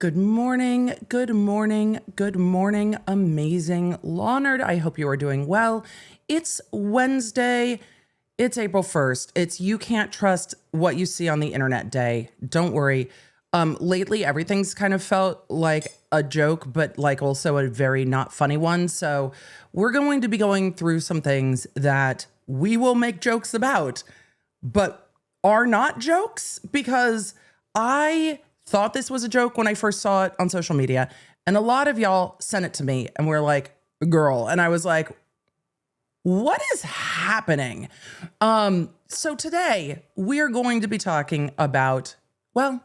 Good morning, good morning, good morning, amazing law nerd. I hope you are doing well. It's Wednesday. It's April 1st. It's you can't trust what you see on the internet day. Don't worry. Lately, everything's kind of felt like a joke, but like also a very not funny one. So we're going to be going through some things that we will make jokes about, but are not jokes because I thought this was a joke when I first saw it on social media. And a lot of y'all sent it to me and we're like, girl. And I was like, what is happening? So today we are going to be talking about, well,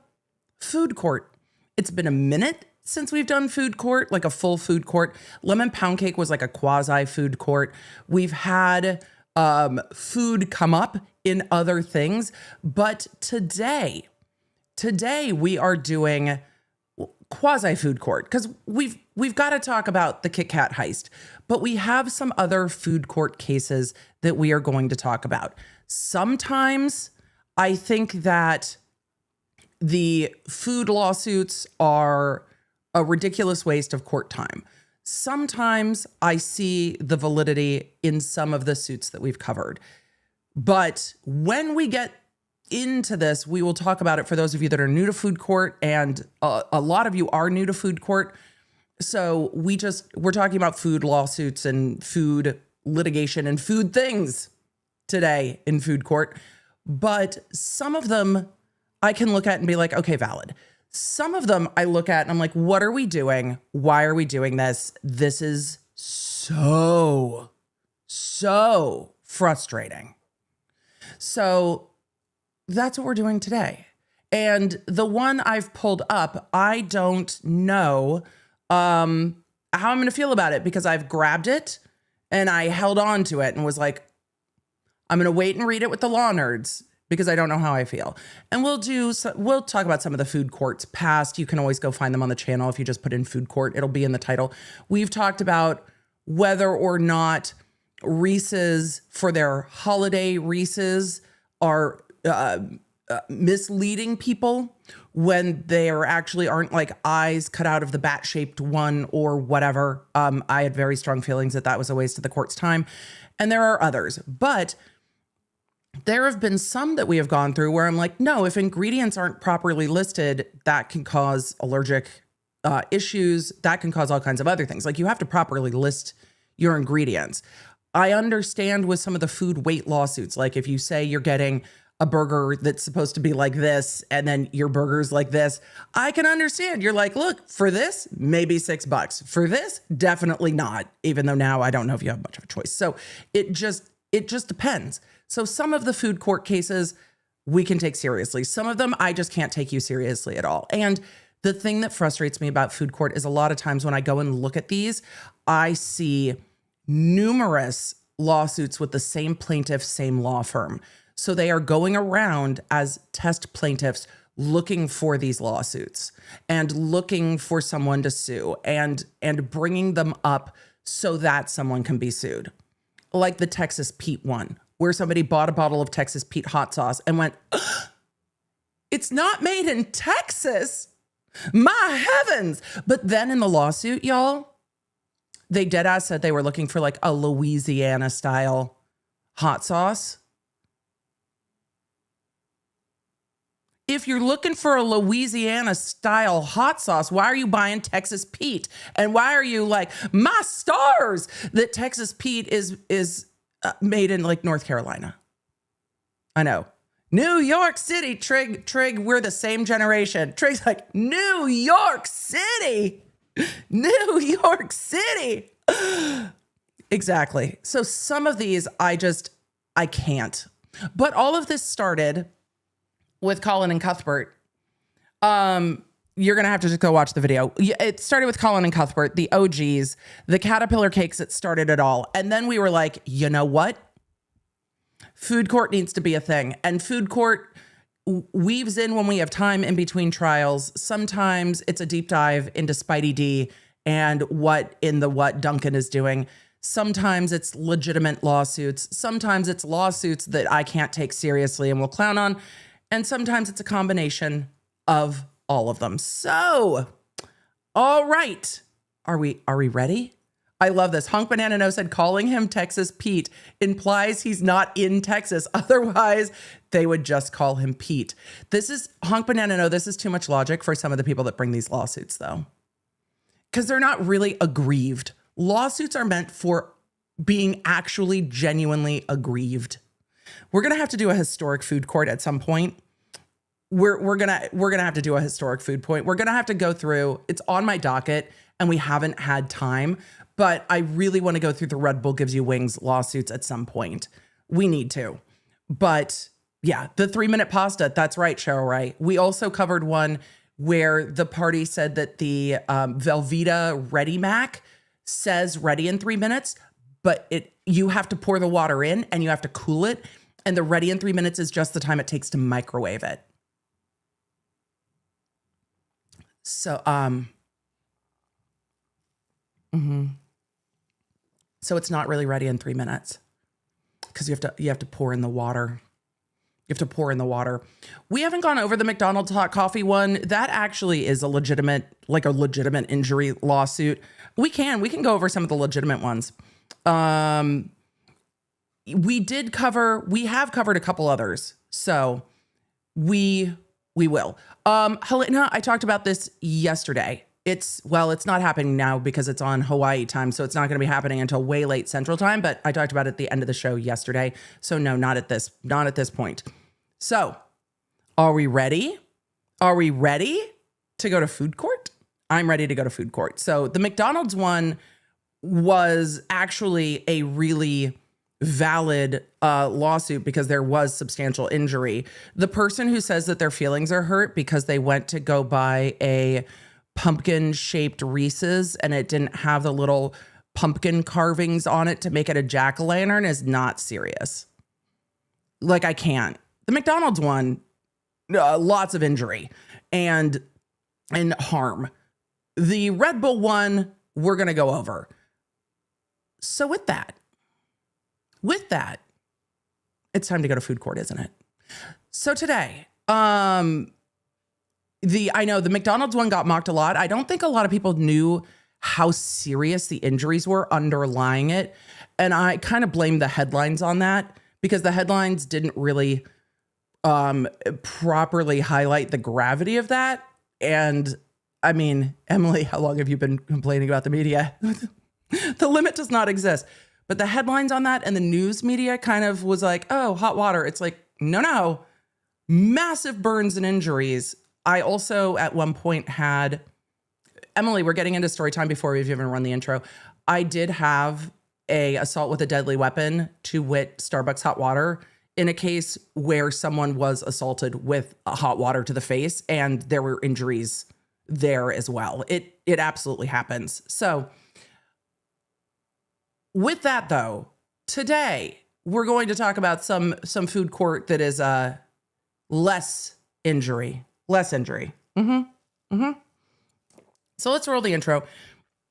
food court. It's been a minute since we've done food court, like a full food court. Lemon pound cake was like a quasi food court. We've had food come up in other things, but today we are doing quasi food court because we've got to talk about the KitKat Heist, but we have some other food court cases that we are going to talk about. Sometimes I think that the food lawsuits are a ridiculous waste of court time. Sometimes I see the validity in some of the suits that we've covered. But when we get into this, we will talk about it for those of you that are new to food court, and a lot of you are new to food court. So we're talking about food lawsuits and food litigation and food things today in food court. But some of them I can look at and be like, okay, valid. Some of them I look at and I'm like, what are we doing? Why are we doing this? This is so frustrating. So that's what we're doing today. And the one I've pulled up, I don't know how I'm going to feel about it because I've grabbed it and I held on to it and was like, I'm going to wait and read it with the law nerds because I don't know how I feel. And we'll talk about some of the food courts past. You can always go find them on the channel. If you just put in food court, it'll be in the title. We've talked about whether or not Reese's for their holiday Reese's are misleading people when there actually aren't like eyes cut out of the bat-shaped one or whatever. I had very strong feelings that was a waste of the court's time. And there are others, but there have been some that we have gone through where I'm like, no, if ingredients aren't properly listed, that can cause allergic issues. That can cause all kinds of other things. Like you have to properly list your ingredients. I understand with some of the food weight lawsuits, like if you say you're getting a burger that's supposed to be like this, and then your burger's like this, I can understand. You're like, look, for this, maybe $6. For this, definitely not, even though now I don't know if you have much of a choice. So it just depends. So some of the food court cases we can take seriously. Some of them, I just can't take you seriously at all. And the thing that frustrates me about food court is a lot of times when I go and look at these, I see numerous lawsuits with the same plaintiff, same law firm. So they are going around as test plaintiffs looking for these lawsuits and looking for someone to sue and bringing them up so that someone can be sued. Like the Texas Pete one, where somebody bought a bottle of Texas Pete hot sauce and went, it's not made in Texas. My heavens. But then in the lawsuit, y'all, they dead ass said they were looking for like a Louisiana style hot sauce. If you're looking for a Louisiana style hot sauce, why are you buying Texas Pete? And why are you like, my stars, that Texas Pete is made in like North Carolina? I know. New York City, Trig, we're the same generation. Trig's like, New York City, New York City. Exactly. So some of these, I can't. But all of this started with Colin and Cuthbert. You're going to have to just go watch the video. It started with Colin and Cuthbert, the OGs, the caterpillar cakes that started it all. And then we were like, you know what? Food court needs to be a thing. And food court weaves in when we have time in between trials. Sometimes it's a deep dive into Spidey D and what Dunkin is doing. Sometimes it's legitimate lawsuits. Sometimes it's lawsuits that I can't take seriously and will clown on. And sometimes it's a combination of all of them. So All right. Are we ready? I love this. Hunk Banana No said calling him Texas Pete implies he's not in Texas. Otherwise, they would just call him Pete. This is Hunk Banana No. This is too much logic for some of the people that bring these lawsuits, though, because they're not really aggrieved. Lawsuits are meant for being actually genuinely aggrieved. We're gonna have to do a historic food court at some point. We're gonna have to do a historic food point. We're gonna have to go through. It's on my docket, and we haven't had time. But I really want to go through the Red Bull Gives You Wings lawsuits at some point. We need to. But yeah, the 3-minute pasta. That's right, Cheryl Ray. We also covered one where the party said that the Velveeta Ready Mac says ready in 3 minutes, but you have to pour the water in and you have to cool it. And the ready in 3 minutes is just the time it takes to microwave it. So, So it's not really ready in 3 minutes because you have to pour in the water. You have to pour in the water. We haven't gone over the McDonald's hot coffee one. That actually is a legitimate injury lawsuit. We can go over some of the legitimate ones. We have covered a couple others. So we will. Helena, I talked about this yesterday. It's not happening now because it's on Hawaii time, so it's not going to be happening until way late Central Time, but I talked about it at the end of the show yesterday. So no, not at this point. So, are we ready? Are we ready to go to food court? I'm ready to go to food court. So, the McDonald's one was actually a really valid lawsuit because there was substantial injury. The person who says that their feelings are hurt because they went to go buy a pumpkin-shaped Reese's and it didn't have the little pumpkin carvings on it to make it a jack-o'-lantern is not serious. Like, I can't. The McDonald's one, lots of injury and harm. The Red Bull one, we're going to go over. So with that, it's time to go to food court, isn't it? So today, I know the McDonald's one got mocked a lot. I don't think a lot of people knew how serious the injuries were underlying it. And I kind of blame the headlines on that because the headlines didn't really properly highlight the gravity of that. And I mean, Emily, how long have you been complaining about the media? The limit does not exist. But the headlines on that and the news media kind of was like, oh, hot water. It's like, no, massive burns and injuries. I also at one point had, Emily, we're getting into story time before we've even run the intro. I did have a assault with a deadly weapon, to wit, Starbucks hot water, in a case where someone was assaulted with hot water to the face and there were injuries there as well. It absolutely happens. So with that though, today we're going to talk about some food court that is less injury. So let's roll the intro.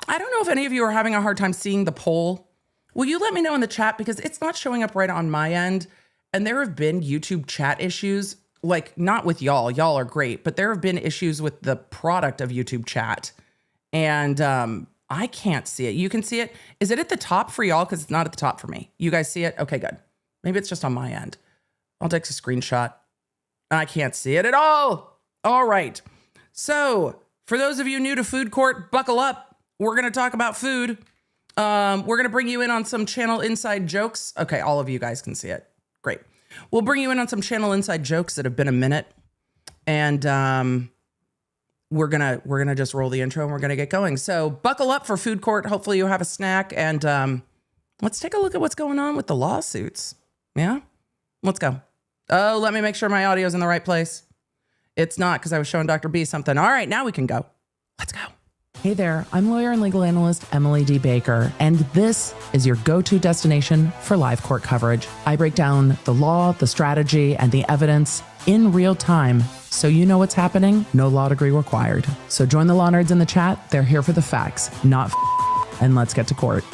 I don't know if any of you are having a hard time seeing the poll. Will you let me know in the chat? Because it's not showing up right on my end. And there have been YouTube chat issues, like not with y'all. Y'all are great, but there have been issues with the product of YouTube chat. And I can't see it. You can see it. Is it at the top for y'all? Because it's not at the top for me. You guys see it? Okay, good. Maybe it's just on my end. I'll take a screenshot. I can't see it at all. All right. So for those of you new to food court, buckle up. We're going to talk about food. We're going to bring you in on some channel inside jokes. Okay, all of you guys can see it. Great. We'll bring you in on some channel inside jokes that have been a minute. And we're gonna just roll the intro and we're gonna get going. So buckle up for food court. Hopefully you have a snack, and let's take a look at what's going on with the lawsuits. Yeah? Let's go. Oh, let me make sure my audio's in the right place. It's not, because I was showing Dr. B something. All right, now we can go. Let's go. Hey there, I'm lawyer and legal analyst Emily D. Baker, and this is your go-to destination for live court coverage. I break down the law, the strategy, and the evidence in real time, so you know what's happening. No law degree required. So join the law nerds in the chat. They're here for the facts, not and let's get to court.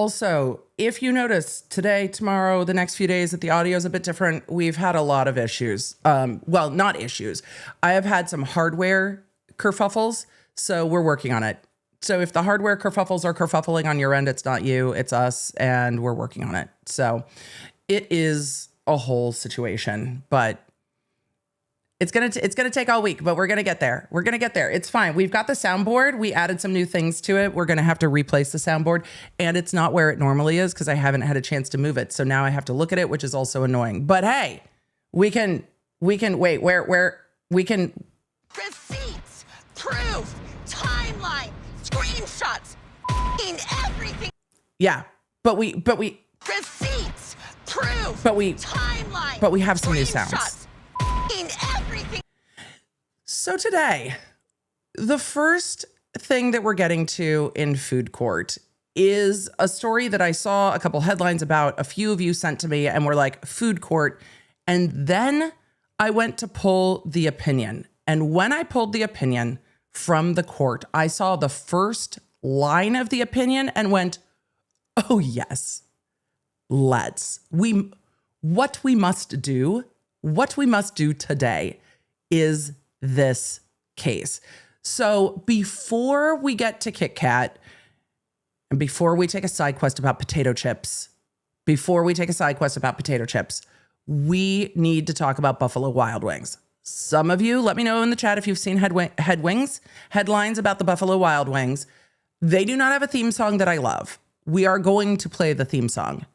Also, if you notice today, tomorrow, the next few days that the audio is a bit different, we've had a lot of issues. Well, not issues. I have had some hardware kerfuffles, so we're working on it. So if the hardware kerfuffles are kerfuffling on your end, it's not you, it's us, and we're working on it. So it is a whole situation, but it's gonna take all week, but we're gonna get there. We're gonna get there. It's fine. We've got the soundboard. We added some new things to it. We're gonna have to replace the soundboard, and it's not where it normally is because I haven't had a chance to move it. So now I have to look at it, which is also annoying. But hey, we can wait. Where we can receipts, proof, timeline, screenshots, everything. Yeah, but we receipts, proof, timeline, but we have some new sounds. Everything. So today, the first thing that we're getting to in food court is a story that I saw a couple headlines about. A few of you sent to me and were like, food court. And then I went to pull the opinion. And when I pulled the opinion from the court, I saw the first line of the opinion and went, oh yes, what we must do today is this case. So before we get to KitKat, and before we take a side quest about potato chips, we need to talk about Buffalo Wild Wings. Some of you, let me know in the chat if you've seen headlines about the Buffalo Wild Wings. They do not have a theme song that I love. We are going to play the theme song,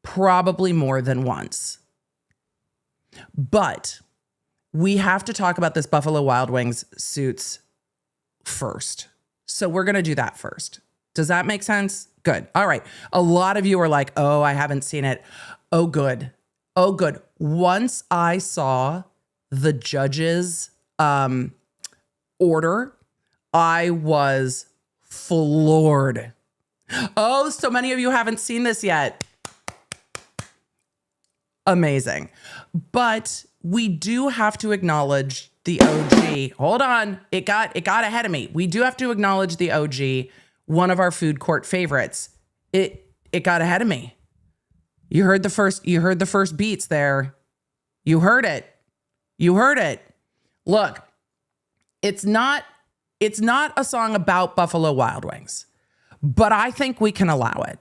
probably more than once. But we have to talk about this Buffalo Wild Wings suits first. So we're going to do that first. Does that make sense? Good. All right. A lot of you are like, oh, I haven't seen it. Oh, good. Oh, good. Once I saw the judge's order, I was floored. Oh, so many of you haven't seen this yet. Amazing. But we do have to acknowledge the OG. Hold on. It got ahead of me. We do have to acknowledge the OG, one of our food court favorites. It got ahead of me. You heard the first beats there. You heard it. Look, it's not a song about Buffalo Wild Wings, but I think we can allow it.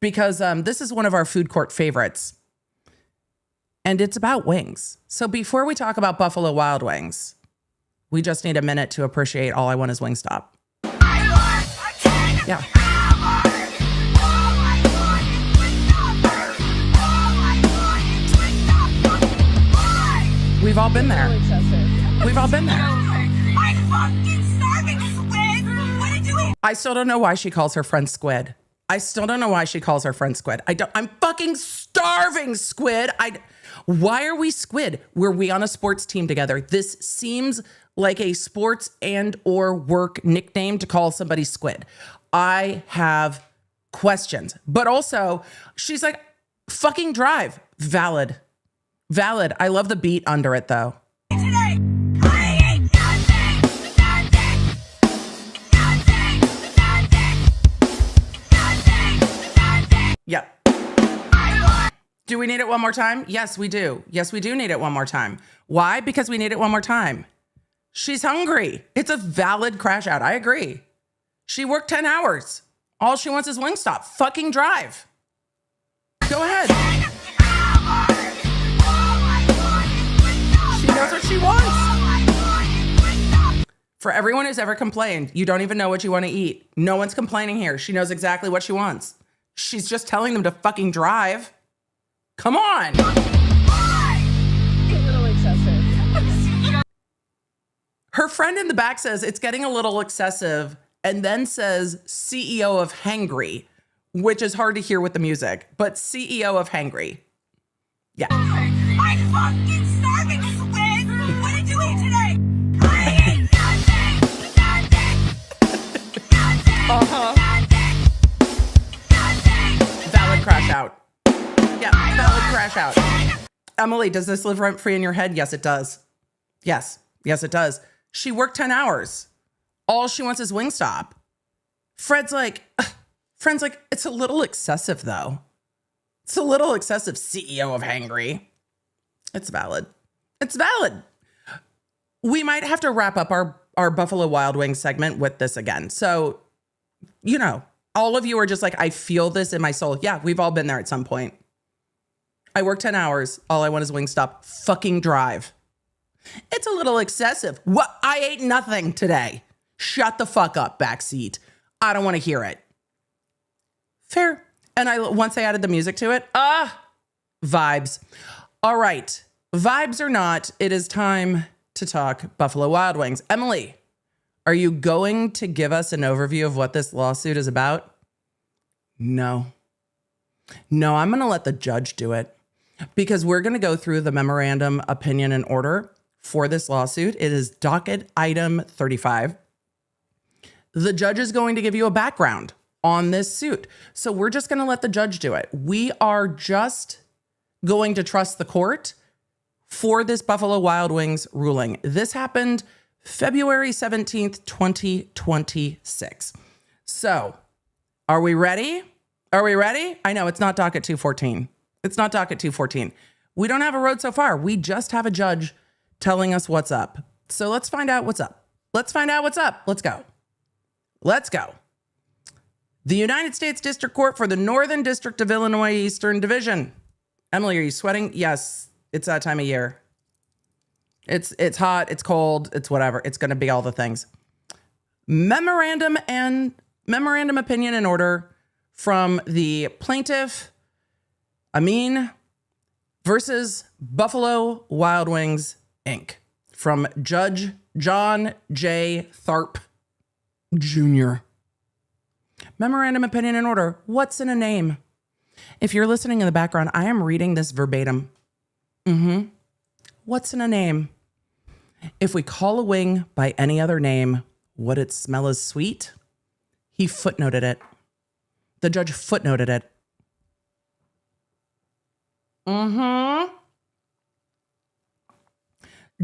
Because this is one of our food court favorites, and it's about wings. So before we talk about Buffalo Wild Wings, we just need a minute to appreciate All I Want Is Wingstop. Yeah. We've all been there. I still don't know why she calls her friend Squid. I'm fucking starving, Squid. Why are we Squid? Were we on a sports team together? This seems like a sports and or work nickname to call somebody Squid. I have questions. But also, she's like, fucking drive. Valid. I love the beat under it, though. Today, I ain't nothing. Yep. Do we need it one more time? Yes, we do. Yes, we do need it one more time. Why? Because we need it one more time. She's hungry. It's a valid crash out. I agree. She worked 10 hours. All she wants is Wingstop. Fucking drive. Go ahead. She knows what she wants. For everyone who's ever complained, you don't even know what you want to eat. No one's complaining here. She knows exactly what she wants. She's just telling them to fucking drive. Come on. A little excessive. Her friend in the back says it's getting a little excessive and then says CEO of Hangry, which is hard to hear with the music, but CEO of Hangry. Yeah. I'm fucking starving, Squid. What did you eat today? I ate Uh-huh. Valid crash out. Yeah, valid crash out. Emily, does this live rent free in your head? Yes, it does. Yes, it does. She worked 10 hours. All she wants is Wingstop. Fred's like, Friends, like, it's a little excessive, though. It's a little excessive, CEO of Hangry. It's valid. It's valid. We might have to wrap up our Buffalo Wild Wings segment with this again. So, you know, all of you are just like, I feel this in my soul. Yeah, we've all been there at some point. I work 10 hours. All I want is Wingstop. Fucking drive. It's a little excessive. What? I ate nothing today. Shut the fuck up, backseat. I don't want to hear it. Fair. And once I added the music to it, vibes. All right. Vibes or not, it is time to talk Buffalo Wild Wings. Emily, are you going to give us an overview of what this lawsuit is about? No. No, I'm going to let the judge do it because we're going to go through the memorandum opinion and order for this lawsuit. It is docket item 35. The judge is going to give you a background on this suit. So we're just going to let the judge do it. We are just going to trust the court for this Buffalo Wild Wings ruling. This happened February 17th, 2026. So are we ready? Are we ready? I know it's not docket 214. It's not docket 214. We don't have a road so far. We just have a judge telling us what's up. So let's find out what's up. Let's find out what's up. Let's go. Let's go. The United States District Court for the Northern District of Illinois Eastern Division. Emily, are you sweating? Yes, it's that time of year. It's hot, it's cold, it's whatever. It's going to be all the things. Memorandum opinion and order from the plaintiff, Amin versus Buffalo Wild Wings, Inc. From Judge John J. Tharp Jr. Memorandum opinion and order. What's in a name? If you're listening in the background, I am reading this verbatim. What's in a name? If we call a wing by any other name, would it smell as sweet? He footnoted it. The judge footnoted it.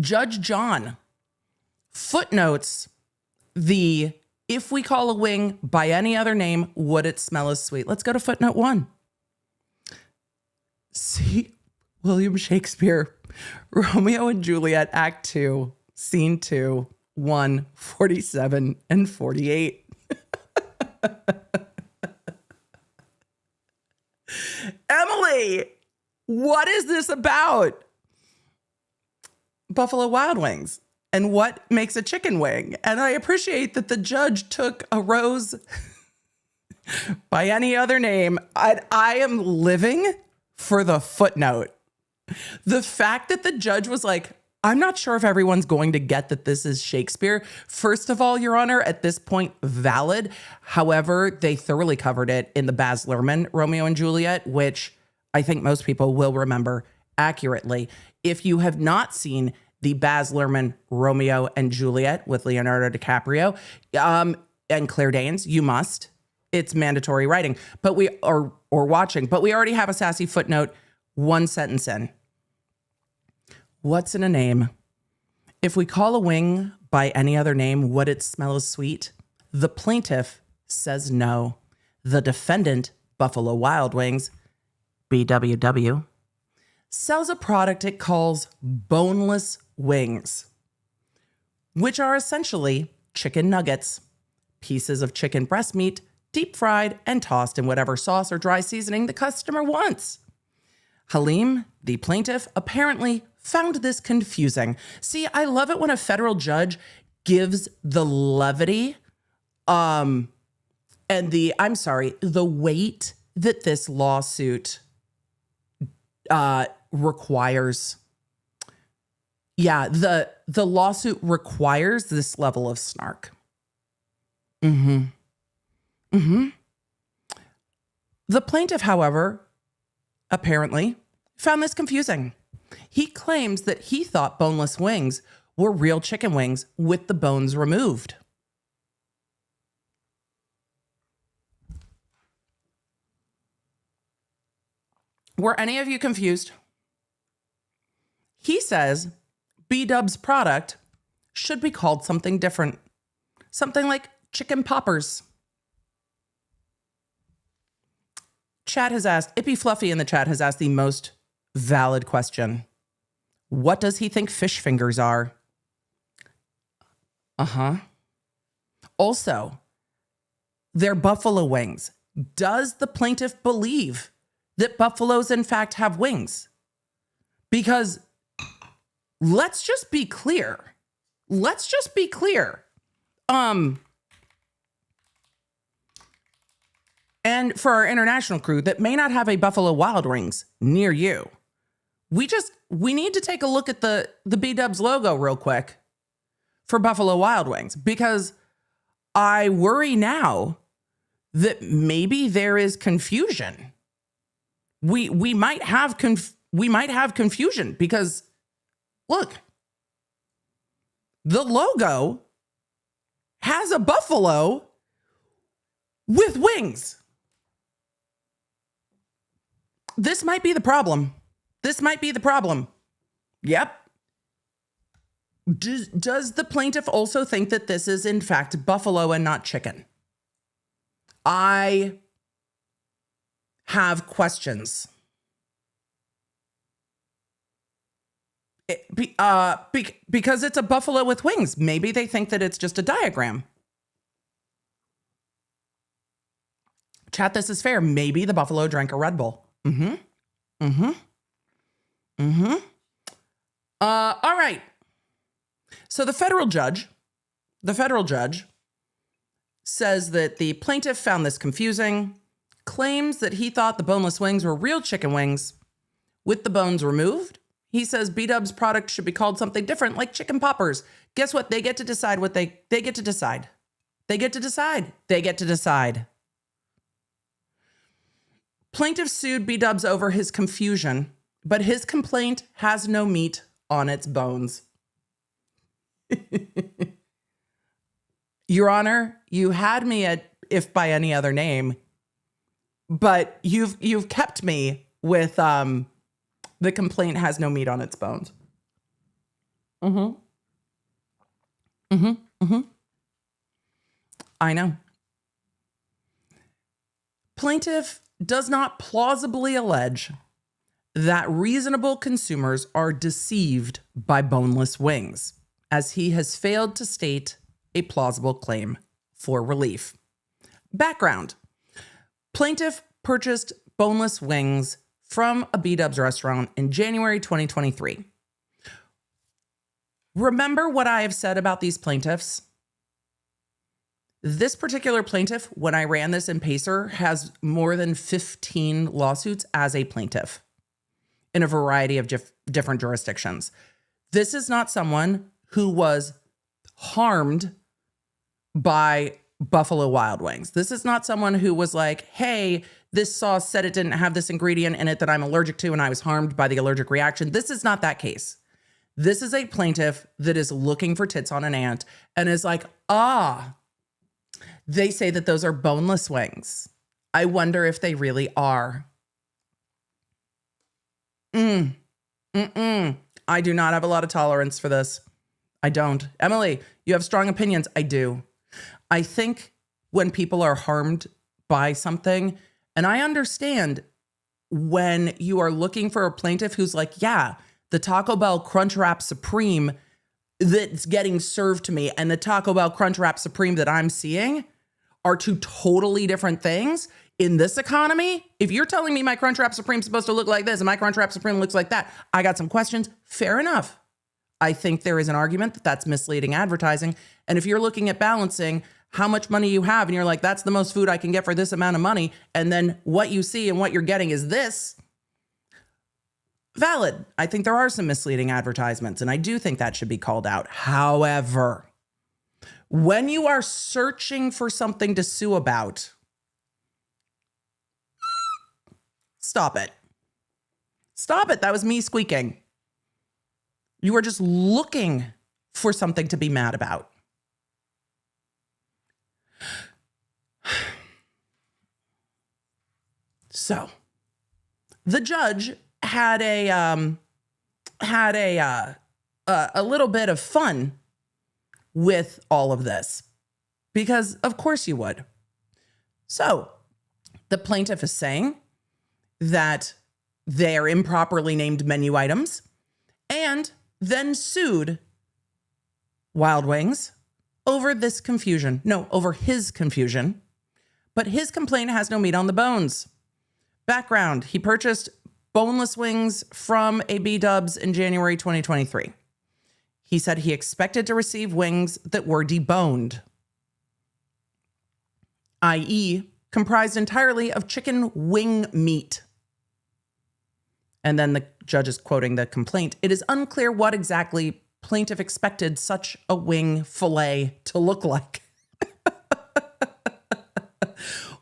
Judge John footnotes the if we call a wing by any other name, would it smell as sweet? Let's go to footnote 1. See, William Shakespeare, Romeo and Juliet, Act 2, Scene 2, 1, 47, and 48. Emily, what is this about? Buffalo Wild Wings. And what makes a chicken wing? And I appreciate that the judge took a rose by any other name. I am living for the footnote. The fact that the judge was like, I'm not sure if everyone's going to get that this is Shakespeare. First of all, Your Honor, at this point, valid. However, they thoroughly covered it in the Baz Luhrmann Romeo and Juliet, which I think most people will remember accurately. If you have not seen the Baz Luhrmann Romeo and Juliet with Leonardo DiCaprio and Claire Danes, you must. It's mandatory writing, but we are or watching. But we already have a sassy footnote, one sentence in. What's in a name? If we call a wing by any other name, would it smell as sweet? The plaintiff says no. The defendant, Buffalo Wild Wings, BWW, sells a product it calls boneless wings, which are essentially chicken nuggets, pieces of chicken breast meat, deep fried and tossed in whatever sauce or dry seasoning the customer wants. Halim, the plaintiff, apparently found this confusing. See, I love it when a federal judge gives the levity and the weight that this lawsuit requires. Yeah, the lawsuit requires this level of snark. The plaintiff, however, apparently found this confusing. He claims that he thought boneless wings were real chicken wings with the bones removed. Were any of you confused? He says B-Dub's product should be called something different. Something like chicken poppers. Chat has asked, Ippy Fluffy in the chat has asked the most valid question. What does he think fish fingers are? Also, they're buffalo wings. Does the plaintiff believe that buffaloes in fact have wings? Because let's just be clear. And for our international crew that may not have a Buffalo Wild Wings near you, we need to take a look at the B-Dubs logo real quick for Buffalo Wild Wings, because I worry now that maybe there is confusion. We might have confusion because look, the logo has a buffalo with wings. This might be the problem. Yep. Does the plaintiff also think that this is in fact buffalo and not chicken? I have questions. Because it's a buffalo with wings. Maybe they think that it's just a diagram. Chat, this is fair. Maybe the buffalo drank a Red Bull. All right. So the federal judge says that the plaintiff found this confusing, claims that he thought the boneless wings were real chicken wings with the bones removed. He says B-Dub's product should be called something different, like chicken poppers. Guess what? They get to decide what they get to decide. They get to decide. Plaintiff sued B-Dubs over his confusion, but his complaint has no meat on its bones. Your Honor, you had me at if by any other name, but you've kept me with the complaint has no meat on its bones. I know. Plaintiff does not plausibly allege that reasonable consumers are deceived by boneless wings, as he has failed to state a plausible claim for relief. Background. Plaintiff purchased boneless wings from a B-Dubs restaurant in January 2023. Remember what I have said about these plaintiffs? This particular plaintiff, when I ran this in Pacer, has more than 15 lawsuits as a plaintiff in a variety of different jurisdictions. This is not someone who was harmed by Buffalo Wild Wings. This is not someone who was like, hey, this sauce said it didn't have this ingredient in it that I'm allergic to and I was harmed by the allergic reaction. This is not that case. This is a plaintiff that is looking for tits on an ant and is like, they say that those are boneless wings. I wonder if they really are. I do not have a lot of tolerance for this. I don't. Emily, you have strong opinions. I do. I think when people are harmed by something, and I understand when you are looking for a plaintiff who's like, yeah, the Taco Bell Crunchwrap Supreme that's getting served to me and the Taco Bell Crunchwrap Supreme that I'm seeing are two totally different things. In this economy, if you're telling me my Crunchwrap Supreme is supposed to look like this and my Crunchwrap Supreme looks like that, I got some questions. Fair enough. I think there is an argument that that's misleading advertising. And if you're looking at balancing how much money you have and you're like, that's the most food I can get for this amount of money, and then what you see and what you're getting is this, valid. I think there are some misleading advertisements, and I do think that should be called out. However, when you are searching for something to sue about, stop it. Stop it. That was me squeaking. You are just looking for something to be mad about. So, the judge had a little bit of fun with all of this because of course you would. So, the plaintiff is saying that they're improperly named menu items, and then sued Wild Wings over this confusion. No, over his confusion. But his complaint has no meat on the bones. Background, he purchased boneless wings from a B-Dubs in January 2023. He said he expected to receive wings that were deboned, i.e., comprised entirely of chicken wing meat. And then the judge is quoting the complaint. It is unclear what exactly plaintiff expected such a wing fillet to look like,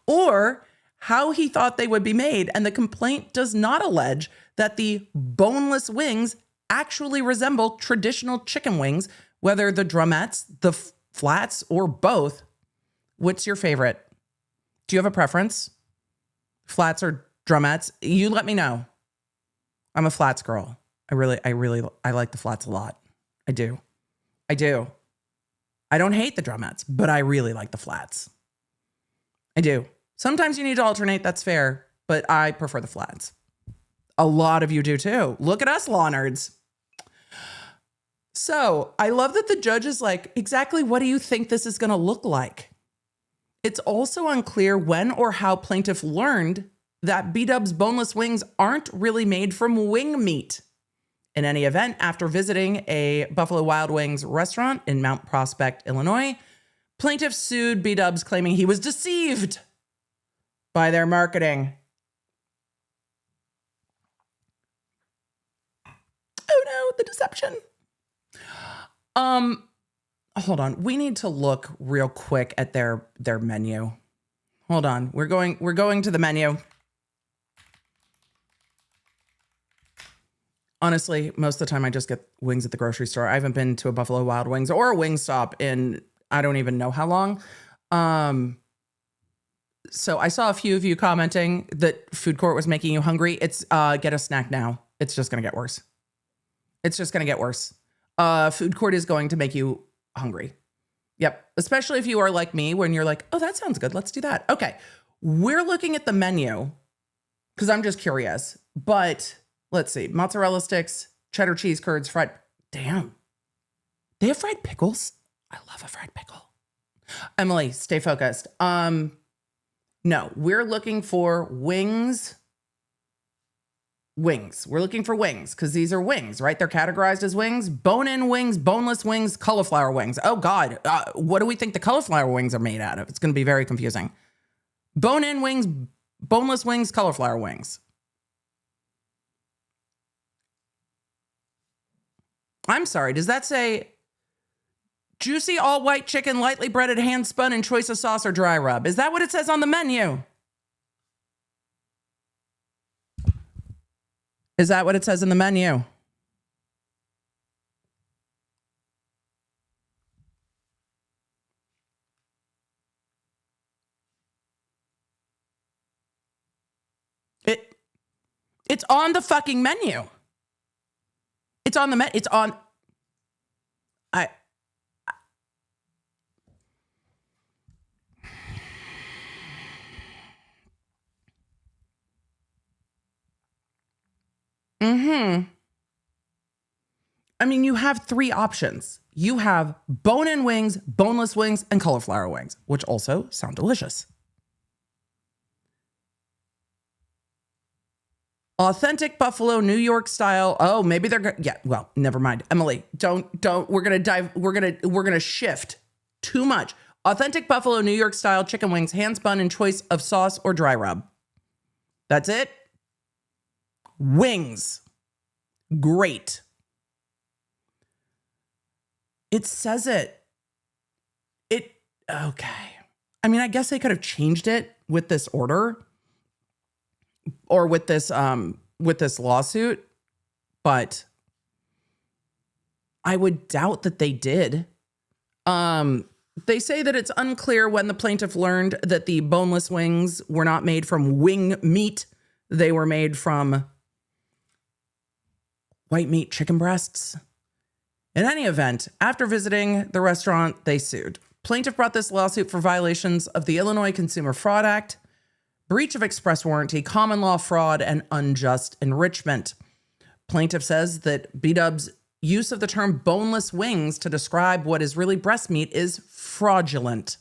or how he thought they would be made. And the complaint does not allege that the boneless wings actually resemble traditional chicken wings, whether the drumettes, the flats, or both. What's your favorite? Do you have a preference? Flats or drumettes? You let me know. I'm a flats girl. I like the flats a lot. I do. I don't hate the drumettes, but I really like the flats. I do. Sometimes you need to alternate. That's fair, but I prefer the flats. A lot of you do too. Look at us, law nerds. So I love that the judge is like, exactly what do you think this is going to look like? It's also unclear when or how plaintiff learned that B-Dub's boneless wings aren't really made from wing meat. In any event, after visiting a Buffalo Wild Wings restaurant in Mount Prospect, Illinois, plaintiff sued B-Dubs claiming he was deceived by their marketing. Oh no, the deception. Hold on. We need to look real quick at their menu. Hold on. We're going to the menu. Honestly, most of the time I just get wings at the grocery store. I haven't been to a Buffalo Wild Wings or a Wingstop in I don't even know how long. So I saw a few of you commenting that food court was making you hungry. It's get a snack now. It's just going to get worse. It's just going to get worse. Food court is going to make you hungry. Yep. Especially if you are like me, when you're like, oh, that sounds good. Let's do that. Okay. We're looking at the menu because I'm just curious, but let's see. Mozzarella sticks, cheddar cheese curds, fried. Damn. They have fried pickles. I love a fried pickle. Emily, stay focused. No, we're looking for wings. We're looking for wings because these are wings, right? They're categorized as wings. Bone-in wings, boneless wings, cauliflower wings. Oh, God. What do we think the cauliflower wings are made out of? It's going to be very confusing. Bone-in wings, boneless wings, cauliflower wings. I'm sorry. Does that say juicy all-white chicken, lightly breaded, hand-spun, and choice of sauce or dry rub? Is that what it says on the menu? Is that what it says in the menu? It's on the fucking menu. It's on the menu. It's on. I mean, you have three options. You have bone-in wings, boneless wings, and cauliflower wings, which also sound delicious. Authentic Buffalo, New York style. Oh, maybe they're yeah. Well, never mind. Emily, don't. We're gonna shift too much. Authentic Buffalo, New York style chicken wings, hand spun and choice of sauce or dry rub. That's it. Wings. Great. It says it. Okay. I mean, I guess they could have changed it with this order or with this lawsuit, but I would doubt that they did. They say that it's unclear when the plaintiff learned that the boneless wings were not made from wing meat. They were made from white meat chicken breasts. In any event, after visiting the restaurant, they sued. Plaintiff brought this lawsuit for violations of the Illinois Consumer Fraud Act, breach of express warranty, common law fraud, and unjust enrichment. Plaintiff says that B-Dub's use of the term boneless wings to describe what is really breast meat is fraudulent.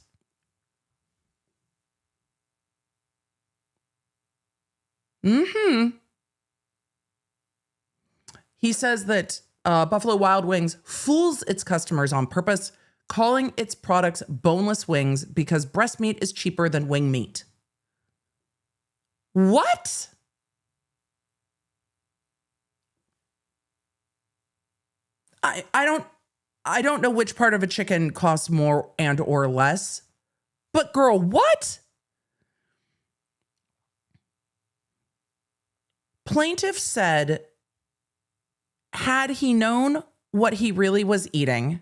He says that Buffalo Wild Wings fools its customers on purpose, calling its products boneless wings because breast meat is cheaper than wing meat. What? I don't know which part of a chicken costs more and or less, but girl, what? Plaintiff said, had he known what he really was eating,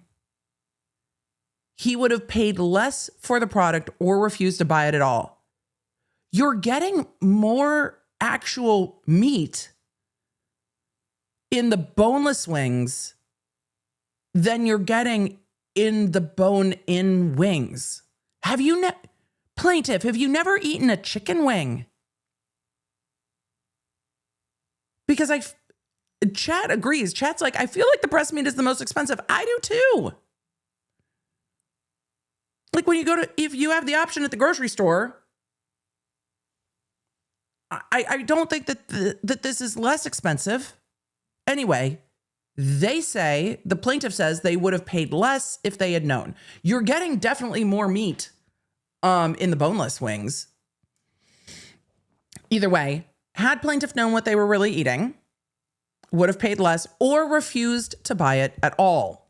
he would have paid less for the product or refused to buy it at all. You're getting more actual meat in the boneless wings than you're getting in the bone-in wings. Plaintiff, have you never eaten a chicken wing? Because Chat agrees. Chat's like, I feel like the breast meat is the most expensive. I do too. Like when you go to, if you have the option at the grocery store, I don't think that this is less expensive. Anyway, the plaintiff says they would have paid less if they had known. You're getting definitely more meat in the boneless wings. Either way, had plaintiff known what they were really eating, would have paid less or refused to buy it at all.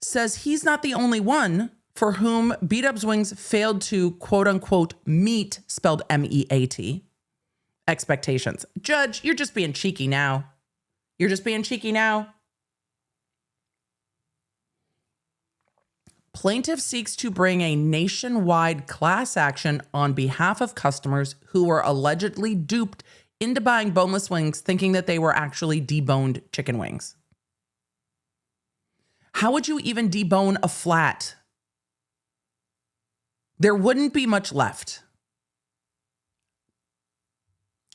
Says he's not the only one for whom B-Dub's wings failed to quote unquote meet, spelled M-E-A-T, expectations. Judge, you're just being cheeky now. You're just being cheeky now. Plaintiff seeks to bring a nationwide class action on behalf of customers who were allegedly duped into buying boneless wings thinking that they were actually deboned chicken wings. How would you even debone a flat? There wouldn't be much left.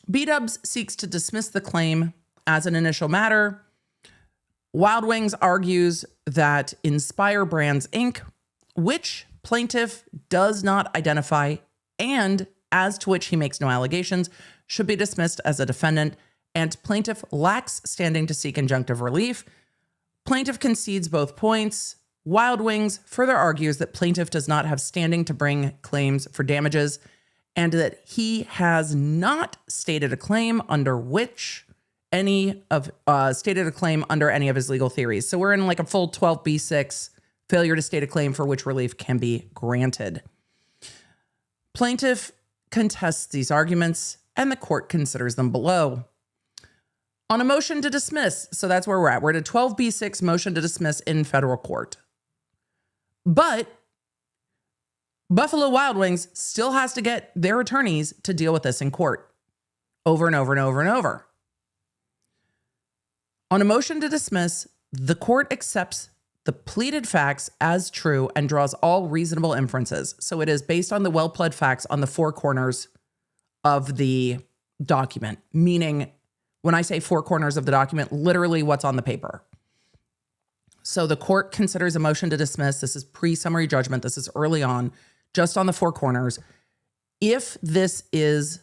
B-Dubs seeks to dismiss the claim as an initial matter. Wild Wings argues that Inspire Brands Inc., which plaintiff does not identify and as to which he makes no allegations, should be dismissed as a defendant, and plaintiff lacks standing to seek injunctive relief. Plaintiff concedes both points. Wild Wings further argues that plaintiff does not have standing to bring claims for damages and that he has not stated a claim under any of his legal theories. So we're in like a full 12B6 failure to state a claim for which relief can be granted. Plaintiff contests these arguments and the court considers them below. On a motion to dismiss, so that's where we're at. We're at a 12B6 motion to dismiss in federal court. But Buffalo Wild Wings still has to get their attorneys to deal with this in court over and over and over and over. On a motion to dismiss, the court accepts the pleaded facts as true and draws all reasonable inferences. So it is based on the well-pled facts on the four corners of the document, meaning when I say four corners of the document, literally what's on the paper. So the court considers a motion to dismiss. This is pre-summary judgment. This is early on, just on the four corners. If this is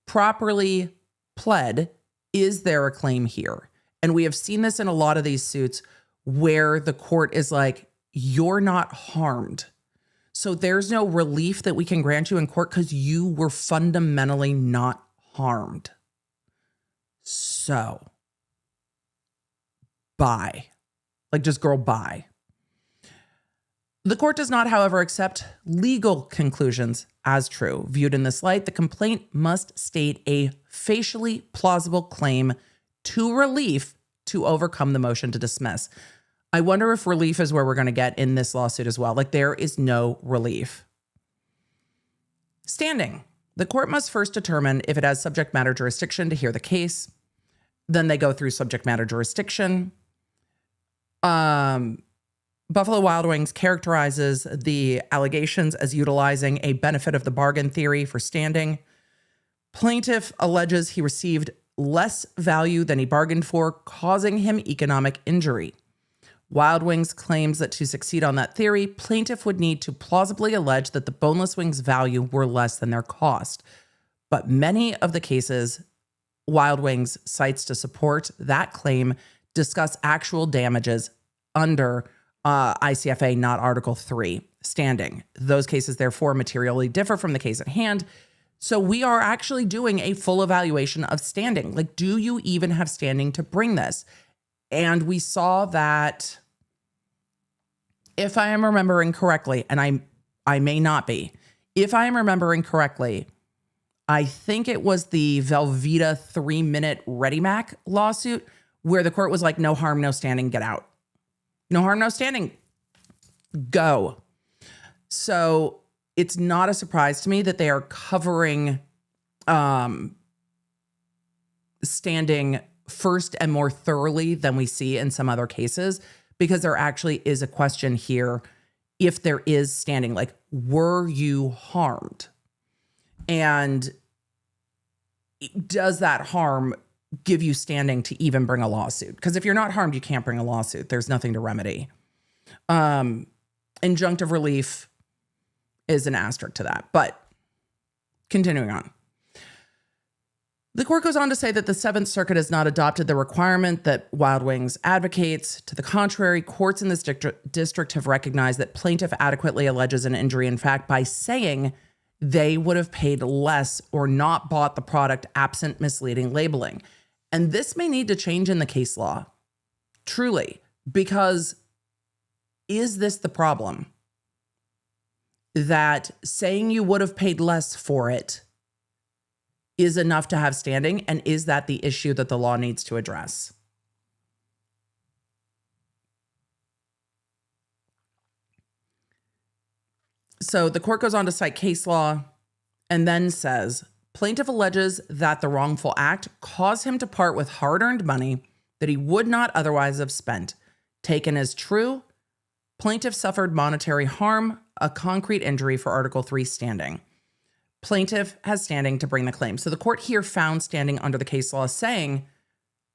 properly pled, is there a claim here? And we have seen this in a lot of these suits where the court is like, you're not harmed. So there's no relief that we can grant you in court because you were fundamentally not harmed. So, bye. Like, just girl, bye. The court does not, however, accept legal conclusions as true. Viewed in this light, the complaint must state a facially plausible claim to relief to overcome the motion to dismiss. I wonder if relief is where we're going to get in this lawsuit as well. Like, there is no relief. Standing. The court must first determine if it has subject matter jurisdiction to hear the case. Then they go through subject matter jurisdiction. Buffalo Wild Wings characterizes the allegations as utilizing a benefit of the bargain theory for standing. Plaintiff alleges he received less value than he bargained for, causing him economic injury. Wild Wings claims that to succeed on that theory, plaintiff would need to plausibly allege that the boneless wings' value were less than their cost. But many of the cases Wild Wings cites to support that claim discuss actual damages under ICFA, not Article 3, standing. Those cases, therefore, materially differ from the case at hand. So we are actually doing a full evaluation of standing. Like, do you even have standing to bring this? And we saw that, if I am remembering correctly, and I may not be, if I am remembering correctly, I think it was the Velveeta 3-minute Ready Mac lawsuit where the court was like, no harm, no standing, get out. No harm, no standing, go. So it's not a surprise to me that they are covering standing first and more thoroughly than we see in some other cases, because there actually is a question here. If there is standing, like, were you harmed? And does that harm give you standing to even bring a lawsuit? Because if you're not harmed, you can't bring a lawsuit. There's nothing to remedy. Injunctive relief is an asterisk to that. But continuing on. The court goes on to say that the Seventh Circuit has not adopted the requirement that Wild Wings advocates. To the contrary, courts in this district have recognized that plaintiff adequately alleges an injury in fact by saying they would have paid less or not bought the product absent misleading labeling. And this may need to change in the case law, truly, because is this the problem? That saying you would have paid less for it is enough to have standing? And is that the issue that the law needs to address? So the court goes on to cite case law and then says, plaintiff alleges that the wrongful act caused him to part with hard-earned money that he would not otherwise have spent. Taken as true, plaintiff suffered monetary harm, a concrete injury for Article 3 standing. Plaintiff has standing to bring the claim. So the court here found standing under the case law saying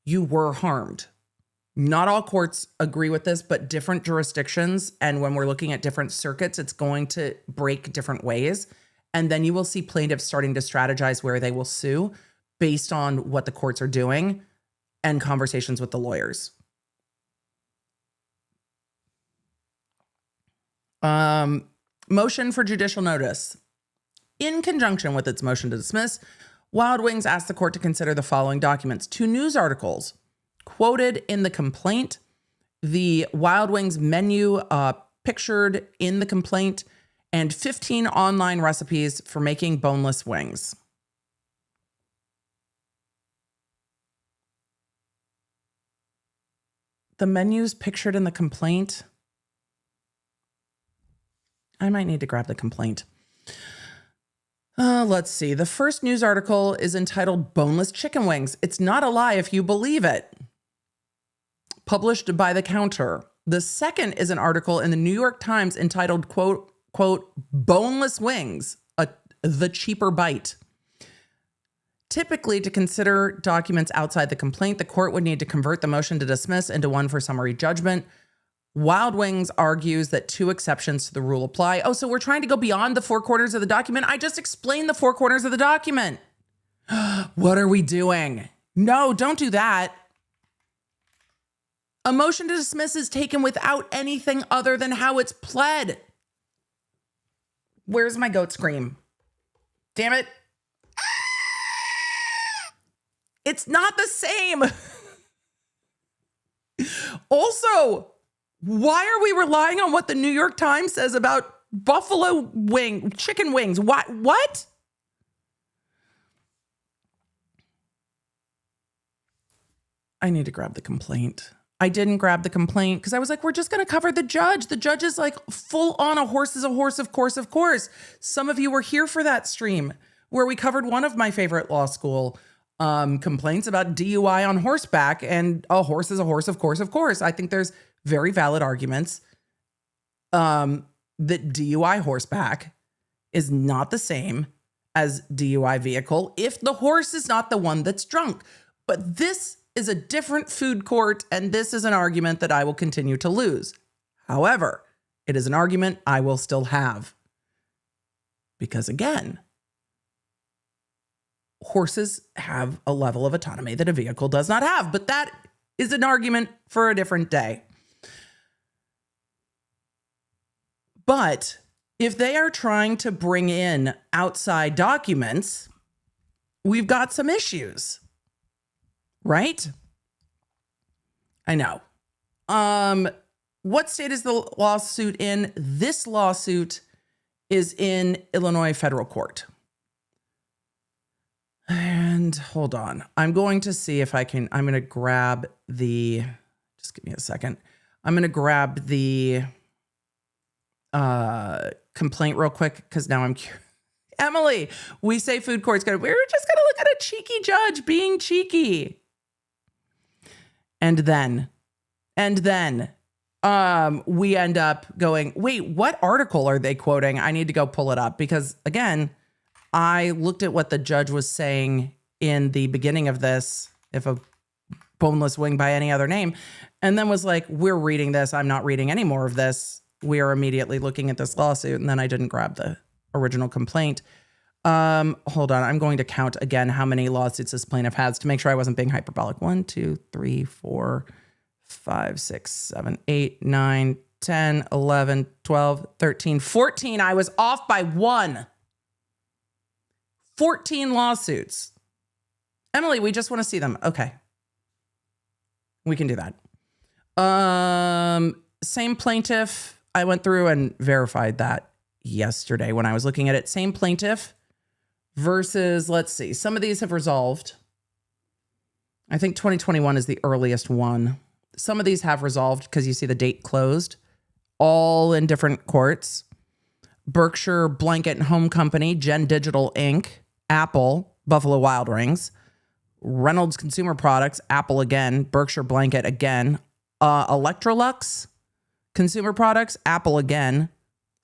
you were harmed. Not all courts agree with this, but different jurisdictions. And when we're looking at different circuits, it's going to break different ways. And then you will see plaintiffs starting to strategize where they will sue based on what the courts are doing and conversations with the lawyers. Motion for judicial notice. In conjunction with its motion to dismiss, Wild Wings asked the court to consider the following documents: 2 news articles quoted in the complaint, the Wild Wings menu pictured in the complaint, and 15 online recipes for making boneless wings. The menus pictured in the complaint. I might need to grab the complaint. Let's see. The first news article is entitled Boneless Chicken Wings. It's not a lie if you believe it. Published by The Counter. The second is an article in the New York Times entitled, quote, Boneless Wings, the cheaper bite. Typically, to consider documents outside the complaint, the court would need to convert the motion to dismiss into one for summary judgment. Wild Wings argues that 2 exceptions to the rule apply. Oh, so we're trying to go beyond the 4 corners of the document? I just explained the 4 corners of the document. What are we doing? No, don't do that. A motion to dismiss is taken without anything other than how it's pled. Where's my goat scream? Damn it. It's not the same. Also, why are we relying on what the New York Times says about chicken wings? What? I need to grab the complaint. I didn't grab the complaint because I was like, we're just going to cover the judge. The judge is like full on a horse is a horse, of course, of course. Some of you were here for that stream where we covered one of my favorite law school complaints about DUI on horseback, and a horse is a horse, of course, of course. I think there's very valid arguments that DUI horseback is not the same as DUI vehicle if the horse is not the one that's drunk. But this is a different food court, and this is an argument that I will continue to lose. However, it is an argument I will still have. Because again, horses have a level of autonomy that a vehicle does not have, but that is an argument for a different day. But if they are trying to bring in outside documents, we've got some issues, right? I know. What state is the lawsuit in? This lawsuit is in Illinois federal court. And hold on. I'm going to see if I can, I'm going to grab the, just give me a second. I'm going to grab the complaint real quick because now I'm curious. Emily, we say food court's good. We're just going to look at a cheeky judge being cheeky. And then we end up going, wait, what article are they quoting? I need to go pull it up because again, I looked at what the judge was saying in the beginning of this, if a boneless wing by any other name, and then was like, we're reading this. I'm not reading any more of this. We are immediately looking at this lawsuit. And then I didn't grab the original complaint. Hold on. I'm going to count again how many lawsuits this plaintiff has to make sure I wasn't being hyperbolic. 1, 2, 3, 4, 5, 6, 7, 8, 9, 10, 11, 12, 13, 14. I was off by 1. 14 lawsuits. Emily, we just want to see them. Okay. We can do that. Same plaintiff. I went through and verified that yesterday when I was looking at it. Same plaintiff versus, let's see, some of these have resolved. I think 2021 is the earliest one. Some of these have resolved because you see the date closed, all in different courts. Berkshire Blanket and Home Company, Gen Digital Inc., Apple, Buffalo Wild Wings, Reynolds Consumer Products, Apple again, Berkshire Blanket again, Electrolux Consumer Products, Apple again,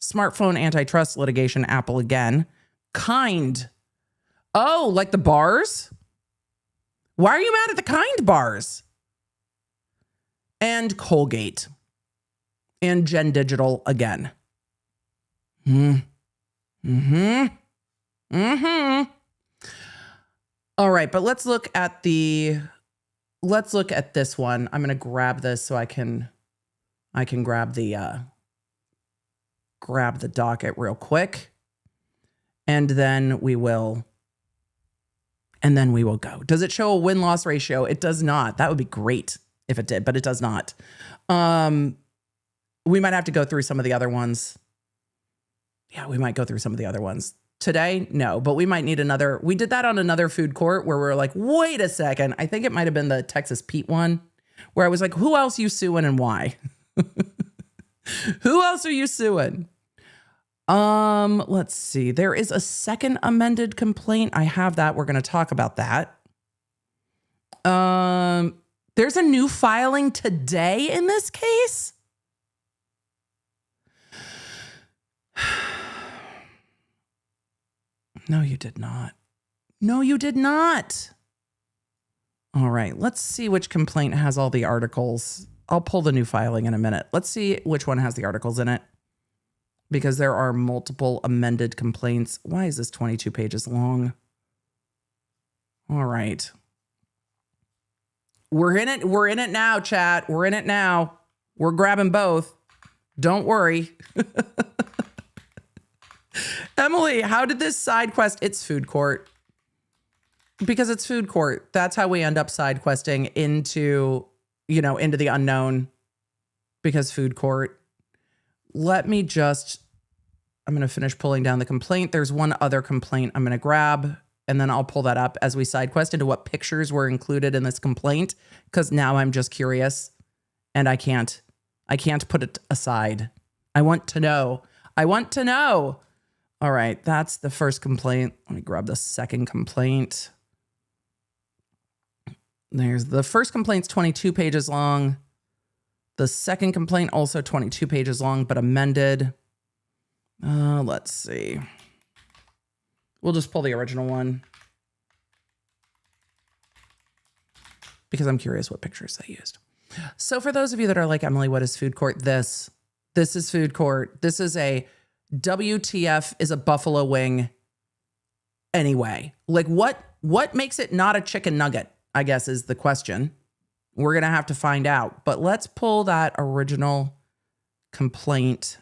smartphone antitrust litigation, Apple again, Kind. Oh, like the bars? Why are you mad at the Kind bars? And Colgate and Gen Digital again. All right, but let's look at this one. I'm going to grab this so I can grab the docket real quick. And then we will go. Does it show a win-loss ratio? It does not. That would be great if it did, but it does not. We might have to go through some of the other ones. Yeah, we might go through some of the other ones. Today, no, but we might need another. We did that on another food court where we were like, wait a second. I think it might have been the Texas Pete one where I was like, who else you suing and why? Who else are you suing? Let's see. There is a second amended complaint. I have that. We're going to talk about that. There's a new filing today in this case. No, you did not. No, you did not. All right. Let's see which complaint has all the articles. I'll pull the new filing in a minute. Let's see which one has the articles in it. Because there are multiple amended complaints. Why is this 22 pages long? All right. We're in it. We're in it now, chat. We're in it now. We're grabbing both. Don't worry. Emily, how did this side quest? It's food court. Because it's food court. That's how we end up side questing into the unknown. Because food court. I'm going to finish pulling down the complaint. There's one other complaint I'm going to grab, and then I'll pull that up as we side quest into what pictures were included in this complaint. Because now I'm just curious and I can't put it aside. I want to know. All right, that's the first complaint. Let me grab the second complaint. There's the first complaint's 22 pages long. The second complaint, also 22 pages long, but amended. Let's see. We'll just pull the original one because I'm curious what pictures they used. So for those of you that are like, Emily, what is food court? This is food court. This is a WTF is a buffalo wing anyway. Like what makes it not a chicken nugget, I guess is the question. We're going to have to find out. But let's pull that original complaint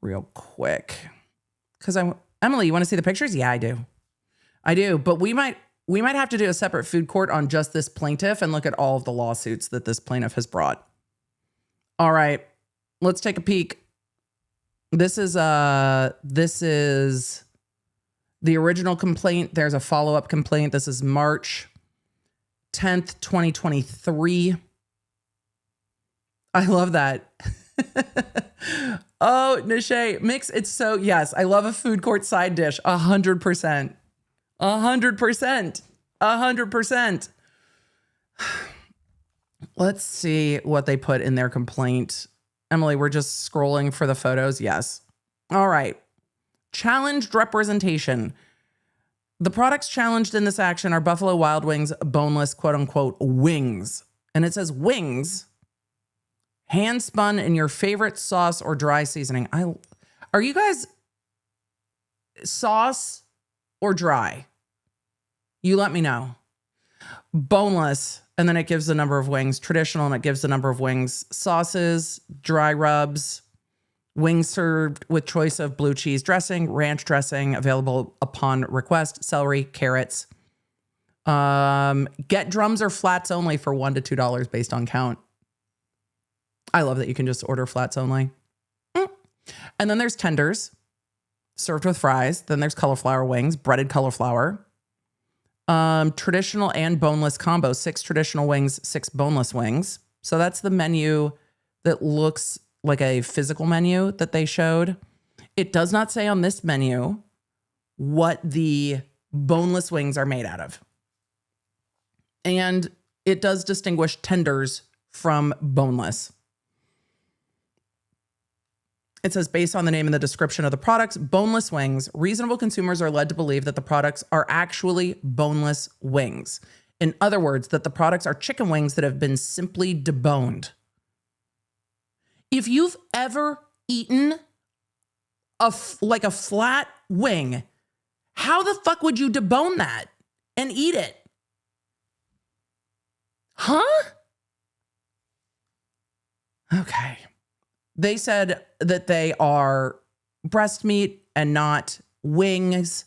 real quick. Because Emily, you want to see the pictures? Yeah, I do. I do. But we might have to do a separate food court on just this plaintiff and look at all of the lawsuits that this plaintiff has brought. All right. Let's take a peek. This is the original complaint. There's a follow-up complaint. This is March 10th, 2023. I love that. Oh, Nishay, mix. It's so, yes, I love a food court side dish. 100%. 100%. 100%. Let's see what they put in their complaint. Emily, we're just scrolling for the photos. Yes. All right. Challenged representation. The products challenged in this action are Buffalo Wild Wings boneless, quote unquote, wings. And it says wings, hand spun in your favorite sauce or dry seasoning. Are you guys sauce or dry? You let me know. Boneless, and then it gives the number of wings. Traditional, and it gives the number of wings. Sauces, dry rubs, wings served with choice of blue cheese dressing, ranch dressing, available upon request, celery, carrots. Get drums or flats only for $1 to $2 based on count. I love that you can just order flats only. And then there's tenders served with fries. Then there's cauliflower wings, breaded cauliflower. Traditional and boneless combo, 6 traditional wings, 6 boneless wings. So that's the menu that looks like a physical menu that they showed. It does not say on this menu what the boneless wings are made out of. And it does distinguish tenders from boneless. It says, based on the name and the description of the products, boneless wings, reasonable consumers are led to believe that the products are actually boneless wings. In other words, that the products are chicken wings that have been simply deboned. If you've ever eaten a flat wing, how the fuck would you debone that and eat it? Huh? Okay. They said that they are breast meat and not wings.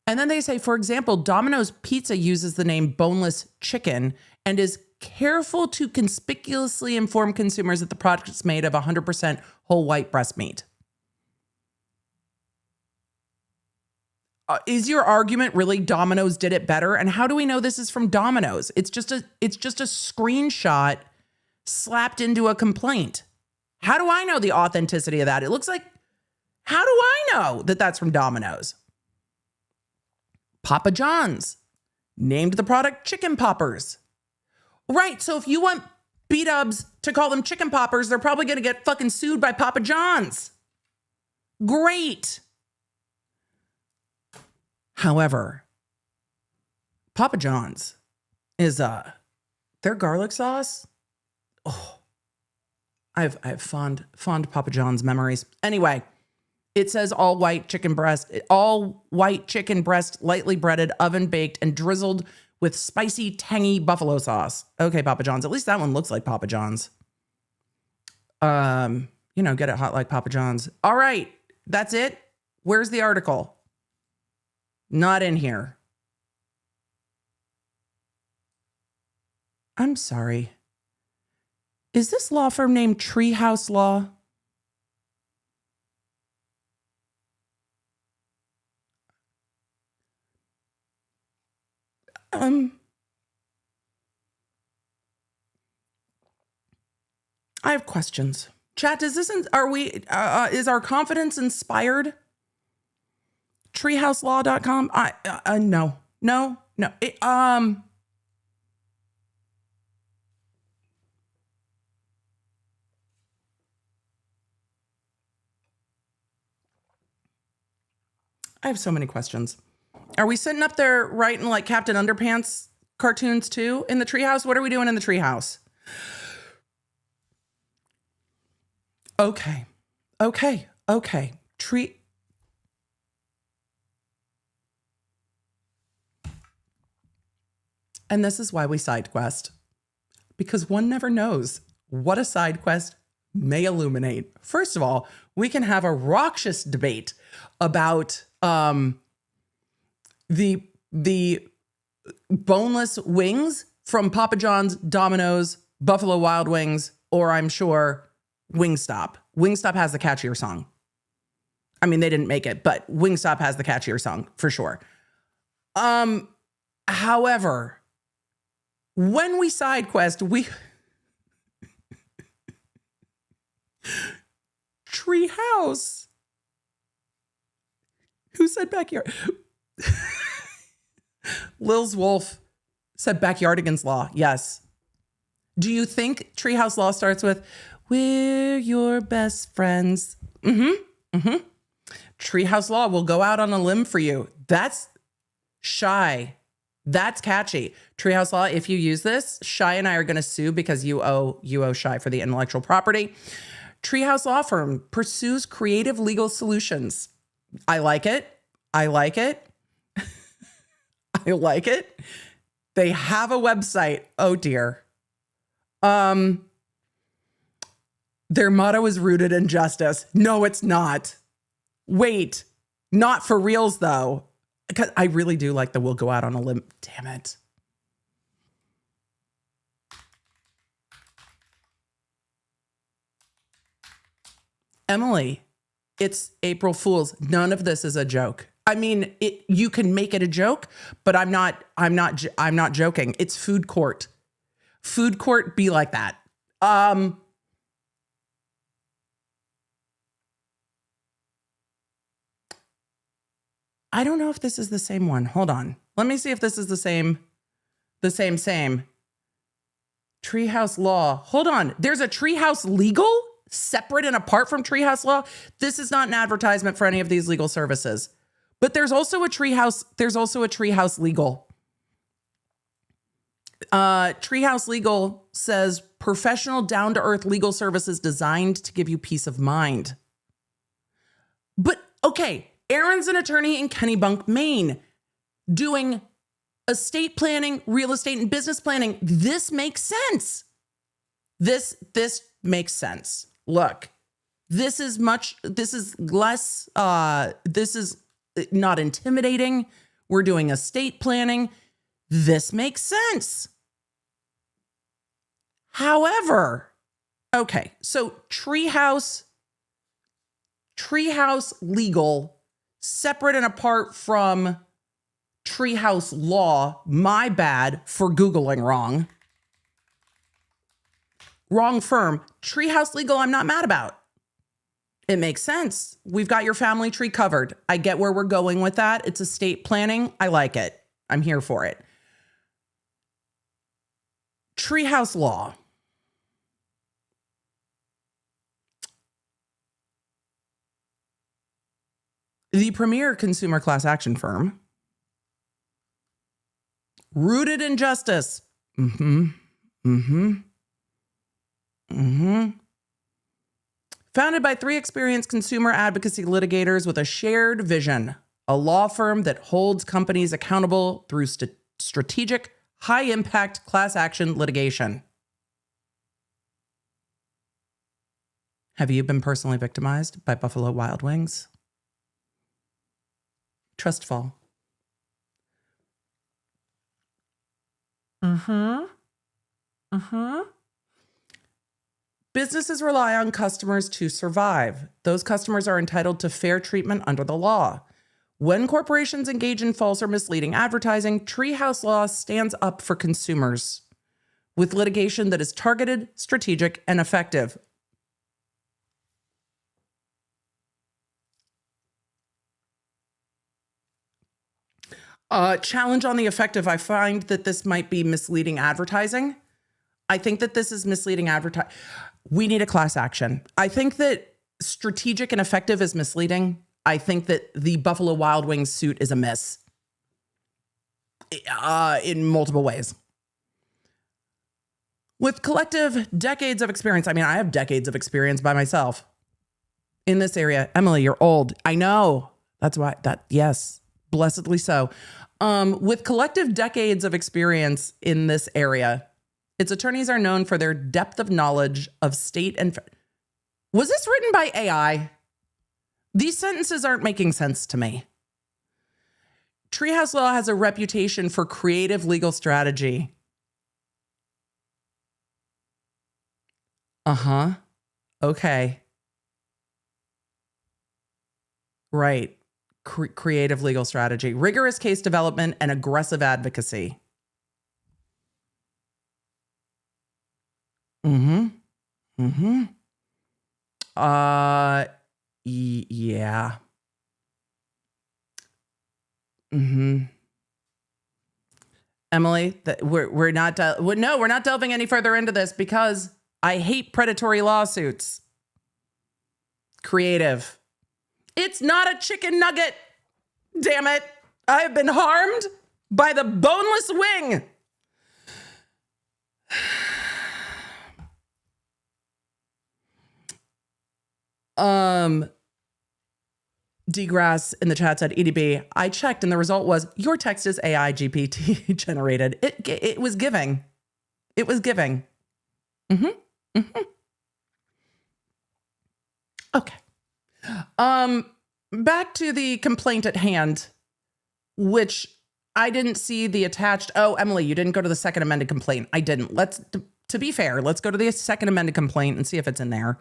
And then they say, for example, Domino's Pizza uses the name boneless chicken and is careful to conspicuously inform consumers that the product is made of 100% whole white breast meat. Is your argument really Domino's did it better? And how do we know this is from Domino's? It's just a screenshot slapped into a complaint. How do I know the authenticity of that? It looks like, how do I know that that's from Domino's? Papa John's named the product Chicken Poppers. Right, so if you want B-dubs to call them Chicken Poppers, they're probably going to get fucking sued by Papa John's. Great. However, Papa John's is their garlic sauce. Oh, I have fond Papa John's memories. Anyway, it says all white chicken breast, lightly breaded, oven baked, and drizzled with spicy, tangy buffalo sauce. Okay, Papa John's. At least that one looks like Papa John's. Get it hot like Papa John's. All right, that's it. Where's the article? Not in here. I'm sorry. Is this law firm named Treehouse Law? I have questions. Chat, is our confidence inspired? Treehouselaw.com? No. No, I have so many questions. Are we sitting up there writing like Captain Underpants cartoons too in the treehouse? What are we doing in the treehouse? Okay. And this is why we side quest, because one never knows what a side quest may illuminate. First of all, we can have a raucous debate about the boneless wings from Papa John's, Domino's, Buffalo Wild Wings, or I'm sure Wingstop. Wingstop has the catchier song. I mean, they didn't make it, but Wingstop has the catchier song for sure. However, when we side quest, we treehouse. Who said backyard? Lil's Wolf said backyardigans law. Yes. Do you think treehouse law starts with "We're your best friends"? Treehouse law will go out on a limb for you. That's shy. That's catchy. Treehouse law, if you use this, Shy and I are going to sue because you owe Shy for the intellectual property. Treehouse law firm pursues creative legal solutions. I like it. I like it. They have a website. Oh dear. Their motto is rooted in justice. No, it's not. Wait, not for reals though. Because I really do like the "we'll go out on a limb." Damn it. Emily, it's April Fool's. None of this is a joke. I mean, you can make it a joke, but I'm not joking. It's food court. Food court be like that. I don't know if this is the same one. Hold on. Let me see if this is the same. Treehouse law. Hold on. There's a treehouse legal separate and apart from treehouse law. This is not an advertisement for any of these legal services. But there's also a treehouse. There's also a treehouse legal. Treehouse legal says professional down-to-earth legal services designed to give you peace of mind. But okay, Aaron's an attorney in Kennebunk, Maine, doing estate planning, real estate, and business planning. This makes sense. This makes sense. Look, this is less, this is not intimidating. We're doing estate planning. This makes sense. However, okay, so treehouse legal, separate and apart from treehouse law. My bad for Googling wrong. Wrong firm. Treehouse legal, I'm not mad about. It makes sense. We've got your family tree covered. I get where we're going with that. It's estate planning. I like it. I'm here for it. Treehouse law. The premier consumer class action firm, rooted in justice. Founded by 3 experienced consumer advocacy litigators with a shared vision, a law firm that holds companies accountable through strategic, high-impact class action litigation. Have you been personally victimized by Buffalo Wild Wings? Trust fall. Businesses rely on customers to survive. Those customers are entitled to fair treatment under the law. When corporations engage in false or misleading advertising, treehouse law stands up for consumers with litigation that is targeted, strategic, and effective. Challenge on the effective. I find that this might be misleading advertising. I think that this is misleading advertising. We need a class action. I think that strategic and effective is misleading. I think that the Buffalo Wild Wings suit is a miss in multiple ways. With collective decades of experience, I mean, I have decades of experience by myself in this area. Emily, you're old. I know. That's why yes, blessedly so. With collective decades of experience in this area, its attorneys are known for their depth of knowledge of state and... Was this written by AI? These sentences aren't making sense to me. Treehouse Law has a reputation for creative legal strategy. Uh-huh. Okay. Right. Creative legal strategy, rigorous case development, and aggressive advocacy. Yeah. Emily, we're not delving any further into this because I hate predatory lawsuits. Creative. It's not a chicken nugget. Damn it. I have been harmed by the boneless wing. Degrass in the chat said, EDB, I checked and the result was your text is AI GPT generated. It was giving. It was giving. Okay. Back to the complaint at hand, which I didn't see the attached. Oh, Emily, you didn't go to the second amended complaint. I didn't. To be fair, let's go to the second amended complaint and see if it's in there.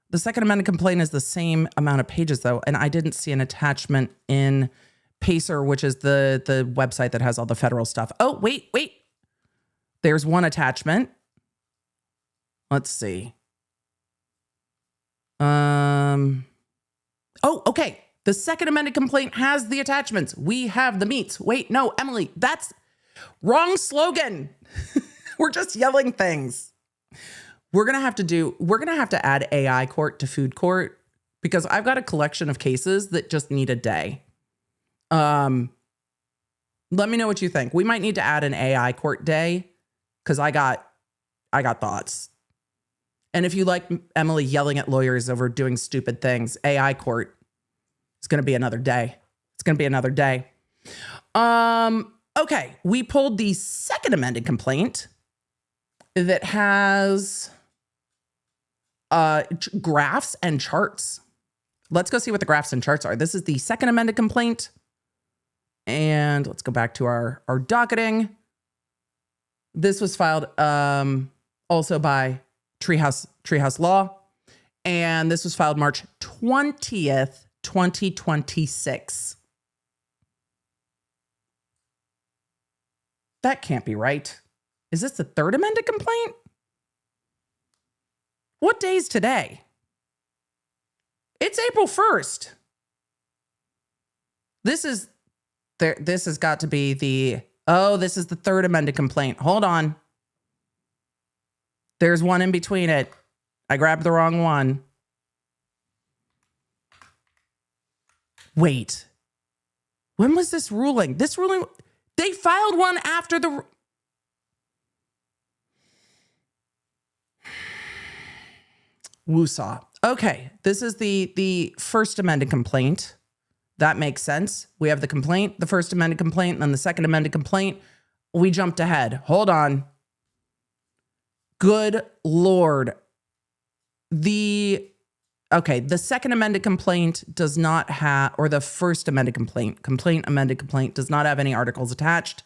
The second amended complaint is the same amount of pages though. And I didn't see an attachment in Pacer, which is the website that has all the federal stuff. Oh, wait. There's one attachment. Let's see. Oh, okay. The second amended complaint has the attachments. We have the meats. Wait, no, Emily, that's wrong slogan. We're just yelling things. We're going to have to add AI court to food court because I've got a collection of cases that just need a day. Let me know what you think. We might need to add an AI court day because I got thoughts. And if you like Emily yelling at lawyers over doing stupid things, AI court is going to be another day. It's going to be another day. Okay. We pulled the second amended complaint that has graphs and charts. Let's go see what the graphs and charts are. This is the second amended complaint. And let's go back to our docketing. This was filed also by Treehouse Law. And this was filed March 20th, 2026. That can't be right. Is this the third amended complaint? What day is today? It's April 1st. This has got to be this is the third amended complaint. Hold on. There's one in between it. I grabbed the wrong one. Wait. When was this ruling? They filed one after the... Woosah. Okay, this is the first amended complaint. That makes sense. We have the complaint, the first amended complaint, and then the second amended complaint. We jumped ahead. Hold on. Good Lord. The second amended complaint does not have, or the first amended amended complaint does not have any articles attached.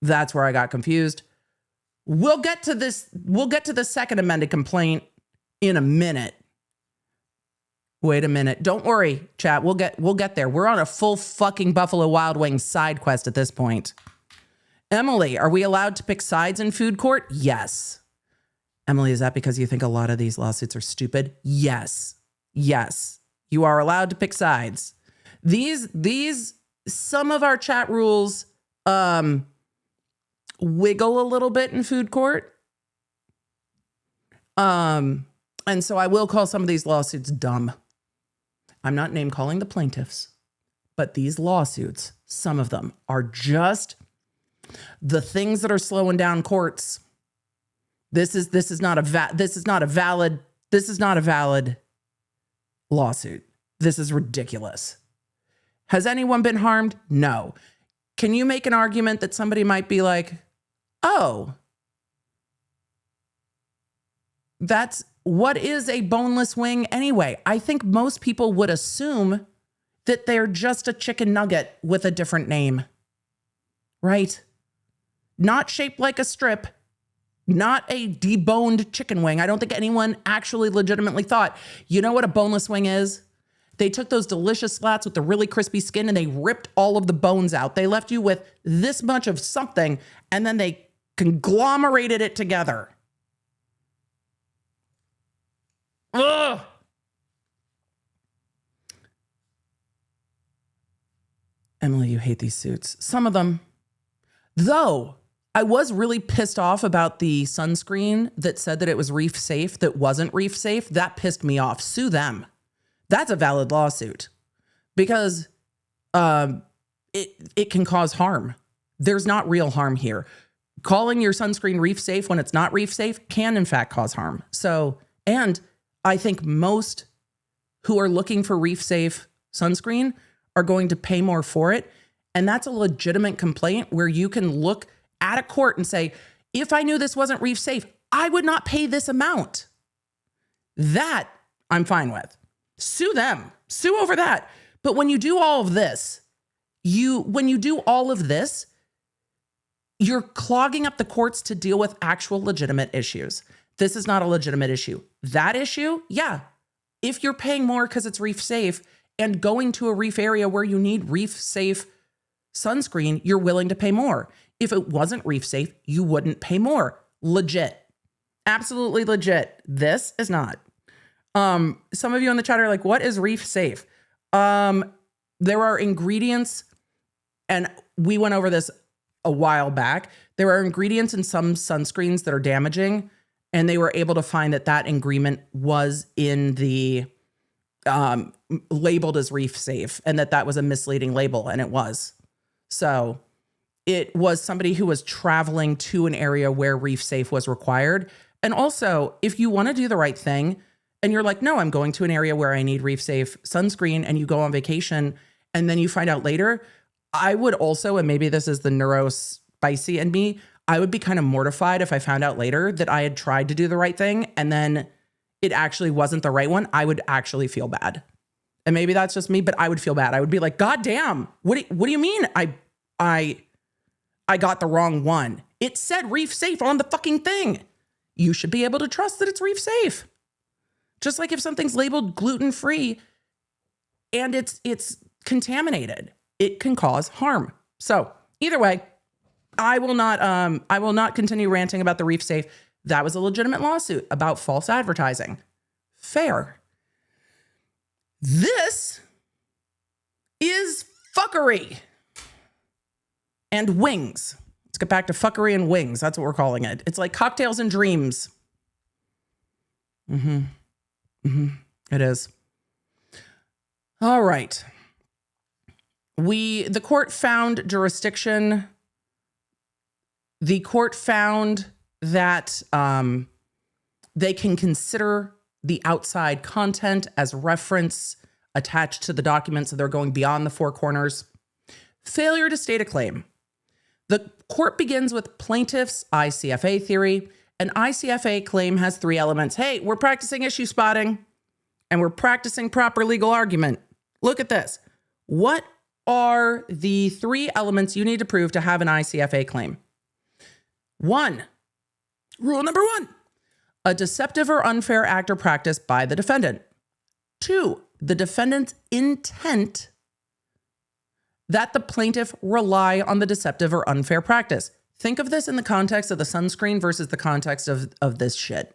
That's where I got confused. We'll get to this. We'll get to the second amended complaint in a minute. Wait a minute. Don't worry, chat. We'll get there. We're on a full fucking Buffalo Wild Wings side quest at this point. Emily, are we allowed to pick sides in food court? Yes. Emily, is that because you think a lot of these lawsuits are stupid? Yes. Yes. You are allowed to pick sides. These some of our chat rules wiggle a little bit in food court. And so I will call some of these lawsuits dumb. I'm not name calling the plaintiffs, but these lawsuits, some of them are just the things that are slowing down courts. This is not a valid lawsuit. This is ridiculous. Has anyone been harmed? No. Can you make an argument that somebody might be like, oh, what is a boneless wing anyway? I think most people would assume that they're just a chicken nugget with a different name, right? Not shaped like a strip, not a deboned chicken wing. I don't think anyone actually legitimately thought, you know what a boneless wing is? They took those delicious slats with the really crispy skin and they ripped all of the bones out. They left you with this much of something and then they conglomerated it together. Ugh. Emily, you hate these suits. Some of them. Though, I was really pissed off about the sunscreen that said that it was reef safe that wasn't reef safe. That pissed me off. Sue them. That's a valid lawsuit because it can cause harm. There's not real harm here. Calling your sunscreen reef safe when it's not reef safe can in fact cause harm. So, and I think most who are looking for reef safe sunscreen are going to pay more for it. And that's a legitimate complaint where you can look at a court and say, if I knew this wasn't reef safe, I would not pay this amount. That I'm fine with. Sue them. Sue over that. But when you do all of this, you're clogging up the courts to deal with actual legitimate issues. This is not a legitimate issue. That issue, yeah. If you're paying more because it's reef safe and going to a reef area where you need reef safe sunscreen, you're willing to pay more. If it wasn't reef safe, you wouldn't pay more. Legit. Absolutely legit. This is not. Some of you in the chat are like, what is reef safe? There are ingredients, and we went over this a while back. There are ingredients in some sunscreens that are damaging, and they were able to find that ingredient was in the labeled as reef safe, and that was a misleading label, and it was. So it was somebody who was traveling to an area where reef safe was required. And also, if you want to do the right thing, and you're like, no, I'm going to an area where I need reef safe sunscreen, and you go on vacation and then you find out later, I would also, and maybe this is the neurospicy in me, I would be kind of mortified if I found out later that I had tried to do the right thing and then it actually wasn't the right one. I would actually feel bad. And maybe that's just me, but I would feel bad. I would be like, God damn, what do you mean I got the wrong one? It said reef safe on the fucking thing. You should be able to trust that it's reef safe. Just like if something's labeled gluten-free and it's contaminated, it can cause harm. So either way, I will not continue ranting about the reef safe. That was a legitimate lawsuit about false advertising. Fair. This is fuckery and wings. Let's get back to fuckery and wings. That's what we're calling it. It's like cocktails and dreams. It is. All right. The court found jurisdiction. The court found that they can consider the outside content as reference attached to the document, so they're going beyond the four corners. Failure to state a claim. The court begins with plaintiff's ICFA theory. An ICFA claim has three elements. Hey, we're practicing issue spotting and we're practicing proper legal argument. Look at this. What are the three elements you need to prove to have an ICFA claim? Rule number one, a deceptive or unfair act or practice by the defendant. 2, the defendant's intent that the plaintiff rely on the deceptive or unfair practice. Think of this in the context of the sunscreen versus the context of this shit.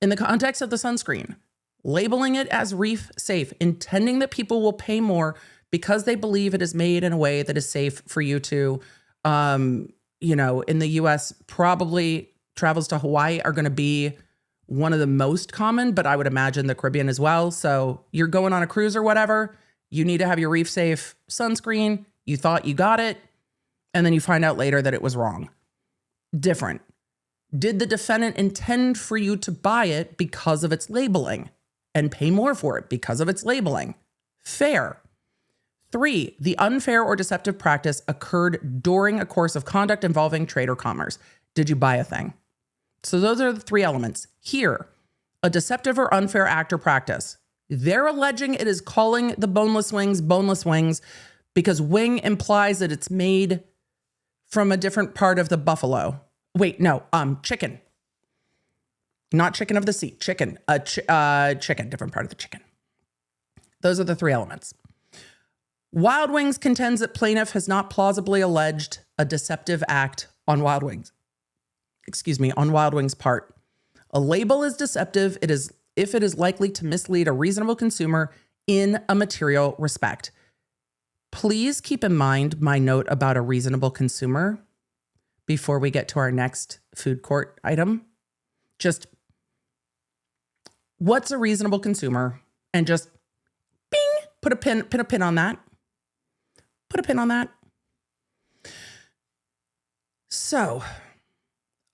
In the context of the sunscreen, labeling it as reef safe, intending that people will pay more because they believe it is made in a way that is safe for you to, in the US, probably travels to Hawaii are going to be one of the most common, but I would imagine the Caribbean as well. So you're going on a cruise or whatever, you need to have your reef safe sunscreen. You thought you got it, and then you find out later that it was wrong. Different. Did the defendant intend for you to buy it because of its labeling and pay more for it because of its labeling? Fair. 3, the unfair or deceptive practice occurred during a course of conduct involving trade or commerce. Did you buy a thing? So those are the 3 elements. Here, a deceptive or unfair act or practice. They're alleging it is calling the boneless wings because wing implies that it's made from a different part of the buffalo. Wait, no, chicken. Not chicken of the sea, chicken. Chicken, different part of the chicken. Those are the 3 elements. Wild Wings contends that plaintiff has not plausibly alleged a deceptive act on Wild Wings' part. A label is deceptive if it is likely to mislead a reasonable consumer in a material respect. Please keep in mind my note about a reasonable consumer before we get to our next food court item. Just what's a reasonable consumer? And just bing, put a pin on that. Put a pin on that. So,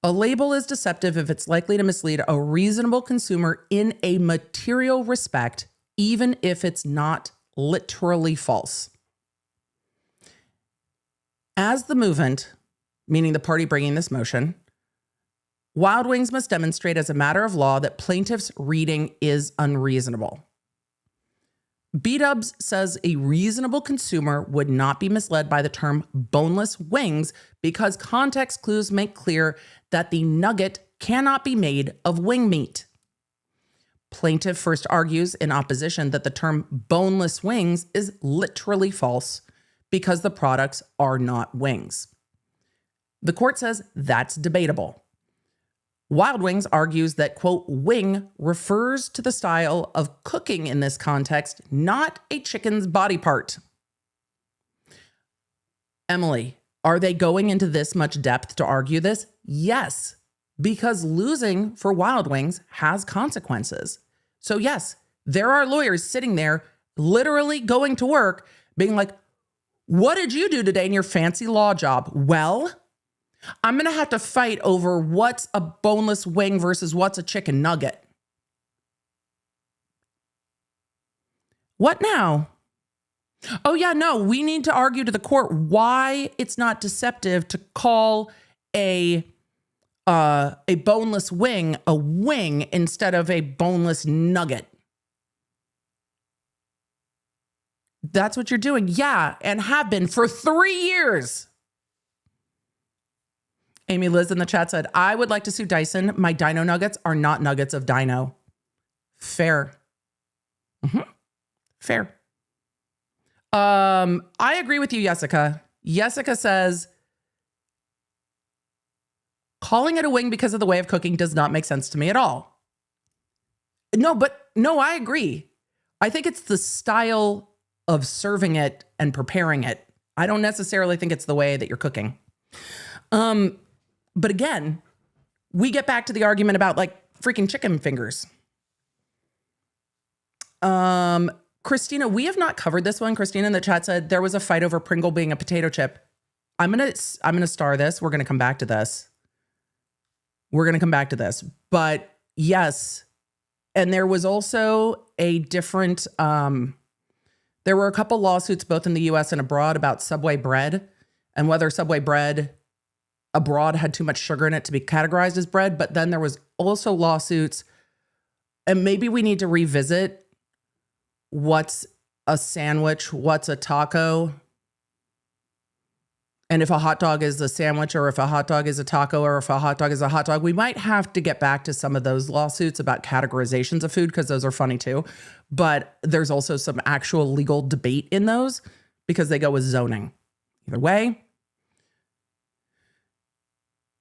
a label is deceptive if it's likely to mislead a reasonable consumer in a material respect, even if it's not literally false. As the movement, meaning the party bringing this motion, Wild Wings must demonstrate as a matter of law that plaintiff's reading is unreasonable. B-Dubs says a reasonable consumer would not be misled by the term boneless wings because context clues make clear that the nugget cannot be made of wing meat. Plaintiff first argues in opposition that the term boneless wings is literally false because the products are not wings. The court says that's debatable. Wild Wings argues that, quote, wing refers to the style of cooking in this context, not a chicken's body part. Emily, are they going into this much depth to argue this? Yes, because losing for Wild Wings has consequences. So yes, there are lawyers sitting there literally going to work being like, what did you do today in your fancy law job? Well, I'm going to have to fight over what's a boneless wing versus what's a chicken nugget. What now? Oh yeah, no, we need to argue to the court why it's not deceptive to call a boneless wing a wing instead of a boneless nugget. That's what you're doing. Yeah, and have been for 3 years. Amy Liz in the chat said, I would like to sue Dyson. My dino nuggets are not nuggets of dino. Fair. Fair. I agree with you, Jessica. Jessica says, calling it a wing because of the way of cooking does not make sense to me at all. No, I agree. I think it's the style of serving it and preparing it. I don't necessarily think it's the way that you're cooking. But again, we get back to the argument about like freaking chicken fingers. Christina, we have not covered this one. Christina in the chat said there was a fight over Pringle being a potato chip. I'm gonna star this. We're gonna come back to this. But yes, and there was also a different. There were a couple lawsuits both in the U.S. and abroad about Subway bread and whether Subway bread abroad had too much sugar in it to be categorized as bread. But then there was also lawsuits, and maybe we need to revisit what's a sandwich, what's a taco, and if a hot dog is a sandwich or if a hot dog is a taco or if a hot dog is a hot dog. We might have to get back to some of those lawsuits about categorizations of food because those are funny too. But there's also some actual legal debate in those because they go with zoning. Either way,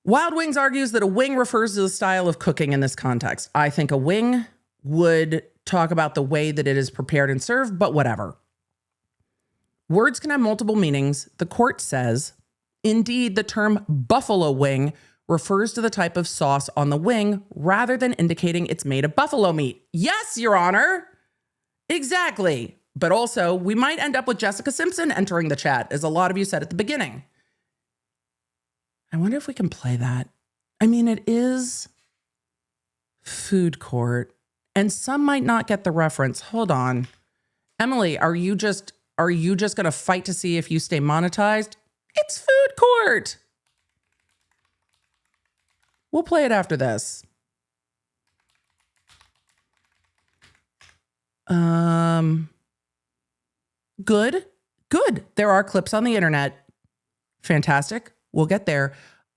Wild Wings argues that a wing refers to the style of cooking in this context. I think a wing would talk about the way that it is prepared and served, but whatever. Words can have multiple meanings. The court says, indeed, the term buffalo wing refers to the type of sauce on the wing rather than indicating it's made of buffalo meat. Yes, Your Honor. Exactly. But also, we might end up with Jessica Simpson entering the chat, as a lot of you said at the beginning. I wonder if we can play that. I mean, it is food court, and some might not get the reference. Hold on. Emily, are you just going to fight to see if you stay monetized? It's food court. We'll play it after this. Good. There are clips on the internet. Fantastic. We'll get there.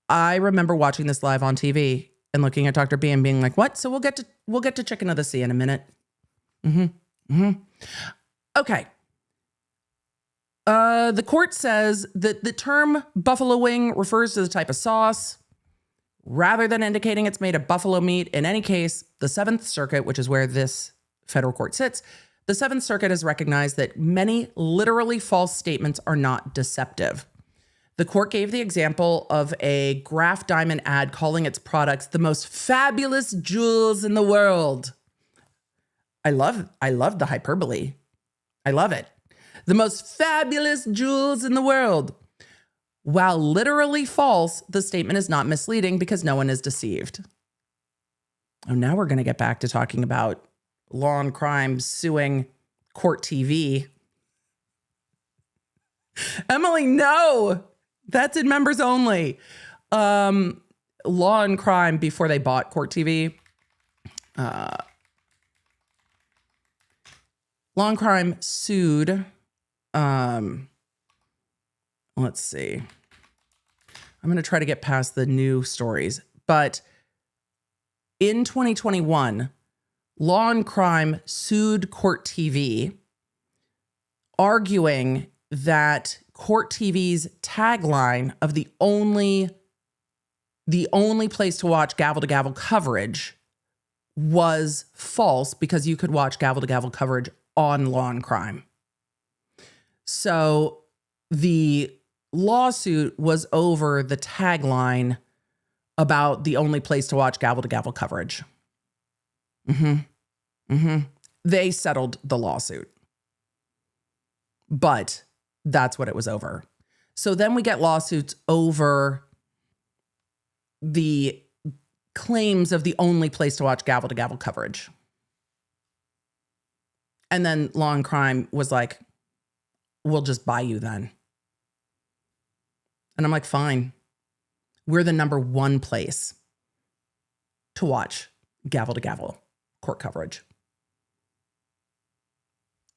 I remember watching this live on TV and looking at Dr. B and being like, what? So we'll get to Chicken of the Sea in a minute. Okay. The court says that the term buffalo wing refers to the type of sauce rather than indicating it's made of buffalo meat. In any case, the Seventh Circuit, which is where this federal court sits, the Seventh Circuit has recognized that many literally false statements are not deceptive. The court gave the example of a Graf Diamond ad calling its products the most fabulous jewels in the world. I love the hyperbole. I love it. The most fabulous jewels in the world. While literally false, the statement is not misleading because no one is deceived. Oh, now we're going to get back to talking about law and crime suing court TV. Emily, no, that's in members only. Law and crime before they bought court TV. Law and crime sued. Let's see. I'm going to try to get past the new stories, but in 2021, Law and Crime sued Court TV, arguing that Court TV's tagline of the only place to watch gavel-to-gavel coverage was false because you could watch gavel-to-gavel coverage on Law and Crime. So the lawsuit was over the tagline about the only place to watch gavel-to-gavel coverage. They settled the lawsuit. But that's what it was over. So then we get lawsuits over the claims of the only place to watch gavel-to-gavel coverage. And then Law and Crime was like, we'll just buy you then. And I'm like, fine. We're the number one place to watch gavel-to-gavel court coverage,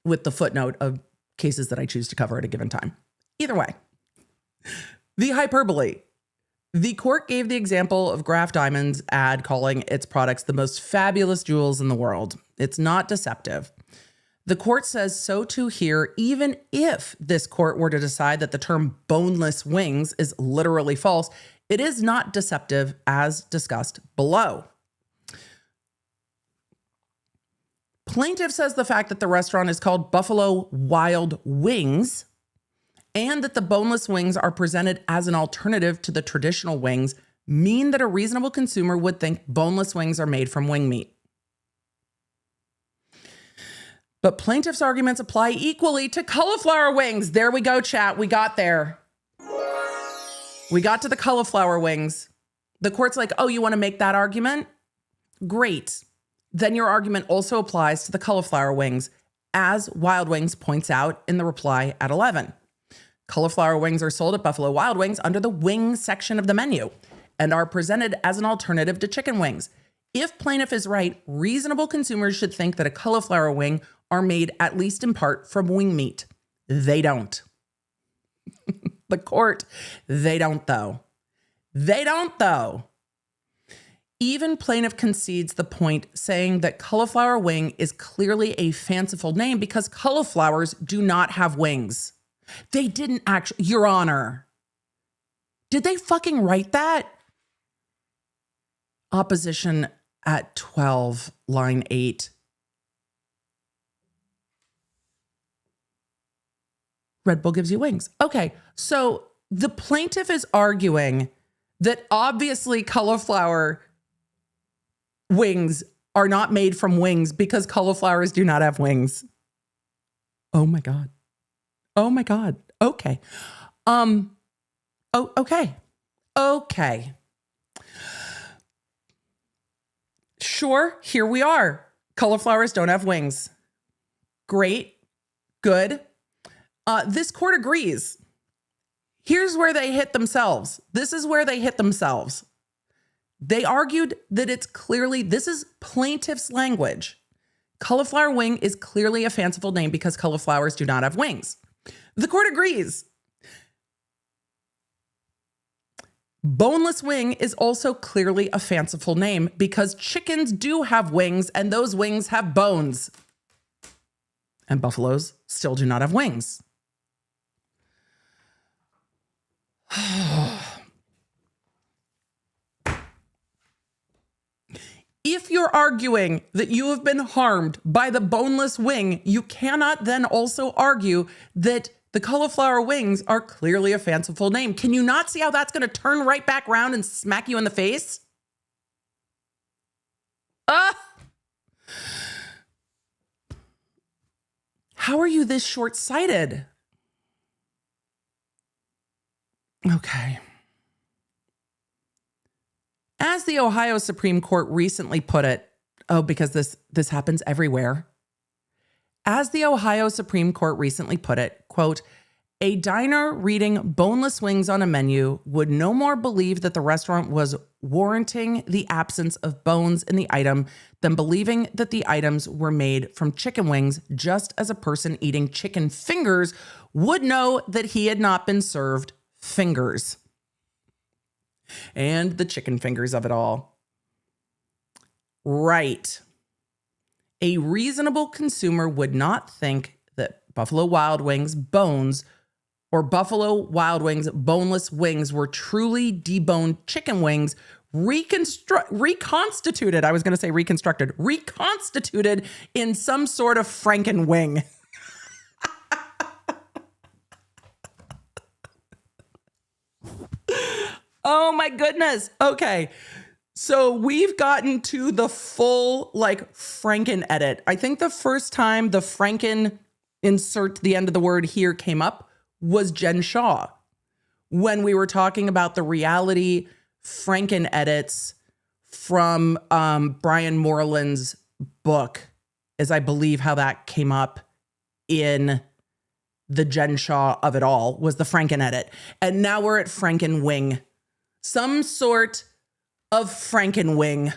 with the footnote of cases that I choose to cover at a given time. Either way, the hyperbole. The court gave the example of Graf Diamond's ad calling its products the most fabulous jewels in the world. It's not deceptive. The court says so too here, even if this court were to decide that the term boneless wings is literally false, it is not deceptive as discussed below. Plaintiff says the fact that the restaurant is called Buffalo Wild Wings and that the boneless wings are presented as an alternative to the traditional wings mean that a reasonable consumer would think boneless wings are made from wing meat. But plaintiff's arguments apply equally to cauliflower wings. There we go, chat. We got there. We got to the cauliflower wings. The court's like, oh, you want to make that argument? Great. Then your argument also applies to the cauliflower wings, as Wild Wings points out in the reply at 11. Cauliflower wings are sold at Buffalo Wild Wings under the wing section of the menu and are presented as an alternative to chicken wings. If plaintiff is right, reasonable consumers should think that a cauliflower wing are made at least in part from wing meat. They don't. The court, they don't though. They don't though. Even plaintiff concedes the point, saying that cauliflower wing is clearly a fanciful name because cauliflowers do not have wings. They didn't actually, Your Honor. Did they fucking write that? Opposition at 12, line 8. Red Bull gives you wings. Okay, so the plaintiff is arguing that obviously cauliflower wings are not made from wings because cauliflowers do not have wings. Oh my God. Oh my God. Okay. Okay. Okay. Sure, here we are. Cauliflowers don't have wings. Great. Good. This court agrees. Here's where they hit themselves. This is where they hit themselves. They argued that this is plaintiff's language. Cauliflower wing is clearly a fanciful name because cauliflowers do not have wings. The court agrees. Boneless wing is also clearly a fanciful name because chickens do have wings and those wings have bones. And buffaloes still do not have wings. If you're arguing that you have been harmed by the boneless wing, you cannot then also argue that the cauliflower wings are clearly a fanciful name. Can you not see how that's going to turn right back around and smack you in the face? How are you this short-sighted? Okay. As the Ohio Supreme Court recently put it, because this happens everywhere. As the Ohio Supreme Court recently put it, quote, a diner reading boneless wings on a menu would no more believe that the restaurant was warranting the absence of bones in the item than believing that the items were made from chicken wings, just as a person eating chicken fingers would know that he had not been served fingers. And the chicken fingers of it all. Right. A reasonable consumer would not think that Buffalo Wild Wings bones or Buffalo Wild Wings boneless wings were truly deboned chicken wings reconstituted. I was going to say reconstructed. Reconstituted in some sort of Franken wing. Oh my goodness. Okay. So we've gotten to the full Franken edit. I think the first time the Franken insert the end of the word here came up was Jen Shaw when we were talking about the reality Franken edits from Brian Moreland's book, is I believe how that came up in the Jen Shaw of it all was the Franken edit. And now we're at Franken wing. Some sort of Franken wing.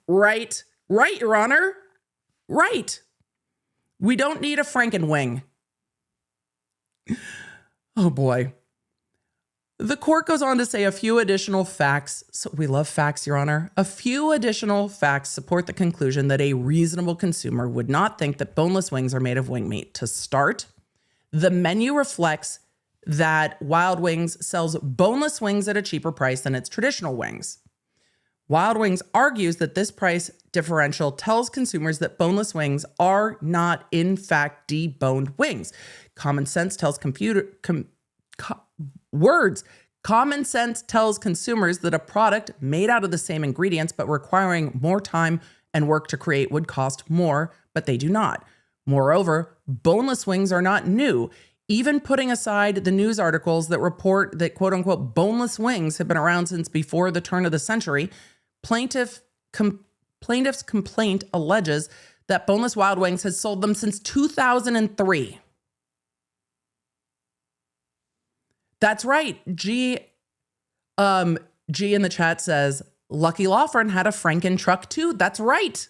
Right, Your Honor. Right. We don't need a Franken wing. Oh boy. The court goes on to say a few additional facts. So we love facts, Your Honor. A few additional facts support the conclusion that a reasonable consumer would not think that boneless wings are made of wing meat. To start, the menu reflects that Wild Wings sells boneless wings at a cheaper price than its traditional wings. Wild Wings argues that this price differential tells consumers that boneless wings are not, in fact, deboned wings. Common sense tells Common sense tells consumers that a product made out of the same ingredients but requiring more time and work to create would cost more, but they do not. Moreover, boneless wings are not new. Even putting aside the news articles that report that quote unquote boneless wings have been around since before the turn of the century, plaintiff's complaint alleges that Boneless Wild Wings has sold them since 2003. That's right. G in the chat says, Lucky Lawfern had a Franken truck too. That's right.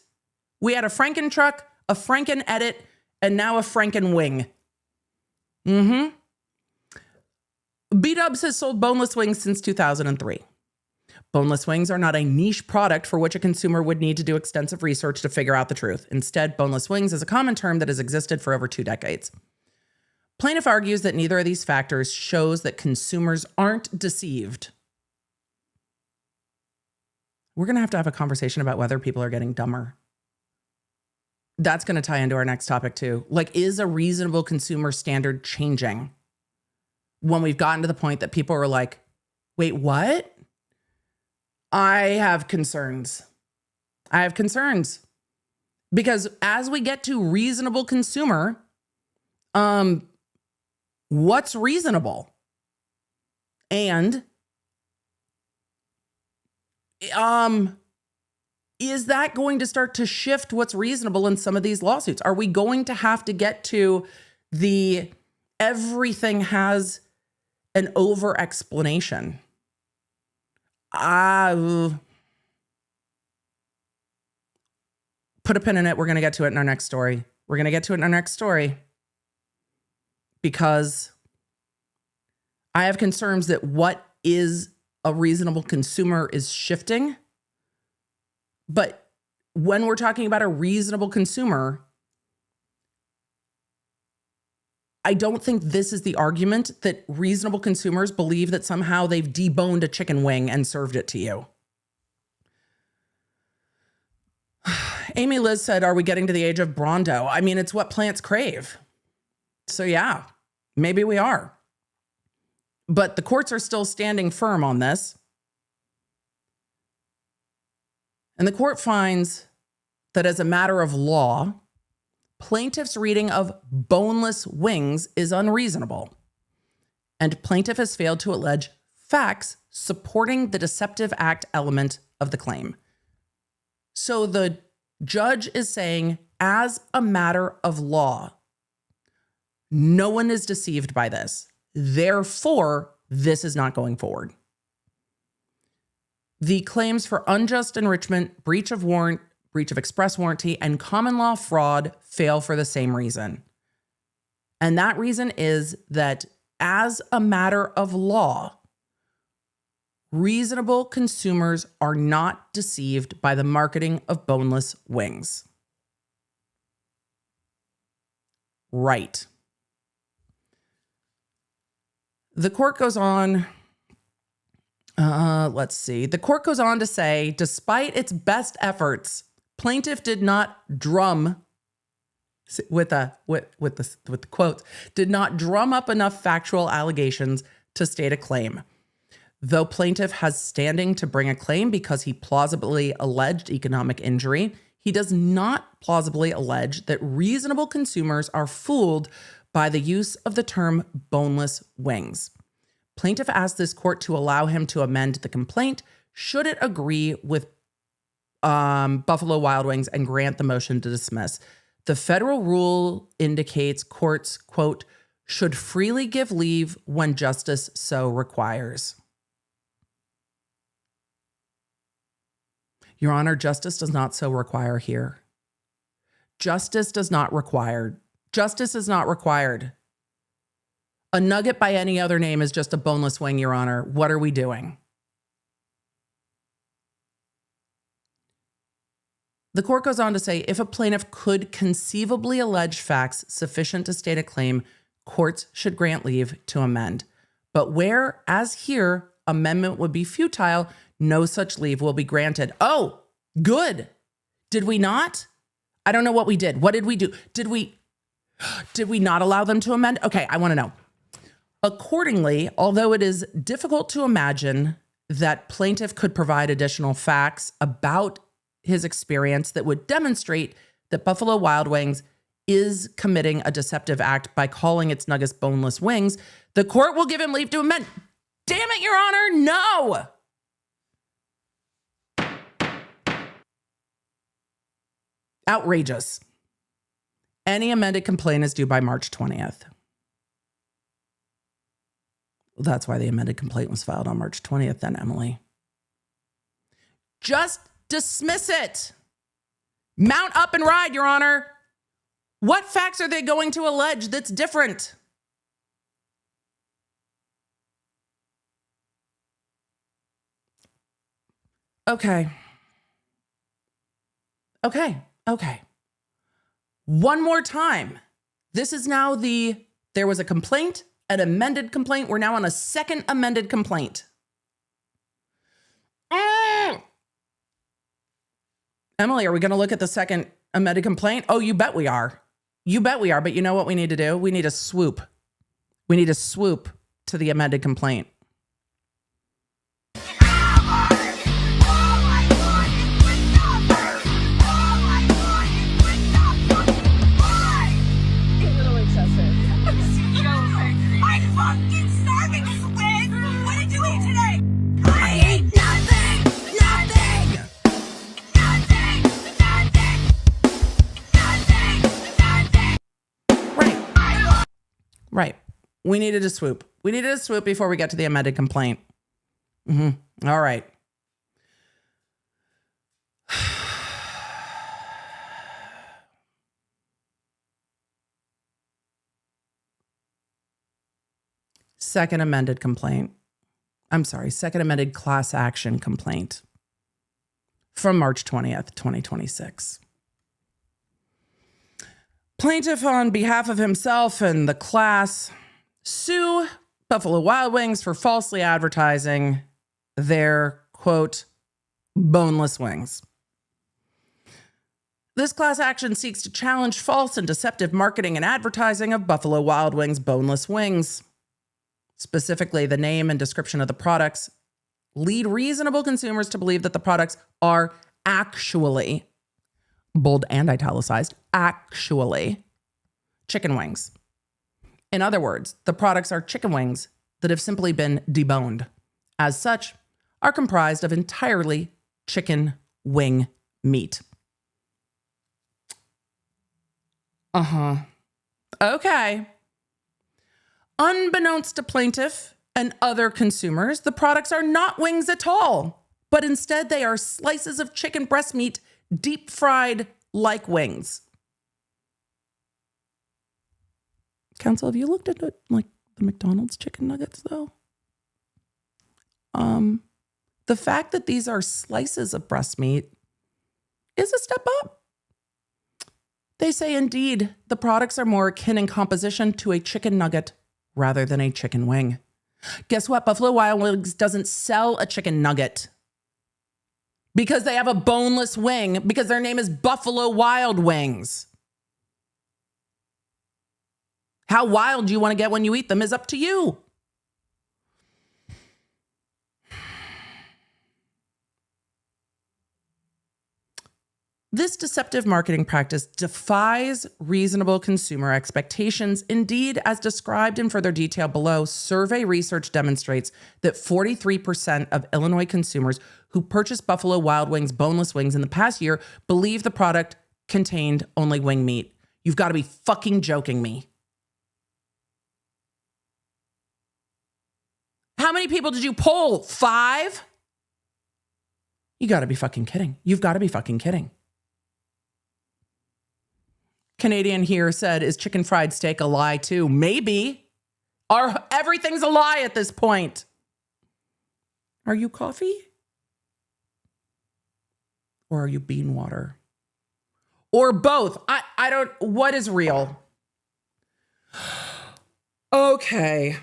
We had a Franken truck, a Franken edit, and now a Franken wing. B-Dubs has sold boneless wings since 2003. Boneless wings are not a niche product for which a consumer would need to do extensive research to figure out the truth. Instead, boneless wings is a common term that has existed for over 2 decades. Plaintiff argues that neither of these factors shows that consumers aren't deceived. We're going to have a conversation about whether people are getting dumber. That's going to tie into our next topic too. Like, is a reasonable consumer standard changing when we've gotten to the point that people are like, wait, what? I have concerns. Because as we get to reasonable consumer, what's reasonable? And is that going to start to shift what's reasonable in some of these lawsuits? Are we going to have to get to the everything has an over explanation? Put a pin in it. We're going to get to it in our next story. Because I have concerns that what is a reasonable consumer is shifting. But when we're talking about a reasonable consumer, I don't think this is the argument that reasonable consumers believe that somehow they've deboned a chicken wing and served it to you. Amy Liz said, are we getting to the age of Brondo? I mean, it's what plants crave. So yeah, maybe we are. But the courts are still standing firm on this. And the court finds that as a matter of law, plaintiff's reading of boneless wings is unreasonable. And plaintiff has failed to allege facts supporting the deceptive act element of the claim. So the judge is saying, as a matter of law, no one is deceived by this. Therefore, this is not going forward. The claims for unjust enrichment, breach of express warranty, and common law fraud fail for the same reason. And that reason is that as a matter of law, reasonable consumers are not deceived by the marketing of boneless wings. Right. The court goes on. Let's see. The court goes on to say, despite its best efforts, plaintiff did not drum with the quotes, did not drum up enough factual allegations to state a claim. Though plaintiff has standing to bring a claim because he plausibly alleged economic injury, he does not plausibly allege that reasonable consumers are fooled by the use of the term boneless wings. Plaintiff asked this court to allow him to amend the complaint should it agree with Buffalo Wild Wings and grant the motion to dismiss. The federal rule indicates courts, quote, should freely give leave when justice so requires. Your Honor, justice does not so require here. Justice is not required. A nugget by any other name is just a boneless wing, Your Honor. What are we doing? The court goes on to say, if a plaintiff could conceivably allege facts sufficient to state a claim, courts should grant leave to amend. But where, as here, amendment would be futile, no such leave will be granted. Oh, good. Did we not? I don't know what we did. What did we do? Did we not allow them to amend? Okay, I want to know. Accordingly, although it is difficult to imagine that plaintiff could provide additional facts about his experience that would demonstrate that Buffalo Wild Wings is committing a deceptive act by calling its nuggets boneless wings, the court will give him leave to amend. Damn it, Your Honor, no! Outrageous. Any amended complaint is due by March 20th. That's why the amended complaint was filed on March 20th then, Emily. Just dismiss it. Mount up and ride, Your Honor. What facts are they going to allege that's different? Okay. One more time. This is now there was a complaint, an amended complaint. We're now on a second amended complaint. Emily, are we going to look at the second Amended complaint? Oh, you bet we are. You bet we are. But you know what we need to do? We need a swoop. We need a swoop to the amended complaint. Right. We needed a swoop. We needed a swoop before we get to the amended complaint. All right. Second amended complaint. I'm sorry, second amended class action complaint from March 20th, 2026. Plaintiff, on behalf of himself and the class, sue Buffalo Wild Wings for falsely advertising their, quote, boneless wings. This class action seeks to challenge false and deceptive marketing and advertising of Buffalo Wild Wings boneless wings. Specifically, the name and description of the products lead reasonable consumers to believe that the products are actually, bold and italicized, actually chicken wings. In other words, the products are chicken wings that have simply been deboned. As such, are comprised of entirely chicken wing meat. Okay. Unbeknownst to plaintiff and other consumers, the products are not wings at all, but instead they are slices of chicken breast meat deep fried like wings. Counsel, have you looked at the McDonald's chicken nuggets though? The fact that these are slices of breast meat is a step up. They say indeed the products are more akin in composition to a chicken nugget rather than a chicken wing. Guess what? Buffalo Wild Wings doesn't sell a chicken nugget because they have a boneless wing because their name is Buffalo Wild Wings. How wild you want to get when you eat them is up to you. This deceptive marketing practice defies reasonable consumer expectations. Indeed, as described in further detail below, survey research demonstrates that 43% of Illinois consumers who purchased Buffalo Wild Wings boneless wings in the past year believe the product contained only wing meat. You've got to be fucking joking me. How many people did you poll? 5? You got to be fucking kidding. You've got to be fucking kidding. Canadian here said, is chicken fried steak a lie too? Maybe. Everything's a lie at this point. Are you coffee? Or are you bean water? Or both? I don't, what is real? Okay.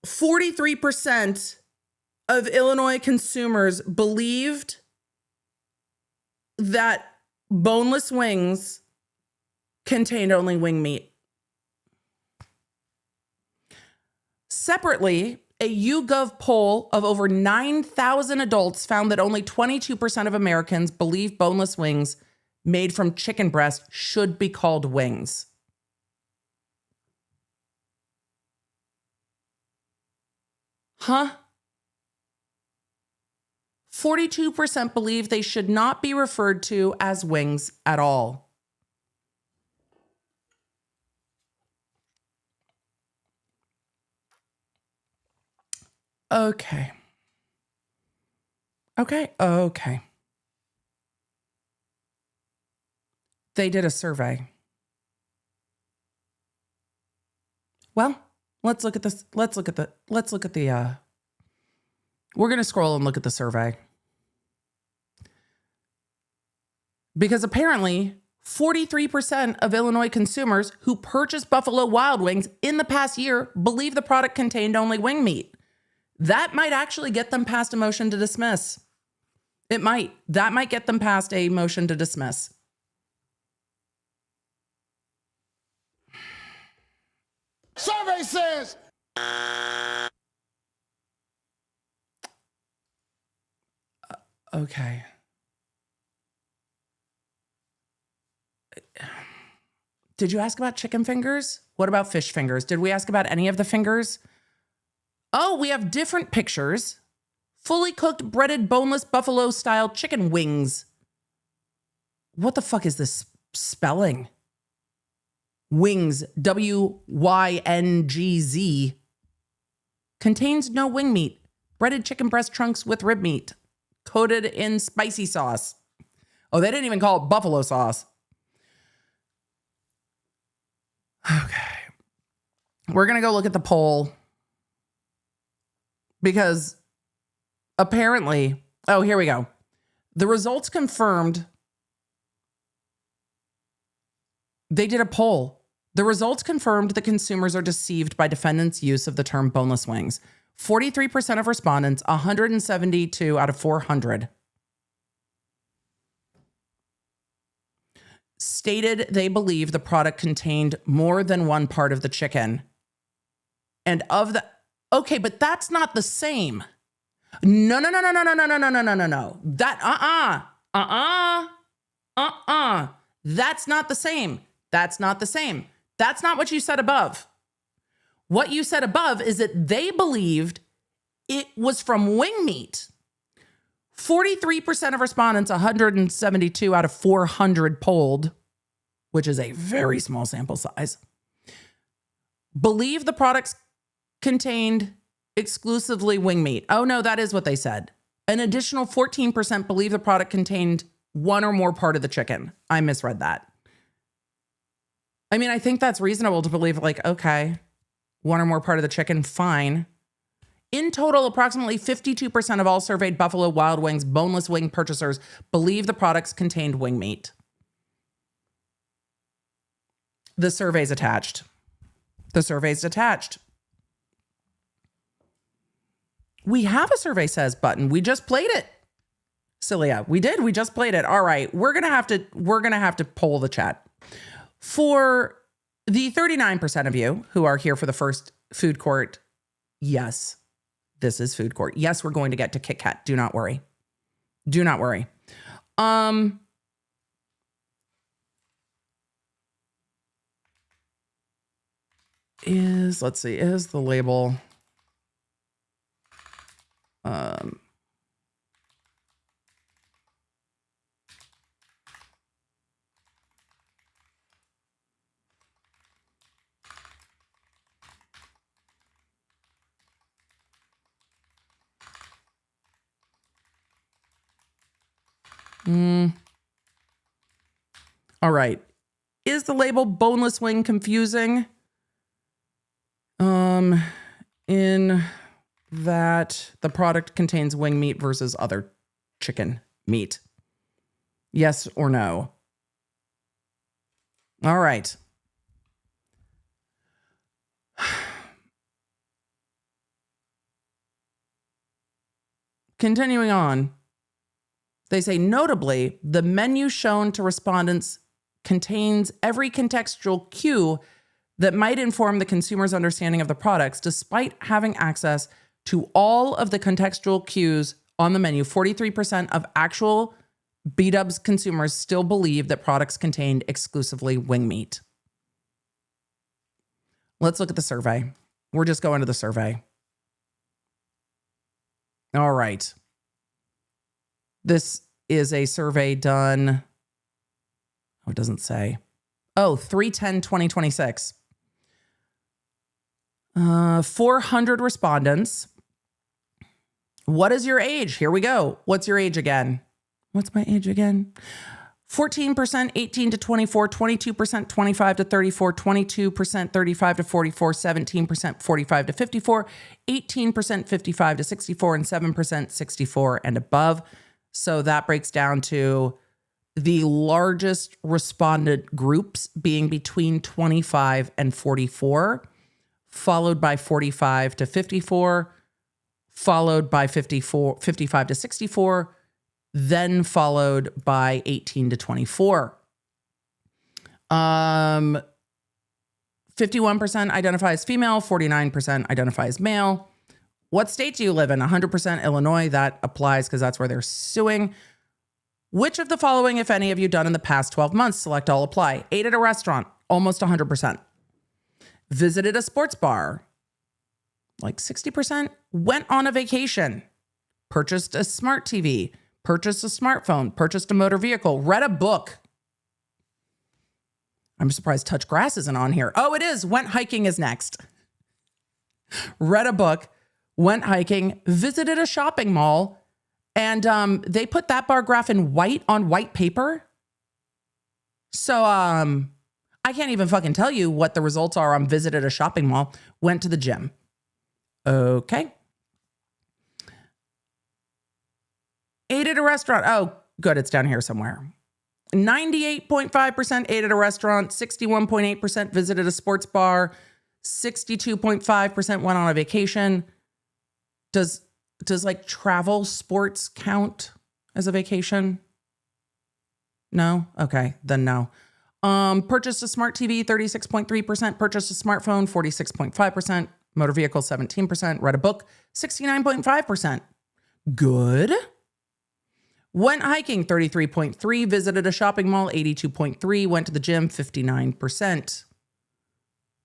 43% of Illinois consumers believed that boneless wings contained only wing meat. Separately, a YouGov poll of over 9,000 adults found that only 22% of Americans believe boneless wings made from chicken breast should be called wings. Huh? 42% believe they should not be referred to as wings at all. Okay. They did a survey. Well, let's look at this. We're going to scroll and look at the survey. Because apparently 43% of Illinois consumers who purchased Buffalo Wild Wings in the past year believe the product contained only wing meat. That might actually get them past a motion to dismiss. It might. That might get them past a motion to dismiss. Survey says. Okay. Did you ask about chicken fingers? What about fish fingers? Did we ask about any of the fingers? Oh, we have different pictures. Fully cooked, breaded, boneless, buffalo-style chicken wings. What the fuck is this spelling? Wings, W-Y-N-G-Z. Contains no wing meat. Breaded chicken breast trunks with rib meat. Coated in spicy sauce. Oh, they didn't even call it buffalo sauce. Okay. We're going to go look at the poll. Because apparently, oh, here we go. The results confirmed. They did a poll. The results confirmed that consumers are deceived by defendants' use of the term boneless wings. 43% of respondents, 172 out of 400, stated they believe the product contained more than one part of the chicken. And of the, okay, but that's not the same. No. That, That's not the same. That's not the same. That's not what you said above. What you said above is that they believed it was from wing meat. 43% of respondents, 172 out of 400 polled, which is a very small sample size, believe the products contained exclusively wing meat. Oh no, that is what they said. An additional 14% believe the product contained one or more part of the chicken. I misread that. I mean, I think that's reasonable to believe, like, okay, one or more part of the chicken, fine. In total, approximately 52% of all surveyed Buffalo Wild Wings boneless wing purchasers believe the products contained wing meat. The survey's attached. The survey's attached. We have a survey says button. We just played it. Cilia, we did. We just played it. All right. We're going to have to poll the chat. For the 39% of you who are here for the first food court, yes, this is food court. Yes, we're going to get to KitKat. Do not worry. Do not worry. Is the label all right. Is the label boneless wing confusing? In that the product contains wing meat versus other chicken meat. Yes or no? All right. Continuing on. They say, notably, the menu shown to respondents contains every contextual cue that might inform the consumer's understanding of the products, despite having access to all of the contextual cues on the menu. 43% of actual B-dubs consumers still believe that products contained exclusively wing meat. Let's look at the survey. We're just going to the survey. All right. This is a survey done. Oh, it doesn't say. Oh, 3/10/2026. 400 respondents. What is your age? Here we go. What's your age again? What's my age again? 14%, 18 to 24, 22%, 25 to 34, 22%, 35 to 44, 17%, 45 to 54, 18%, 55 to 64, and 7%, 64 and above. So that breaks down to the largest respondent groups being between 25 and 44, followed by 45 to 54, followed by 55 to 64, then followed by 18 to 24. 51% identify as female, 49% identify as male. What state do you live in? 100% Illinois. That applies because that's where they're suing. Which of the following, if any, have you done in the past 12 months? Select all, apply. Ate at a restaurant, almost 100%. Visited a sports bar, like 60%. Went on a vacation. Purchased a smart TV. Purchased a smartphone. Purchased a motor vehicle. Read a book. I'm surprised touch grass isn't on here. Oh, it is. Went hiking is next. Read a book. Went hiking. Visited a shopping mall. And they put that bar graph in white on white paper. So I can't even fucking tell you what the results are on visited a shopping mall. Went to the gym. Okay. Ate at a restaurant. Oh, good. It's down here somewhere. 98.5% ate at a restaurant. 61.8% visited a sports bar. 62.5% went on a vacation. Does like travel sports count as a vacation? No? Okay, then no. Purchased a smart TV, 36.3%. Purchased a smartphone, 46.5%. Motor vehicle, 17%. Read a book, 69.5%. Good. Went hiking, 33.3%. Visited a shopping mall, 82.3%. Went to the gym, 59%.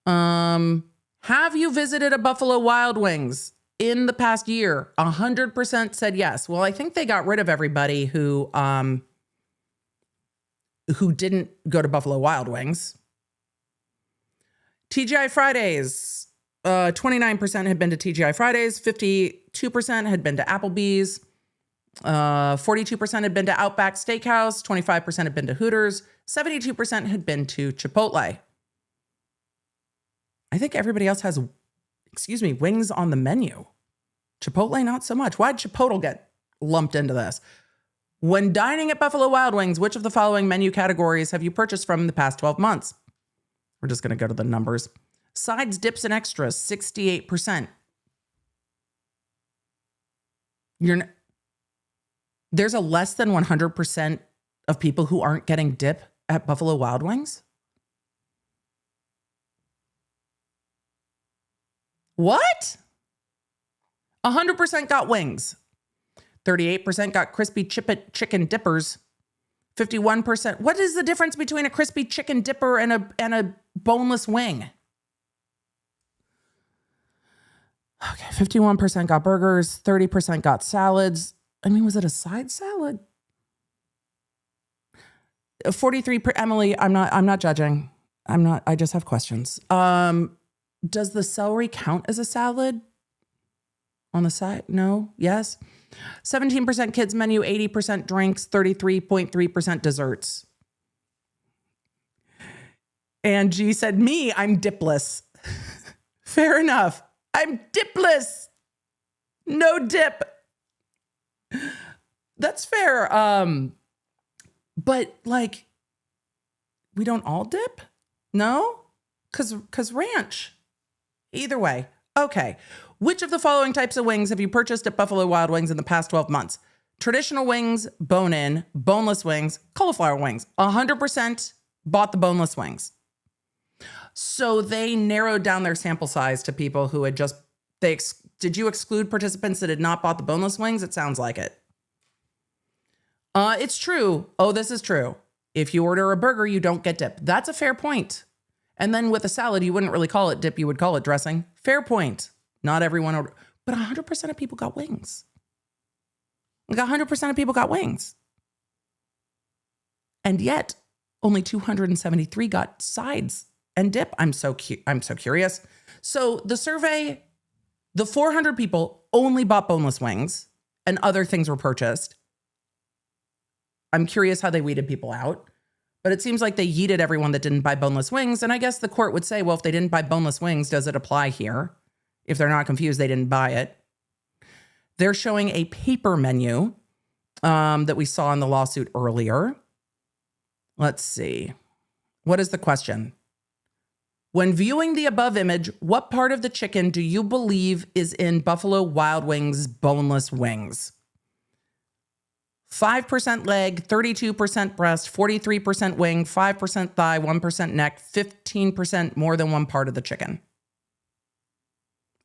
Have you visited a Buffalo Wild Wings in the past year? 100% said yes. Well, I think they got rid of everybody who didn't go to Buffalo Wild Wings. TGI Fridays, 29% had been to TGI Fridays, 52% had been to Applebee's, 42% had been to Outback Steakhouse, 25% had been to Hooters, 72% had been to Chipotle. I think everybody else has, wings on the menu. Chipotle, not so much. Why'd Chipotle get lumped into this? When dining at Buffalo Wild Wings, which of the following menu categories have you purchased from in the past 12 months? We're just going to go to the numbers. Sides, dips, and extras, 68%. There's a less than 100% of people who aren't getting dip at Buffalo Wild Wings? What? 100% got wings. 38% got crispy chicken dippers. 51%. What is the difference between a crispy chicken dipper and a boneless wing? Okay, 51% got burgers. 30% got salads. I mean, was it a side salad? 43. Emily, I'm not judging. I just have questions. Does the celery count as a salad? On the side? No? Yes? 17% kids menu, 80% drinks, 33.3% desserts. And G said, me, I'm dipless. Fair enough. I'm dipless. No dip. That's fair. But like, we don't all dip? No? Cause ranch. Either way. Okay. Which of the following types of wings have you purchased at Buffalo Wild Wings in the past 12 months? Traditional wings, bone-in, boneless wings, cauliflower wings. 100% bought the boneless wings. So they narrowed down their sample size to people who had just, did you exclude participants that had not bought the boneless wings? It sounds like it. It's true. Oh, this is true. If you order a burger, you don't get dip. That's a fair point. And then with a salad, you wouldn't really call it dip. You would call it dressing. Fair point. Not everyone ordered, but 100% of people got wings. Like 100% of people got wings. And yet only 273 got sides and dip. I'm so curious. So the survey, the 400 people only bought boneless wings and other things were purchased. I'm curious how they weeded people out, but it seems like they yeeted everyone that didn't buy boneless wings. And I guess the court would say, well, if they didn't buy boneless wings, does it apply here? If they're not confused, they didn't buy it. They're showing a paper menu that we saw in the lawsuit earlier. Let's see. What is the question? When viewing the above image, what part of the chicken do you believe is in Buffalo Wild Wings boneless wings? 5% leg, 32% breast, 43% wing, 5% thigh, 1% neck, 15% more than one part of the chicken.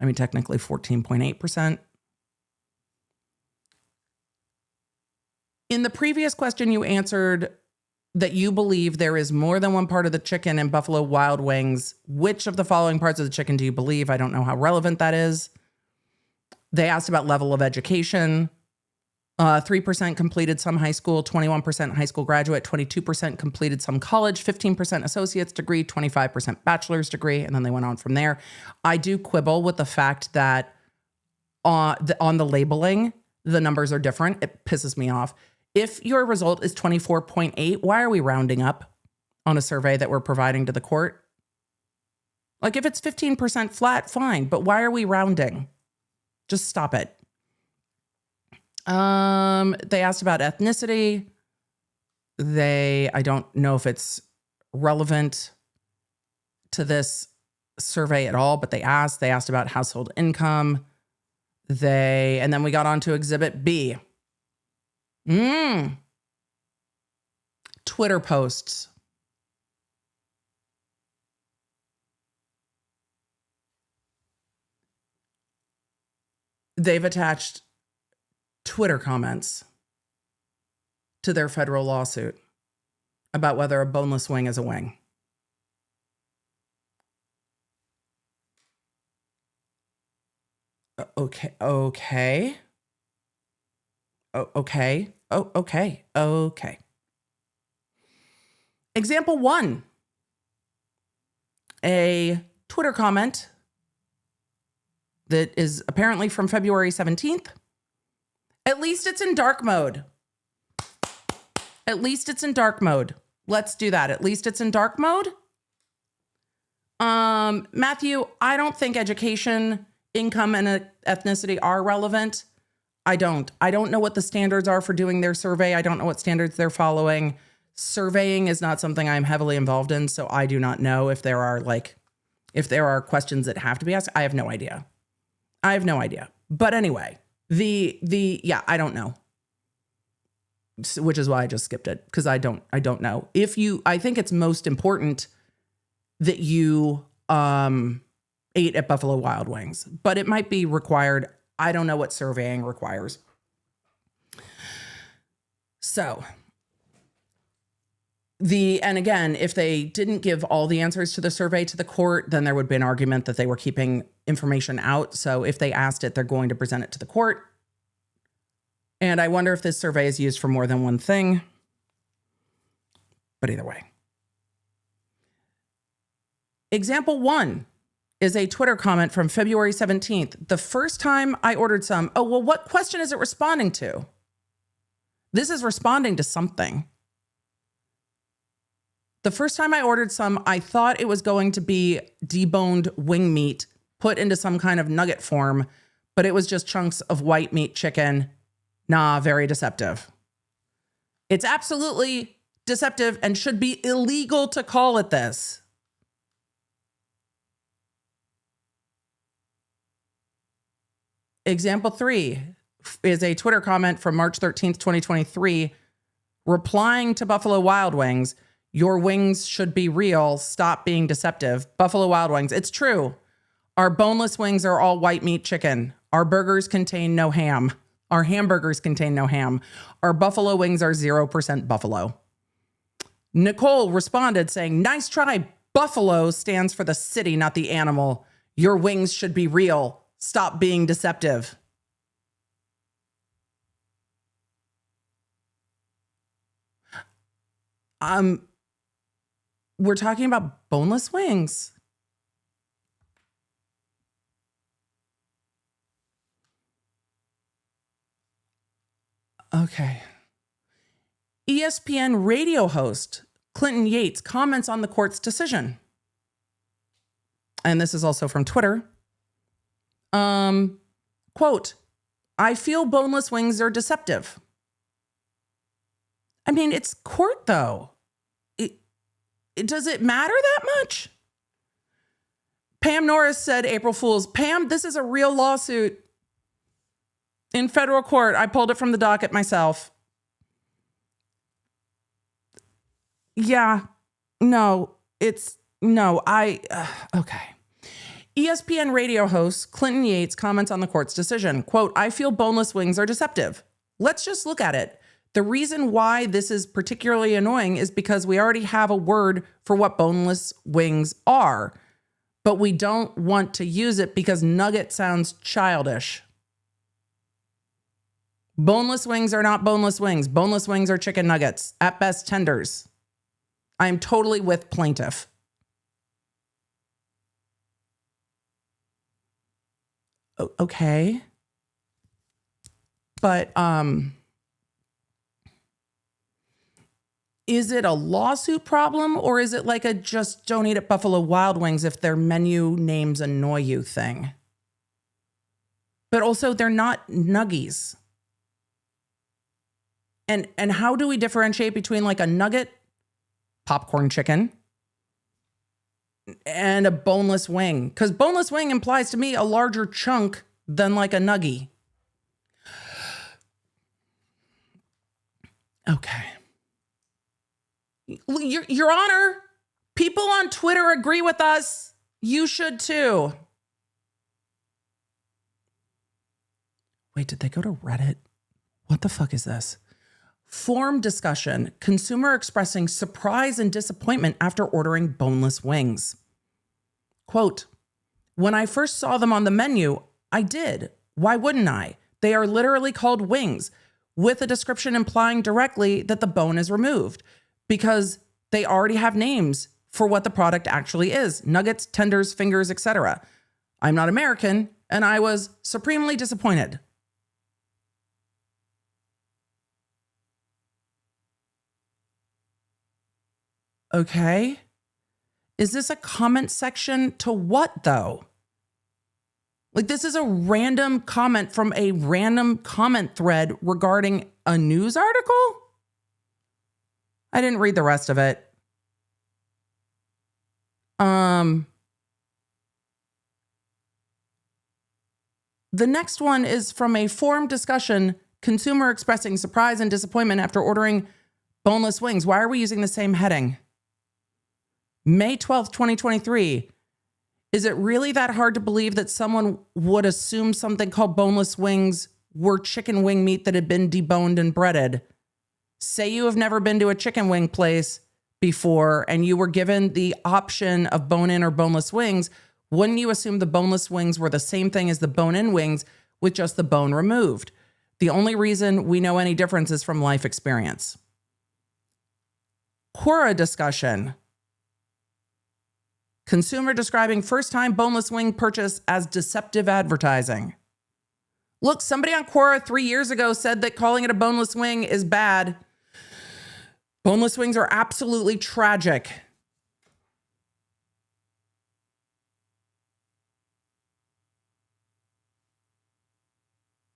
I mean, technically 14.8%. In the previous question, you answered that you believe there is more than one part of the chicken in Buffalo Wild Wings. Which of the following parts of the chicken do you believe? I don't know how relevant that is. They asked about level of education. 3% completed some high school, 21% high school graduate, 22% completed some college, 15% associate's degree, 25% bachelor's degree, and then they went on from there. I do quibble with the fact that on the labeling, the numbers are different. It pisses me off. If your result is 24.8, why are we rounding up on a survey that we're providing to the court? Like if it's 15% flat, fine, but why are we rounding? Just stop it. They asked about ethnicity. I don't know if it's relevant to this survey at all, but they asked about household income. And then we got on to exhibit B. Twitter posts. They've attached Twitter comments to their federal lawsuit about whether a boneless wing is a wing. Okay. Example 1. A Twitter comment that is apparently from February 17th. At least it's in dark mode. At least it's in dark mode. Let's do that. At least it's in dark mode. Matthew, I don't think education, income, and ethnicity are relevant. I don't know what the standards are for doing their survey. I don't know what standards they're following. Surveying is not something I'm heavily involved in, so I do not know if there are questions that have to be asked. I have no idea. But anyway, I don't know. Which is why I just skipped it, because I don't know. I think it's most important that you ate at Buffalo Wild Wings, but it might be required. I don't know what surveying requires. So, and again, if they didn't give all the answers to the survey to the court, then there would be an argument that they were keeping information out. So if they asked it, they're going to present it to the court. And I wonder if this survey is used for more than one thing. But either way. Example 1 is a Twitter comment from February 17th. The first time I ordered some. Oh, well, what question is it responding to? This is responding to something. The first time I ordered some, I thought it was going to be deboned wing meat put into some kind of nugget form, but it was just chunks of white meat chicken. Nah, very deceptive. It's absolutely deceptive and should be illegal to call it this. Example 3 is a Twitter comment from March 13th, 2023, replying to Buffalo Wild Wings. Your wings should be real. Stop being deceptive. Buffalo Wild Wings. It's true. Our boneless wings are all white meat chicken. Our burgers contain no ham. Our hamburgers contain no ham. Our buffalo wings are 0% buffalo. Nicole responded saying, nice try. Buffalo stands for the city, not the animal. Your wings should be real. Stop being deceptive. We're talking about boneless wings. Okay. ESPN radio host Clinton Yates comments on the court's decision. And this is also from Twitter. Quote, I feel boneless wings are deceptive. I mean, it's court though. Does it matter that much? Pam Norris said, April Fools. Pam, this is a real lawsuit in federal court. I pulled it from the docket myself. Yeah. No, okay. ESPN radio host Clinton Yates comments on the court's decision. Quote, I feel boneless wings are deceptive. Let's just look at it. The reason why this is particularly annoying is because we already have a word for what boneless wings are, but we don't want to use it because nugget sounds childish. Boneless wings are not boneless wings. Boneless wings are chicken nuggets, at best tenders. I am totally with plaintiff. Okay. But is it a lawsuit problem, or is it like a just don't eat at Buffalo Wild Wings if their menu names annoy you thing? But also they're not nuggies. And how do we differentiate between like a nugget, popcorn chicken, and a boneless wing? Because boneless wing implies to me a larger chunk than like a nuggie. Okay. Your Honor, people on Twitter agree with us. You should too. Wait, did they go to Reddit? What the fuck is this? Forum discussion. Consumer expressing surprise and disappointment after ordering boneless wings. Quote, when I first saw them on the menu, I did. Why wouldn't I? They are literally called wings, with a description implying directly that the bone is removed, because they already have names for what the product actually is: nuggets, tenders, fingers, etc. I'm not American, and I was supremely disappointed. Okay. Is this a comment section to what, though? Like, this is a random comment from a random comment thread regarding a news article? I didn't read the rest of it. The next one is from a forum discussion, consumer expressing surprise and disappointment after ordering boneless wings. Why are we using the same heading? May 12th, 2023. Is it really that hard to believe that someone would assume something called boneless wings were chicken wing meat that had been deboned and breaded? Say you have never been to a chicken wing place before and you were given the option of bone-in or boneless wings. Wouldn't you assume the boneless wings were the same thing as the bone-in wings with just the bone removed? The only reason we know any difference is from life experience. Quora discussion. Consumer describing first-time boneless wing purchase as deceptive advertising. Look, somebody on Quora 3 years ago said that calling it a boneless wing is bad. Boneless wings are absolutely tragic.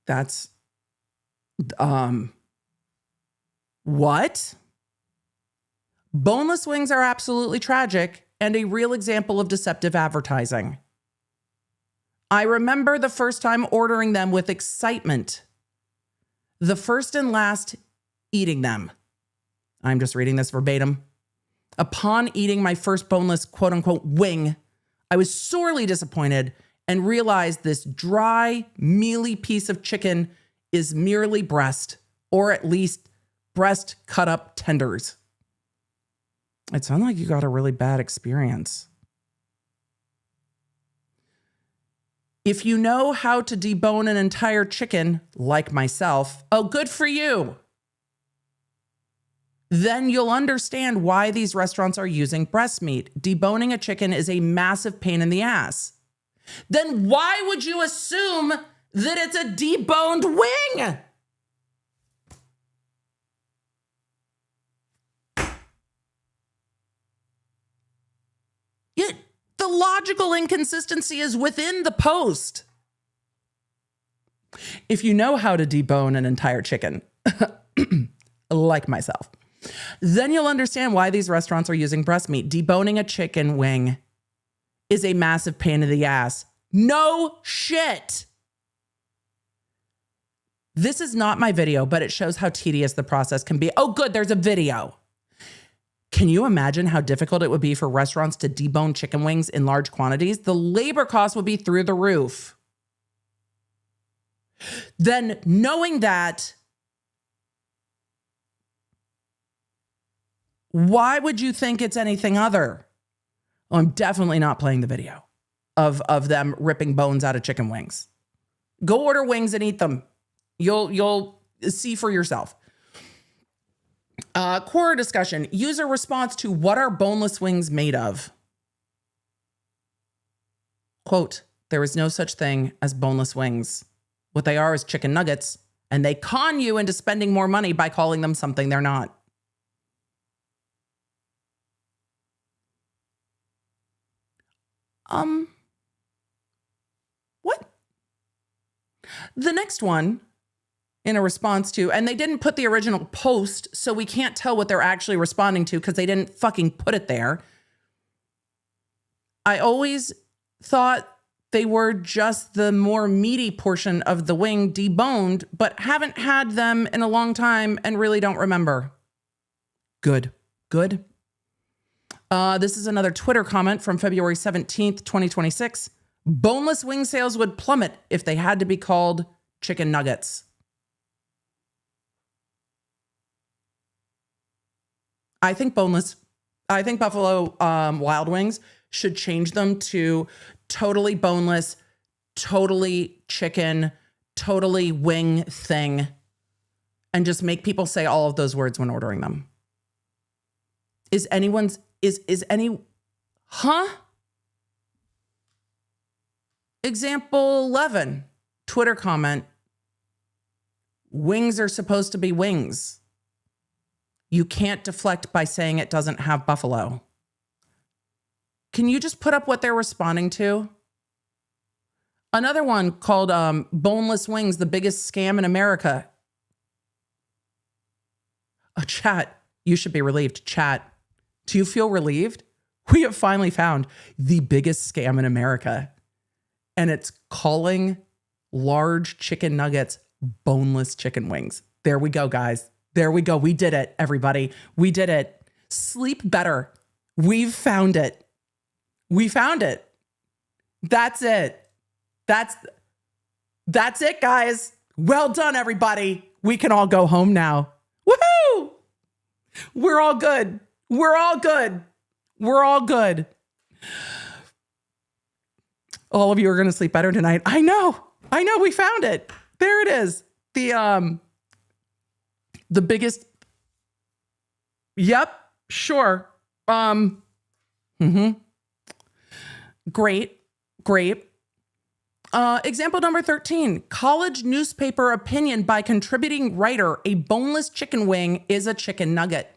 That's, what? Boneless wings are absolutely tragic and a real example of deceptive advertising. I remember the first time ordering them with excitement. The first and last eating them. I'm just reading this verbatim. Upon eating my first boneless quote unquote wing, I was sorely disappointed and realized this dry, mealy piece of chicken is merely breast, or at least breast cut up tenders. It sounds like you got a really bad experience. If you know how to debone an entire chicken, like myself, oh, good for you. Then you'll understand why these restaurants are using breast meat. Deboning a chicken is a massive pain in the ass. Then why would you assume that it's a deboned wing? The logical inconsistency is within the post. If you know how to debone an entire chicken, like myself, then you'll understand why these restaurants are using breast meat. Deboning a chicken wing is a massive pain in the ass. No shit. This is not my video, but it shows how tedious the process can be. Oh, good, there's a video. Can you imagine how difficult it would be for restaurants to debone chicken wings in large quantities? The labor cost would be through the roof. Then knowing that, why would you think it's anything other? Well, I'm definitely not playing the video of them ripping bones out of chicken wings. Go order wings and eat them. You'll see for yourself. Quora discussion. User response to what are boneless wings made of? Quote, there is no such thing as boneless wings. What they are is chicken nuggets, and they con you into spending more money by calling them something they're not. What? The next one, in a response to, and they didn't put the original post, so we can't tell what they're actually responding to because they didn't fucking put it there. I always thought they were just the more meaty portion of the wing deboned, but haven't had them in a long time and really don't remember. Good. This is another Twitter comment from February 17th, 2026. Boneless wing sales would plummet if they had to be called chicken nuggets. I think Buffalo Wild Wings should change them to totally boneless, totally chicken, totally wing thing, and just make people say all of those words when ordering them. Example 11, Twitter comment. Wings are supposed to be wings. You can't deflect by saying it doesn't have buffalo. Can you just put up what they're responding to? Another one called boneless wings, the biggest scam in America. Chat, you should be relieved. Chat, do you feel relieved? We have finally found the biggest scam in America. And it's calling large chicken nuggets boneless chicken wings. There we go, guys. There we go. We did it, everybody. We did it. Sleep better. We've found it. We found it. That's it. That's it, guys. Well done, everybody. We can all go home now. Woohoo! We're all good. We're all good. We're all good. All of you are going to sleep better tonight. I know. We found it. There it is. The biggest. Yep. Sure. Great. Example number 13. College newspaper opinion by contributing writer. A boneless chicken wing is a chicken nugget.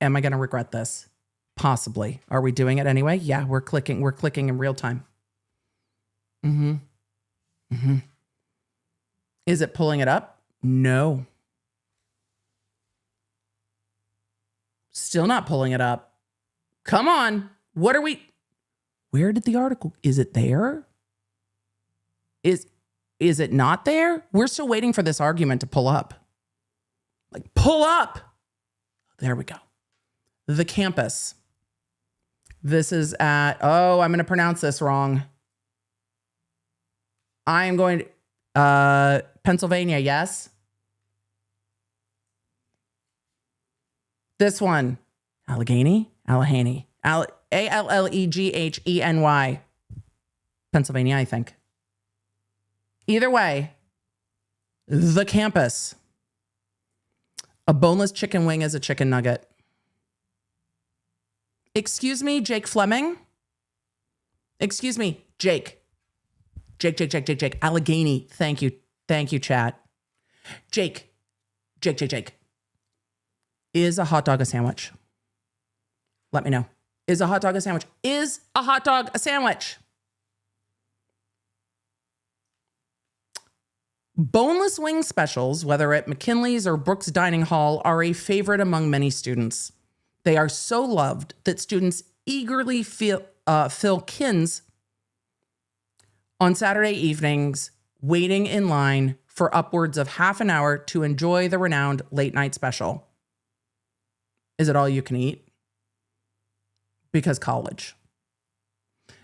Am I going to regret this? Possibly. Are we doing it anyway? Yeah, we're clicking in real time. Is it pulling it up? No. Still not pulling it up. Come on. Where did the article? Is it there? Is it not there? We're still waiting for this argument to pull up. Like, pull up. There we go. The campus. This is at, I'm going to pronounce this wrong. I am going to, Pennsylvania, yes? This one, Allegheny, A-L-L-E-G-H-E-N-Y. Pennsylvania, I think. Either way, the campus. A boneless chicken wing is a chicken nugget. Excuse me, Jake Fleming? Excuse me, Jake. Jake. Allegheny. Thank you, chat. Jake. Is a hot dog a sandwich? Let me know. Is a hot dog a sandwich? Is a hot dog a sandwich? Boneless wing specials, whether at McKinley's or Brooks Dining Hall, are a favorite among many students. They are so loved that students eagerly fill kins on Saturday evenings waiting in line for upwards of half an hour to enjoy the renowned late night special. Is it all you can eat? Because college.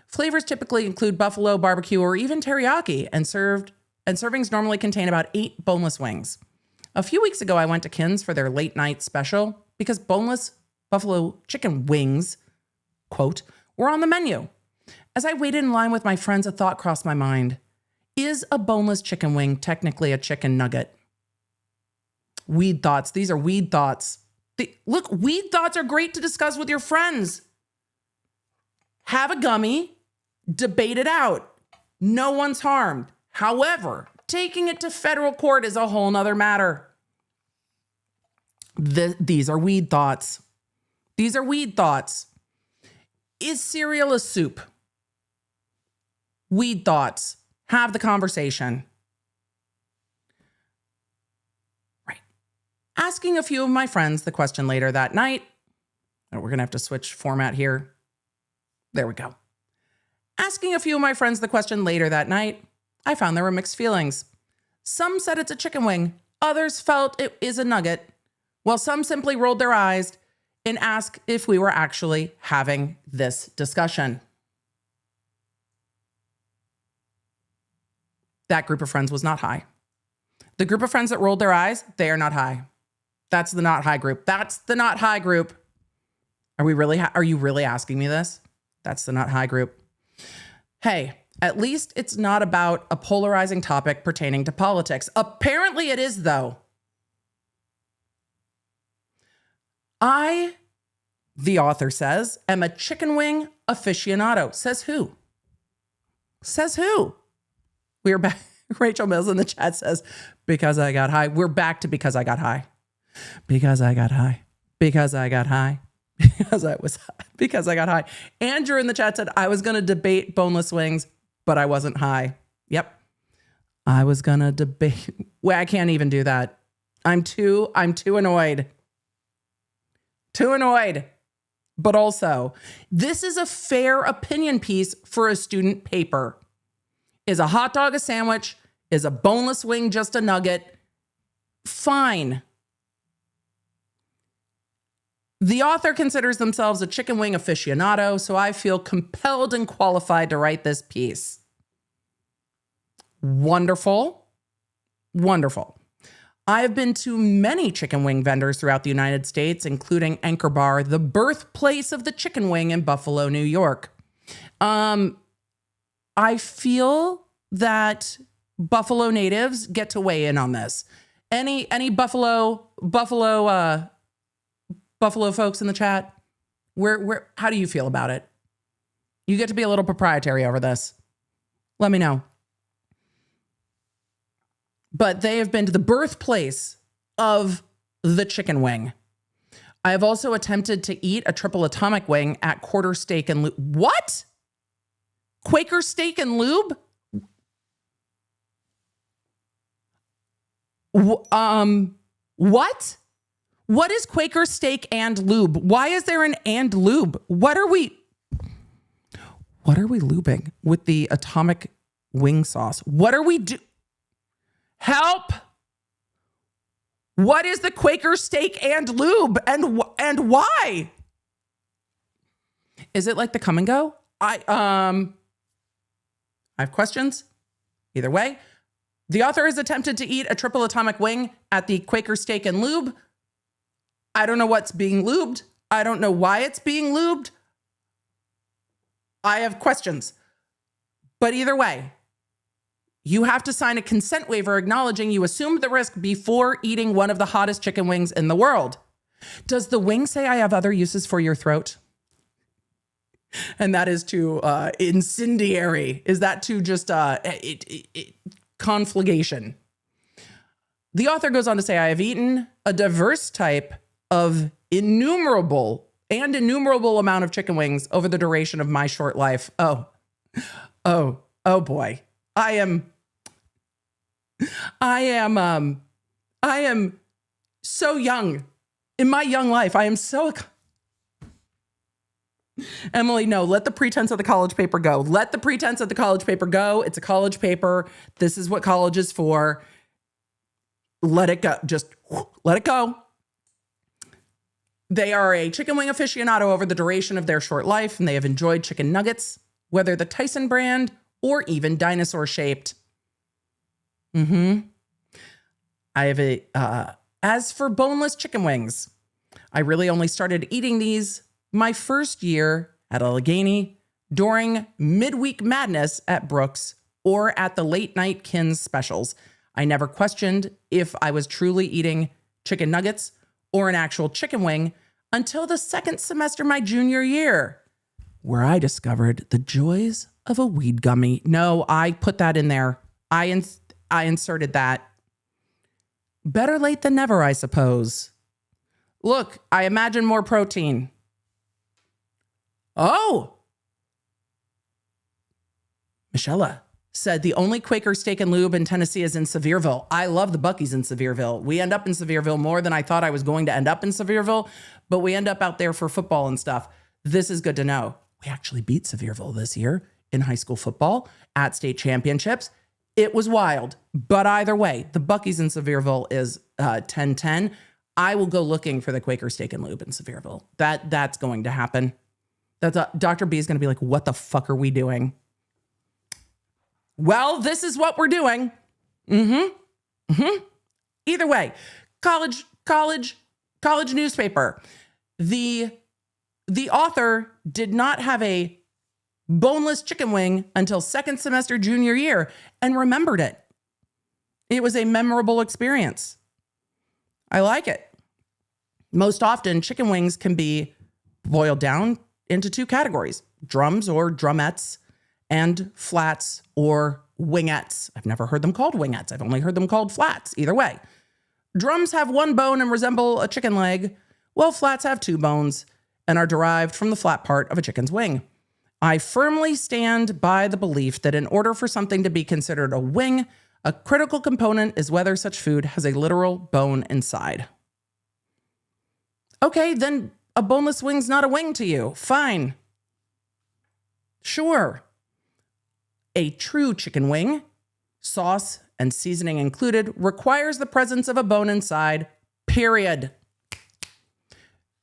Flavors typically include buffalo, barbecue, or even teriyaki, and servings normally contain about 8 boneless wings. A few weeks ago, I went to Kin's for their late night special because boneless buffalo chicken wings, quote, were on the menu. As I waited in line with my friends, a thought crossed my mind. Is a boneless chicken wing technically a chicken nugget? Weed thoughts. These are weed thoughts. Look, weed thoughts are great to discuss with your friends. Have a gummy, debate it out. No one's harmed. However, taking it to federal court is a whole nother matter. These are weed thoughts. These are weed thoughts. Is cereal a soup? Weed thoughts. Have the conversation. Right. Asking a few of my friends the question later that night. Oh, we're going to have to switch format here. There we go. Asking a few of my friends the question later that night, I found there were mixed feelings. Some said it's a chicken wing. Others felt it is a nugget, while some simply rolled their eyes and asked if we were actually having this discussion. That group of friends was not high. The group of friends that rolled their eyes, they are not high. That's the not high group. That's the not high group. Are you really asking me this? That's the not high group. Hey, at least it's not about a polarizing topic pertaining to politics. Apparently it is, though. I, the author says, am a chicken wing aficionado. Says who? Says who? We're back. Rachel Mills in the chat says, because I got high. We're back to because I got high. Because I got high. Because I got high. Because I got high. Andrew in the chat said, I was going to debate boneless wings, but I wasn't high. Yep. I was going to debate. Well, I can't even do that. I'm too annoyed. Too annoyed. But also, this is a fair opinion piece for a student paper. Is a hot dog a sandwich? Is a boneless wing just a nugget? Fine. The author considers themselves a chicken wing aficionado, so I feel compelled and qualified to write this piece. Wonderful. Wonderful. I have been to many chicken wing vendors throughout the United States, including Anchor Bar, the birthplace of the chicken wing in Buffalo, New York. I feel that Buffalo natives get to weigh in on this. Any Buffalo folks in the chat? How do you feel about it? You get to be a little proprietary over this. Let me know. But they have been to the birthplace of the chicken wing. I have also attempted to eat a triple atomic wing at Quarter Steak and Lube. What? Quaker Steak and Lube? What? What is Quaker Steak and Lube? Why is there an and lube? What are we lubing with the atomic wing sauce? What are we do? Help! What is the Quaker Steak and Lube and why? Is it like the come and go? I have questions. Either way, the author has attempted to eat a triple atomic wing at the Quaker Steak and Lube. I don't know what's being lubed. I don't know why it's being lubed. I have questions. But either way, you have to sign a consent waiver acknowledging you assumed the risk before eating one of the hottest chicken wings in the world. Does the wing say I have other uses for your throat? And that is too incendiary. Is that too just conflagration? The author goes on to say, I have eaten a diverse type of innumerable amount of chicken wings over the duration of my short life. Oh boy. I am so young. In my young life, I am so Emily, no, let the pretense of the college paper go. Let the pretense of the college paper go. It's a college paper. This is what college is for. Let it go. Just let it go. They are a chicken wing aficionado over the duration of their short life, and they have enjoyed chicken nuggets, whether the Tyson brand or even dinosaur shaped. I have as for boneless chicken wings, I really only started eating these my first year at Allegheny during midweek madness at Brooks or at the late night Kins specials. I never questioned if I was truly eating chicken nuggets or an actual chicken wing until the second semester my junior year, where I discovered the joys of a weed gummy. No, I put that in there. I inserted that. Better late than never, I suppose. Look, I imagine more protein. Oh! Michelle said the only Quaker Steak and Lube in Tennessee is in Sevierville. I love the Buc-ee's in Sevierville. We end up in Sevierville more than I thought I was going to end up in Sevierville, but we end up out there for football and stuff. This is good to know. We actually beat Sevierville this year in high school football at state championships. It was wild, but either way, the Buc-ee's in Sevierville is 10-10. I will go looking for the Quaker Steak and Lube in Sevierville. That's going to happen. Dr. B is going to be like, what the fuck are we doing? Well, this is what we're doing. Either way, college newspaper. The author did not have a boneless chicken wing until second semester junior year and remembered it. It was a memorable experience. I like it. Most often, chicken wings can be boiled down into two categories: drums or drumettes and flats or wingettes. I've never heard them called wingettes. I've only heard them called flats. Either way, drums have one bone and resemble a chicken leg, while flats have two bones and are derived from the flat part of a chicken's wing. I firmly stand by the belief that in order for something to be considered a wing, a critical component is whether such food has a literal bone inside. Okay, then a boneless wing's not a wing to you. Fine. Sure. A true chicken wing, sauce and seasoning included, requires the presence of a bone inside, period.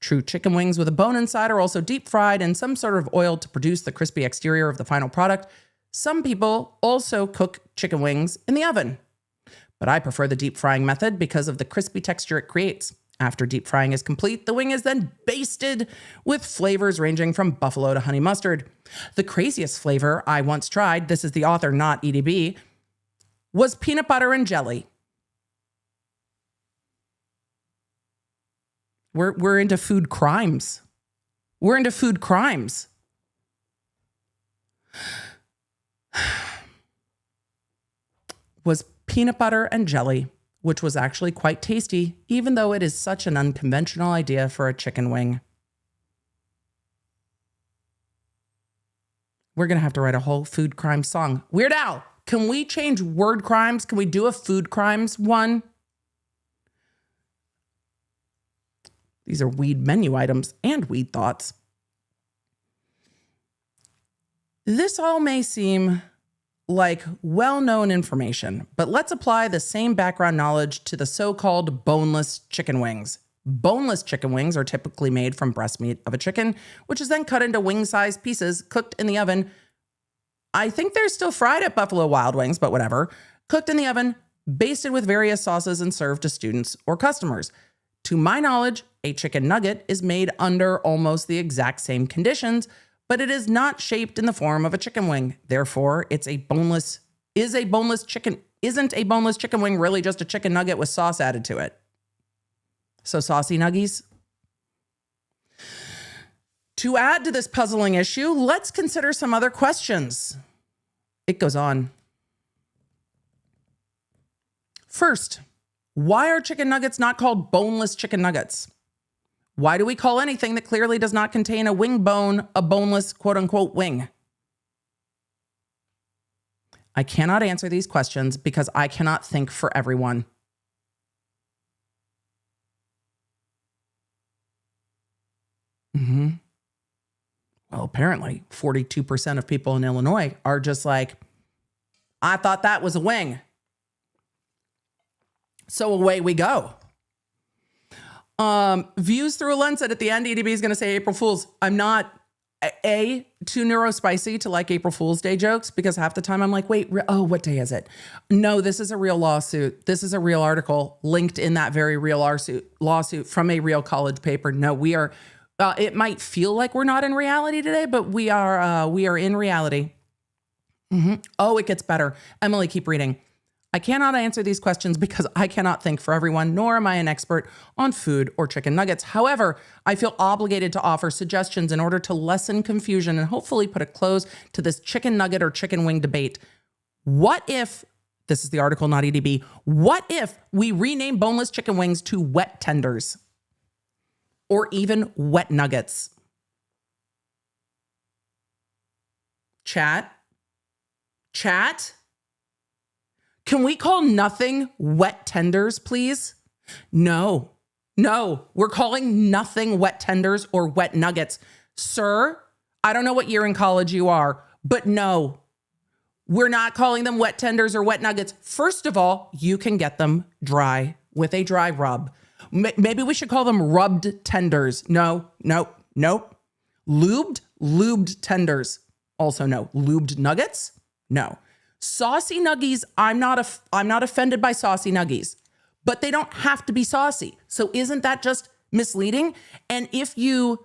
True chicken wings with a bone inside are also deep fried in some sort of oil to produce the crispy exterior of the final product. Some people also cook chicken wings in the oven, but I prefer the deep frying method because of the crispy texture it creates. After deep frying is complete, the wing is then basted with flavors ranging from buffalo to honey mustard. The craziest flavor I once tried, this is the author, not EDB, was peanut butter and jelly. We're into food crimes. We're into food crimes. Was peanut butter and jelly, which was actually quite tasty, even though it is such an unconventional idea for a chicken wing. We're going to have to write a whole food crime song. Weird Al, can we change word crimes? Can we do a food crimes one? These are weed menu items and weed thoughts. This all may seem like well-known information, but let's apply the same background knowledge to the so-called boneless chicken wings. Boneless chicken wings are typically made from breast meat of a chicken, which is then cut into wing-sized pieces, cooked in the oven. I think they're still fried at Buffalo Wild Wings, but whatever. Cooked in the oven, basted with various sauces, and served to students or customers. To my knowledge, a chicken nugget is made under almost the exact same conditions, but it is not shaped in the form of a chicken wing. Therefore, isn't a boneless chicken wing really just a chicken nugget with sauce added to it? So saucy nuggies? To add to this puzzling issue, let's consider some other questions. It goes on. First, why are chicken nuggets not called boneless chicken nuggets? Why do we call anything that clearly does not contain a wing bone a boneless quote-unquote wing? I cannot answer these questions because I cannot think for everyone. apparently 42% of people in Illinois are just like, I thought that was a wing. So away we go. Views through a lens at the end, EDB is going to say April Fools. I'm not too neurospicy to like April Fool's Day jokes, because half the time I'm like, wait, what day is it? No, this is a real lawsuit. This is a real article linked in that very real lawsuit from a real college paper. No, we are, it might feel like we're not in reality today, but we are in reality. Oh, it gets better. Emily, keep reading. I cannot answer these questions because I cannot think for everyone, nor am I an expert on food or chicken nuggets. However, I feel obligated to offer suggestions in order to lessen confusion and hopefully put a close to this chicken nugget or chicken wing debate. What if, this is the article, not EDB, what if we rename boneless chicken wings to wet tenders or even wet nuggets? Chat? Can we call nothing wet tenders, please? No, we're calling nothing wet tenders or wet nuggets. Sir, I don't know what year in college you are, but no, we're not calling them wet tenders or wet nuggets. First of all, you can get them dry with a dry rub. Maybe we should call them rubbed tenders. No. Lubed tenders. Also no. Lubed nuggets? No. Saucy nuggies, I'm not offended by saucy nuggies, but they don't have to be saucy. So isn't that just misleading? And if you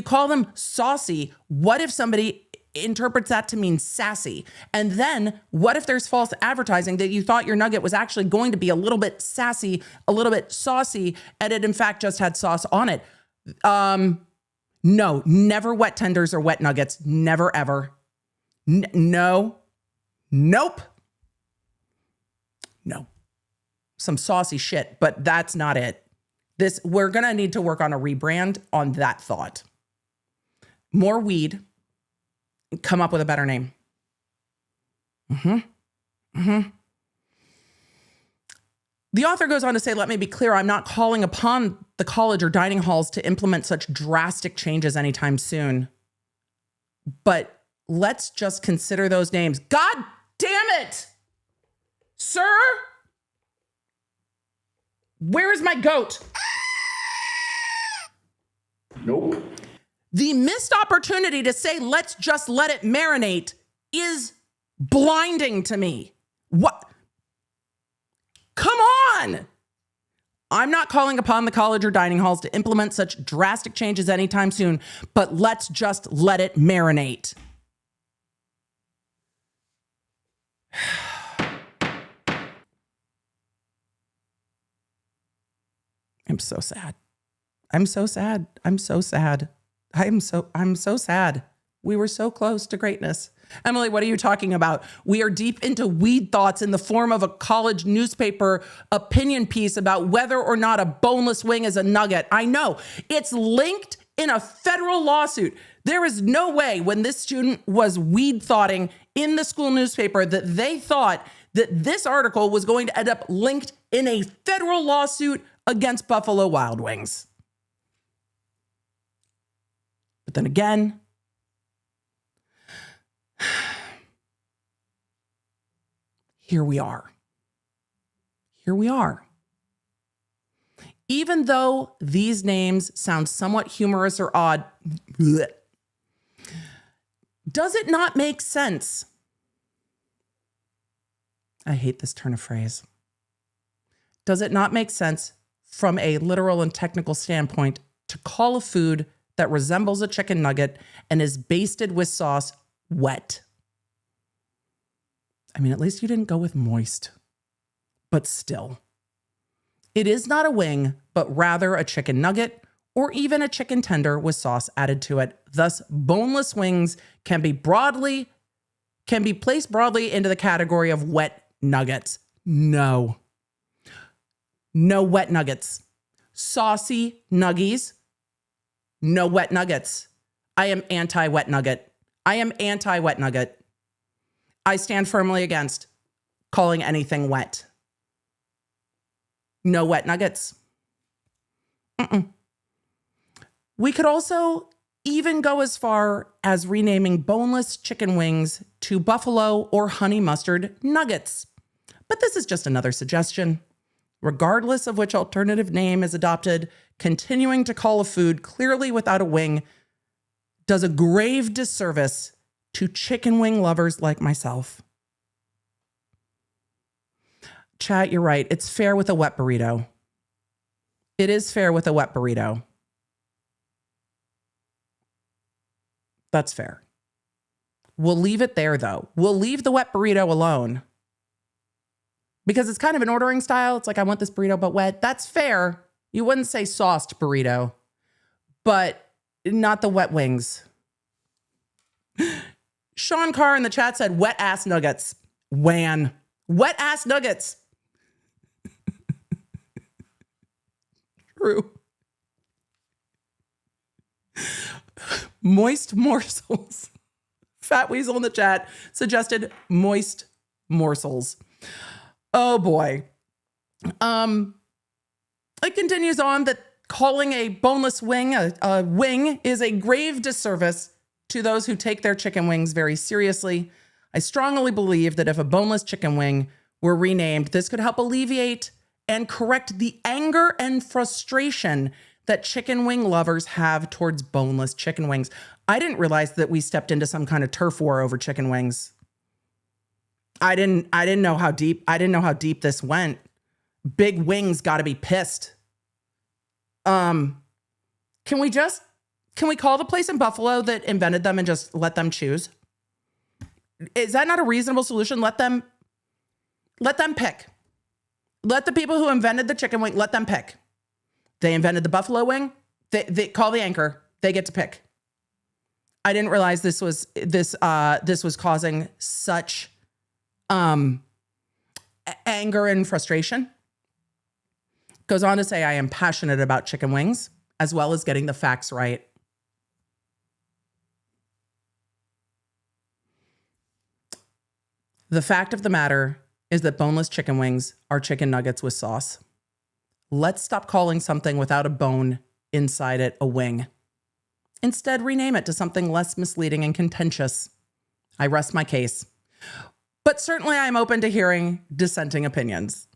call them saucy, what if somebody interprets that to mean sassy? And then what if there's false advertising that you thought your nugget was actually going to be a little bit sassy, a little bit saucy, and it in fact just had sauce on it? No, never wet tenders or wet nuggets. Never, ever. No. Nope. No. Some saucy shit, but that's not it. We're going to need to work on a rebrand on that thought. More weed. Come up with a better name. The author goes on to say, let me be clear, I'm not calling upon the college or dining halls to implement such drastic changes anytime soon. But let's just consider those names. God damn it! Sir? Where is my goat? Nope. The missed opportunity to say, let's just let it marinate is blinding to me. What? Come on! I'm not calling upon the college or dining halls to implement such drastic changes anytime soon, but let's just let it marinate. I'm so sad. I'm so sad. I'm so sad. I'm so sad. We were so close to greatness. Emily, what are you talking about? We are deep into weed thoughts in the form of a college newspaper opinion piece about whether or not a boneless wing is a nugget. I know. It's linked in a federal lawsuit. There is no way when this student was weed thoughting in the school newspaper that they thought that this article was going to end up linked in a federal lawsuit against Buffalo Wild Wings. But then again, here we are. Even though these names sound somewhat humorous or odd, does it not make sense? I hate this turn of phrase. Does it not make sense from a literal and technical standpoint to call a food that resembles a chicken nugget and is basted with sauce wet? I mean, at least you didn't go with moist, but still. It is not a wing, but rather a chicken nugget or even a chicken tender with sauce added to it. Thus, boneless wings can be placed broadly into the category of wet nuggets. No wet nuggets. Saucy nuggies. No wet nuggets. I am anti-wet nugget. I stand firmly against calling anything wet. No wet nuggets. We could also even go as far as renaming boneless chicken wings to buffalo or honey mustard nuggets. But this is just another suggestion. Regardless of which alternative name is adopted, continuing to call a food clearly without a wing does a grave disservice to chicken wing lovers like myself. Chat, you're right. It's fair with a wet burrito. It is fair with a wet burrito. That's fair. We'll leave it there, though. We'll leave the wet burrito alone. Because it's kind of an ordering style. It's like, I want this burrito, but wet. That's fair. You wouldn't say sauced burrito, but not the wet wings. Sean Carr in the chat said, wet ass nuggets. Wan. Wet ass nuggets. True. Moist morsels. Fat Weasel in the chat suggested moist morsels. Oh boy. It continues on that calling a boneless wing a wing is a grave disservice to those who take their chicken wings very seriously. I strongly believe that if a boneless chicken wing were renamed, this could help alleviate and correct the anger and frustration that chicken wing lovers have towards boneless chicken wings. I didn't realize that we stepped into some kind of turf war over chicken wings. I didn't know how deep this went. Big Wings got to be pissed. Can we call the place in Buffalo that invented them and just let them choose? Is that not a reasonable solution? Let them pick. Let the people who invented the chicken wing, let them pick. They invented the buffalo wing. They call the anchor. They get to pick. I didn't realize this was causing such anger and frustration. Goes on to say, I am passionate about chicken wings, as well as getting the facts right. The fact of the matter is that boneless chicken wings are chicken nuggets with sauce. Let's stop calling something without a bone inside it a wing. Instead, rename it to something less misleading and contentious. I rest my case. But certainly I'm open to hearing dissenting opinions.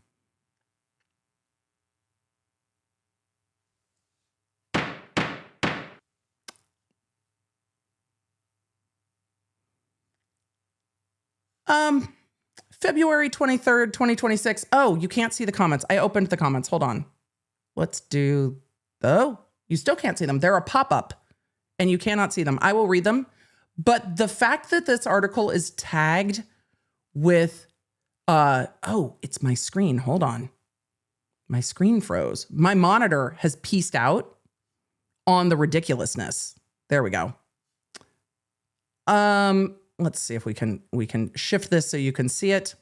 February 23rd, 2026. Oh, you can't see the comments. I opened the comments. Hold on. Let's do, oh, you still can't see them. They're a pop-up and you cannot see them. I will read them. But the fact that this article is tagged with, oh, it's my screen. Hold on. My screen froze. My monitor has pieced out on the ridiculousness. There we go. Let's see if we can shift this so you can see it.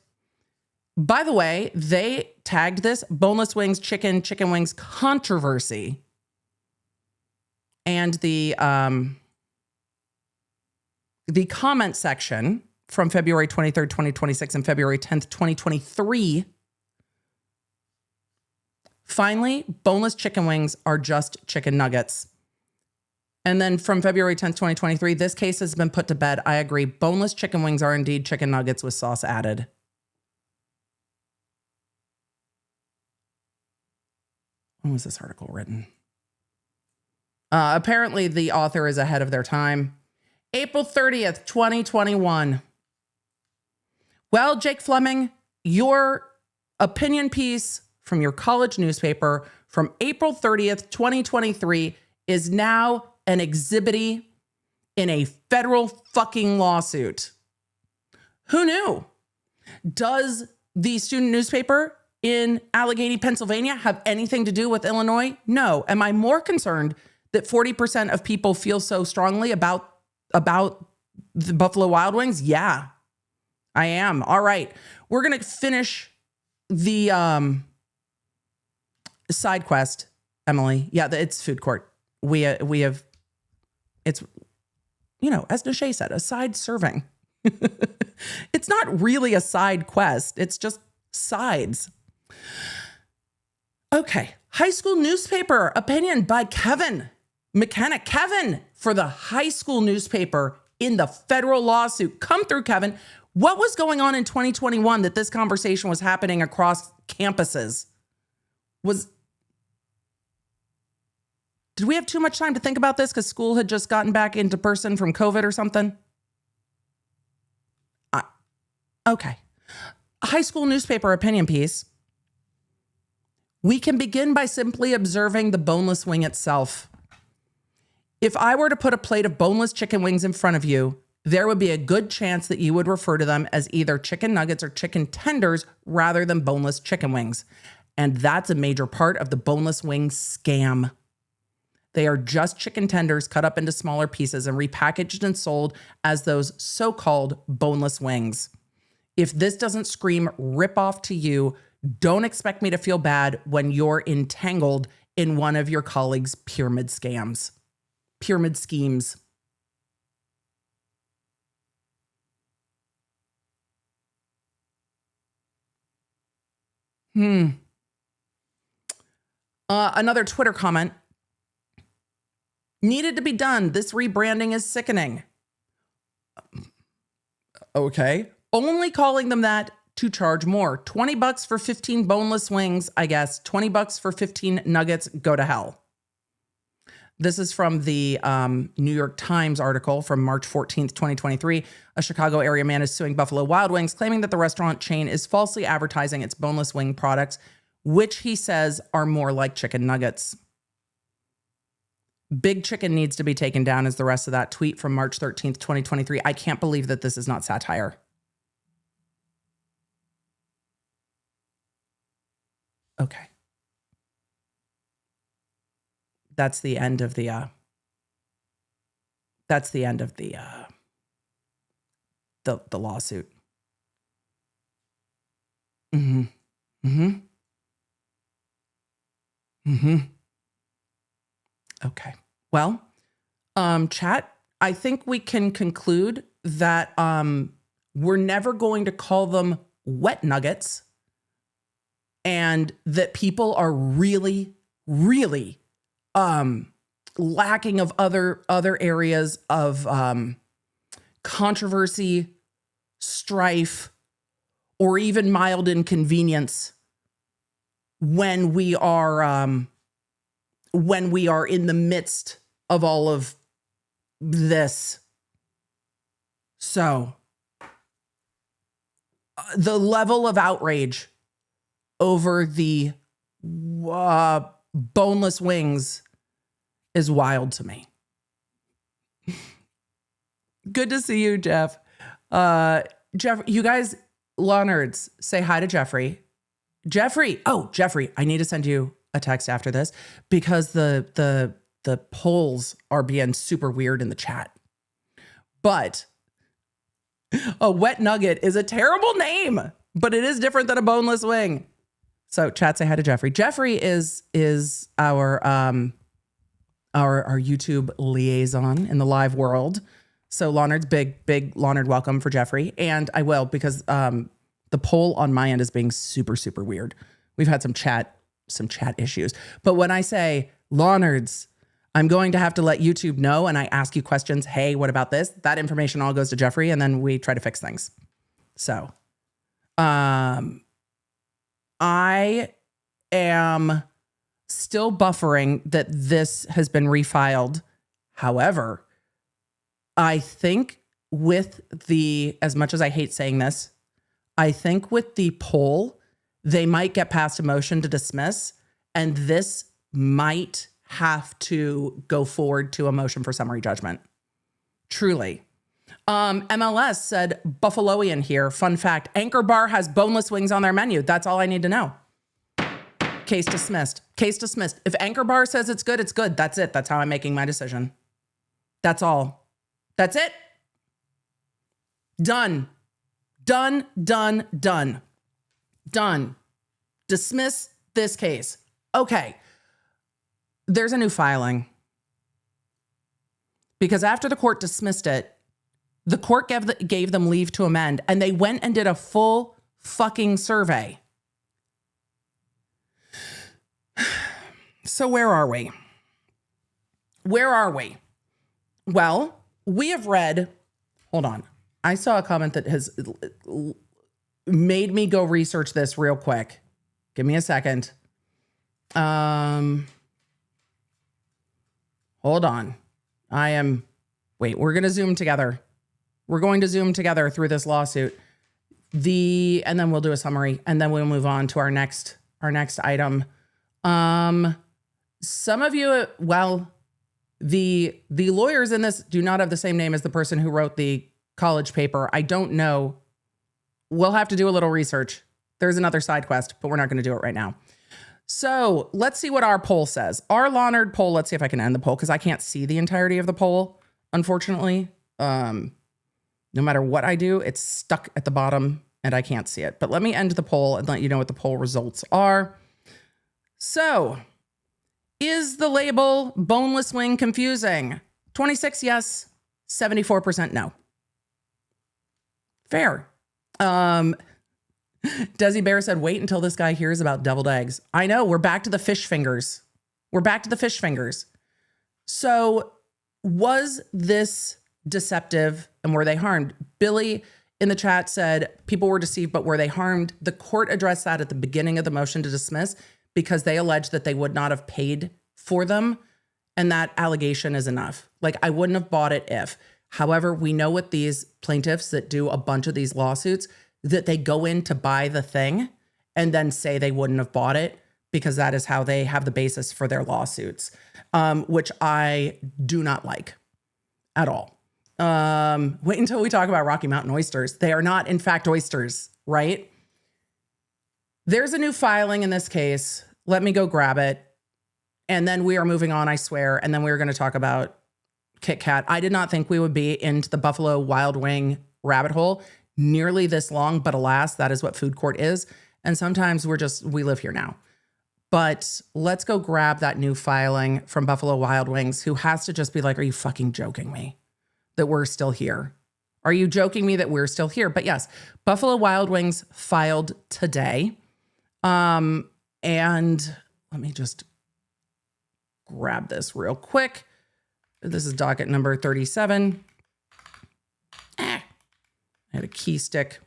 By the way, they tagged this boneless wings, chicken wings controversy. And the comment section from February 23rd, 2026 and February 10th, 2023. Finally, boneless chicken wings are just chicken nuggets. And then from February 10th, 2023, this case has been put to bed. I agree. Boneless chicken wings are indeed chicken nuggets with sauce added. When was this article written? Apparently, the author is ahead of their time. April 30th, 2021. Well, Jake Fleming, your opinion piece from your college newspaper from April 30th, 2023 is now an exhibit in a federal fucking lawsuit. Who knew? Does the student newspaper in Allegheny, Pennsylvania have anything to do with Illinois? No. Am I more concerned that 40% of people feel so strongly about the Buffalo Wild Wings? Yeah, I am. All right. We're going to finish the side quest, Emily. Yeah, it's food court. We have, it's, you know, as Nashay said, a side serving. It's not really a side quest. It's just sides. Okay. High school newspaper opinion by Kevin McKenna. Kevin, for the high school newspaper in the federal lawsuit. Come through, Kevin. What was going on in 2021 that this conversation was happening across campuses? Did we have too much time to think about this because school had just gotten back into person from COVID or something? Okay. A high school newspaper opinion piece. We can begin by simply observing the boneless wing itself. If I were to put a plate of boneless chicken wings in front of you, there would be a good chance that you would refer to them as either chicken nuggets or chicken tenders rather than boneless chicken wings. And that's a major part of the boneless wing scam. They are just chicken tenders cut up into smaller pieces and repackaged and sold as those so-called boneless wings. If this doesn't scream ripoff to you, don't expect me to feel bad when you're entangled in one of your colleagues' pyramid schemes. Another Twitter comment. Needed to be done. This rebranding is sickening. Okay. Only calling them that to charge more. $20 for 15 boneless wings, I guess. $20 for 15 nuggets, go to hell. This is from the New York Times article from March 14th, 2023. A Chicago area man is suing Buffalo Wild Wings, claiming that the restaurant chain is falsely advertising its boneless wing products, which he says are more like chicken nuggets. Big Chicken needs to be taken down is the rest of that tweet from March 13th, 2023. I can't believe that this is not satire. Okay. That's the end of the the lawsuit. Okay. Well, chat, I think we can conclude that we're never going to call them wet nuggets, and that people are really, really lacking of other areas of controversy, strife, or even mild inconvenience when we are in the midst of all of this. So the level of outrage over the boneless wings is wild to me. Good to see you, Jeff. Jeff, you guys, law nerds, say hi to Jeffrey. Jeffrey, I need to send you a text after this because the polls are being super weird in the chat. But a wet nugget is a terrible name, but it is different than a boneless wing. So chat, say hi to Jeffrey. Jeffrey is our YouTube liaison in the live world. So Law Nerds, big Law Nerd welcome for Jeffrey. And I will, because the poll on my end is being super, super weird. We've had some chat issues. But when I say Law Nerds, I'm going to have to let YouTube know, and I ask you questions. Hey, what about this? That information all goes to Jeffrey, and then we try to fix things. So, I am still buffering that this has been refiled. However, I think with as much as I hate saying this, I think with the poll, they might get past a motion to dismiss, and this might have to go forward to a motion for summary judgment. Truly. MLS said, Buffaloian here. Fun fact, Anchor Bar has boneless wings on their menu. That's all I need to know. Case dismissed. Case dismissed. If Anchor Bar says it's good, it's good. That's it. That's how I'm making my decision. That's all. That's it. Done. Done, done, done. Done. Dismiss this case. Okay. There's a new filing. Because after the court dismissed it, the court gave them leave to amend, and they went and did a full fucking survey. So where are we? Where are we? Well, we have read, hold on. I saw a comment that has made me go research this real quick. Give me a second. Hold on. We're going to Zoom together. We're going to Zoom together through this lawsuit. And then we'll do a summary, and then we'll move on to our next item. Some of you, well, the lawyers in this do not have the same name as the person who wrote the college paper. I don't know. We'll have to do a little research. There's another side quest, but we're not going to do it right now. So let's see what our poll says. Our Law Nerd poll, let's see if I can end the poll because I can't see the entirety of the poll, unfortunately. No matter what I do, it's stuck at the bottom and I can't see it. But let me end the poll and let you know what the poll results are. So, is the label boneless wing confusing? 26 yes, 74% no. Fair. Desi Bear said, wait until this guy hears about deviled eggs. I know, we're back to the fish fingers. So was this deceptive and were they harmed? Billy in the chat said people were deceived, but were they harmed? The court addressed that at the beginning of the motion to dismiss because they alleged that they would not have paid for them. And that allegation is enough. Like, I wouldn't have bought it if. However, we know with these plaintiffs that do a bunch of these lawsuits that they go in to buy the thing and then say they wouldn't have bought it because that is how they have the basis for their lawsuits, which I do not like at all. Wait until we talk about Rocky Mountain oysters. They are not, in fact, oysters, right? There's a new filing in this case. Let me go grab it. And then we are moving on, I swear. And then we're going to talk about KitKat. I did not think we would be into the Buffalo Wild Wing rabbit hole nearly this long, but alas, that is what food court is. And sometimes we live here now. But let's go grab that new filing from Buffalo Wild Wings, who has to just be like, are you fucking joking me that we're still here? Are you joking me that we're still here? But yes, Buffalo Wild Wings filed today. And let me just grab this real quick. This is docket number 37. I had a key stick.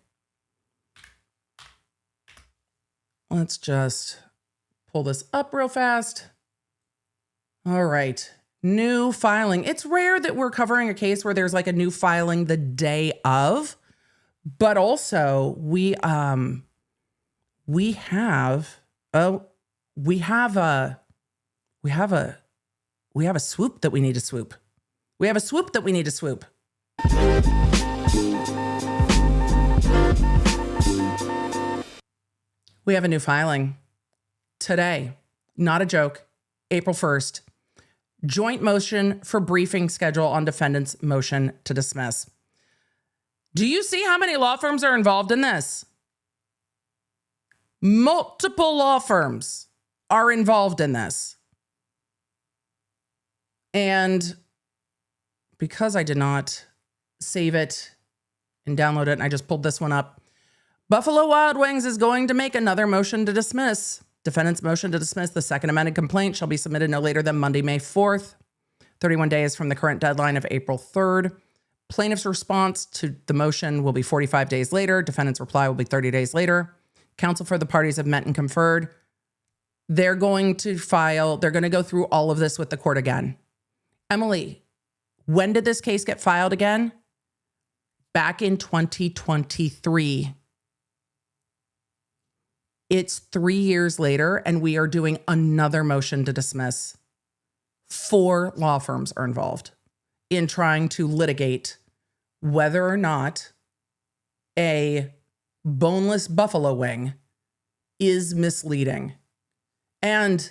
Let's just pull this up real fast. All right. New filing. It's rare that we're covering a case where there's like a new filing the day of, but also we have a swoop that we need to swoop. We have a swoop that we need to swoop. We have a new filing today. Not a joke. April 1st. Joint motion for briefing schedule on defendant's motion to dismiss. Do you see how many law firms are involved in this? Multiple law firms are involved in this. And because I did not save it and download it, and I just pulled this one up, Buffalo Wild Wings is going to make another motion to dismiss. Defendant's motion to dismiss the second amended complaint shall be submitted no later than Monday, May 4th, 31 days from the current deadline of April 3rd. Plaintiff's response to the motion will be 45 days later. Defendant's reply will be 30 days later. Counsel for the parties have met and conferred. They're going to go through all of this with the court again. Emily, when did this case get filed again? Back in 2023. It's 3 years later, and we are doing another motion to dismiss. 4 law firms are involved in trying to litigate whether or not a boneless buffalo wing is misleading. And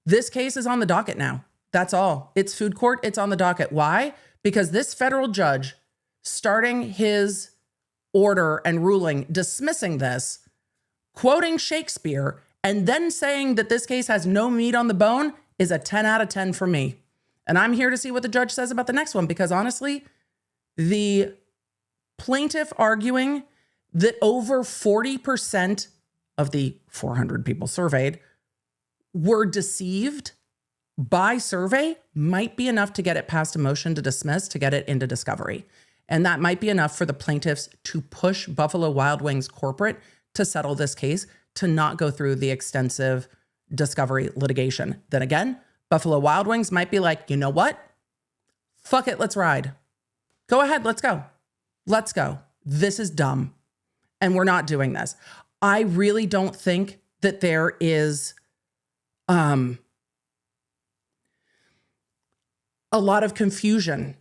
this case is on the docket now. That's all. It's food court. It's on the docket. Why? Because this federal judge, starting his order and ruling dismissing this, quoting Shakespeare, and then saying that this case has no meat on the bone is a 10 out of 10 for me. And I'm here to see what the judge says about the next one, because honestly, the plaintiff arguing that over 40% of the 400 people surveyed were deceived by survey might be enough to get it past a motion to dismiss, to get it into discovery. And that might be enough for the plaintiffs to push Buffalo Wild Wings corporate to settle this case, to not go through the extensive discovery litigation. Then again, Buffalo Wild Wings might be like, you know what? Fuck it, let's ride. Go ahead, let's go. Let's go. This is dumb. And we're not doing this. I really don't think that there is a lot of confusion.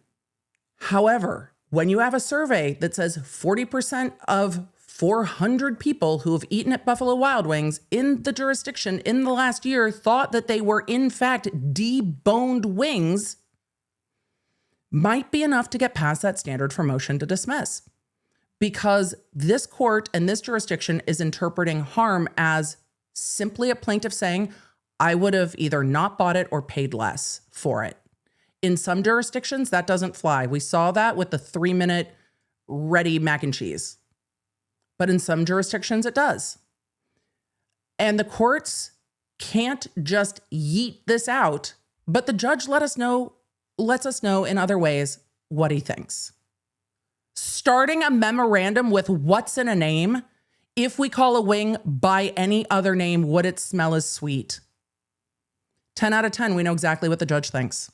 However, when you have a survey that says 40% of 400 people who have eaten at Buffalo Wild Wings in the jurisdiction in the last year thought that they were in fact deboned wings, might be enough to get past that standard for motion to dismiss. Because this court and this jurisdiction is interpreting harm as simply a plaintiff saying, I would have either not bought it or paid less for it. In some jurisdictions, that doesn't fly. We saw that with the 3-minute ready mac and cheese. But in some jurisdictions, it does. And the courts can't just yeet this out, but the judge lets us know in other ways what he thinks. Starting a memorandum with what's in a name, if we call a wing by any other name, would it smell as sweet? 10 out of 10, we know exactly what the judge thinks.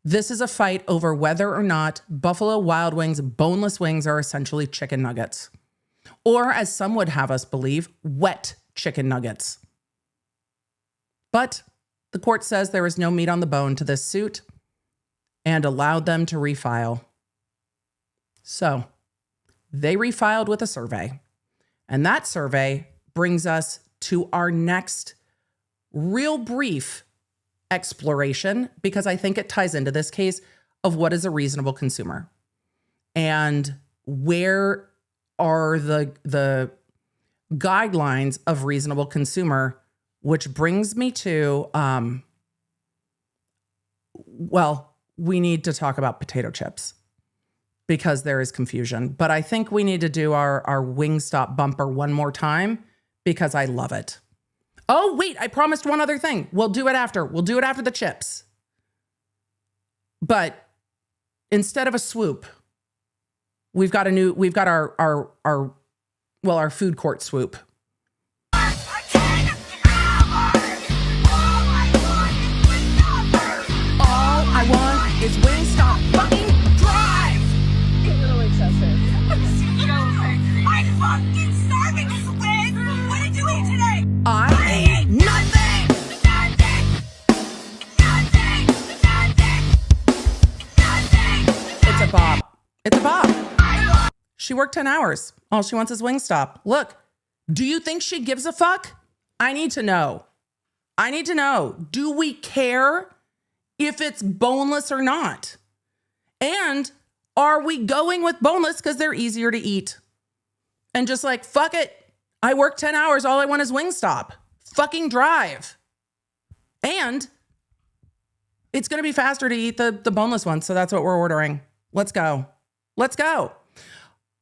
This is a fight over whether or not Buffalo Wild Wings boneless wings are essentially chicken nuggets. Or, as some would have us believe, wet chicken nuggets. But the court says there is no meat on the bone to this suit and allowed them to refile. So they refiled with a survey. And that survey brings us to our next real brief exploration, because I think it ties into this case of what is a reasonable consumer and where are the guidelines of reasonable consumer, which brings me to, we need to talk about potato chips because there is confusion, but I think we need to do our Wingstop bumper one more time because I love it. Oh, wait, I promised one other thing. We'll do it after. We'll do it after the chips. But instead of a swoop, we've got our food court swoop. All I want is Wingstop fucking drive. It's a little excessive. I'm fucking starving, Weds. What did you eat today? I ate nothing. It's a bop. It's a bop. She worked 10 hours. All she wants is Wingstop. Look, do you think she gives a fuck? I need to know. Do we care if it's boneless or not? And are we going with boneless because they're easier to eat? And just like, fuck it. I work 10 hours. All I want is Wingstop. Fucking drive. And it's going to be faster to eat the boneless one. So that's what we're ordering. Let's go.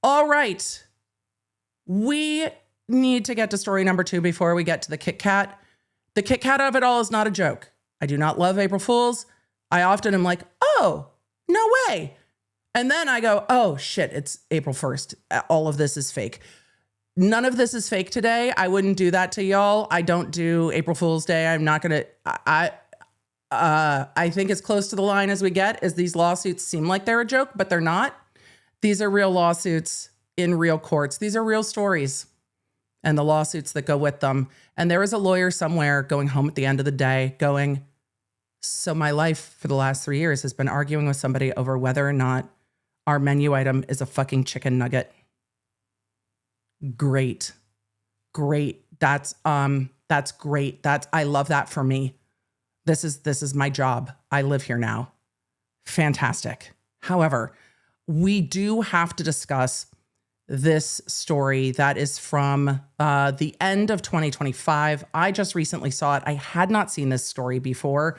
All right. We need to get to story number 2 before we get to the KitKat. The KitKat of it all is not a joke. I do not love April Fools. I often am like, oh, no way. And then I go, oh shit, it's April 1st. All of this is fake. None of this is fake today. I wouldn't do that to y'all. I don't do April Fool's Day. I'm not going to, I think as close to the line as we get is these lawsuits seem like they're a joke, but they're not. These are real lawsuits in real courts. These are real stories and the lawsuits that go with them. And there is a lawyer somewhere going home at the end of the day going, so my life for the last 3 years has been arguing with somebody over whether or not our menu item is a fucking chicken nugget. Great. That's great. I love that for me. This is my job. I live here now. Fantastic. However, we do have to discuss this story that is from the end of 2025. I just recently saw it. I had not seen this story before,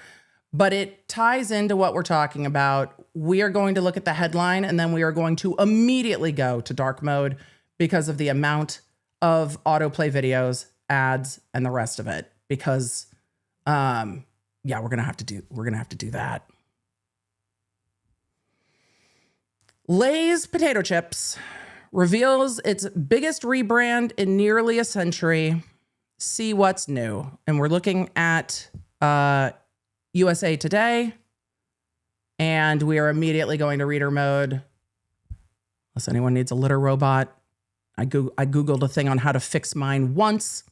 but it ties into what we're talking about. We are going to look at the headline and then we are going to immediately go to dark mode because of the amount of autoplay videos, ads, and the rest of it. Because Yeah, we're gonna have to do that. Lay's potato chips reveals its biggest rebrand in nearly a century. See what's new. And we're looking at USA Today. And we are immediately going to reader mode. Unless anyone needs a litter robot. I Googled a thing on how to fix mine once,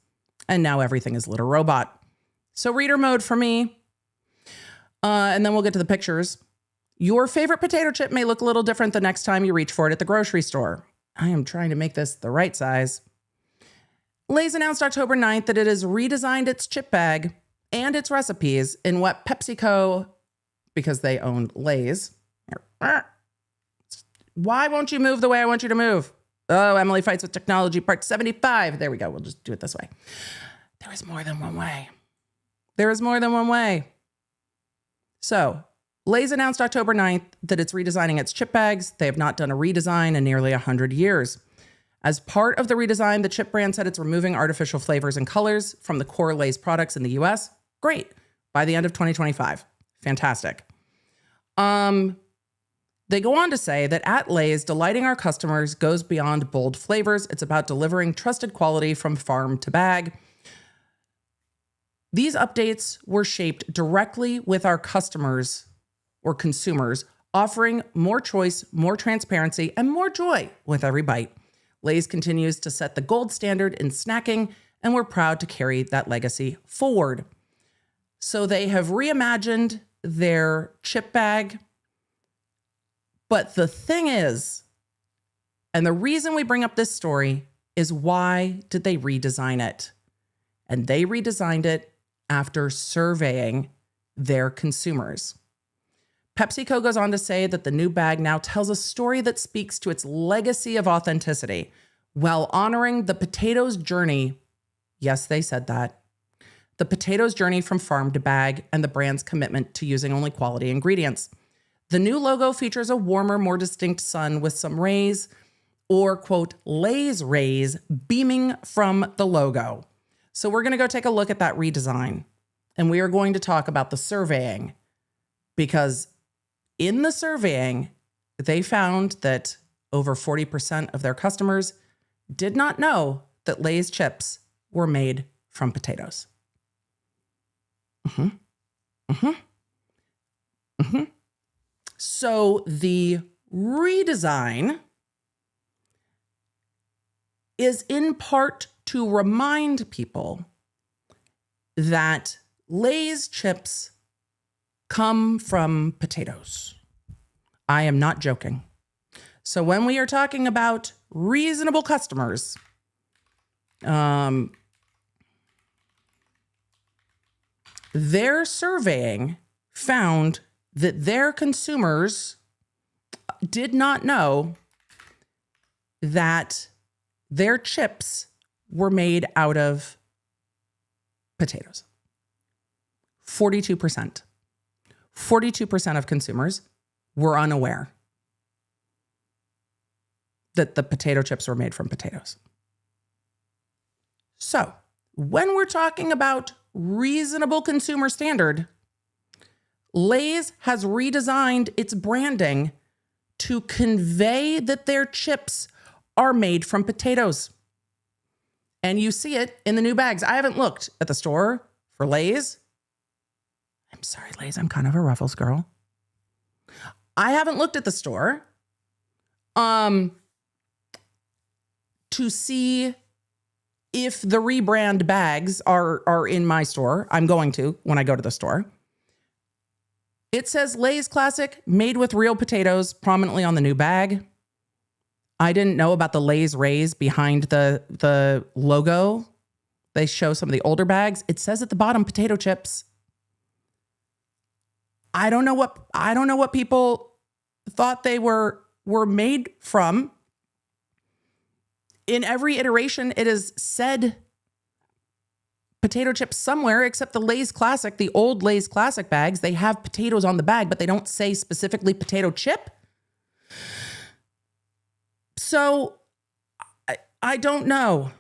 and now everything is litter robot. So reader mode for me. And then we'll get to the pictures. Your favorite potato chip may look a little different the next time you reach for it at the grocery store. I am trying to make this the right size. Lay's announced October 9th that it has redesigned its chip bag and its recipes in what PepsiCo, because they own Lay's. Why won't you move the way I want you to move? Oh, Emily fights with technology, part 75. There we go. We'll just do it this way. There is more than one way. There is more than one way. So, Lay's announced October 9th that it's redesigning its chip bags. They have not done a redesign in nearly 100 years. As part of the redesign, the chip brand said it's removing artificial flavors and colors from the core Lay's products in the US. Great. By the end of 2025. Fantastic. They go on to say that at Lay's, delighting our customers goes beyond bold flavors. It's about delivering trusted quality from farm to bag. These updates were shaped directly with our customers or consumers, offering more choice, more transparency, and more joy with every bite. Lay's continues to set the gold standard in snacking, and we're proud to carry that legacy forward. So they have reimagined their chip bag. But the thing is, and the reason we bring up this story is, why did they redesign it? And they redesigned it after surveying their consumers. PepsiCo goes on to say that the new bag now tells a story that speaks to its legacy of authenticity while honoring the potato's journey. Yes, they said that. The potato's journey from farm to bag and the brand's commitment to using only quality ingredients. The new logo features a warmer, more distinct sun with some rays, or quote, Lay's rays beaming from the logo. So we're going to go take a look at that redesign, and we are going to talk about the surveying, because in the surveying, they found that over 40% of their customers did not know that Lay's chips were made from potatoes. So the redesign is in part to remind people that Lay's chips come from potatoes. I am not joking. So when we are talking about reasonable customers, their surveying found that their consumers did not know that their chips were made out of potatoes. 42%. 42% of consumers were unaware that the potato chips were made from potatoes. So, when we're talking about reasonable consumer standard, Lay's has redesigned its branding to convey that their chips are made from potatoes. And you see it in the new bags. I haven't looked at the store for Lay's. I'm sorry, Lay's, I'm kind of a Ruffles girl. I haven't looked at the store to see if the rebrand bags are in my store. I'm going to when I go to the store. It says Lay's Classic, made with real potatoes, prominently on the new bag. I didn't know about the Lay's rays behind the logo. They show some of the older bags. It says at the bottom, potato chips. I don't know what people thought they were made from. In every iteration, it is said potato chips somewhere, except the Lay's Classic, the old Lay's Classic bags. They have potatoes on the bag, but they don't say specifically potato chip. So I don't know.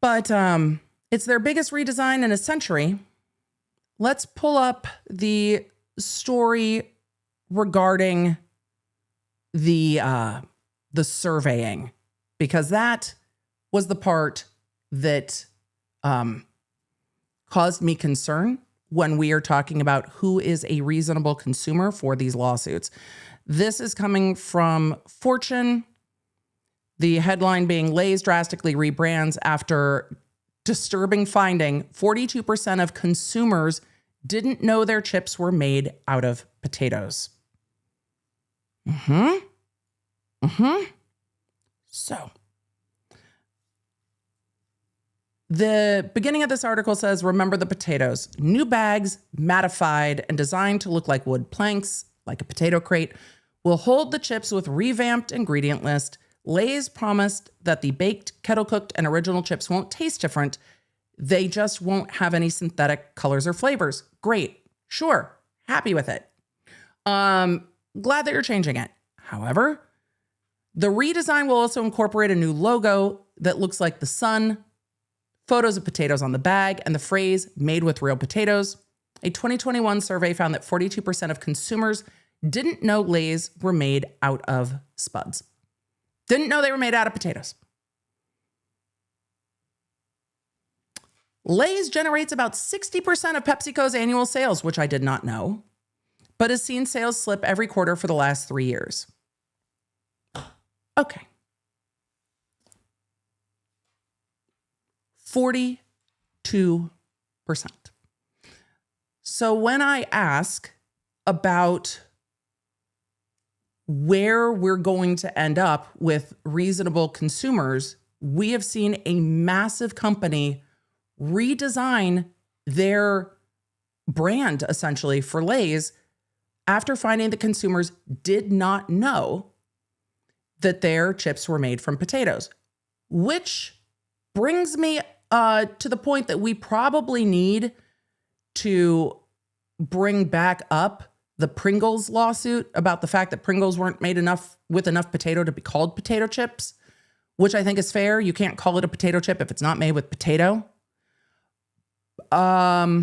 But it's their biggest redesign in a century. let's pull up the story regarding the surveying, because that was the part that caused me concern when we are talking about who is a reasonable consumer for these lawsuits. This is coming from Fortune. The headline being Lay's drastically rebrands after disturbing finding 42% of consumers didn't know their chips were made out of potatoes. So, the beginning of this article says, remember the potatoes. New bags, mattified and designed to look like wood planks, like a potato crate, will hold the chips with revamped ingredient list. Lay's promised that the baked, kettle-cooked, and original chips won't taste different. They just won't have any synthetic colors or flavors. Great. Sure. Happy with it. Glad that you're changing it. However, the redesign will also incorporate a new logo that looks like the sun, photos of potatoes on the bag, and the phrase made with real potatoes. A 2021 survey found that 42% of consumers didn't know Lay's were made out of spuds. Didn't know they were made out of potatoes. Lay's generates about 60% of PepsiCo's annual sales, which I did not know, but has seen sales slip every quarter for the last 3 years. Okay. 42%. So when I ask about where we're going to end up with reasonable consumers, we have seen a massive company redesign their brand essentially for Lay's after finding that consumers did not know that their chips were made from potatoes, which brings me to the point that we probably need to bring back up the Pringles lawsuit about the fact that Pringles weren't made with enough potato to be called potato chips, which I think is fair. You can't call it a potato chip if it's not made with potato. But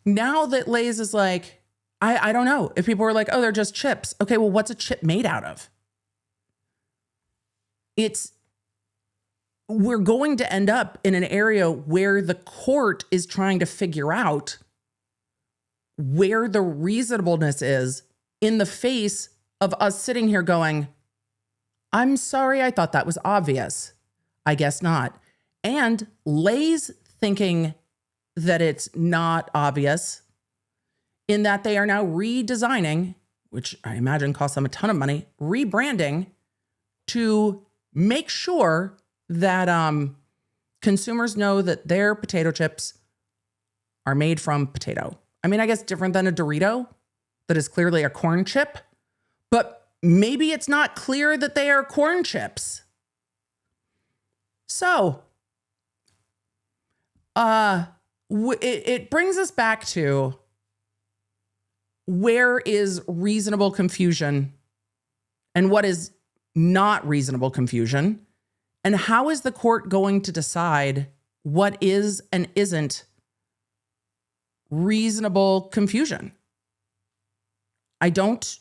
now that Lay's is like, I don't know. If people were like, oh, they're just chips. Okay, well, what's a chip made out of? We're going to end up in an area where the court is trying to figure out where the reasonableness is in the face of us sitting here going, I'm sorry, I thought that was obvious. I guess not. And Lay's thinking that it's not obvious in that they are now redesigning, which I imagine costs them a ton of money, rebranding to make sure that consumers know that their potato chips are made from potato. I mean, I guess different than a Dorito that is clearly a corn chip, but maybe it's not clear that they are corn chips. So, it brings us back to where is reasonable confusion and what is not reasonable confusion, and how is the court going to decide what is and isn't reasonable confusion? I don't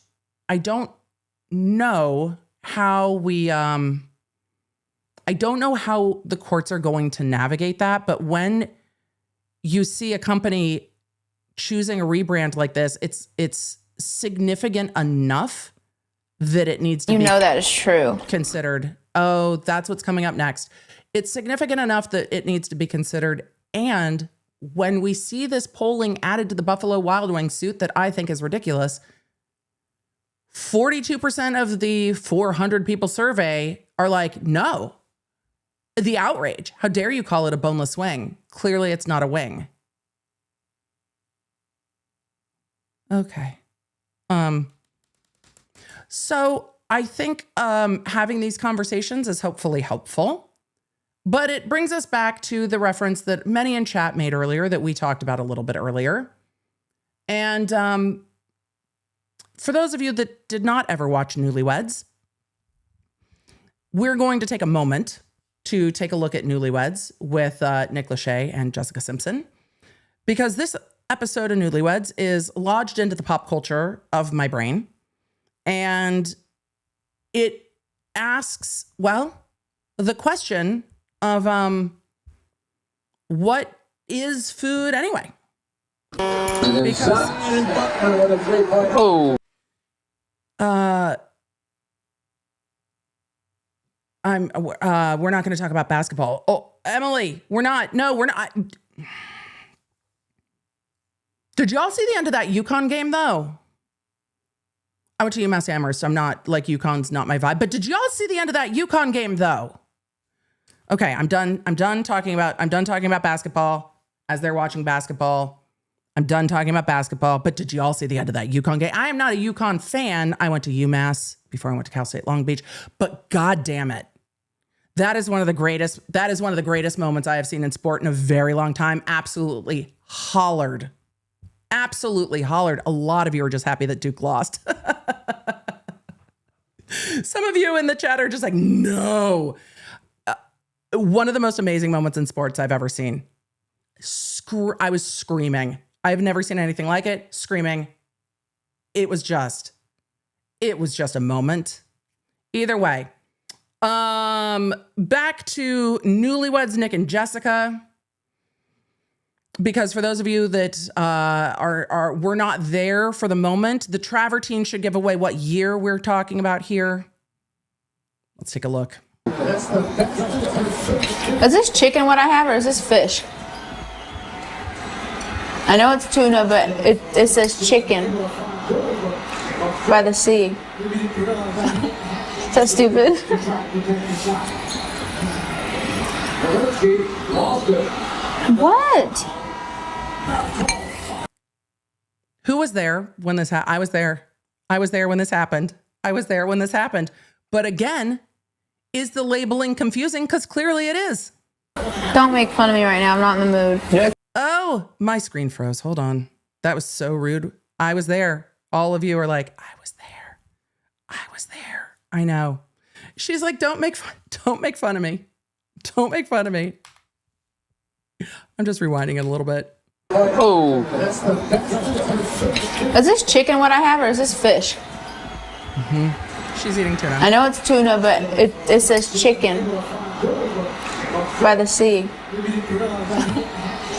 know how I don't know how the courts are going to navigate that, but when you see a company choosing a rebrand like this, it's significant enough that it needs to be that is true. Considered. Oh, that's what's coming up next. It's significant enough that it needs to be considered. And when we see this polling added to the Buffalo Wild Wings suit that I think is ridiculous, 42% of the 400 people survey are like, no. The outrage. How dare you call it a boneless wing? Clearly it's not a wing. Okay. So I think having these conversations is hopefully helpful, but it brings us back to the reference that many in chat made earlier that we talked about a little bit earlier. And for those of you that did not ever watch Newlyweds, we're going to take a moment to take a look at Newlyweds with Nick Lachey and Jessica Simpson, because this episode of Newlyweds is lodged into the pop culture of my brain. And it asks, well, the question of what is food anyway? Because we're not going to talk about basketball. Oh, Emily, we're not. No, we're not. Did y'all see the end of that UConn game though? I went to UMass Amherst, so I'm not like UConn's not my vibe. But did y'all see the end of that UConn game though? Okay, I'm done talking about basketball as they're watching basketball. I'm done talking about basketball. But did y'all see the end of that UConn game? I am not a UConn fan. I went to UMass before I went to Cal State Long Beach. But God damn it. That is one of the greatest moments I have seen in sport in a very long time. Absolutely hollered. A lot of you are just happy that Duke lost. Some of you in the chat are just like, no. One of the most amazing moments in sports I've ever seen. I was screaming. I've never seen anything like it. Screaming. It was just a moment. Either way. Back to Newlyweds, Nick and Jessica. Because for those of you that were not there for the moment, the Travertine should give away what year we're talking about here. Let's take a look. Is this chicken what I have, or is this fish? I know it's tuna, but it says chicken by the sea. Is that stupid? What? Who was there when this happened? I was there. I was there when this happened. But again, is the labeling confusing? Because clearly it is. Don't make fun of me right now. I'm not in the mood. Yeah. Oh, my screen froze. Hold on. That was so rude. I was there. All of you are like, I was there. I know. She's like, don't make fun of me. Don't make fun of me. I'm just rewinding it a little bit. Oh. Is this chicken what I have, or is this fish? Mm-hmm. She's eating tuna. I know it's tuna, but it says chicken by the sea.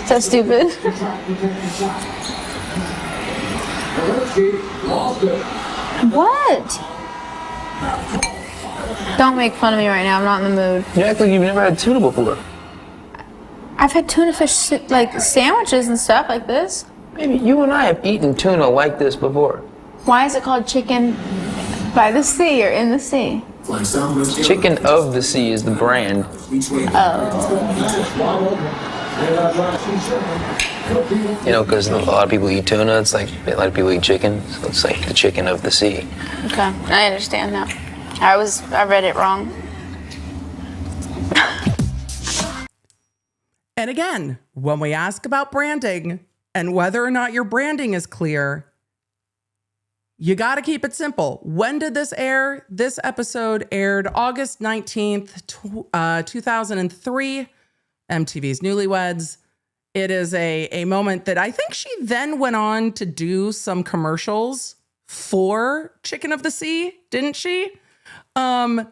Is that stupid? What? Don't make fun of me right now. I'm not in the mood. You act like you've never had tuna before. I've had tuna fish like sandwiches and stuff like this. Maybe you and I have eaten tuna like this before. Why is it called chicken by the sea or in the sea? Chicken of the Sea is the brand. Oh. You know, because a lot of people eat tuna, it's like a lot of people eat chicken, so it's like the chicken of the sea. Okay, I understand now. I read it wrong. And again, when we ask about branding and whether or not your branding is clear, you got to keep it simple. When did this air? This episode aired August 19th, 2003, MTV's Newlyweds. It is a moment that I think she then went on to do some commercials for Chicken of the Sea, didn't she? And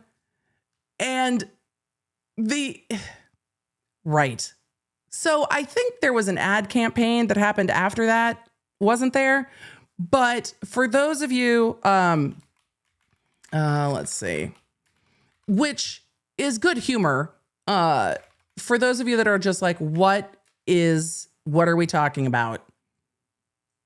right. So I think there was an ad campaign that happened after that, wasn't there? But for those of you, let's see, which is good humor. For those of you that are just like, what are we talking about?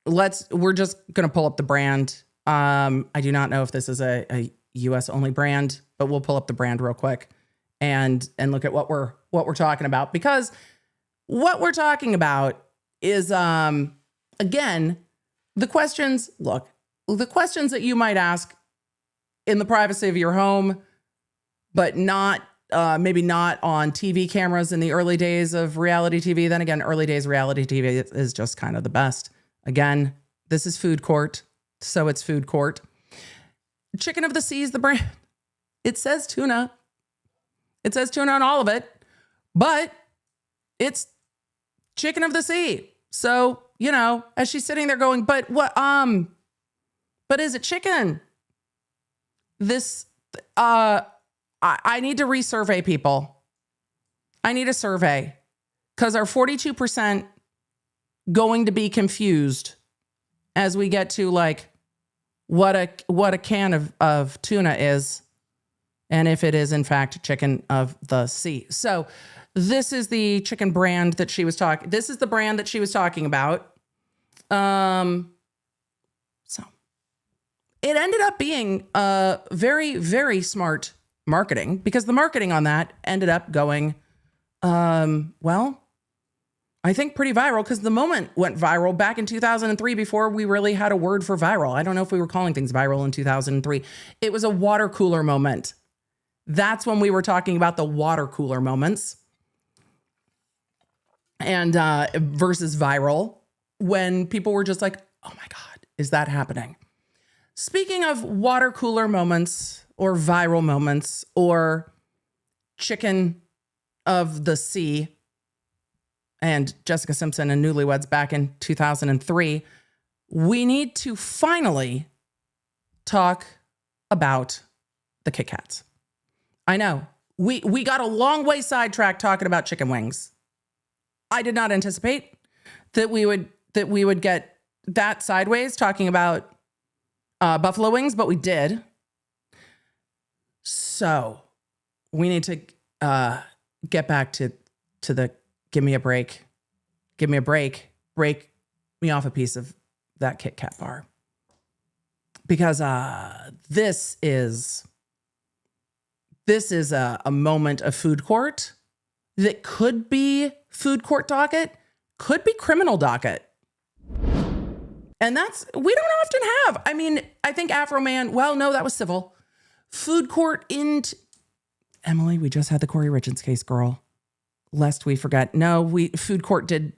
We're just going to pull up the brand. I do not know if this is a US only brand, but we'll pull up the brand real quick and look at what we're talking about, because what we're talking about is, again, the questions that you might ask in the privacy of your home, but not, maybe not on TV cameras in the early days of reality TV. Then again, early days reality TV is just kind of the best. Again, this is food court, so it's food court. Chicken of the Sea is the brand. It says tuna. It says tuna on all of it, but it's chicken of the sea. So, you know, as she's sitting there going, but what, but is it chicken? This, I need to resurvey people. I need a survey because our 42% going to be confused as we get to like what a can of tuna is. And if it is in fact chicken of the sea. So this is the chicken brand that she was talking. This is the brand that she was talking about. So it ended up being very, very smart marketing because the marketing on that ended up going, well, I think pretty viral because the moment went viral back in 2003 before we really had a word for viral. I don't know if we were calling things viral in 2003. It was a water cooler moment. That's when we were talking about the water cooler moments and versus viral when people were just like, oh my God, is that happening? Speaking of water cooler moments or viral moments or chicken of the sea and Jessica Simpson and Newlyweds back in 2003, we need to finally talk about the KitKats. I know we got a long way sidetracked talking about chicken wings. I did not anticipate that we would get that sideways talking about buffalo wings, but we did. So we need to get back to the give me a break, break me off a piece of that KitKat bar because this is a moment of food court that could be food court docket, could be criminal docket. And that's, we don't often have. I mean, I think Afro Man, well, no, that was civil. Food court Emily, we just had the Corey Richards case, girl. Lest we forget. No, food court, it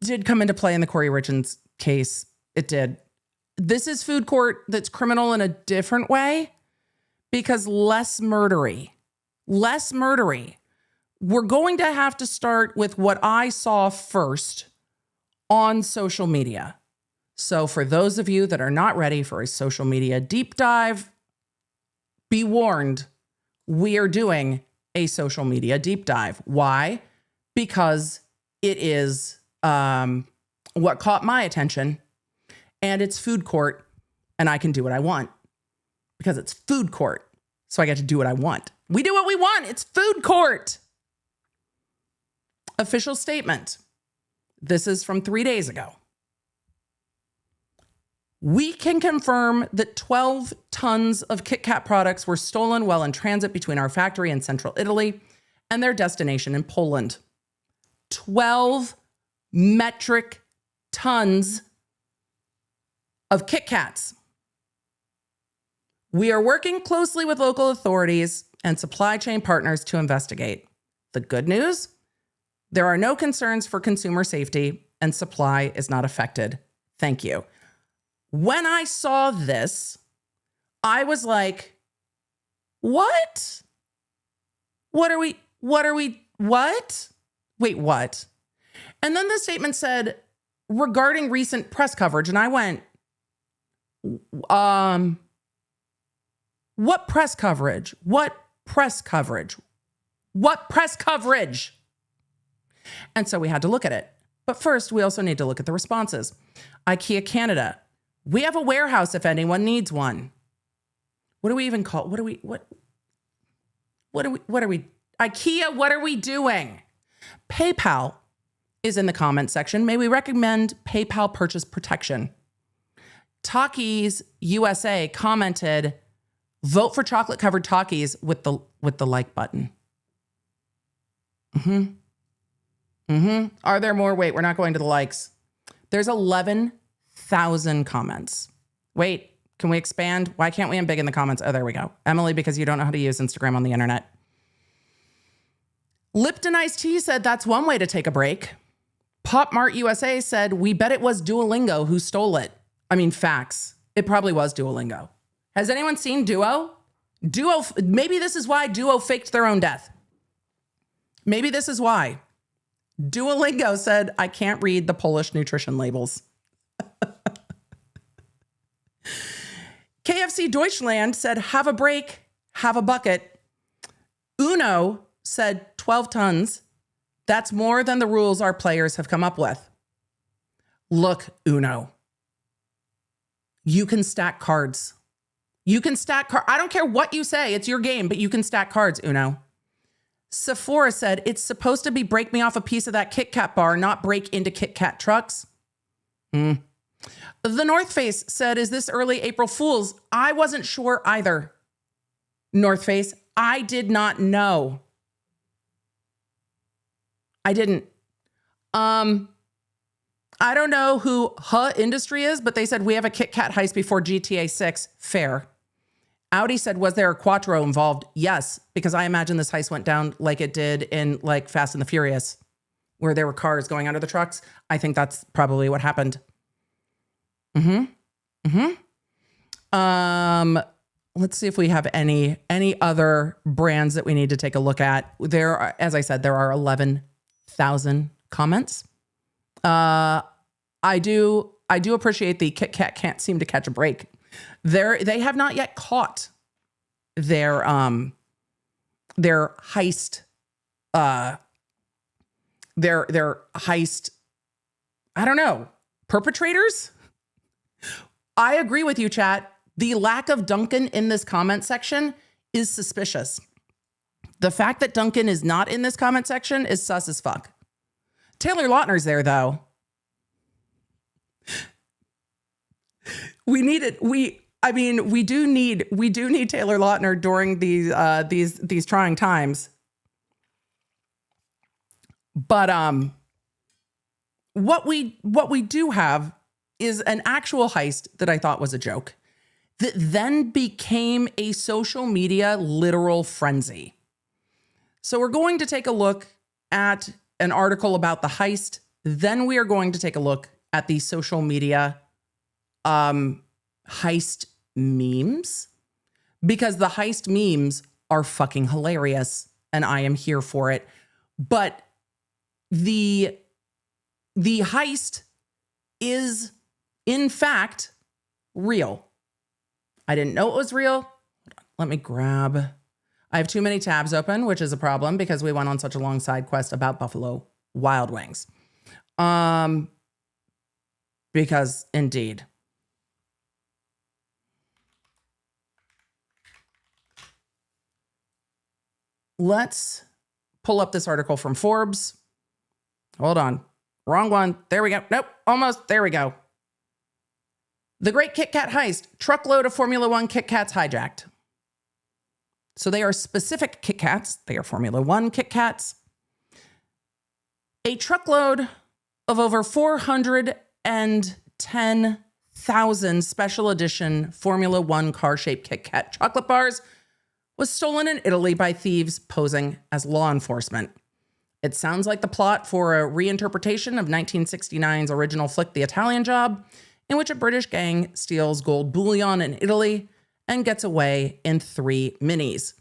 did come into play in the Corey Richards case. It did. This is food court that's criminal in a different way because less murdery. We're going to have to start with what I saw first on social media. So for those of you that are not ready for a social media deep dive, be warned, we are doing a social media deep dive. Why? Because it is what caught my attention. And it's food court, and I can do what I want because it's food court. So I get to do what I want. We do what we want. It's food court. Official statement. This is from 3 days ago. We can confirm that 12 tons of KitKat products were stolen while in transit between our factory in central Italy and their destination in Poland. 12 metric tons of KitKats. We are working closely with local authorities and supply chain partners to investigate. The good news? There are no concerns for consumer safety and supply is not affected. Thank you. When I saw this, I was like, what? What? Wait, what? And then the statement said, regarding recent press coverage, and I went, what press coverage? What press coverage? What press coverage? And so we had to look at it. But first, we also need to look at the responses. IKEA Canada. We have a warehouse if anyone needs one. What do we even call? What are we IKEA, what are we doing? PayPal is in the comment section. May we recommend PayPal purchase protection? Takis USA commented, vote for chocolate covered Takis with the like button. Are there more? Wait, we're not going to the likes. There's 11,000 comments. Wait, can we expand? Why can't we embiggen in the comments? Oh, there we go. Emily, because you don't know how to use Instagram on the internet. Lipton Iced Tea said that's one way to take a break. Pop Mart USA said, we bet it was Duolingo who stole it. I mean, facts. It probably was Duolingo. Has anyone seen Duo? Maybe this is why Duo faked their own death. Maybe this is why. Duolingo said, I can't read the Polish nutrition labels. KFC Deutschland said, have a break, have a bucket. Uno said 12 tons. That's more than the rules our players have come up with. Look, Uno, you can stack cards. You can stack cards. I don't care what you say. It's your game, but you can stack cards, Uno. Sephora said, it's supposed to be break me off a piece of that KitKat bar, not break into KitKat trucks. The North Face said, is this early April Fool's? I wasn't sure either. North Face, I did not know. I didn't. I don't know who Industry is, but they said we have a KitKat heist before GTA 6. Fair. Audi said, was there a Quattro involved? Yes, because I imagine this heist went down like it did in like Fast and the Furious, where there were cars going under the trucks. I think that's probably what happened. Let's see if we have any other brands that we need to take a look at. There are, as I said, there are 11,000 comments. I do appreciate the KitKat can't seem to catch a break. They have not yet caught their heist, their heist, I don't know, perpetrators? I agree with you, chat. The lack of Dunkin in this comment section is suspicious. The fact that Dunkin is not in this comment section is sus as fuck. Taylor Lautner's there though. We need it. We do need Taylor Lautner during these trying times. But what we do have is an actual heist that I thought was a joke that then became a social media literal frenzy. So we're going to take a look at an article about the heist. Then we are going to take a look at the social media heist memes, because the heist memes are fucking hilarious and I am here for it. But the heist is in fact real. I didn't know it was real. Let me grab. I have too many tabs open, which is a problem because we went on such a long side quest about Buffalo Wild Wings. Because indeed. Let's pull up this article from Forbes. Hold on. Wrong one. There we go. Nope. Almost. There we go. The Great KitKat Heist. Truckload of Formula One KitKats hijacked. So they are specific KitKats. They are Formula One KitKats. A truckload of over 410,000 special edition Formula One car-shaped KitKat chocolate bars was stolen in Italy by thieves posing as law enforcement. It sounds like the plot for a reinterpretation of 1969's original flick, The Italian Job, in which a British gang steals gold bullion in Italy and gets away in 3 minis.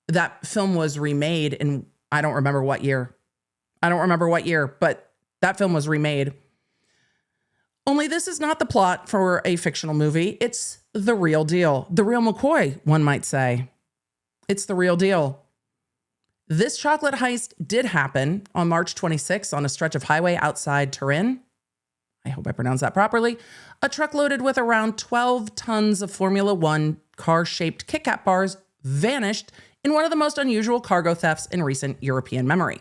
That film was remade in, I don't remember what year, but that film was remade. Only this is not the plot for a fictional movie. It's the real deal. The real McCoy, one might say. It's the real deal. This chocolate heist did happen on March 26th on a stretch of highway outside Turin. I hope I pronounced that properly. A truck loaded with around 12 tons of Formula One car-shaped KitKat bars vanished in one of the most unusual cargo thefts in recent European memory.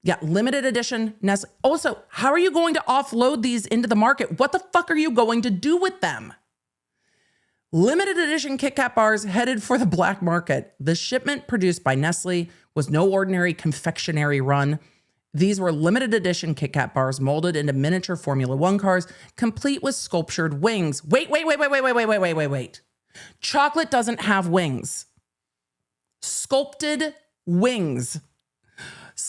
Yeah, limited edition Nestle. Also, how are you going to offload these into the market? What the fuck are you going to do with them? Limited edition KitKat bars headed for the black market. The shipment produced by Nestle was no ordinary confectionery run. These were limited edition KitKat bars molded into miniature Formula One cars, complete with sculptured wings. Wait. Chocolate doesn't have wings. Sculpted wings.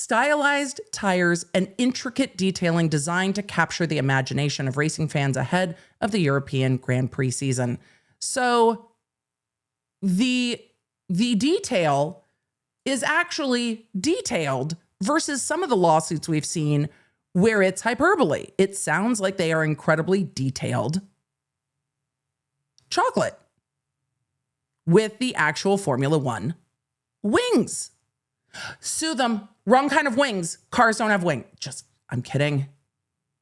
stylized tires and intricate detailing designed to capture the imagination of racing fans ahead of the European Grand Prix season. So the detail is actually detailed versus some of the lawsuits we've seen where it's hyperbole. It sounds like they are incredibly detailed chocolate with the actual Formula One wings. Sue them. Wrong kind of wings. Cars don't have wings. I'm kidding.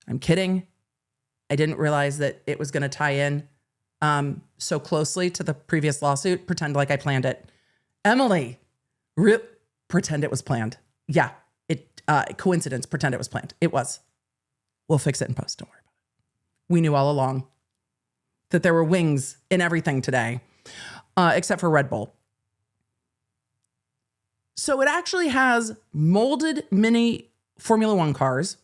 I didn't realize that it was going to tie in so closely to the previous lawsuit. Pretend like I planned it. Emily, pretend it was planned. Yeah, coincidence. Pretend it was planned. It was. We'll fix it in post. Don't worry about it. We knew all along that there were wings in everything today, except for Red Bull. So it actually has molded mini Formula One cars.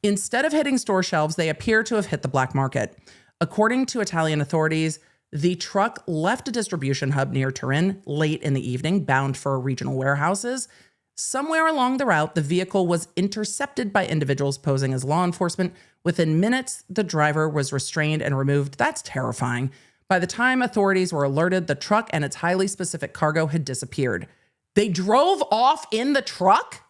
Instead of hitting store shelves, they appear to have hit the black market. According to Italian authorities, the truck left a distribution hub near Turin late in the evening, bound for regional warehouses. Somewhere along the route, the vehicle was intercepted by individuals posing as law enforcement. Within minutes, the driver was restrained and removed. That's terrifying. By the time authorities were alerted, the truck and its highly specific cargo had disappeared. They drove off in the truck?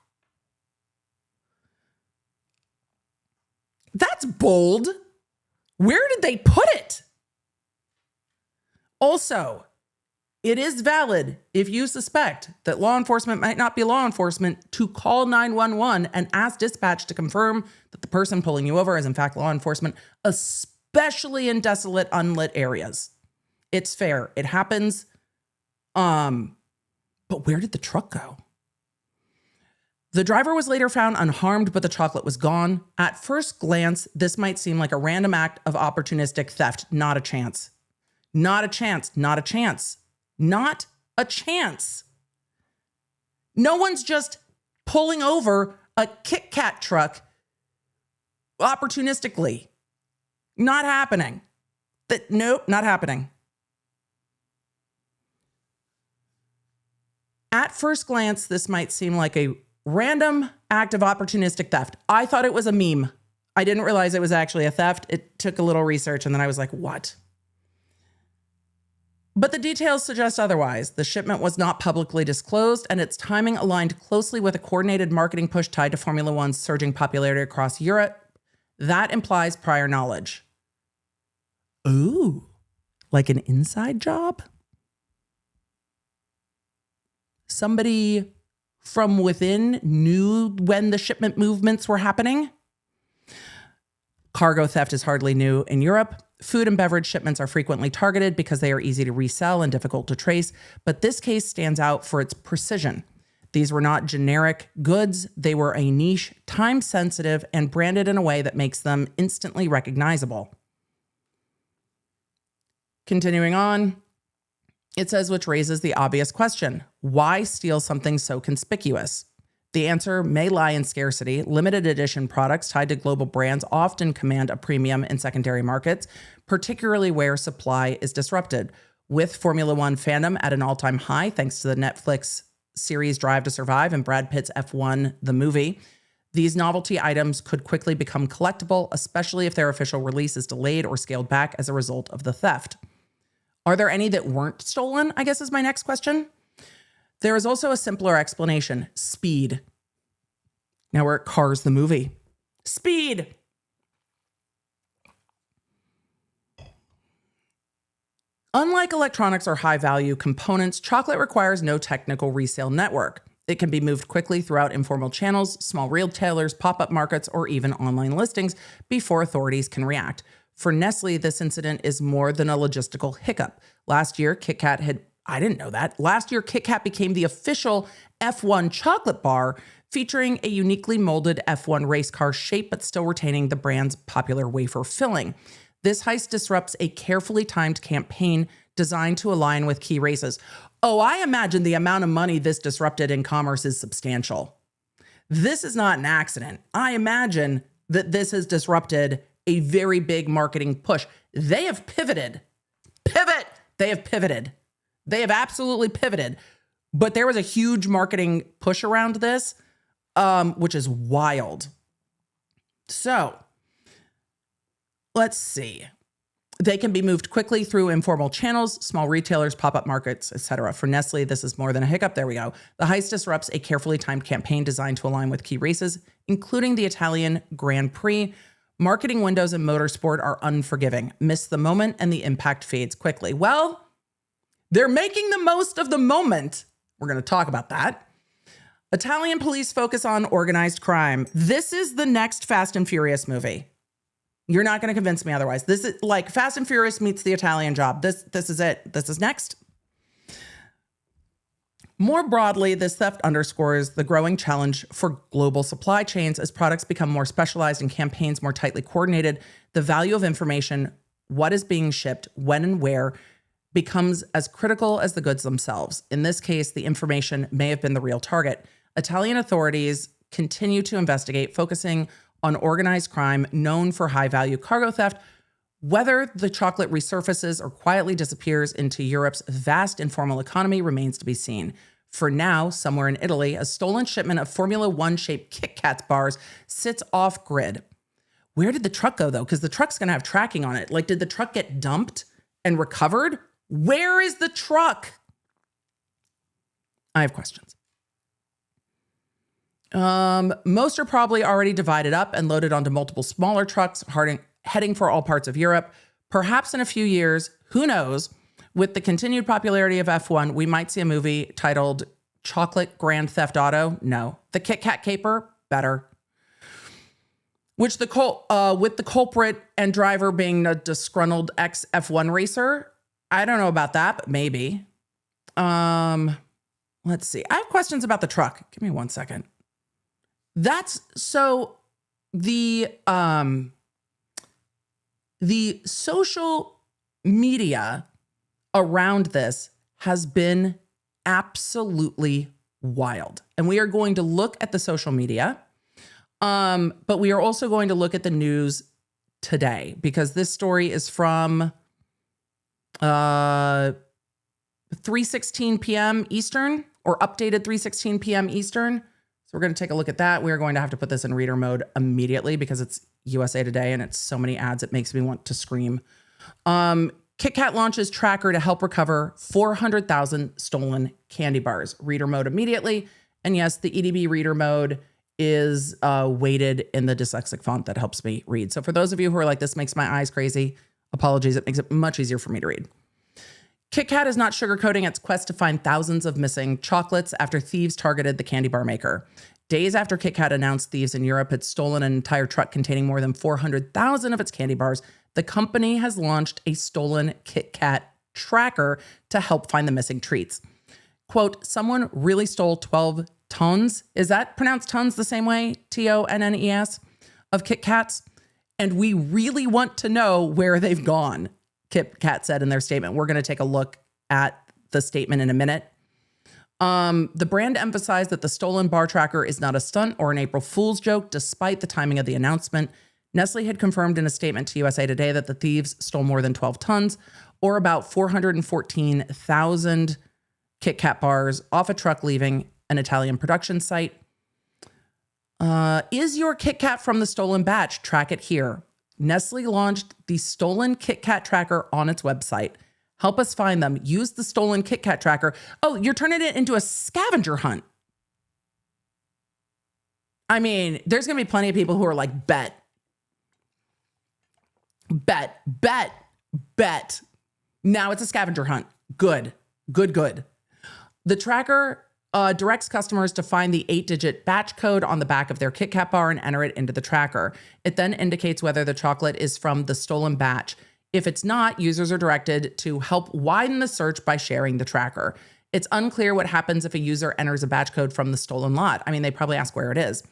That's bold. Where did they put it? Also, it is valid if you suspect that law enforcement might not be law enforcement to call 911 and ask dispatch to confirm that the person pulling you over is in fact law enforcement, especially in desolate, unlit areas. It's fair. It happens. But where did the truck go? The driver was later found unharmed, but the chocolate was gone. At first glance, this might seem like a random act of opportunistic theft. Not a chance. Not a chance. Not a chance. Not a chance. No one's just pulling over a KitKat truck opportunistically. Not happening. Nope, not happening. At first glance, this might seem like a random act of opportunistic theft. I thought it was a meme. I didn't realize it was actually a theft. It took a little research and then I was like, what? But the details suggest otherwise. The shipment was not publicly disclosed and its timing aligned closely with a coordinated marketing push tied to Formula One's surging popularity across Europe. That implies prior knowledge. Ooh, like an inside job? Somebody from within knew when the shipment movements were happening? Cargo theft is hardly new in Europe. Food and beverage shipments are frequently targeted because they are easy to resell and difficult to trace, but this case stands out for its precision. These were not generic goods. They were a niche, time-sensitive, and branded in a way that makes them instantly recognizable. Continuing on, it says, which raises the obvious question: why steal something so conspicuous? The answer may lie in scarcity. Limited edition products tied to global brands often command a premium in secondary markets, particularly where supply is disrupted. With Formula One fandom at an all-time high, thanks to the Netflix series Drive to Survive and Brad Pitt's F1, the movie, these novelty items could quickly become collectible, especially if their official release is delayed or scaled back as a result of the theft. Are there any that weren't stolen, I guess is my next question. There is also a simpler explanation: speed. Now we're at Cars, the movie. Speed. Unlike electronics or high-value components, chocolate requires no technical resale network. It can be moved quickly throughout informal channels, small retailers, pop-up markets, or even online listings before authorities can react. For Nestle, this incident is more than a logistical hiccup. Last year, I didn't know that. Last year, KitKat became the official F1 chocolate bar, featuring a uniquely molded F1 race car shape, but still retaining the brand's popular wafer filling. This heist disrupts a carefully timed campaign designed to align with key races. Oh, I imagine the amount of money this disrupted in commerce is substantial. This is not an accident. I imagine that this has disrupted a very big marketing push. They have pivoted. They have pivoted. They have absolutely pivoted. But there was a huge marketing push around this. which is wild. So let's see. They can be moved quickly through informal channels, small retailers, pop-up markets, etc. For Nestle, this is more than a hiccup. There we go. The heist disrupts a carefully timed campaign designed to align with key races, including the Italian Grand Prix. Marketing windows in motorsport are unforgiving. Miss the moment and the impact fades quickly. Well, they're making the most of the moment. We're going to talk about that. Italian police focus on organized crime. This is the next Fast and Furious movie. You're not going to convince me otherwise. This is like Fast and Furious meets the Italian Job. This is it. This is next. More broadly, this theft underscores the growing challenge for global supply chains as products become more specialized and campaigns more tightly coordinated. The value of information, what is being shipped, when and where, becomes as critical as the goods themselves. In this case, the information may have been the real target. Italian authorities continue to investigate, focusing on organized crime known for high-value cargo theft. Whether the chocolate resurfaces or quietly disappears into Europe's vast informal economy remains to be seen. For now, somewhere in Italy, a stolen shipment of Formula One-shaped KitKat bars sits off-grid. Where did the truck go, though? Because the truck's going to have tracking on it. Like, did the truck get dumped and recovered? Where is the truck? I have questions. Most are probably already divided up and loaded onto multiple smaller trucks, heading for all parts of Europe. Perhaps in a few years, who knows, with the continued popularity of F1, we might see a movie titled Chocolate Grand Theft Auto. No. The KitKat Caper? Better. With the culprit and driver being a disgruntled ex-F1 racer? I don't know about that, but maybe. Let's see. I have questions about the truck. Give me 1 second. That's so the social media around this has been absolutely wild. And we are going to look at the social media, but we are also going to look at the news today because this story is from 3:16 p.m. Eastern or updated 3:16 p.m. Eastern. So we're going to take a look at that. We're going to have to put this in reader mode immediately because it's USA Today and it's so many ads. It makes me want to scream. KitKat launches tracker to help recover 400,000 stolen candy bars. Reader mode immediately. And yes, the EDB reader mode is weighted in the dyslexic font that helps me read. So for those of you who are like, this makes my eyes crazy, apologies. It makes it much easier for me to read. KitKat is not sugarcoating its quest to find thousands of missing chocolates after thieves targeted the candy bar maker. Days after KitKat announced thieves in Europe had stolen an entire truck containing more than 400,000 of its candy bars, the company has launched a stolen KitKat tracker to help find the missing treats. Quote, someone really stole 12 tons. Is that pronounced tons the same way? Tonnes of KitKats? And we really want to know where they've gone. KitKat said in their statement. We're going to take a look at the statement in a minute. The brand emphasized that the stolen bar tracker is not a stunt or an April Fool's joke, despite the timing of the announcement. Nestle had confirmed in a statement to USA Today that the thieves stole more than 12 tons, or about 414,000 KitKat bars off a truck leaving an Italian production site. Is your KitKat from the stolen batch? Track it here. Nestle launched the stolen KitKat tracker on its website. Help us find them. Use the stolen KitKat tracker. Oh, you're turning it into a scavenger hunt. I mean, there's going to be plenty of people who are like, bet. Now it's a scavenger hunt. Good. The tracker directs customers to find the 8-digit batch code on the back of their KitKat bar and enter it into the tracker. It then indicates whether the chocolate is from the stolen batch. If it's not, users are directed to help widen the search by sharing the tracker. It's unclear what happens if a user enters a batch code from the stolen lot. I mean, they probably ask where it is.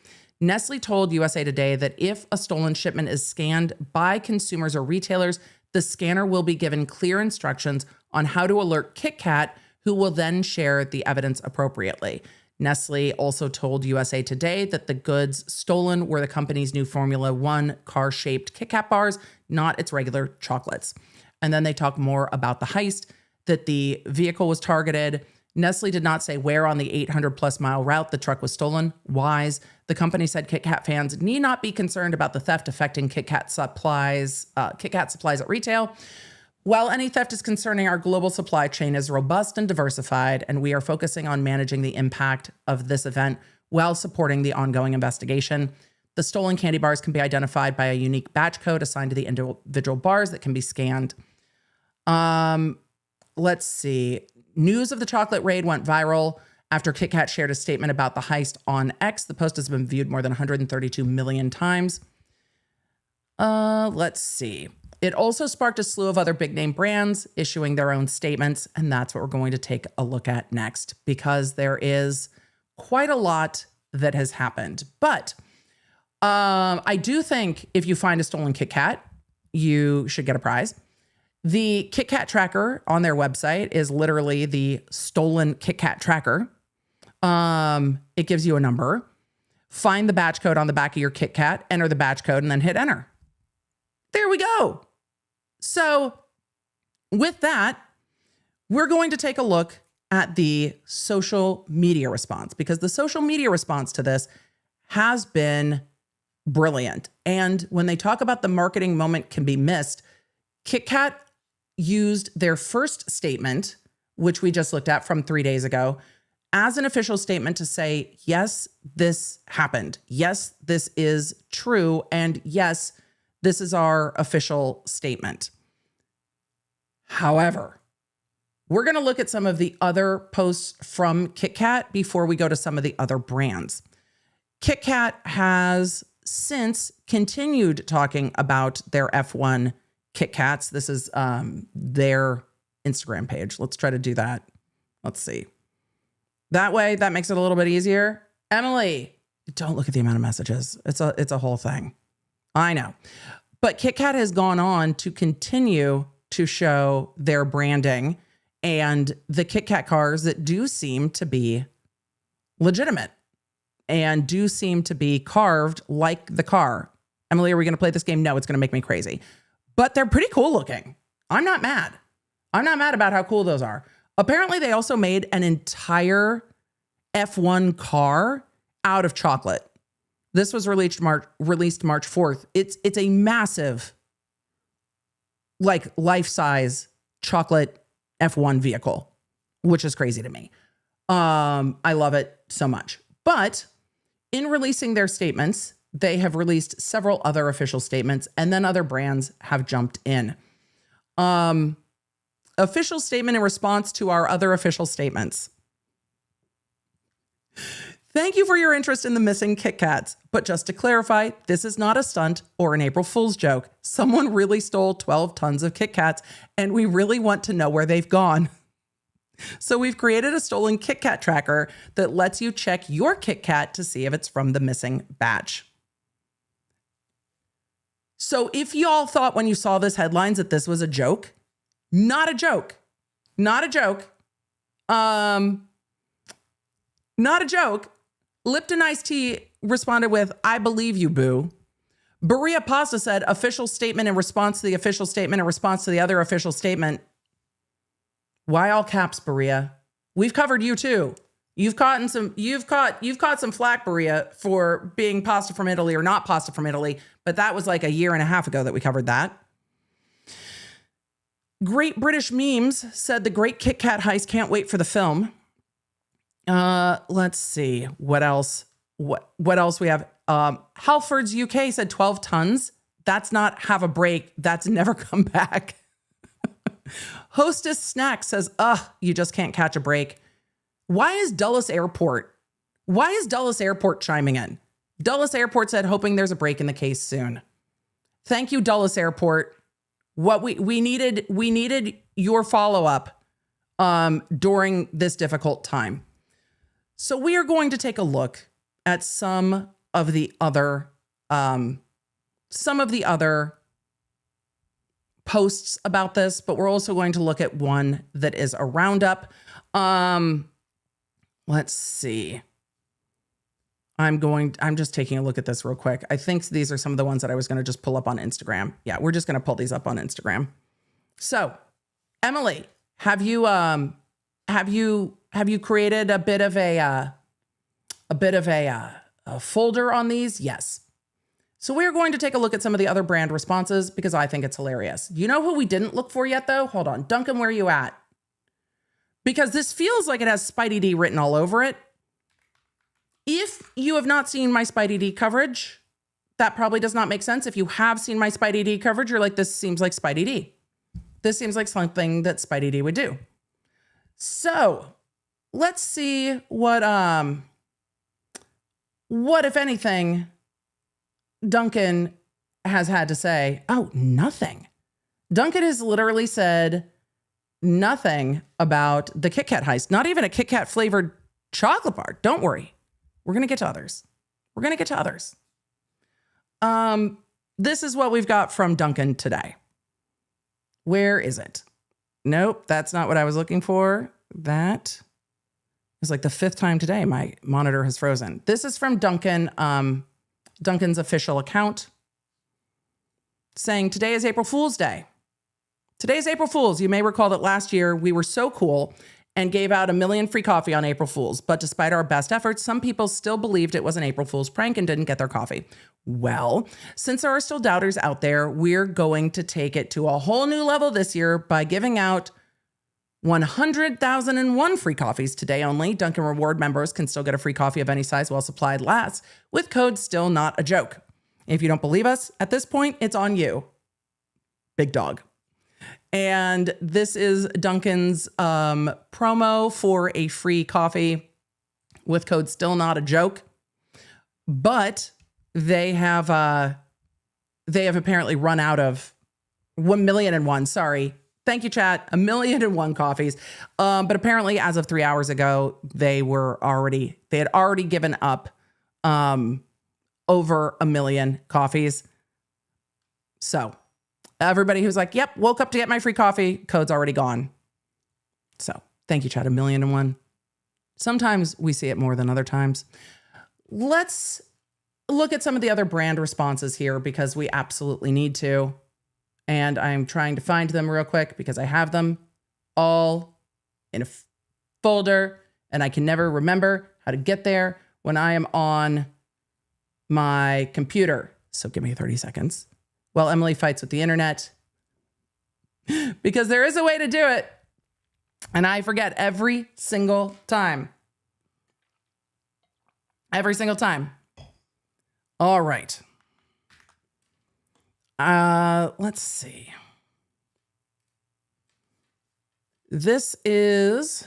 Nestle told USA Today that if a stolen shipment is scanned by consumers or retailers, the scanner will be given clear instructions on how to alert KitKat, who will then share the evidence appropriately. Nestle also told USA Today that the goods stolen were the company's new Formula One car-shaped KitKat bars, not its regular chocolates. And then they talk more about the heist, that the vehicle was targeted. Nestle did not say where on the 800 plus mile route the truck was stolen. Wise. The company said KitKat fans need not be concerned about the theft affecting KitKat supplies at retail. While any theft is concerning, our global supply chain is robust and diversified, and we are focusing on managing the impact of this event while supporting the ongoing investigation. The stolen candy bars can be identified by a unique batch code assigned to the individual bars that can be scanned. Let's see. News of the chocolate raid went viral after KitKat shared a statement about the heist on X. The post has been viewed more than 132 million times. Let's see. It also sparked a slew of other big name brands issuing their own statements, and that's what we're going to take a look at next because there is quite a lot that has happened. But I do think if you find a stolen KitKat, you should get a prize. The KitKat tracker on their website is literally the stolen KitKat tracker. It gives you a number. Find the batch code on the back of your KitKat, enter the batch code, and then hit enter. There we go. So with that, we're going to take a look at the social media response because the social media response to this has been brilliant. And when they talk about the marketing moment can be missed, KitKat used their first statement, which we just looked at from 3 days ago, as an official statement to say, yes, this happened. Yes, this is true. And yes, this is our official statement. However, we're going to look at some of the other posts from KitKat before we go to some of the other brands. KitKat has since continued talking about their F1 KitKats. This is their Instagram page. Let's try to do that. Let's see. That way, that makes it a little bit easier. Emily, don't look at the amount of messages. It's a whole thing. I know. But KitKat has gone on to continue to show their branding and the KitKat cars that do seem to be legitimate and do seem to be carved like the car. Emily, are we going to play this game? No, it's going to make me crazy. But they're pretty cool looking. I'm not mad. I'm not mad about how cool those are. Apparently, they also made an entire F1 car out of chocolate. This was released March 4th. It's a massive, like life-size chocolate F1 vehicle, which is crazy to me. I love it so much. But in releasing their statements, they have released several other official statements, and then other brands have jumped in. Official statement in response to our other official statements. Thank you for your interest in the missing KitKats. But just to clarify, this is not a stunt or an April Fool's joke. Someone really stole 12 tons of KitKats, and we really want to know where they've gone. So we've created a stolen KitKat tracker that lets you check your KitKat to see if it's from the missing batch. So if y'all thought when you saw this headlines that this was a joke, not a joke. Not a joke. Not a joke. Lipton Iced Tea responded with, I believe you, boo. Berea Pasta said, official statement in response to the official statement in response to the other official statement. Why all caps, Berea? We've covered you too. You've caught some flack, Berea, for being pasta from Italy or not pasta from Italy, but that was like a year and a half ago that we covered that. Great British Memes said the great KitKat heist can't wait for the film. Let's see what else. What else we have? Halfords UK said 12 tons. That's not have a break. That's never come back. Hostess Snack says, you just can't catch a break. Why is Dulles Airport chiming in? Dulles Airport said, hoping there's a break in the case soon. Thank you, Dulles Airport. What we needed your follow-up during this difficult time. So we are going to take a look at some of the other posts about this, but we're also going to look at one that is a roundup. Let's see. I'm just taking a look at this real quick. I think these are some of the ones that I was going to just pull up on Instagram. Yeah, we're just going to pull these up on Instagram. So, Emily, have you Have you created a bit of a folder on these? Yes. So we're going to take a look at some of the other brand responses because I think it's hilarious. You know who we didn't look for yet, though? Hold on. Dunkin, where are you at? Because this feels like it has Spidey D written all over it. If you have not seen my Spidey D coverage, that probably does not make sense. If you have seen my Spidey D coverage, you're like, this seems like Spidey D. This seems like something that Spidey D would do. So let's see what if anything, Dunkin has had to say. Oh, nothing. Dunkin has literally said nothing about the KitKat heist. Not even a KitKat flavored chocolate bar. Don't worry. We're going to get to others. This is what we've got from Dunkin today. Where is it? Nope, that's not what I was looking for. That is like the 5th time today my monitor has frozen. This is from Dunkin, Dunkin's official account, saying today is April Fool's Day. Today is April Fool's. You may recall that last year we were so cool and gave out 1 million free coffee on April Fool's. But despite our best efforts, some people still believed it was an April Fool's prank and didn't get their coffee. Well, since there are still doubters out there, we're going to take it to a whole new level this year by giving out 100,001 free coffees today only. Dunkin' Reward members can still get a free coffee of any size while supplied lasts with code still not a joke. If you don't believe us, at this point, it's on you. Big dog. And this is Dunkin's promo for a free coffee with code still not a joke. But they have apparently run out of 1,000,001. Sorry. Thank you, chat. 1,000,001 coffees. But apparently, as of 3 hours ago, they had already given up over 1 million coffees. So everybody who's like, yep, woke up to get my free coffee, code's already gone. So thank you, chat. 1,000,001. Sometimes we see it more than other times. Let's look at some of the other brand responses here because we absolutely need to. And I'm trying to find them real quick because I have them all in a folder and I can never remember how to get there when I am on my computer. So give me 30 seconds while Emily fights with the internet because there is a way to do it. And I forget every single time. Every single time. All right. Let's see. This is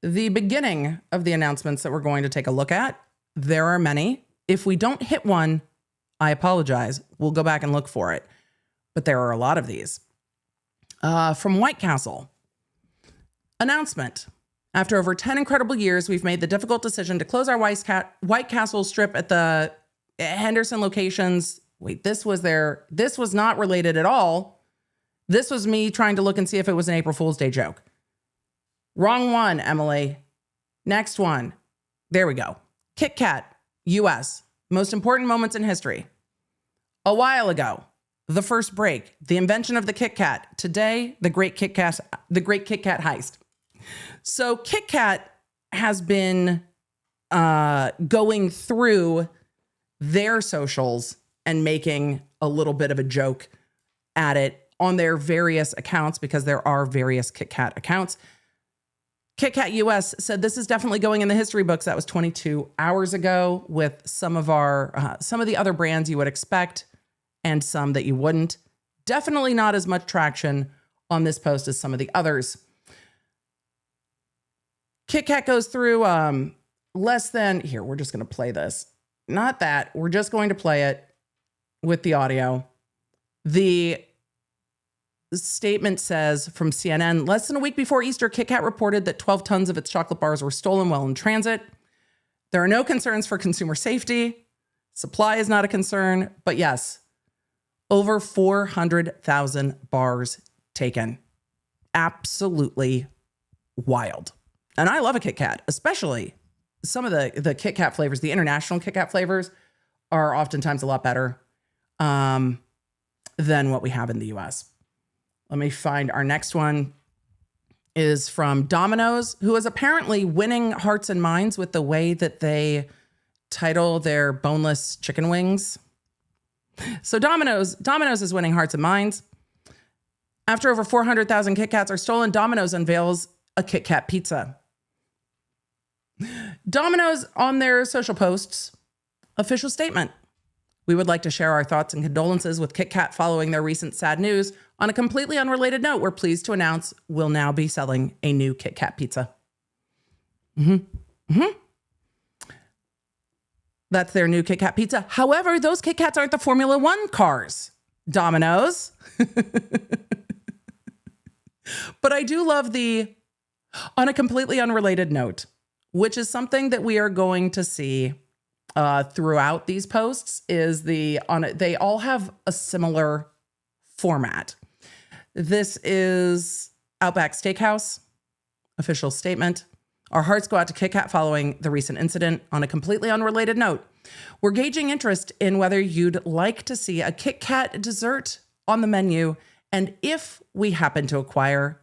the beginning of the announcements that we're going to take a look at. There are many. If we don't hit one, I apologize. We'll go back and look for it. But there are a lot of these. From White Castle. Announcement. After over 10 incredible years, we've made the difficult decision to close our White Castle strip at the Henderson locations. Wait, this was not related at all. This was me trying to look and see if it was an April Fool's Day joke. Wrong one, Emily. Next one. There we go. KitKat, US. Most important moments in history. A while ago, the first break, the invention of the KitKat. Today, the great KitKat heist. So KitKat has been going through their socials and making a little bit of a joke at it on their various accounts because there are various KitKat accounts. KitKat US said this is definitely going in the history books. That was 22 hours ago with some of the other brands you would expect and some that you wouldn't. Definitely not as much traction on this post as some of the others. KitKat goes through here, we're just going to play this. Not that. We're just going to play it with the audio. The statement says from CNN, less than a week before Easter, KitKat reported that 12 tons of its chocolate bars were stolen while in transit. There are no concerns for consumer safety. Supply is not a concern, but yes, over 400,000 bars taken. Absolutely wild. And I love a KitKat, especially some of the KitKat flavors. The international KitKat flavors are oftentimes a lot better than what we have in the US. Let me find our next one. is from Domino's, who is apparently winning hearts and minds with the way that they title their boneless chicken wings. So Domino's is winning hearts and minds. After over 400,000 Kit Kats are stolen, Domino's unveils a Kit Kat pizza. Domino's, on their social posts, official statement. We would like to share our thoughts and condolences with Kit Kat following their recent sad news. On a completely unrelated note, we're pleased to announce we'll now be selling a new Kit Kat pizza. That's their new Kit Kat pizza. However, those Kit Kats aren't the Formula One cars, Domino's. But I do love on a completely unrelated note, which is something that we are going to see throughout these posts, is they all have a similar format. This is Outback Steakhouse, official statement. Our hearts go out to Kit Kat following the recent incident. On a completely unrelated note, we're gauging interest in whether you'd like to see a Kit Kat dessert on the menu, and if we happen to acquire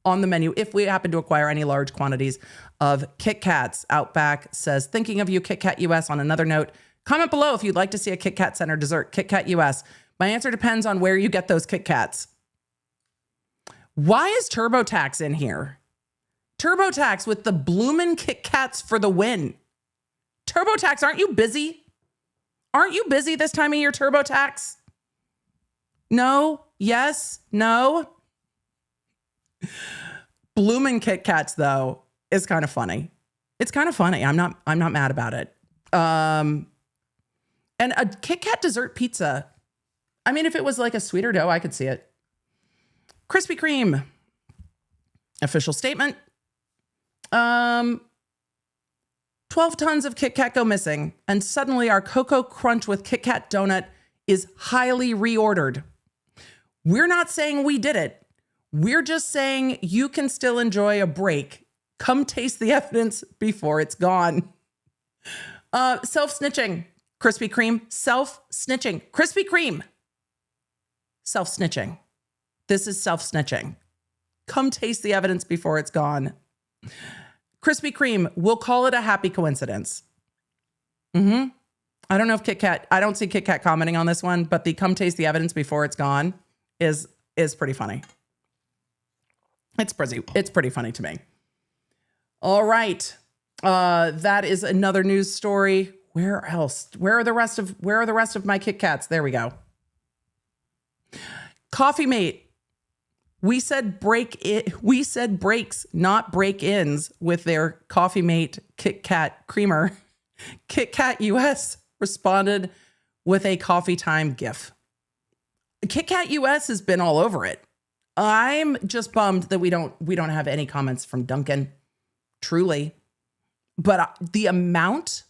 any large quantities of Kit Kats. Outback says, thinking of you, Kit Kat US. On another note, comment below if you'd like to see a Kit Kat Center dessert, Kit Kat US. My answer depends on where you get those Kit Kats. Why is TurboTax in here? TurboTax with the bloomin' Kit Kats for the win. TurboTax, aren't you busy? Aren't you busy this time of year, TurboTax? No? Yes? No? Bloomin' Kit Kats, though, is kind of funny. It's kind of funny. I'm not mad about it. And a Kit Kat dessert pizza. I mean, if it was like a sweeter dough, I could see it. Krispy Kreme. Official statement. 12 tons of Kit Kat go missing, and suddenly our Cocoa Crunch with Kit Kat donut is highly reordered. We're not saying we did it. We're just saying you can still enjoy a break. Come taste the evidence before it's gone. Self-snitching. Krispy Kreme. Self-snitching. Krispy Kreme. Self-snitching. This is self-snitching. Come taste the evidence before it's gone. Krispy Kreme, we'll call it a happy coincidence. I don't know if I don't see Kit Kat commenting on this one, but the come taste the evidence before it's gone is pretty funny. It's pretty funny to me. All right. That is another news story. Where else? Where are the rest of my Kit Kats? There we go. Coffee Mate. We said breaks, not break-ins with their Coffee Mate Kit Kat creamer. Kit Kat US responded with a coffee time gif. Kit Kat US has been all over it. I'm just bummed that we don't have any comments from Dunkin', truly. But the amount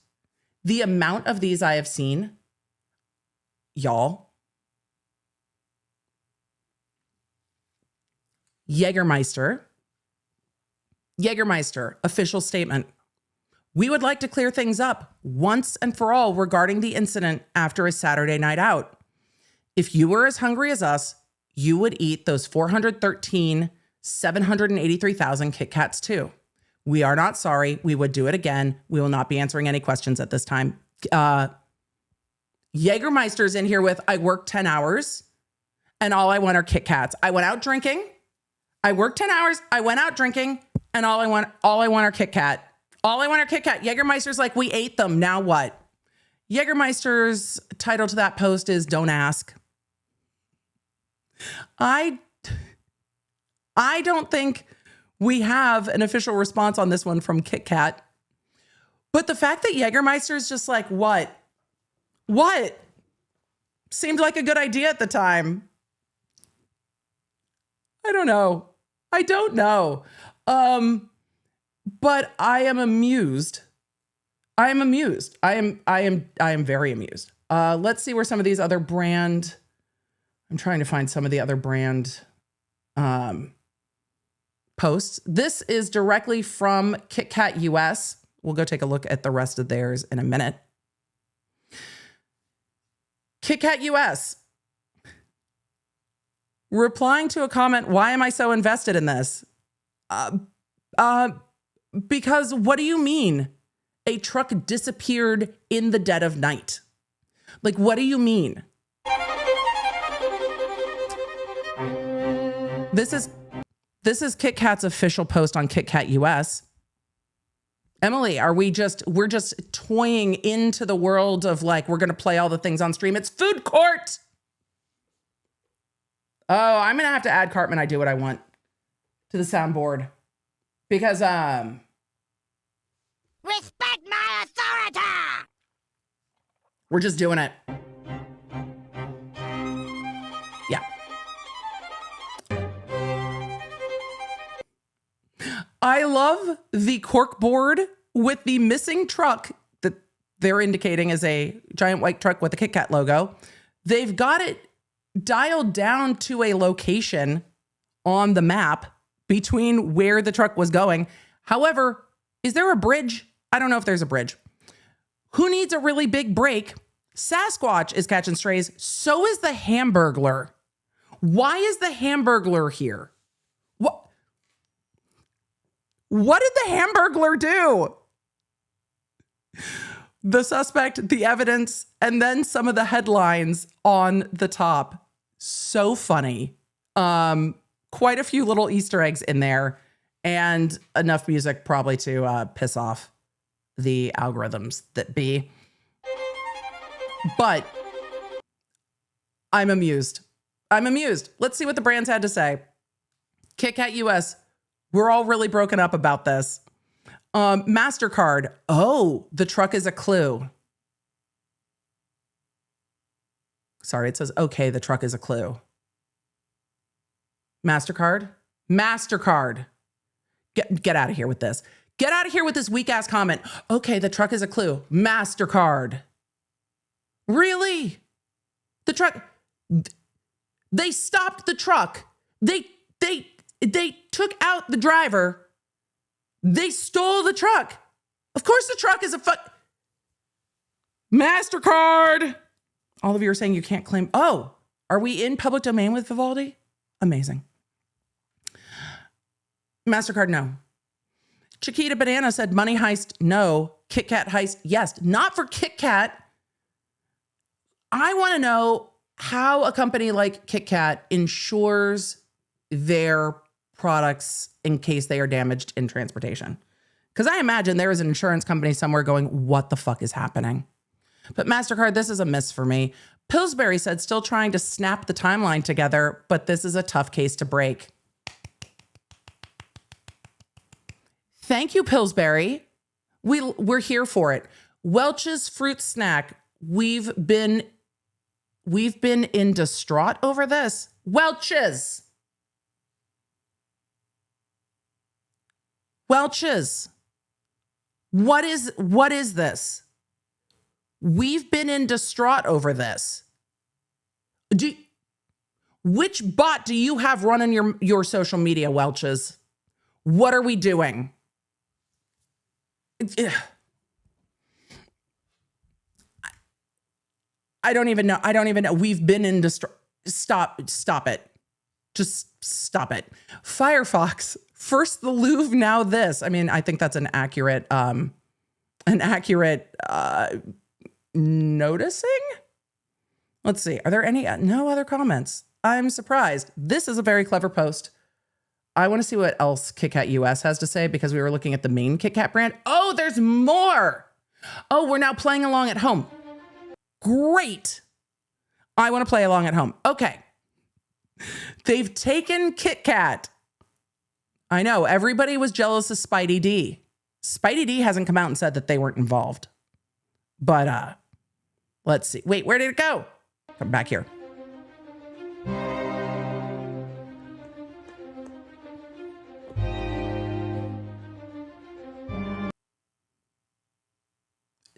of these I have seen, y'all. Jägermeister, official statement. We would like to clear things up once and for all regarding the incident after a Saturday night out. If you were as hungry as us, you would eat those 783,000 Kit Kats too. We are not sorry. We would do it again. We will not be answering any questions at this time. Jägermeister's in here with, I worked 10 hours and all I want are Kit Kats. I went out drinking. I worked 10 hours. I went out drinking and all I want are Kit Kat. All I want are Kit Kat. Jägermeister's like, we ate them. Now what? Jägermeister's title to that post is Don't Ask. I don't think we have an official response on this one from Kit Kat. But the fact that Jägermeister's just like, what? Seemed like a good idea at the time. I don't know. But I am amused. I am very amused. Let's see where some of these other brand, I'm trying to find some of the other brand posts. This is directly from Kit Kat US. We'll go take a look at the rest of theirs in a minute. Kit Kat US. Replying to a comment, why am I so invested in this? Because what do you mean? A truck disappeared in the dead of night. Like, what do you mean? This is KitKat's official post on KitKat US. Emily, we're just toying into the world of like, we're going to play all the things on stream. It's food court. Oh, I'm going to have to add Cartman I Do What I Want to the soundboard because, Respect my authority! we're just doing it. Yeah. I love the cork board with the missing truck that they're indicating as a giant white truck with the KitKat logo. They've got it dialed down to a location on the map between where the truck was going. However, is there a bridge? I don't know if there's a bridge. Who needs a really big break? Sasquatch is catching strays. So is the Hamburglar. Why is the Hamburglar here? What did the Hamburglar do? The suspect, the evidence, and then some of the headlines on the top. So funny. Quite a few little Easter eggs in there and enough music probably to piss off the algorithms that be. But I'm amused. Let's see what the brands had to say. KitKat US, we're all really broken up about this. MasterCard, oh, the truck is a clue. Sorry, it says, okay, the truck is a clue. MasterCard, get out of here with this. Get out of here with this weak ass comment. Okay, the truck is a clue. MasterCard. Really? The truck, they stopped the truck. They took out the driver. They stole the truck. Of course the truck is a MasterCard. All of you are saying you can't claim. Oh, are we in public domain with Vivaldi? Amazing. MasterCard, no. Chiquita Banana said Money Heist, no. KitKat Heist, yes. Not for KitKat. I want to know how a company like KitKat insures their products in case they are damaged in transportation. Because I imagine there is an insurance company somewhere going, what the fuck is happening? But MasterCard, this is a miss for me. Pillsbury said, still trying to snap the timeline together, but this is a tough case to break. Thank you, Pillsbury. We're here for it. Welch's Fruit Snack. We've been in distraught over this. Welch's. What is this? We've been in distraught over this. Which bot do you have running your social media, Welch's? What are we doing? I don't even know. We've been in distraught. Stop it. Just stop it. Firefox, first the Louvre, now this. I mean, I think that's an accurate noticing. Let's see. Are there any no other comments? I'm surprised. This is a very clever post. I want to see what else KitKat US has to say because we were looking at the main KitKat brand. Oh, there's more. Oh, we're now playing along at home. Great. I want to play along at home. Okay. They've taken KitKat. I know everybody was jealous of Spidey D. Spidey D hasn't come out and said that they weren't involved. But let's see. Wait, where did it go? Come back here.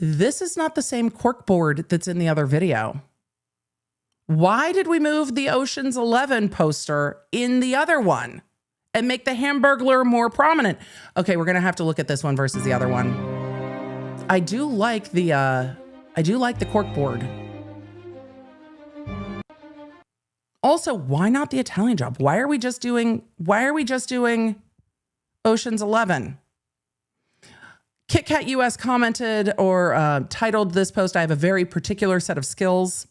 This is not the same corkboard that's in the other video. Why did we move the Ocean's 11 poster in the other one and make the Hamburglar more prominent? Okay, we're gonna have to look at this one versus the other one. I do like the corkboard. Also, why not the Italian job? Why are we just doing Ocean's 11. KitKat US commented or titled this post, "I have a very particular set of skills."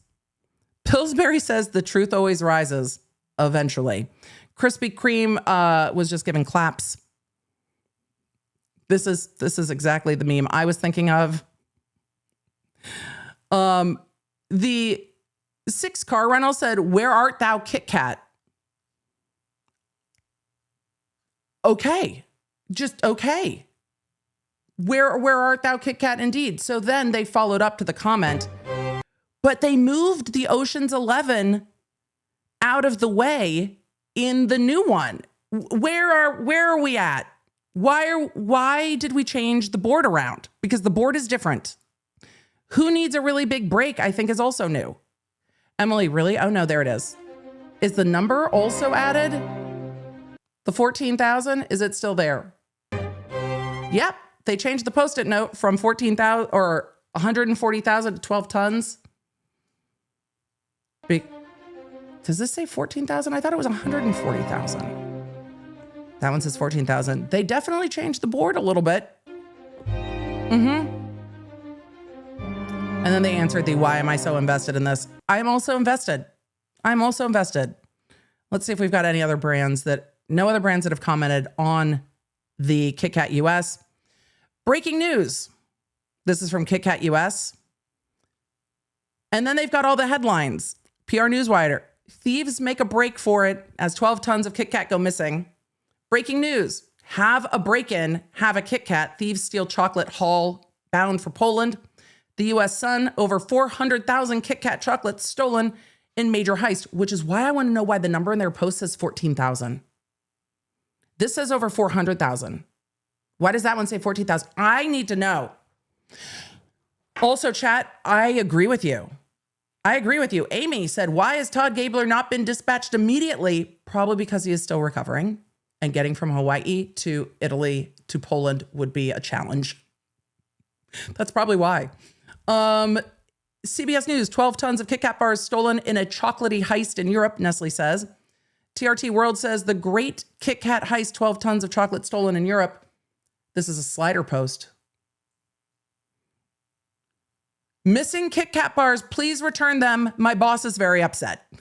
Pillsbury says the truth always rises eventually. Krispy Kreme was just giving claps. This is exactly the meme I was thinking of. The 6 car rental said, "Where art thou, KitKat?" Okay. Just okay. Where art thou, KitKat? Indeed. So then they followed up to the comment, but they moved the Ocean's 11 out of the way in the new one. Where are we at? Why did we change the board around? Because the board is different. Who needs a really big break, I think, is also new. Emily, really? Oh no, there it is. Is the number also added? The 14,000, is it still there? Yep. They changed the Post-it note from 14,000 or 140,000 to 12 tons. Does this say 14,000? I thought it was 140,000. That one says 14,000. They definitely changed the board a little bit. And then they answered the, "Why am I so invested in this?" I'm also invested. Let's see if we've got any other brands no other brands that have commented on the KitKat US. Breaking news. This is from KitKat US. And then they've got all the headlines. PR Newswire. Thieves make a break for it as 12 tons of KitKat go missing. Breaking news. Have a break-in, have a KitKat. Thieves steal chocolate haul bound for Poland. The US Sun, over 400,000 KitKat chocolates stolen in major heist, which is why I want to know why the number in their post says 14,000. This says over 400,000. Why does that one say 14,000? I need to know. Also, chat, I agree with you. Amy said, "Why has Todd Gabler not been dispatched immediately?" Probably because he is still recovering, and getting from Hawaii to Italy to Poland would be a challenge. That's probably why. CBS News, 12 tons of KitKat bars stolen in a chocolatey heist in Europe, Nestle says. TRT World says, "The great KitKat heist, 12 tons of chocolate stolen in Europe." This is a Slider post. "Missing KitKat bars, please return them. My boss is very upset."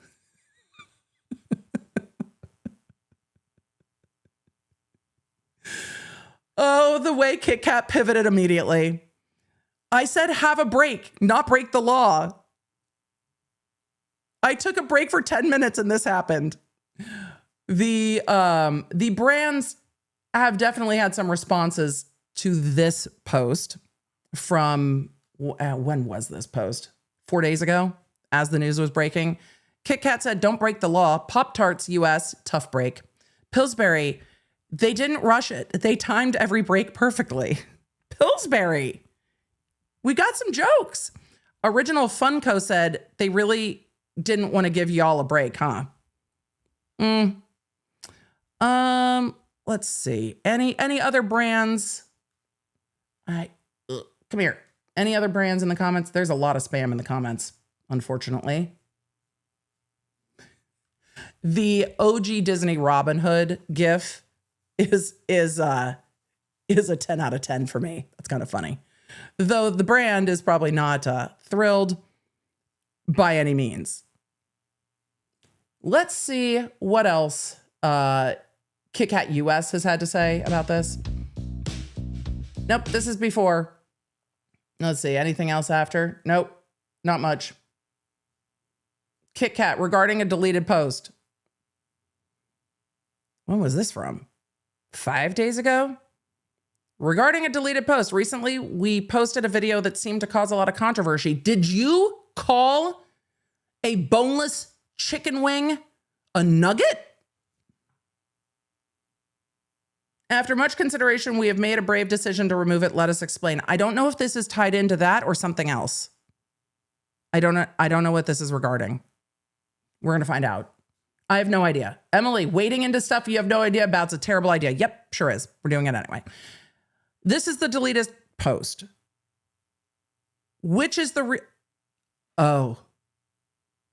Oh, the way KitKat pivoted immediately. I said have a break, not break the law. I took a break for 10 minutes and this happened. The brands have definitely had some responses to this post from, when was this post? 4 days ago, as the news was breaking. KitKat said, "Don't break the law." Pop-Tarts US, tough break. Pillsbury, they didn't rush it. They timed every break perfectly. Pillsbury, we got some jokes. Original Funko said they really didn't want to give y'all a break, huh? Let's see. Any other brands? Come here. Any other brands in the comments? There's a lot of spam in the comments, unfortunately. The OG Disney Robin Hood GIF is a 10 out of 10 for me. That's kind of funny. Though the brand is probably not thrilled by any means. Let's see what else KitKat US has had to say about this. Nope, this is before. Let's see, anything else after? Nope, not much. KitKat regarding a deleted post. When was this from? 5 days ago? Regarding a deleted post. Recently, we posted a video that seemed to cause a lot of controversy. Did you call a boneless chicken wing a nugget? After much consideration, we have made a brave decision to remove it. Let us explain. I don't know if this is tied into that or something else. I don't know what this is regarding. We're going to find out. I have no idea. Emily, wading into stuff you have no idea about is a terrible idea. Yep, sure is. We're doing it anyway. This is the deleted post. Which is the oh.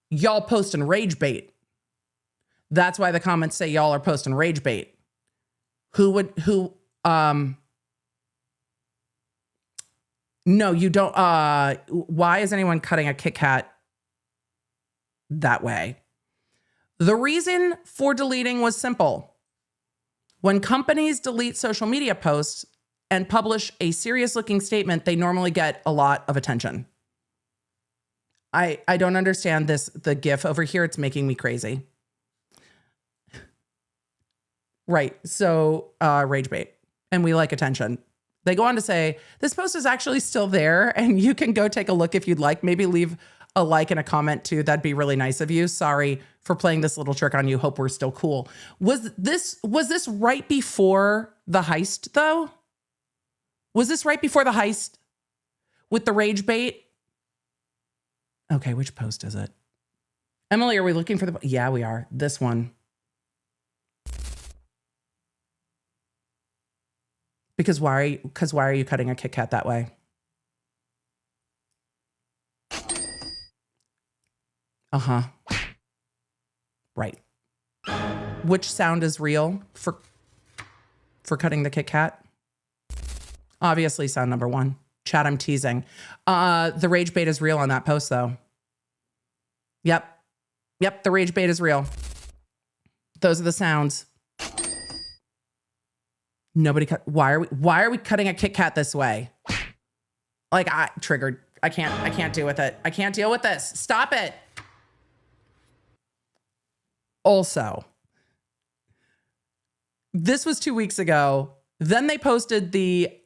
Y'all posting rage bait. That's why the comments say y'all are posting rage bait. No, you don't. Why is anyone cutting a KitKat that way? The reason for deleting was simple. When companies delete social media posts and publish a serious looking statement, they normally get a lot of attention. I don't understand this. The GIF over here, it's making me crazy. Right. So rage bait. And we like attention. They go on to say, this post is actually still there and you can go take a look if you'd like. Maybe leave a like and a comment too. That'd be really nice of you. Sorry for playing this little trick on you. Hope we're still cool. Was this right before the heist though? Was this right before the heist with the rage bait? Okay, which post is it? Emily, are we looking for the... Yeah, we are. This one. Because why are you cutting a KitKat that way? Uh-huh. Right. Which sound is real for cutting the KitKat? Obviously sound number one. Chat, I'm teasing. The rage bait is real on that post though. Yep, the rage bait is real. Those are the sounds. Nobody cut. Why are we cutting a KitKat this way? Like I triggered. I can't deal with it. I can't deal with this. Stop it. Also, this was 2 weeks ago. Then they posted the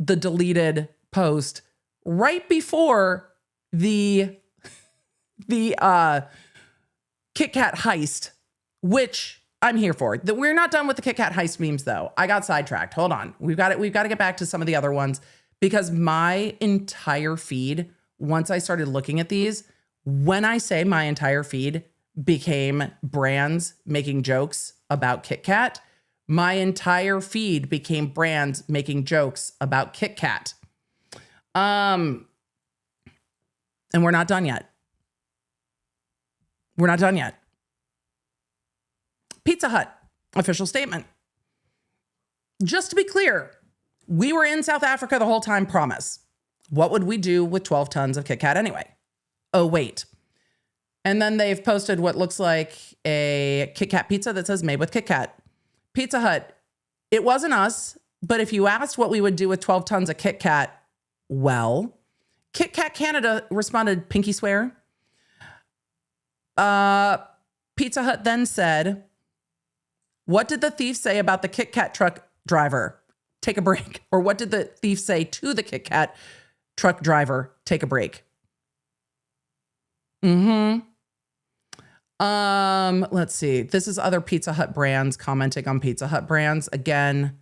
deleted post right before the KitKat heist, which I'm here for. We're not done with the KitKat heist memes though. I got sidetracked. Hold on. We've got to get back to some of the other ones because my entire feed, once I started looking at these, when I say my entire feed became brands making jokes about KitKat, my entire feed became brands making jokes about KitKat. And we're not done yet. We're not done yet. Pizza Hut, official statement. Just to be clear, we were in South Africa the whole time, promise. What would we do with 12 tons of KitKat anyway? Oh, wait. And then they've posted what looks like a KitKat pizza that says made with KitKat. Pizza Hut, it wasn't us, but if you asked what we would do with 12 tons of KitKat, well, KitKat Canada responded, pinky swear. Pizza Hut then said, what did the thief say about the KitKat truck driver? Take a break. Or what did the thief say to the KitKat truck driver? Take a break. Let's see. This is other Pizza Hut brands commenting on Pizza Hut brands. Again,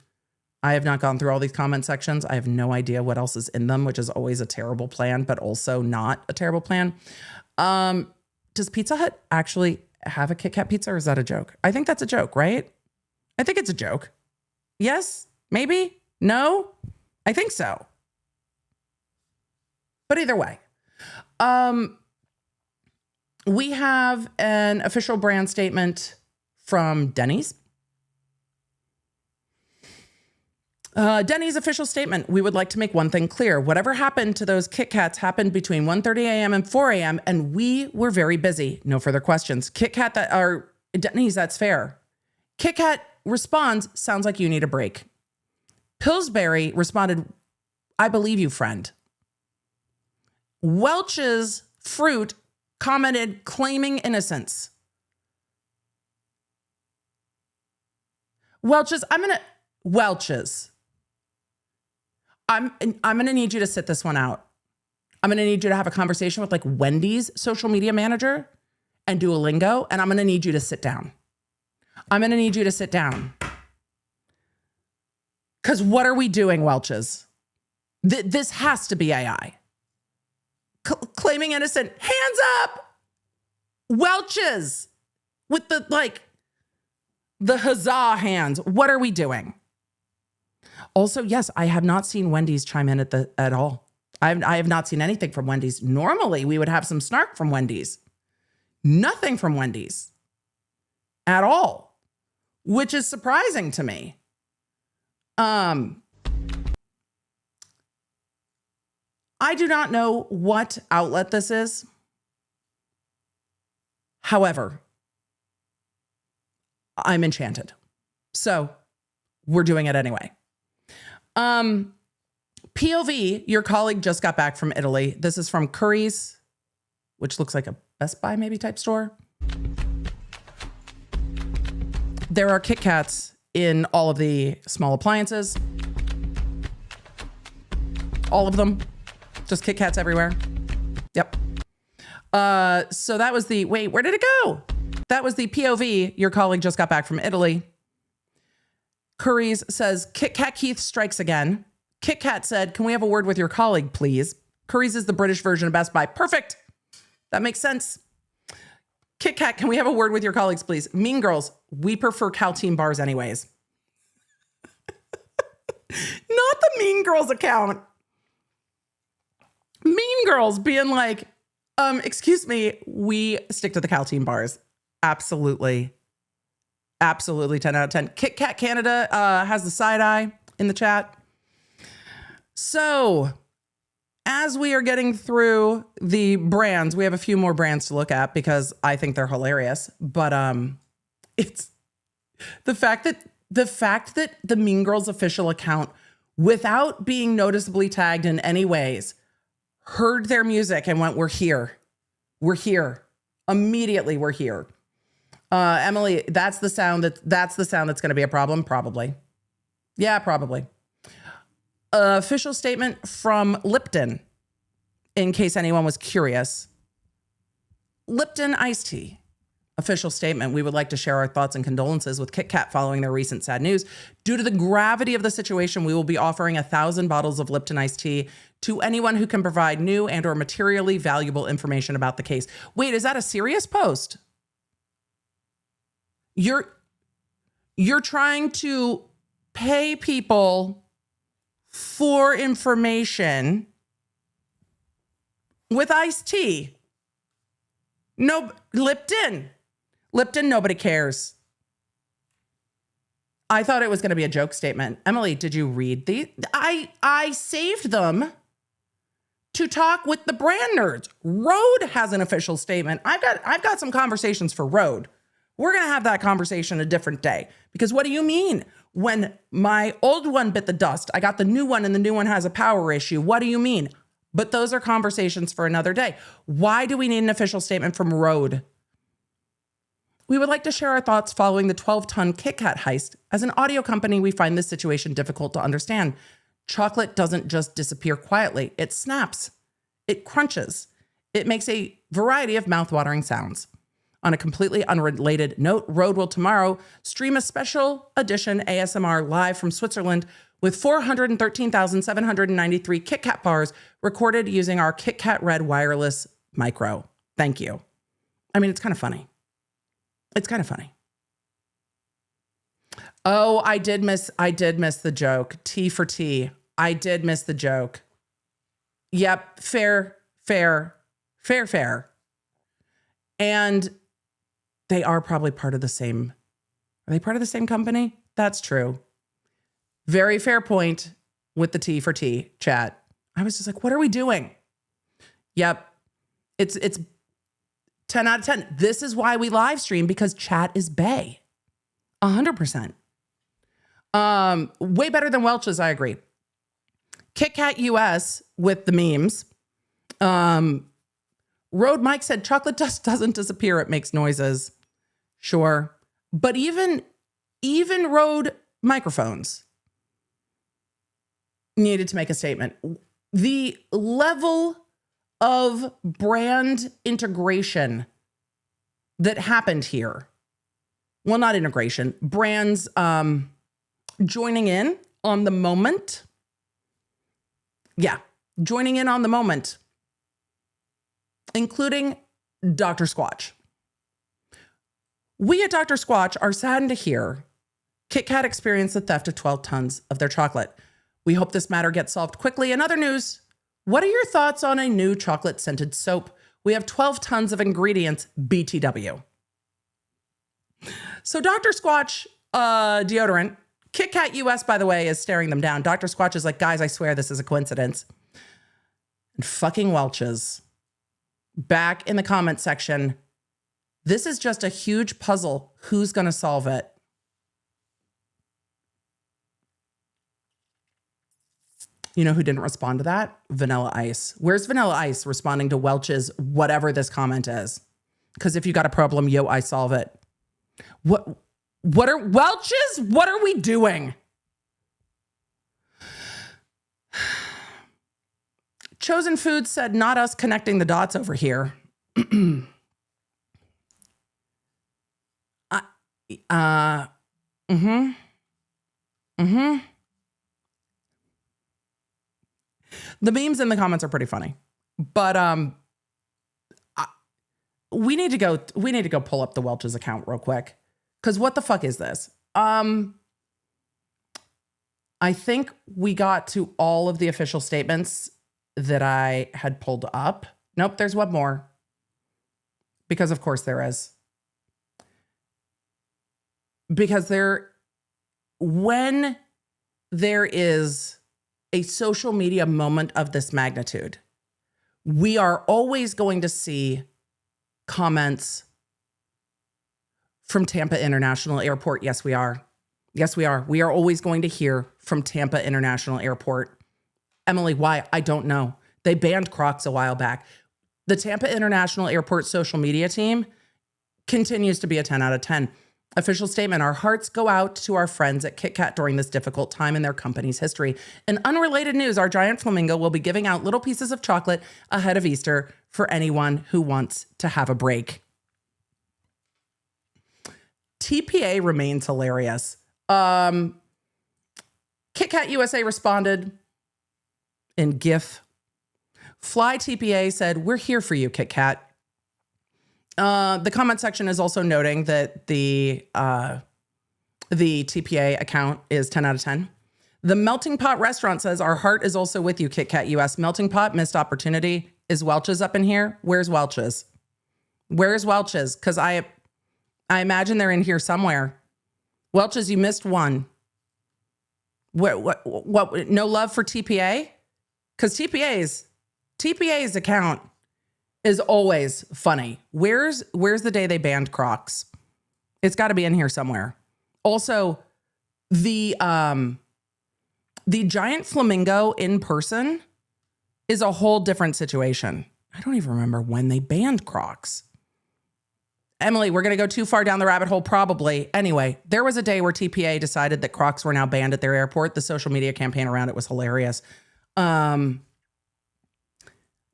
I have not gone through all these comment sections. I have no idea what else is in them, which is always a terrible plan, but also not a terrible plan. Does Pizza Hut actually have a KitKat pizza or is that a joke? I think that's a joke, right? I think it's a joke. Yes? Maybe? No? I think so. But either way, we have an official brand statement from Denny's. Denny's official statement. We would like to make one thing clear. Whatever happened to those KitKats happened between 1:30 a.m. and 4 a.m. and we were very busy. No further questions. KitKat that are Denny's, that's fair. KitKat responds, sounds like you need a break. Pillsbury responded, I believe you, friend. Welch's Fruit commented, claiming innocence. Welch's, I'm going to need you to sit this one out. I'm going to need you to have a conversation with like Wendy's social media manager and Duolingo. And I'm going to need you to sit down. I'm going to need you to sit down. Because what are we doing, Welch's? This has to be AI. Claiming innocent. Hands up! Welch's. With the huzzah hands. What are we doing? Also, yes, I have not seen Wendy's chime in at all. I have not seen anything from Wendy's. Normally, we would have some snark from Wendy's. Nothing from Wendy's at all, which is surprising to me. I do not know what outlet this is. However, I'm enchanted. So we're doing it anyway. POV, your colleague just got back from Italy. This is from Curry's, which looks like a Best Buy maybe type store. There are KitKats in all of the small appliances. All of them. Just KitKats everywhere. Yep. So that was the, wait, where did it go? That was the POV. Your colleague just got back from Italy. Curry's says, KitKat Keith strikes again. KitKat said, can we have a word with your colleague, please? Curry's is the British version of Best Buy. Perfect. That makes sense. KitKat, can we have a word with your colleagues, please? Mean Girls, we prefer Caltine bars anyways. Not the Mean Girls account. Mean Girls being like, excuse me, we stick to the Caltine bars. Absolutely. Absolutely 10 out of 10. KitKat Canada has the side eye in the chat. So as we are getting through the brands, we have a few more brands to look at because I think they're hilarious. But it's the fact that the Mean Girls official account, without being noticeably tagged in any ways, heard their music and went, we're here. We're here. Immediately, we're here. Emily, that's the sound that's going to be a problem. Probably. Yeah, probably. Official statement from Lipton, in case anyone was curious. Lipton iced tea. Official statement. We would like to share our thoughts and condolences with KitKat following their recent sad news. Due to the gravity of the situation, we will be offering 1,000 bottles of Lipton iced tea to anyone who can provide new and or materially valuable information about the case. Wait, is that a serious post? You're trying to pay people for information with iced tea. No, Lipton, nobody cares. I thought it was going to be a joke statement. Emily, did you read these? I saved them to talk with the brand nerds. Rode has an official statement. I've got some conversations for Rode. We're going to have that conversation a different day. Because what do you mean? When my old one bit the dust, I got the new one and the new one has a power issue. What do you mean? But those are conversations for another day. Why do we need an official statement from Rode? We would like to share our thoughts following the 12-ton KitKat heist. As an audio company, we find this situation difficult to understand. Chocolate doesn't just disappear quietly. It snaps. It crunches. It makes a variety of mouth-watering sounds. On a completely unrelated note, Rode will tomorrow stream a special edition ASMR live from Switzerland with 413,793 KitKat bars recorded using our KitKat Red wireless micro. Thank you. I mean, it's kind of funny. It's kind of funny. Oh, I did miss the joke. T for T. I did miss the joke. Yep. Fair. And they are probably part of the same. Are they part of the same company? That's true. Very fair point with the T for T chat. I was just like, what are we doing? Yep. It's 10 out of 10. This is why we live stream, because chat is bae. 100%. Way better than Welch's, I agree. KitKat US with the memes. Rode Mike said, chocolate dust doesn't disappear. It makes noises. Sure. But even Rode microphones needed to make a statement. The level of brand integration that happened here. Well, not integration. Brands joining in on the moment. Yeah. Joining in on the moment. Including Dr. Squatch. We at Dr. Squatch are saddened to hear KitKat experienced the theft of 12 tons of their chocolate. We hope this matter gets solved quickly. In other news, what are your thoughts on a new chocolate-scented soap? We have 12 tons of ingredients, BTW. So Dr. Squatch deodorant KitKat US, by the way, is staring them down. Dr. Squatch is like, guys, I swear this is a coincidence. And fucking Welch's back in the comment section. This is just a huge puzzle. Who's going to solve it? You know who didn't respond to that? Vanilla Ice. Where's Vanilla Ice responding to Welch's whatever this comment is? Because if you got a problem, yo, I solve it. What are Welch's? What are we doing? Chosen Foods said, not us connecting the dots over here. The memes in the comments are pretty funny, but we need to go pull up the Welch's account real quick, because what the fuck is this? I think we got to all of the official statements that I had pulled up. Nope, there's one more, because of course there is. Because when there is a social media moment of this magnitude, we are always going to see comments from Tampa International Airport. Yes, we are. Yes, we are. We are always going to hear from Tampa International Airport. Emily, why? I don't know. They banned Crocs a while back. The Tampa International Airport social media team continues to be a 10 out of 10. Official statement, our hearts go out to our friends at KitKat during this difficult time in their company's history. In unrelated news, our giant flamingo will be giving out little pieces of chocolate ahead of Easter for anyone who wants to have a break. TPA remains hilarious. KitKat USA responded in GIF. Fly TPA said, we're here for you, KitKat. The comment section is also noting that the TPA account is 10 out of 10. The Melting Pot restaurant says, our heart is also with you, KitKat US. Melting Pot, missed opportunity. Is Welch's up in here? Where's Welch's? Where's Welch's? Because I imagine they're in here somewhere. Welch's, you missed one. What, no love for TPA? Because TPA's account is always funny. Where's the day they banned Crocs? It's got to be in here somewhere. Also, the giant flamingo in person is a whole different situation. I don't even remember when they banned Crocs. Emily, we're going to go too far down the rabbit hole, probably. Anyway, there was a day where TPA decided that Crocs were now banned at their airport. The social media campaign around it was hilarious.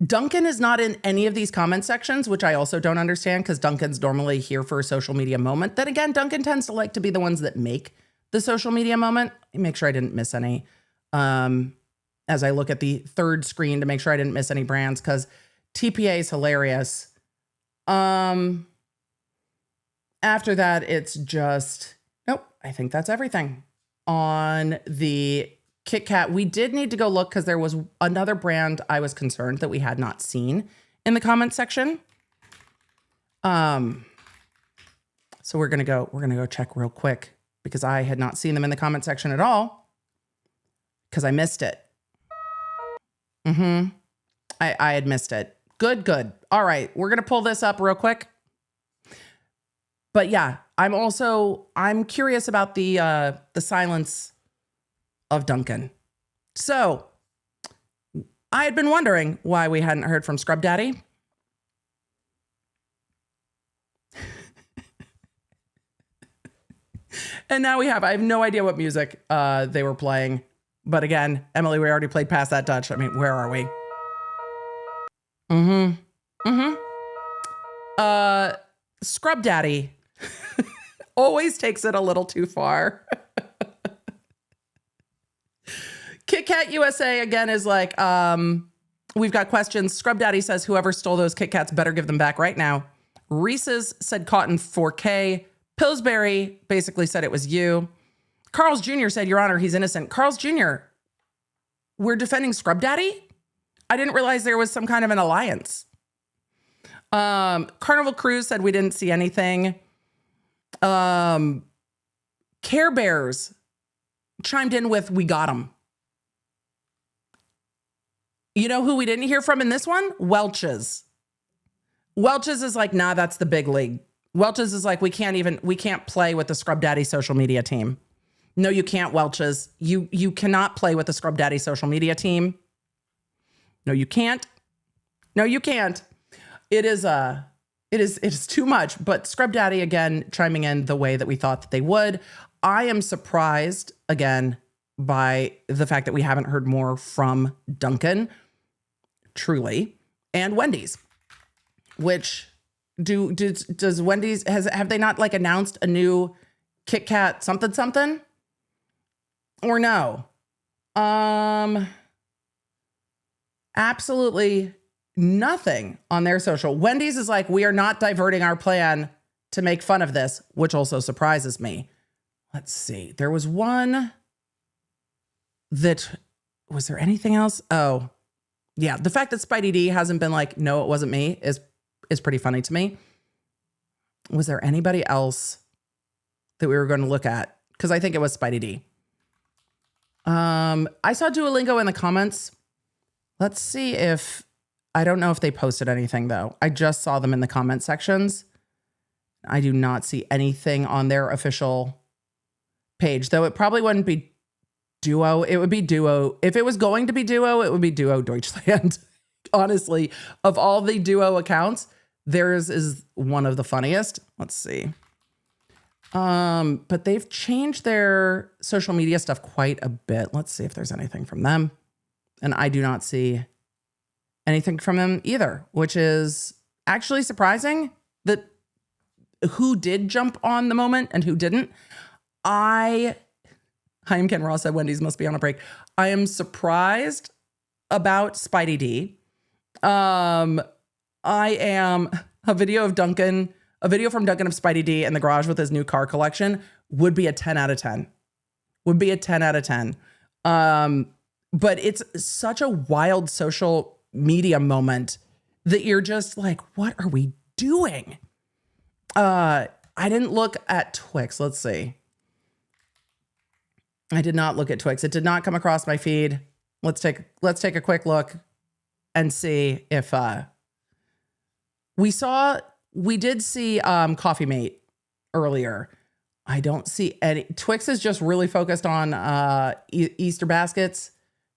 Dunkin is not in any of these comment sections, which I also don't understand, because Dunkin's normally here for a social media moment. Then again, Dunkin tends to like to be the ones that make the social media moment. Make sure I didn't miss any. As I look at the third screen to make sure I didn't miss any brands, because TPA is hilarious. After that, it's just, nope, I think that's everything. On the KitKat, we did need to go look because there was another brand I was concerned that we had not seen in the comment section. So we're gonna go check real quick, because I had not seen them in the comment section at all, because I missed it. I had missed it. Good. All right, we're gonna pull this up real quick. But yeah, I'm curious about the silence of Dunkin. So I had been wondering why we hadn't heard from Scrub Daddy. And now we have. I have no idea what music they were playing. But again, Emily, we already played past that Dutch. I mean, where are we? Scrub Daddy always takes it a little too far. KitKat USA again is like, we've got questions. Scrub Daddy says, whoever stole those Kit Kats better give them back right now. Reese's said Cotton 4K. Pillsbury basically said it was you. Carl's Jr. said, Your Honor, he's innocent. Carl's Jr., we're defending Scrub Daddy? I didn't realize there was some kind of an alliance. Carnival Cruise said we didn't see anything. Care Bears chimed in with, we got him. You know who we didn't hear from in this one? Welch's. Welch's is like, nah, that's the big league. Welch's is like, we can't play with the Scrub Daddy social media team. No, you can't, Welch's. You cannot play with the Scrub Daddy social media team. No, you can't. No, you can't. It is too much. But Scrub Daddy, again, chiming in the way that we thought that they would. I am surprised, again, by the fact that we haven't heard more from Dunkin, truly, and Wendy's. Which does Wendy's have they not like announced a new KitKat something or no? Absolutely nothing on their social. Wendy's is like, we are not diverting our plan to make fun of this, which also surprises me. Let's see. There was one that, was there anything else? Oh, yeah. The fact that Spidey D hasn't been like, no, it wasn't me is pretty funny to me. Was there anybody else that we were going to look at? Because I think it was Spidey D. I saw Duolingo in the comments. Let's see if, I don't know if they posted anything though. I just saw them in the comment sections. I do not see anything on their official page, though it probably wouldn't be Duo. It would be Duo. If it was going to be Duo, it would be Duo Deutschland. Honestly, of all the Duo accounts, theirs is one of the funniest. Let's see. But they've changed their social media stuff quite a bit. Let's see if there's anything from them. And I do not see anything from them either, which is actually surprising that who did jump on the moment and who didn't. I am Ken Ross said Wendy's must be on a break. I am surprised about Spidey D. I am a video from Dunkin of Spidey D in the garage with his new car collection would be a 10 out of 10. Would be a 10 out of 10. But it's such a wild social media moment that you're just like, what are we doing? I didn't look at Twix. Let's see. I did not look at Twix. It did not come across my feed. Let's take a quick look and see if we did see Coffee Mate earlier. I don't see any. Twix is just really focused on Easter baskets.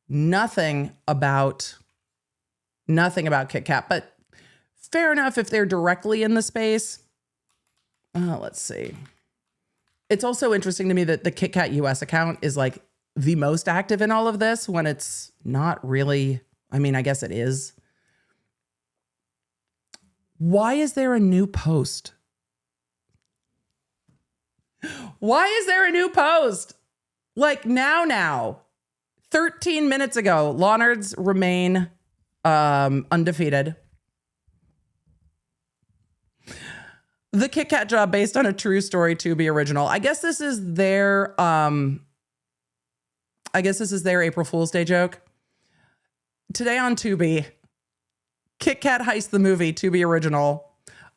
Nothing about KitKat, but fair enough if they're directly in the space. Let's see. It's also interesting to me that the KitKat US account is like the most active in all of this when it's not really. I mean, I guess it is. Why is there a new post? Why is there a new post? Like now. 13 minutes ago, Law Nerds remain undefeated. The KitKat job based on a true story to be original. I guess this is their April Fool's Day joke. Today on Tubi, KitKat Heist the movie to be original.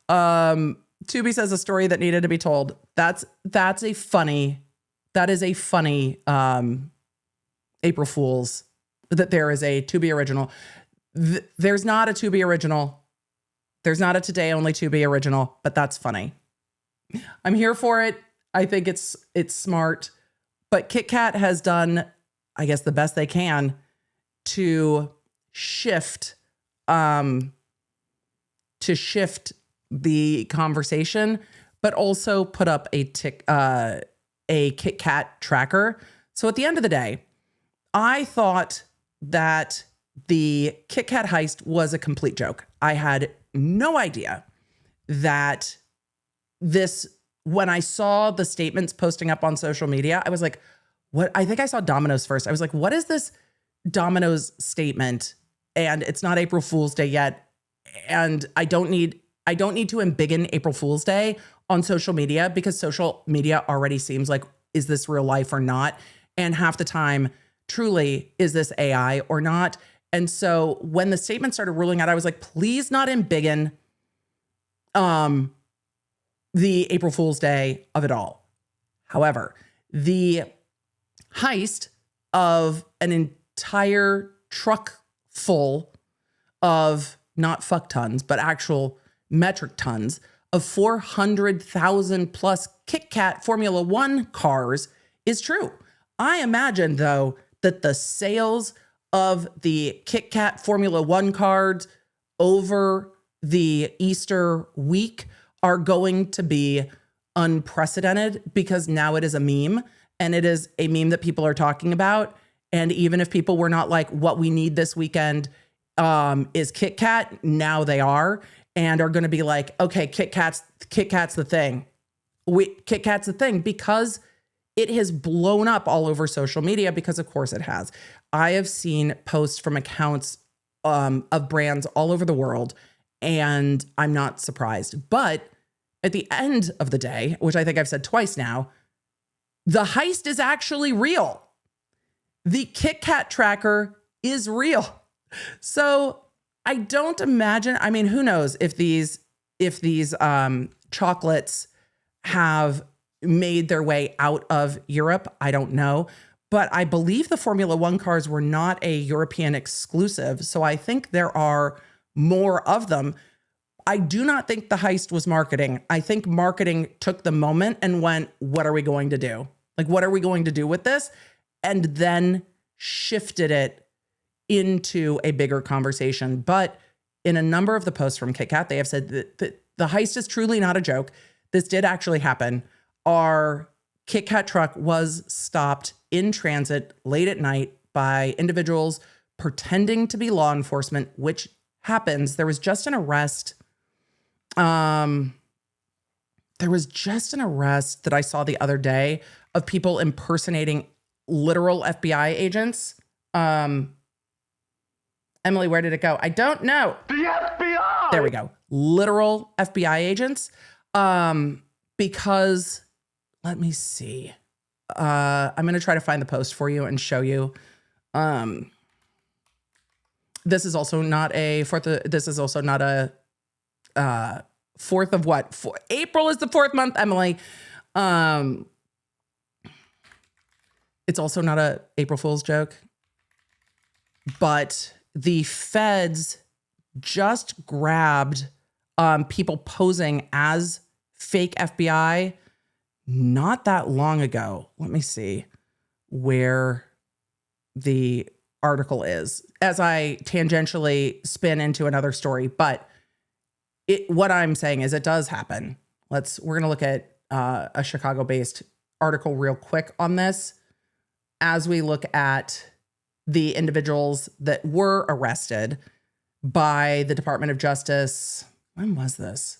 Tubi says a story that needed to be told. That is a funny April Fool's, that there is a to be original. There's not a to be original. There's not a today only to be original, but that's funny. I'm here for it. I think it's smart, but KitKat has done, I guess, the best they can to shift the conversation, but also put up a KitKat tracker. So at the end of the day, I thought that the KitKat heist was a complete joke. I had no idea that when I saw the statements posting up on social media, I was like, what? I think I saw Domino's first. I was like, what is this Domino's statement? And it's not April Fool's Day yet. And I don't need to embiggen April Fool's Day on social media because social media already seems like, is this real life or not? And half the time, truly, is this AI or not? And so when the statement started rolling out, I was like, please not embiggen the April Fool's Day of it all. However, the heist of an entire truck full of not fuck tons, but actual metric tons of 400,000 plus KitKat Formula One cars is true. I imagine, though, that the sales of the KitKat Formula One cars over the Easter week are going to be unprecedented because now it is a meme, and it is a meme that people are talking about. And even if people were not like, what we need this weekend is KitKat, now they are, and are going to be like, okay, KitKat's the thing. KitKat's the thing because it has blown up all over social media, because of course it has. I have seen posts from accounts of brands all over the world, and I'm not surprised. But at the end of the day, which I think I've said twice now, the heist is actually real. The KitKat tracker is real. So I don't imagine, I mean, who knows if these chocolates have made their way out of Europe. I don't know. But I believe the Formula One cars were not a European exclusive. So I think there are more of them. I do not think the heist was marketing. I think marketing took the moment and went, what are we going to do? Like, what are we going to do with this? And then shifted it into a bigger conversation. But in a number of the posts from KitKat, they have said that the heist is truly not a joke. This did actually happen. Our KitKat truck was stopped in transit late at night by individuals pretending to be law enforcement, which happens. There was just an arrest. There was just an arrest that I saw the other day of people impersonating literal FBI agents. Emily, where did it go? I don't know. The FBI! There we go. Literal FBI agents. Because, let me see. I'm going to try to find the post for you and show you. This is also not a fourth of what? April is the fourth month, Emily. It's also not a April Fool's joke. But the feds just grabbed people posing as fake FBI not that long ago. Let me see where the article is as I tangentially spin into another story. But what I'm saying is it does happen. We're going to look at a Chicago-based article real quick on this as we look at the individuals that were arrested by the Department of Justice. When was this?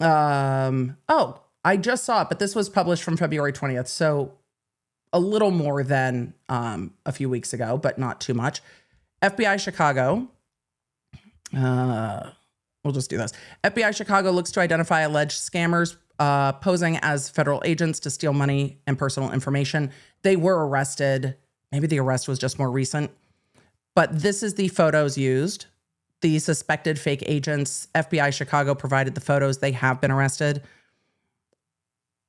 I just saw it, but this was published from February 20th. So a little more than a few weeks ago, but not too much. FBI Chicago. We'll just do this. FBI Chicago looks to identify alleged scammers posing as federal agents to steal money and personal information. They were arrested. Maybe the arrest was just more recent. But this is the photos used. The suspected fake agents, FBI Chicago provided the photos. They have been arrested.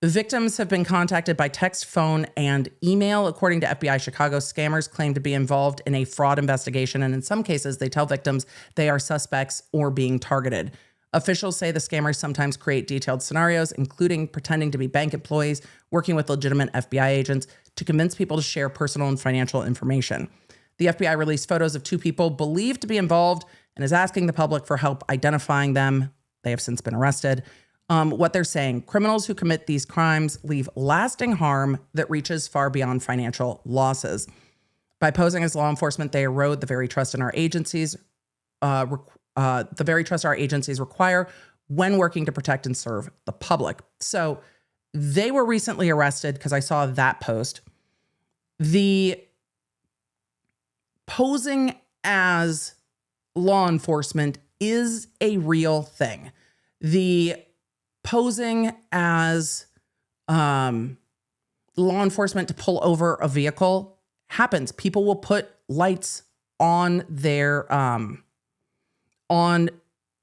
Victims have been contacted by text, phone, and email. According to FBI Chicago, scammers claim to be involved in a fraud investigation, and in some cases, they tell victims they are suspects or being targeted. Officials say the scammers sometimes create detailed scenarios, including pretending to be bank employees, working with legitimate FBI agents to convince people to share personal and financial information. The FBI released photos of two people believed to be involved and is asking the public for help identifying them. They have since been arrested. What they're saying, criminals who commit these crimes leave lasting harm that reaches far beyond financial losses. By posing as law enforcement, they erode the very trust in our agencies, the very trust our agencies require when working to protect and serve the public. So they were recently arrested because I saw that post. The posing as law enforcement is a real thing. The posing as law enforcement to pull over a vehicle happens. People will put lights on their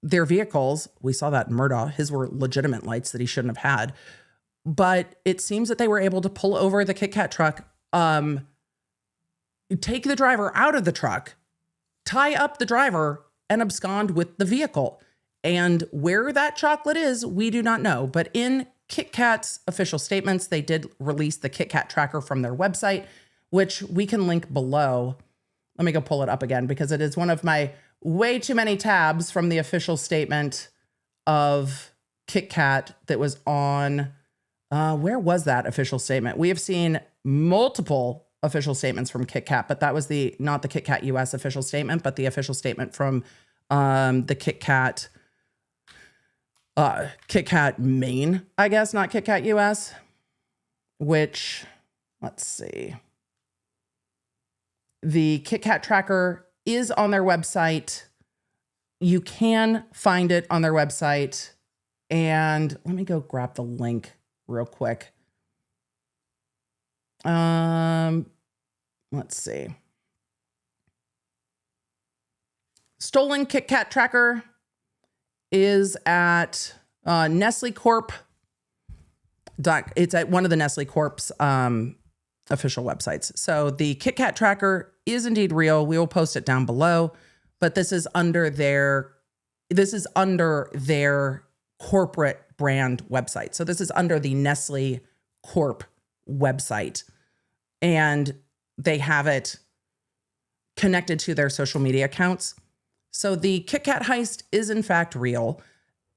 vehicles. We saw that in Murdaugh. His were legitimate lights that he shouldn't have had. But it seems that they were able to pull over the KitKat truck take the driver out of the truck, tie up the driver, and abscond with the vehicle. And where that chocolate is, we do not know. But in KitKat's official statements, they did release the KitKat tracker from their website, which we can link below. Let me go pull it up again because it is one of my way too many tabs from the official statement of KitKat that was on, where was that official statement? We have seen multiple official statements from KitKat, but that was not the KitKat US official statement, but the official statement from the KitKat Maine, I guess, not KitKat US, which, let's see. The KitKat tracker is on their website. You can find it on their website. And let me go grab the link real quick. Let's see. Stolen KitKat tracker is at Nestle Corp. It's at one of the Nestle Corp's official websites. So the KitKat tracker is indeed real. We will post it down below, but this is under their corporate brand website. So this is under the Nestle Corp website, and they have it connected to their social media accounts. So the KitKat heist is in fact real.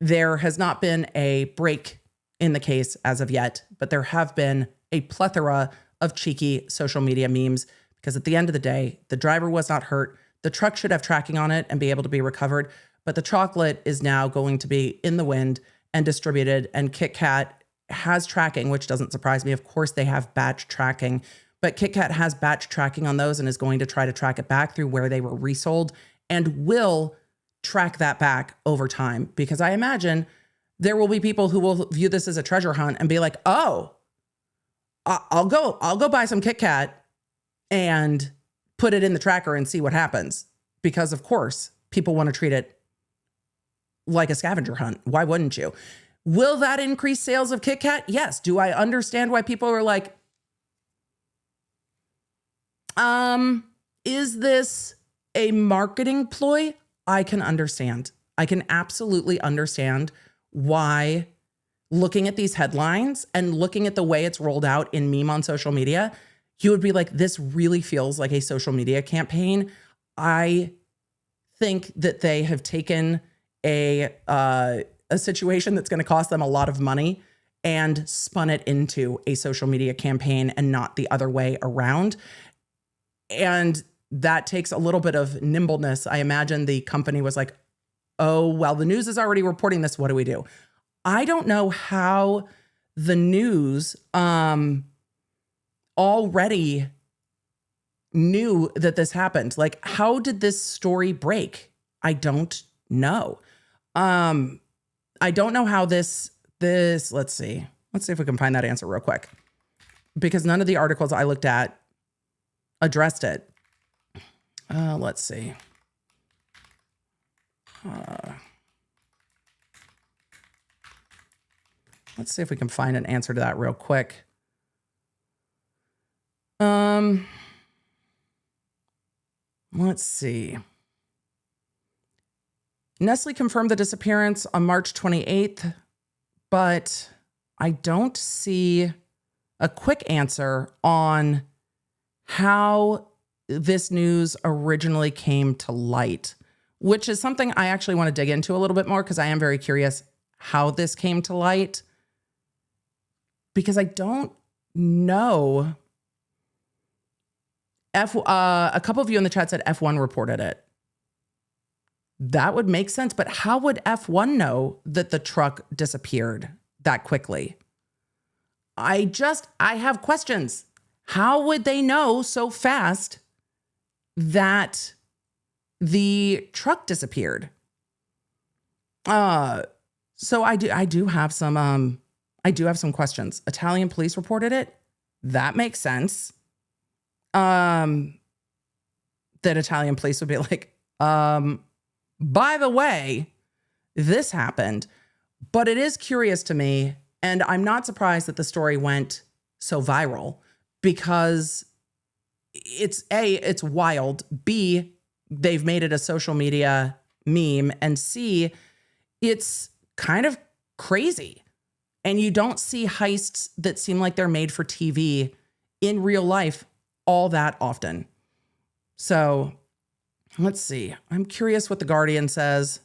There has not been a break in the case as of yet, but there have been a plethora of cheeky social media memes because at the end of the day, the driver was not hurt. The truck should have tracking on it and be able to be recovered, but the chocolate is now going to be in the wind and distributed, and KitKat has tracking, which doesn't surprise me. Of course, they have batch tracking, but KitKat has batch tracking on those and is going to try to track it back through where they were resold and will track that back over time, because I imagine there will be people who will view this as a treasure hunt and be like, oh, I'll go buy some KitKat and put it in the tracker and see what happens. Because of course, people want to treat it like a scavenger hunt. Why wouldn't you? Will that increase sales of KitKat? Yes. Do I understand why people are like, is this a marketing ploy? I can understand. I can absolutely understand why, looking at these headlines and looking at the way it's rolled out in meme on social media, you would be like, this really feels like a social media campaign. I think that they have taken a situation that's going to cost them a lot of money and spun it into a social media campaign and not the other way around. And that takes a little bit of nimbleness. I imagine the company was like, oh, well, the news is already reporting this. What do we do? I don't know how the news already knew that this happened. Like, how did this story break? I don't know. I don't know how this, let's see if we can find that answer real quick, because none of the articles I looked at addressed it. Let's see. Let's see if we can find an answer to that real quick. Let's see. Nestle confirmed the disappearance on March 28th, but I don't see a quick answer on how this news originally came to light, which is something I actually want to dig into a little bit more because I am very curious how this came to light, because I don't know. A couple of you in the chat said F1 reported it. That would make sense, but how would F1 know that the truck disappeared that quickly? I have questions. How would they know so fast that the truck disappeared? So I do have some questions. Italian police reported it. That makes sense. That Italian police would be like, by the way, this happened. But it is curious to me, and I'm not surprised that the story went so viral. because it's wild. B, they've made it a social media meme. And C, it's kind of crazy. And you don't see heists that seem like they're made for TV in real life all that often. So let's see. I'm curious what The Guardian says.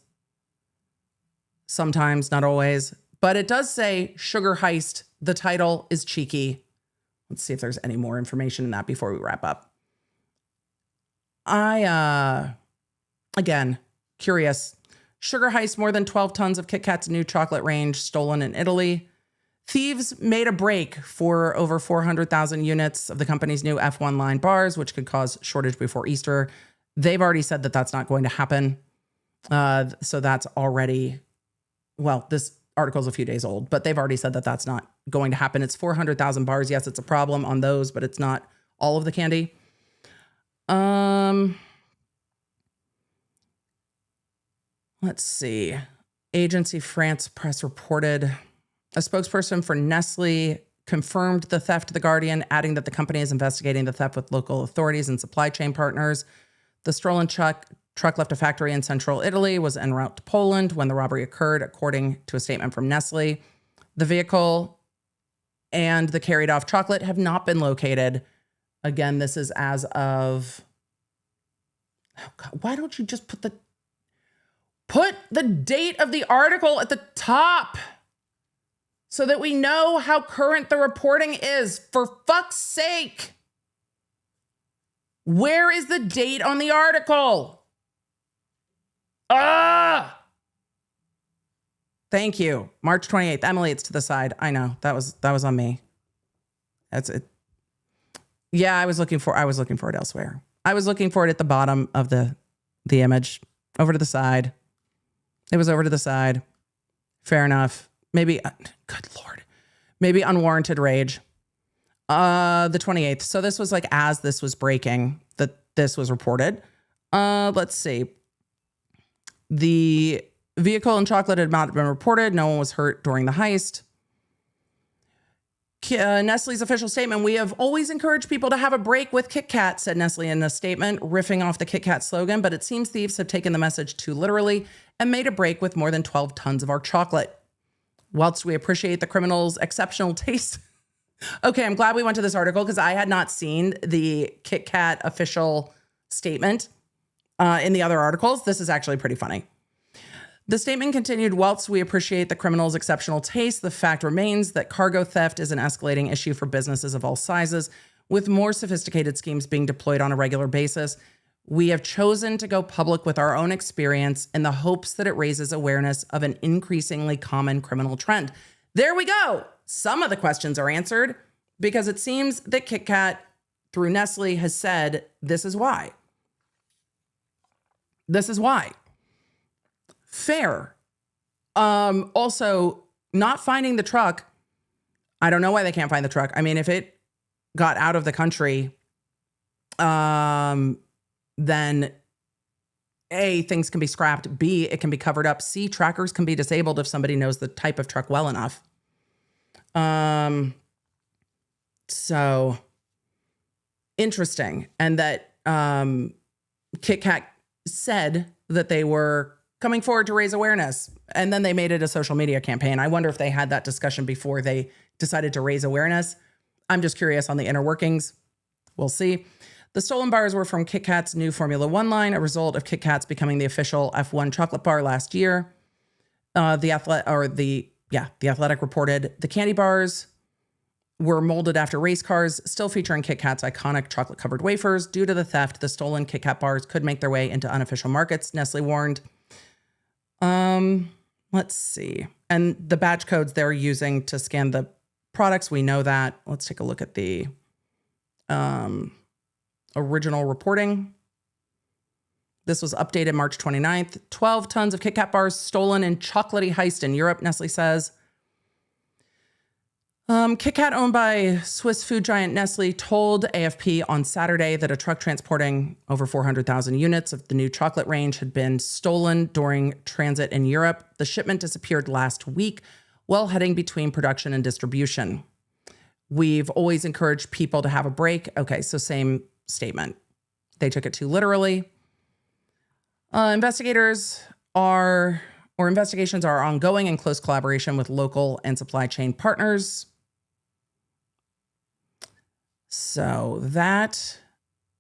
Sometimes, not always. But it does say Sugar Heist. The title is cheeky. Let's see if there's any more information in that before we wrap up. Again, curious. Sugar Heist, more than 12 tons of KitKat's new chocolate range stolen in Italy. Thieves made a break for over 400,000 units of the company's new F1 line bars, which could cause shortage before Easter. They've already said that that's not going to happen. So that's already, well, this article's a few days old, but they've already said that that's not going to happen. It's 400,000 bars. Yes, it's a problem on those, but it's not all of the candy. Let's see. Agency France Press reported a spokesperson for Nestle confirmed the theft to The Guardian, adding that the company is investigating the theft with local authorities and supply chain partners. The stolen truck left a factory in central Italy, was en route to Poland when the robbery occurred, according to a statement from Nestle. The vehicle and the carried off chocolate have not been located. Again, this is as of... Oh God, why don't you just put the date of the article at the top so that we know how current the reporting is, for fuck's sake? Where is the date on the article? Thank you. March 28th. Emily, it's to the side. I know. That was on me. That's it. Yeah, I was looking for it elsewhere. I was looking for it at the bottom of the image. Over to the side. It was over to the side. Fair enough. Maybe, good Lord. Maybe unwarranted rage. The 28th. So this was like as this was breaking that this was reported. Let's see. The vehicle and chocolate had not been reported. No one was hurt during the heist. Nestle's official statement: we have always encouraged people to have a break with KitKat, said Nestle in a statement, riffing off the KitKat slogan, but it seems thieves have taken the message too literally and made a break with more than 12 tons of our chocolate. Whilst we appreciate the criminals' exceptional taste. Okay, I'm glad we went to this article because I had not seen the KitKat official statement in the other articles. This is actually pretty funny. The statement continued, whilst we appreciate the criminals' exceptional taste, the fact remains that cargo theft is an escalating issue for businesses of all sizes, with more sophisticated schemes being deployed on a regular basis. We have chosen to go public with our own experience in the hopes that it raises awareness of an increasingly common criminal trend. There we go. Some of the questions are answered because it seems that KitKat, through Nestle, has said, this is why. This is why. Fair. Also, not finding the truck. I don't know why they can't find the truck. I mean, if it got out of the country, then A, things can be scrapped. B, it can be covered up. C, trackers can be disabled if somebody knows the type of truck well enough. So interesting. And that KitKat said that they were coming forward to raise awareness. And then they made it a social media campaign. I wonder if they had that discussion before they decided to raise awareness. I'm just curious on the inner workings. We'll see. The stolen bars were from KitKat's new Formula One line, a result of KitKat's becoming the official F1 chocolate bar last year. The Athletic reported the candy bars were molded after race cars, still featuring KitKat's iconic chocolate-covered wafers. Due to the theft, the stolen KitKat bars could make their way into unofficial markets, Nestle warned. Let's see. And the badge codes they're using to scan the products, we know that. Let's take a look at the original reporting. This was updated March 29th. 12 tons of KitKat bars stolen in chocolatey heist in Europe, Nestle says. KitKat, owned by Swiss food giant Nestle, told AFP on Saturday that a truck transporting over 400,000 units of the new chocolate range had been stolen during transit in Europe. The shipment disappeared last week while heading between production and distribution. We've always encouraged people to have a break. Okay, so same statement. They took it too literally. Investigations are ongoing in close collaboration with local and supply chain partners. So that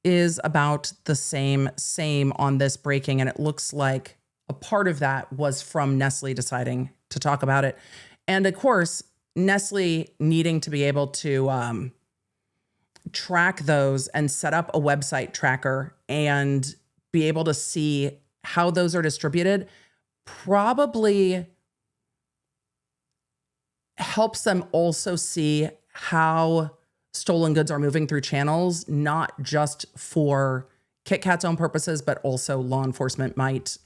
is about the same on this breaking. And it looks like a part of that was from Nestle deciding to talk about it. And of course, Nestle needing to be able to track those and set up a website tracker and be able to see how those are distributed probably helps them also see how stolen goods are moving through channels, not just for KitKat's own purposes, but also law enforcement might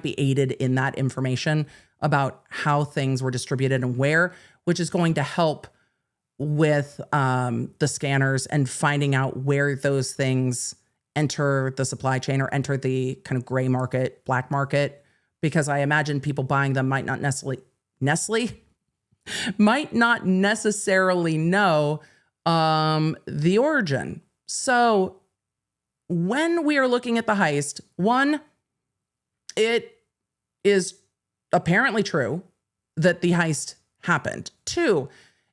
be aided in that information about how things were distributed and where, which is going to help with the scanners and finding out where those things enter the supply chain or enter the kind of gray market, black market, because I imagine people buying them might not necessarily know the origin. So when we are looking at the heist, one, it is apparently true that the heist happened. Two,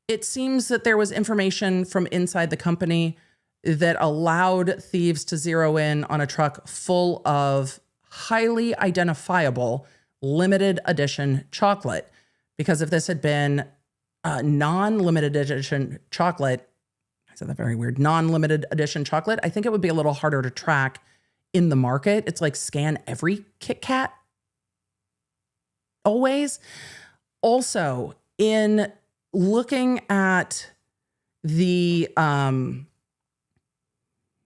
it seems that there was information from inside the company that allowed thieves to zero in on a truck full of highly identifiable limited edition chocolate. Because if this had been non-limited edition chocolate, I said that very weird, non-limited edition chocolate, I think it would be a little harder to track in the market. It's like scan every KitKat always. Also, in looking at the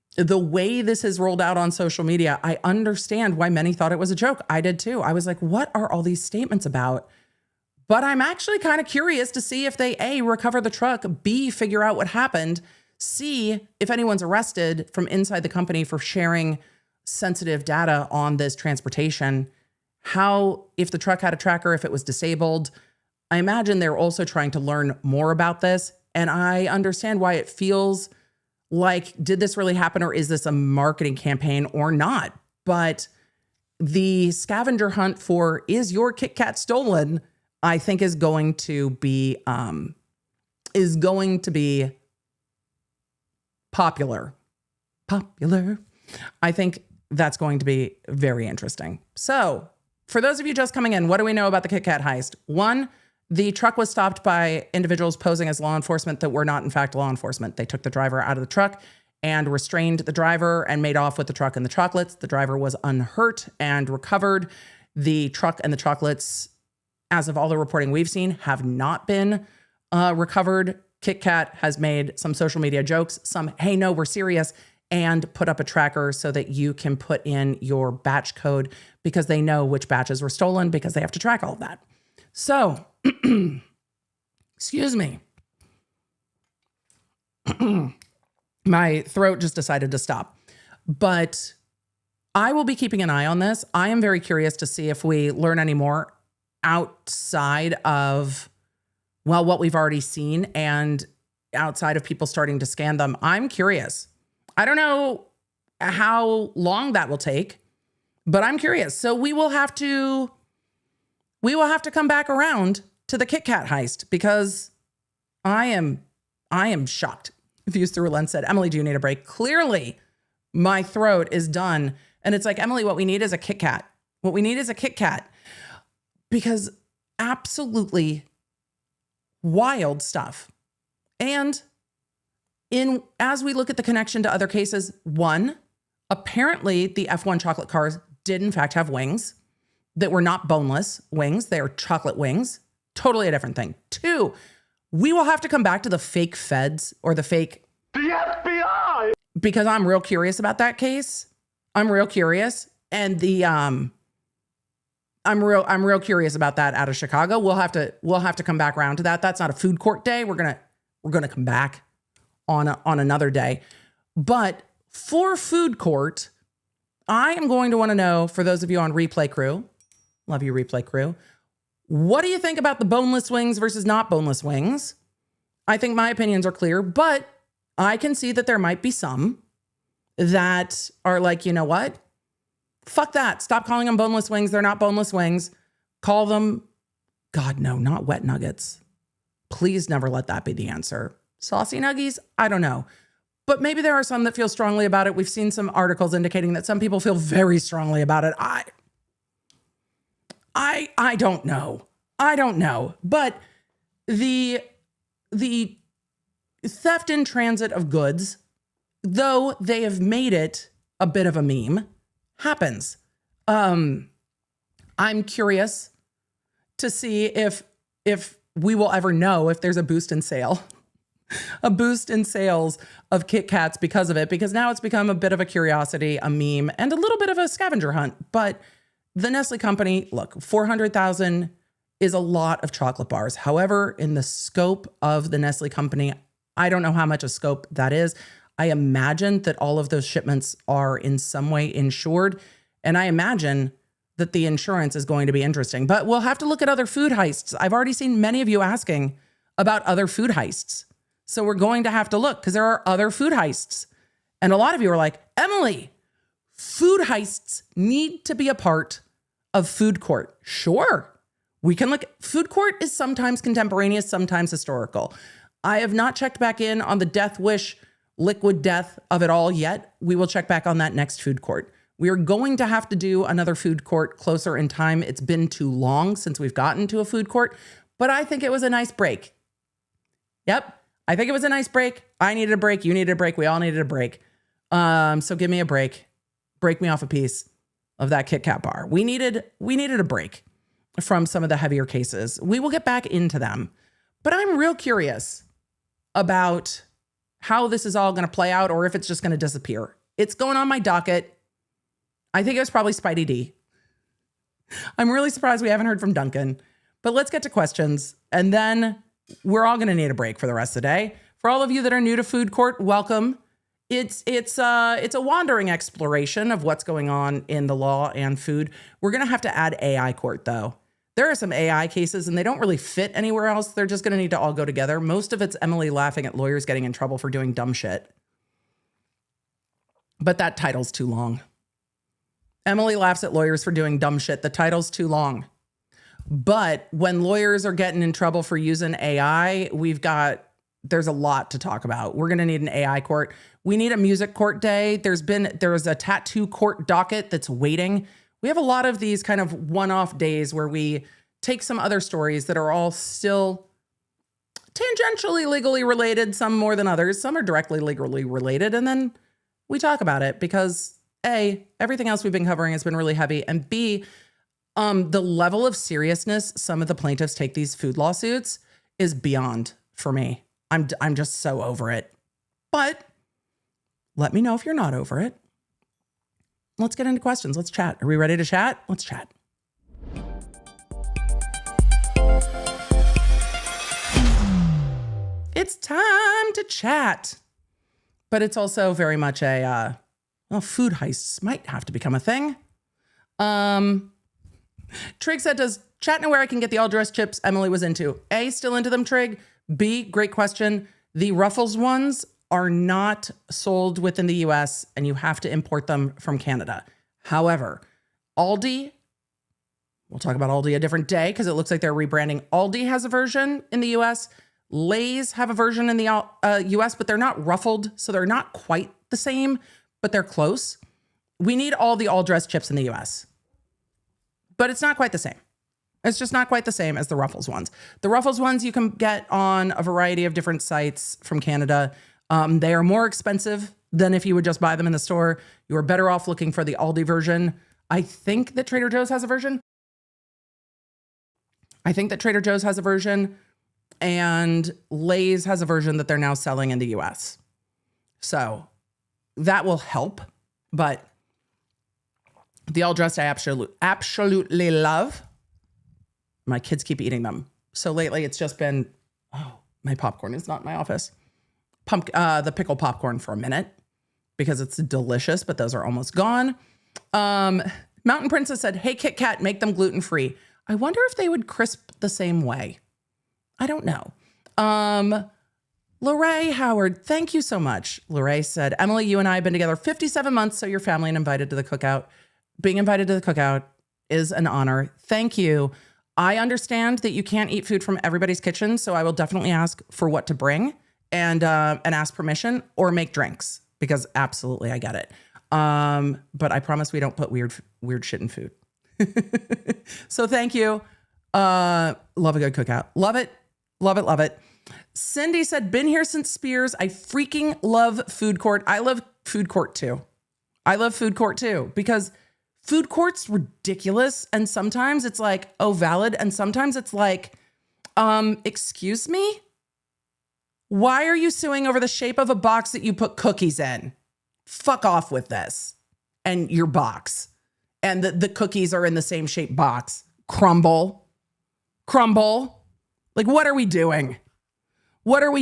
way this is rolled out on social media, I understand why many thought it was a joke. I did too. I was like, what are all these statements about? But I'm actually kind of curious to see if they, A, recover the truck, B, figure out what happened, C, if anyone's arrested from inside the company for sharing sensitive data on this transportation, how, if the truck had a tracker, if it was disabled. I imagine they're also trying to learn more about this. And I understand why it feels like, did this really happen or is this a marketing campaign or not? But the scavenger hunt for, is your KitKat stolen, I think is going to be popular. I think that's going to be very interesting. So for those of you just coming in, what do we know about the KitKat heist? One, the truck was stopped by individuals posing as law enforcement that were not in fact law enforcement. They took the driver out of the truck and restrained the driver and made off with the truck and the chocolates. The driver was unhurt and recovered. The truck and the chocolates, as of all the reporting we've seen, have not been recovered. KitKat has made some social media jokes, some, hey, no, we're serious, and put up a tracker so that you can put in your batch code because they know which batches were stolen because they have to track all of that. So, excuse me. My throat just decided to stop. But I will be keeping an eye on this. I am very curious to see if we learn any more outside of, well, what we've already seen and outside of people starting to scan them. I'm curious. I don't know how long that will take, but I'm curious. So we will have to come back around to the KitKat heist because I am shocked. Views Through a Lens said, Emily, do you need a break? Clearly, my throat is done. And it's like, Emily, what we need is a KitKat. What we need is a KitKat. Because absolutely wild stuff. And as we look at the connection to other cases, one, apparently the F1 chocolate cars did in fact have wings that were not boneless wings. They are chocolate wings. Totally a different thing. Two, we will have to come back to the fake feds or the FBI because I'm real curious about that case. I'm real curious. And I'm real curious about that out of Chicago. We'll have to come back around to that. That's not a food court day. We're going to come back on another day. But for food court, I am going to want to know, for those of you on Replay Crew, love you Replay Crew, what do you think about the boneless wings versus not boneless wings? I think my opinions are clear, but I can see that there might be some that are like, you know what? Fuck that. Stop calling them boneless wings. They're not boneless wings. Call them, God, no, not wet nuggets. Please never let that be the answer. Saucy nuggies? I don't know. But maybe there are some that feel strongly about it. We've seen some articles indicating that some people feel very strongly about it. I don't know. I don't know. But the theft in transit of goods, though they have made it a bit of a meme, happens. I'm curious to see if we will ever know if there's a boost in sales of KitKats because of it, because now it's become a bit of a curiosity, a meme, and a little bit of a scavenger hunt. But the Nestle company, look, 400,000 is a lot of chocolate bars. However, in the scope of the Nestle company, I don't know how much a scope that is. I imagine that all of those shipments are in some way insured. And I imagine that the insurance is going to be interesting. But we'll have to look at other food heists. I've already seen many of you asking about other food heists. So we're going to have to look because there are other food heists. And a lot of you are like, Emily, food heists need to be a part of food court. Sure. We can look. Food court is sometimes contemporaneous, sometimes historical. I have not checked back in on the death wish, liquid death of it all yet. We will check back on that next food court. We are going to have to do another food court closer in time. It's been too long since we've gotten to a food court, but I think it was a nice break. Yep. I think it was a nice break. I needed a break. You needed a break. We all needed a break. So give me a break. Break me off a piece of that KitKat bar. We needed a break from some of the heavier cases. We will get back into them, but I'm real curious about how this is all going to play out or if it's just going to disappear. It's going on my docket. I think it was probably Spidey D. I'm really surprised we haven't heard from Dunkin, but let's get to questions and then we're all going to need a break for the rest of the day. For all of you that are new to food court, welcome. It's a wandering exploration of what's going on in the law and food. We're going to have to add AI court though. There are some AI cases and they don't really fit anywhere else. They're just going to need to all go together. Most of it's Emily laughing at lawyers getting in trouble for doing dumb shit. But that title's too long. Emily laughs at lawyers for doing dumb shit. The title's too long. But when lawyers are getting in trouble for using AI, there's a lot to talk about. We're going to need an AI court. We need a music court day. There's a tattoo court docket that's waiting. We have a lot of these kind of one-off days where we take some other stories that are all still tangentially legally related, some more than others. Some are directly legally related. And then we talk about it because A, everything else we've been covering has been really heavy. And B, the level of seriousness some of the plaintiffs take these food lawsuits is beyond for me. I'm just so over it. But let me know if you're not over it. Let's get into questions. Let's chat. Are we ready to chat? Let's chat. It's time to chat. But it's also very much food heists might have to become a thing. Trig said, does chat know where I can get the all-dressed chips Emily was into? A, still into them, Trig. B, great question. The Ruffles ones are not sold within the US and you have to import them from Canada. However, Aldi, we'll talk about Aldi a different day because it looks like they're rebranding. Aldi has a version in the US. Lay's have a version in the US, but they're not ruffled. So they're not quite the same, but they're close. We need all the all-dressed chips in the US, but it's not quite the same. It's just not quite the same as the Ruffles ones. The Ruffles ones you can get on a variety of different sites from Canada. They are more expensive than if you would just buy them in the store. You are better off looking for the Aldi version. I think that Trader Joe's has a version. And Lay's has a version that they're now selling in the US. So that will help. But the all dressed I absolutely love. My kids keep eating them. So lately it's just been, my popcorn is not in my office. The pickle popcorn for a minute because it's delicious, but those are almost gone. Mountain Princess said, hey, KitKat, make them gluten-free. I wonder if they would crisp the same way. I don't know. Lorraine Howard, thank you so much. Lorraine said, Emily, you and I have been together 57 months, so your family and invited to the cookout. Being invited to the cookout is an honor. Thank you. I understand that you can't eat food from everybody's kitchen, so I will definitely ask for what to bring and ask permission or make drinks because absolutely I get it. But I promise we don't put weird shit in food. So thank you. Love a good cookout. Love it. Love it. Love it. Cindy said, been here since Spears. I freaking love food court. I love food court too. Because food court's ridiculous. And sometimes it's like, oh, valid. And sometimes it's like, excuse me? Why are you suing over the shape of a box that you put cookies in? Fuck off with this. And your box. And the cookies are in the same shape box. Crumble. Like, what are we doing? Let's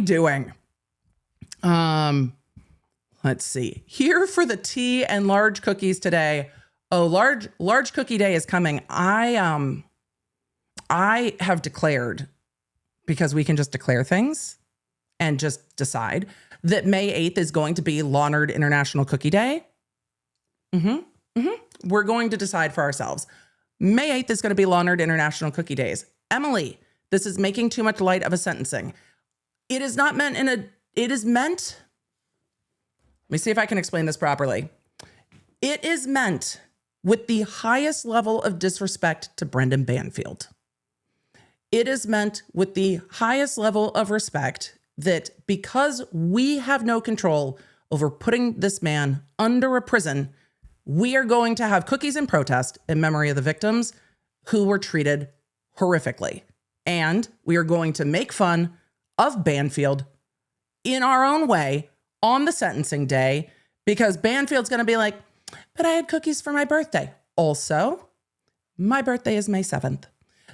see. Here for the tea and large cookies today. Oh, large cookie day is coming. I have declared, because we can just declare things and just decide, that May 8th is going to be Lawnard International Cookie Day. We're going to decide for ourselves. May 8th is going to be Lawnard International Cookie Days. Emily, this is making too much light of a sentencing. It is not meant it is meant, let me see if I can explain this properly. It is meant with the highest level of disrespect to Brendan Banfield. It is meant with the highest level of respect that because we have no control over putting this man under a prison, we are going to have cookies in protest in memory of the victims who were treated horrifically. And we are going to make fun of Banfield in our own way on the sentencing day because Banfield's going to be like, but I had cookies for my birthday. Also, my birthday is May 7th.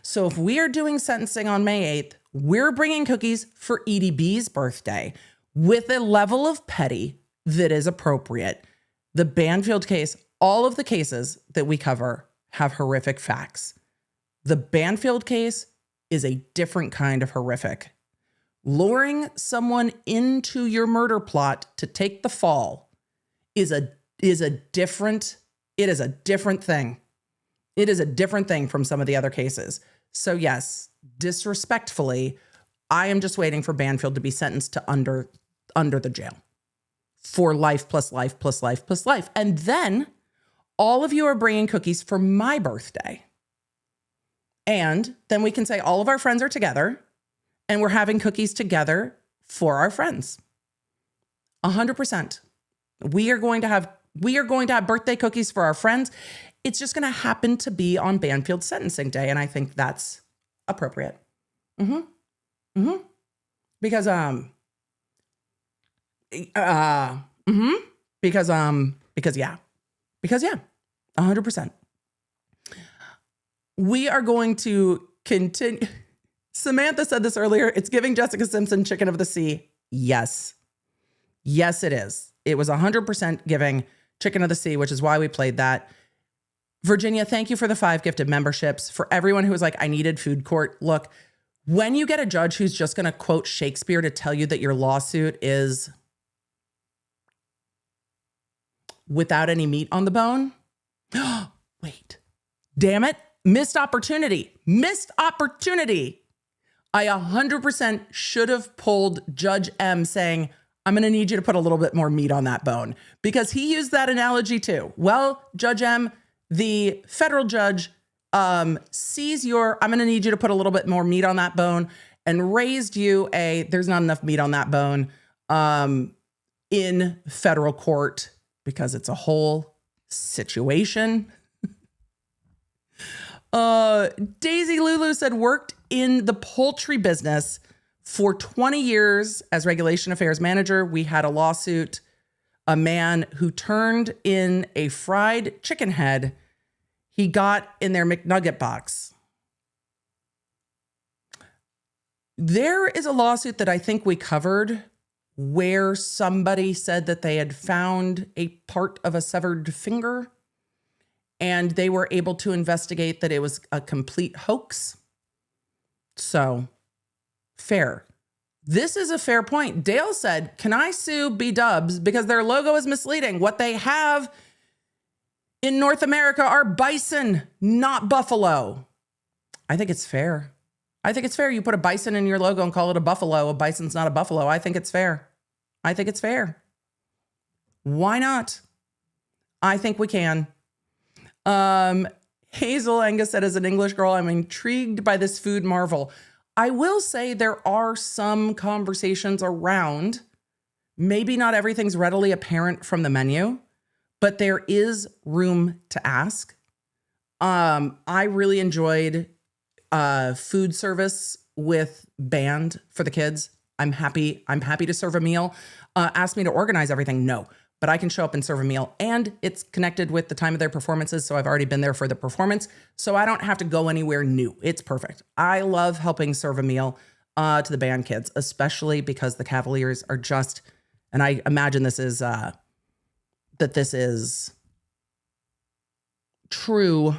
So if we are doing sentencing on May 8th, we're bringing cookies for Edie B's birthday with a level of petty that is appropriate. The Banfield case, all of the cases that we cover have horrific facts. The Banfield case is a different kind of horrific. Luring someone into your murder plot to take the fall is a different thing. It is a different thing from some of the other cases. So yes, disrespectfully, I am just waiting for Banfield to be sentenced to under the jail for life plus life plus life plus life. And then all of you are bringing cookies for my birthday. And then we can say all of our friends are together and we're having cookies together for our friends. 100%. We are going to have birthday cookies for our friends. It's just going to happen to be on Banfield's sentencing day. And I think that's appropriate. Because, yeah, 100%. We are going to continue. Samantha said this earlier. It's giving Jessica Simpson Chicken of the Sea. Yes. Yes, it is. It was 100% giving Chicken of the Sea, which is why we played that. Virginia, thank you for the 5 gifted memberships. For everyone who was like, I needed food court. Look, when you get a judge who's just going to quote Shakespeare to tell you that your lawsuit is without any meat on the bone. Wait, damn it. Missed opportunity. I 100% should have pulled Judge M saying, I'm going to need you to put a little bit more meat on that bone, because he used that analogy too. Well, Judge M, the federal judge sees I'm going to need you to put a little bit more meat on that bone, and raised you there's not enough meat on that bone in federal court because it's a whole situation. Daisy Lulu said worked in the poultry business for 20 years as regulation affairs manager. We had a lawsuit, a man who turned in a fried chicken head he got in their McNugget box. There is a lawsuit that I think we covered where somebody said that they had found a part of a severed finger and they were able to investigate that it was a complete hoax. So, fair. This is a fair point. Dale said, can I sue B-dubs because their logo is misleading? What they have in North America are bison, not buffalo. I think it's fair. I think it's fair. You put a bison in your logo and call it a buffalo. A bison's not a buffalo. I think it's fair. I think it's fair. Why not? I think we can. Hazel Angus said, as an English girl, I'm intrigued by this food marvel. I will say there are some conversations around, maybe not everything's readily apparent from the menu, but there is room to ask. I really enjoyed food service with band for the kids. I'm happy to serve a meal. Ask me to organize everything. No, but I can show up and serve a meal, and it's connected with the time of their performances. So I've already been there for the performance. So I don't have to go anywhere new. It's perfect. I love helping serve a meal to the band kids, especially because the Cavaliers are just, and I imagine this is, that this is true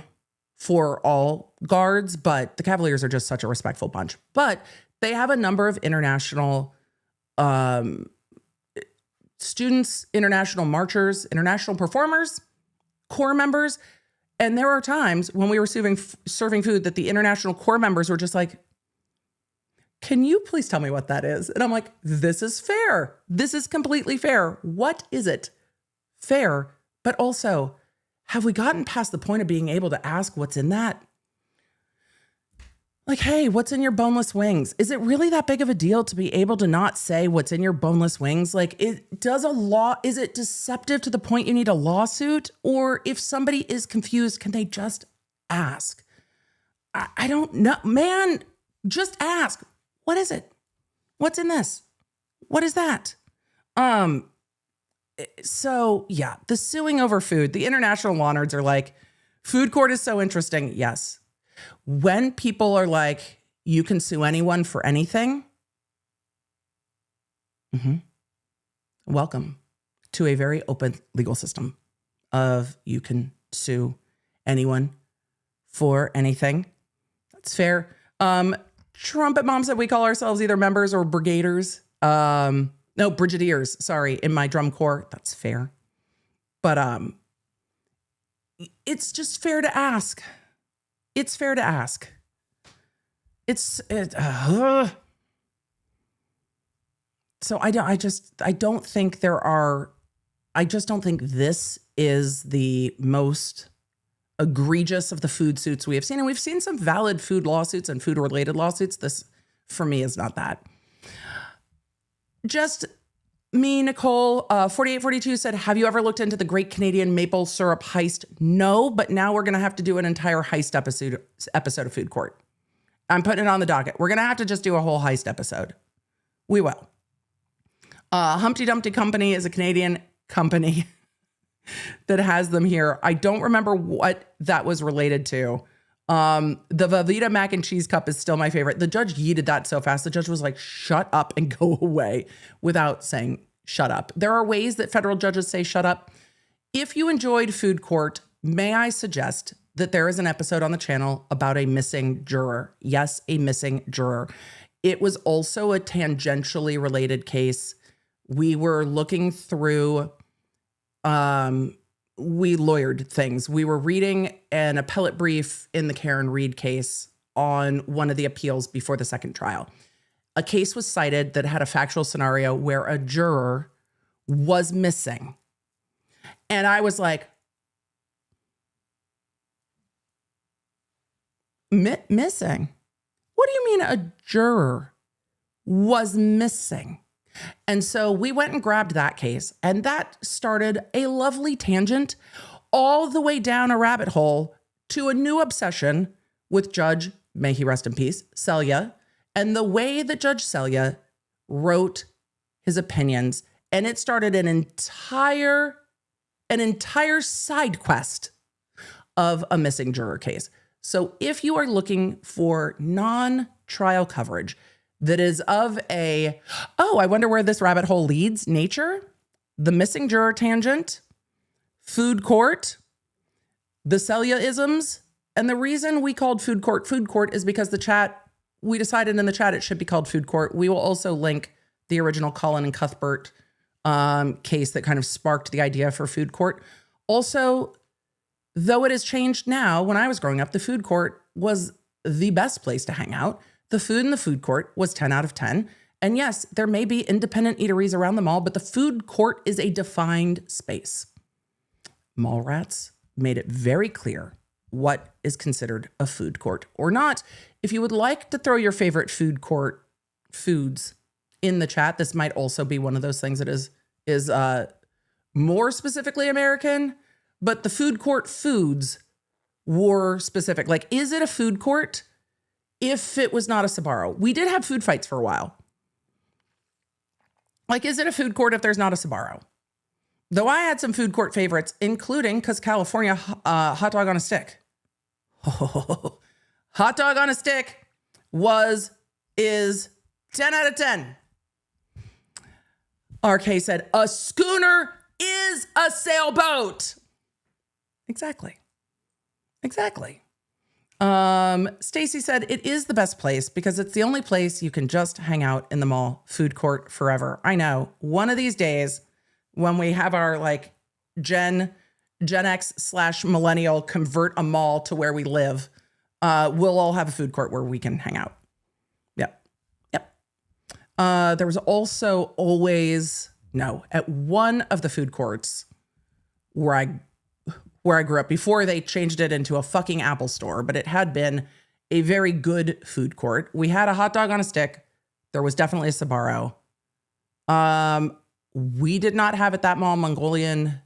for all guards, but the Cavaliers are just such a respectful bunch. But they have a number of international students, international marchers, international performers, corps members. And there are times when we were serving food that the international corps members were just like, can you please tell me what that is? And I'm like, this is fair. This is completely fair. What is it? Fair. But also, have we gotten past the point of being able to ask what's in that? Like, hey, what's in your boneless wings? Is it really that big of a deal to be able to not say what's in your boneless wings? Like, is it deceptive to the point you need a lawsuit? Or if somebody is confused, can they just ask? I don't know, man, just ask. What is it? What's in this? What is that? So yeah, the suing over food, the international law nerds are like, food court is so interesting. Yes. When people are like, you can sue anyone for anything. Welcome to a very open legal system of you can sue anyone for anything. That's fair. Trumpet Mom said we call ourselves either members or brigaders. No, brigadiers, sorry, in my drum corps. That's fair. But it's just fair to ask. It's fair to ask. So I don't think this is the most egregious of the food suits we have seen. And we've seen some valid food lawsuits and food related lawsuits. This for me is not that. Just me, Nicole, 4842 said, have you ever looked into the Great Canadian Maple Syrup Heist? No, but now we're going to have to do an entire heist episode of Food Court. I'm putting it on the docket. We're going to have to just do a whole heist episode. We will. Humpty Dumpty Company is a Canadian company that has them here. I don't remember what that was related to. The Velveeta mac and cheese cup is still my favorite. The judge yeeted that so fast. The judge was like, shut up and go away without saying shut up. There are ways that federal judges say shut up. If you enjoyed Food Court, may I suggest that there is an episode on the channel about a missing juror. Yes, a missing juror. It was also a tangentially related case. We were looking through, we lawyered things. We were reading an appellate brief in the Karen Reed case on one of the appeals before the second trial. A case was cited that had a factual scenario where a juror was missing. And I was like, missing? What do you mean a juror was missing? And so we went and grabbed that case, and that started a lovely tangent all the way down a rabbit hole to a new obsession with Judge, may he rest in peace, Selya, and the way that Judge Selya wrote his opinions. And it started an entire side quest of a missing juror case. So if you are looking for non-trial coverage that is of I wonder where this rabbit hole leads nature, the missing juror tangent, Food Court, the Selya-isms, and the reason we called Food Court is because the chat we decided in the chat it should be called food court. We will also link the original Colin and Cuthbert case that kind of sparked the idea for food court. Also, though it has changed now, when I was growing up, the food court was the best place to hang out. The food in the food court was 10 out of 10. And yes, there may be independent eateries around the mall, but the food court is a defined space. Mall rats made it very clear what is considered a food court or not. If you would like to throw your favorite food court foods in the chat, this might also be one of those things that is more specifically American, but the food court foods were specific. Like, is it a food court if it was not a Sbarro? We did have food fights for a while. Like, is it a food court if there's not a Sbarro? Though I had some food court favorites, including, because California, hot dog on a stick. Hot dog on a stick is 10 out of 10. RK said, a schooner is a sailboat. Exactly. Stacy said, it is the best place because it's the only place you can just hang out in the mall. Food court forever. I know. One of these days when we have our like Gen X / millennial convert a mall to where we live, we'll all have a food court where we can hang out. Yep. There was also at one of the food courts where I grew up before they changed it into a fucking Apple store, but it had been a very good food court. We had a hot dog on a stick. There was definitely a Sbarro. We did not have at that mall Mongolian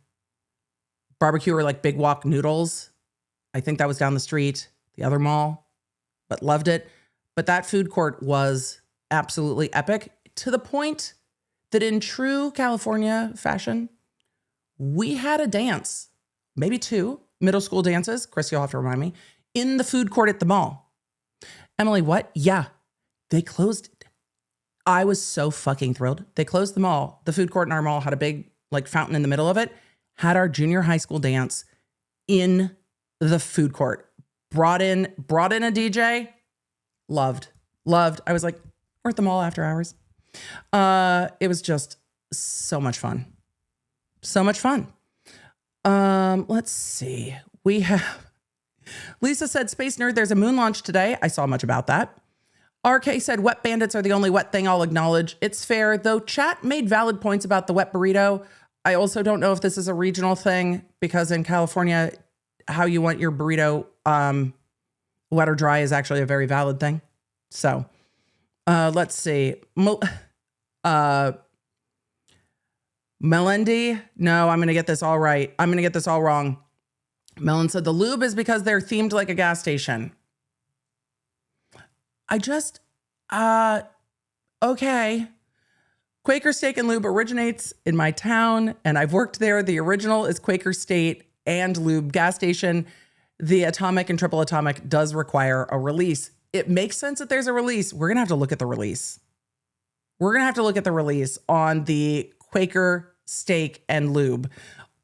barbecue or like Big Wok noodles. I think that was down the street, the other mall, but loved it. But that food court was absolutely epic to the point that in true California fashion, we had a dance, maybe 2 middle school dances. Chris, you'll have to remind me, in the food court at the mall. Emily, what? Yeah, they closed it. I was so fucking thrilled. They closed the mall. The food court in our mall had a big like fountain in the middle of it. Had our junior high school dance in the food court. Brought in a DJ. Loved. I was like, we're at the mall after hours. It was just so much fun. Let's see. We have Lisa said, Space Nerd, there's a moon launch today. I saw much about that. RK said, wet bandits are the only wet thing I'll acknowledge. It's fair, though chat made valid points about the wet burrito. I also don't know if this is a regional thing because in California, how you want your burrito wet or dry is actually a very valid thing. So let's see. Melendi, no, I'm going to get this all right. I'm going to get this all wrong. Melon said the lube is because they're themed like a gas station. Okay. Quaker Steak and Lube originates in my town, and I've worked there. The original is Quaker State and Lube gas station. The Atomic and Triple Atomic does require a release. It makes sense that there's a release. We're going to have to look at the release. On the Quaker Steak and Lube.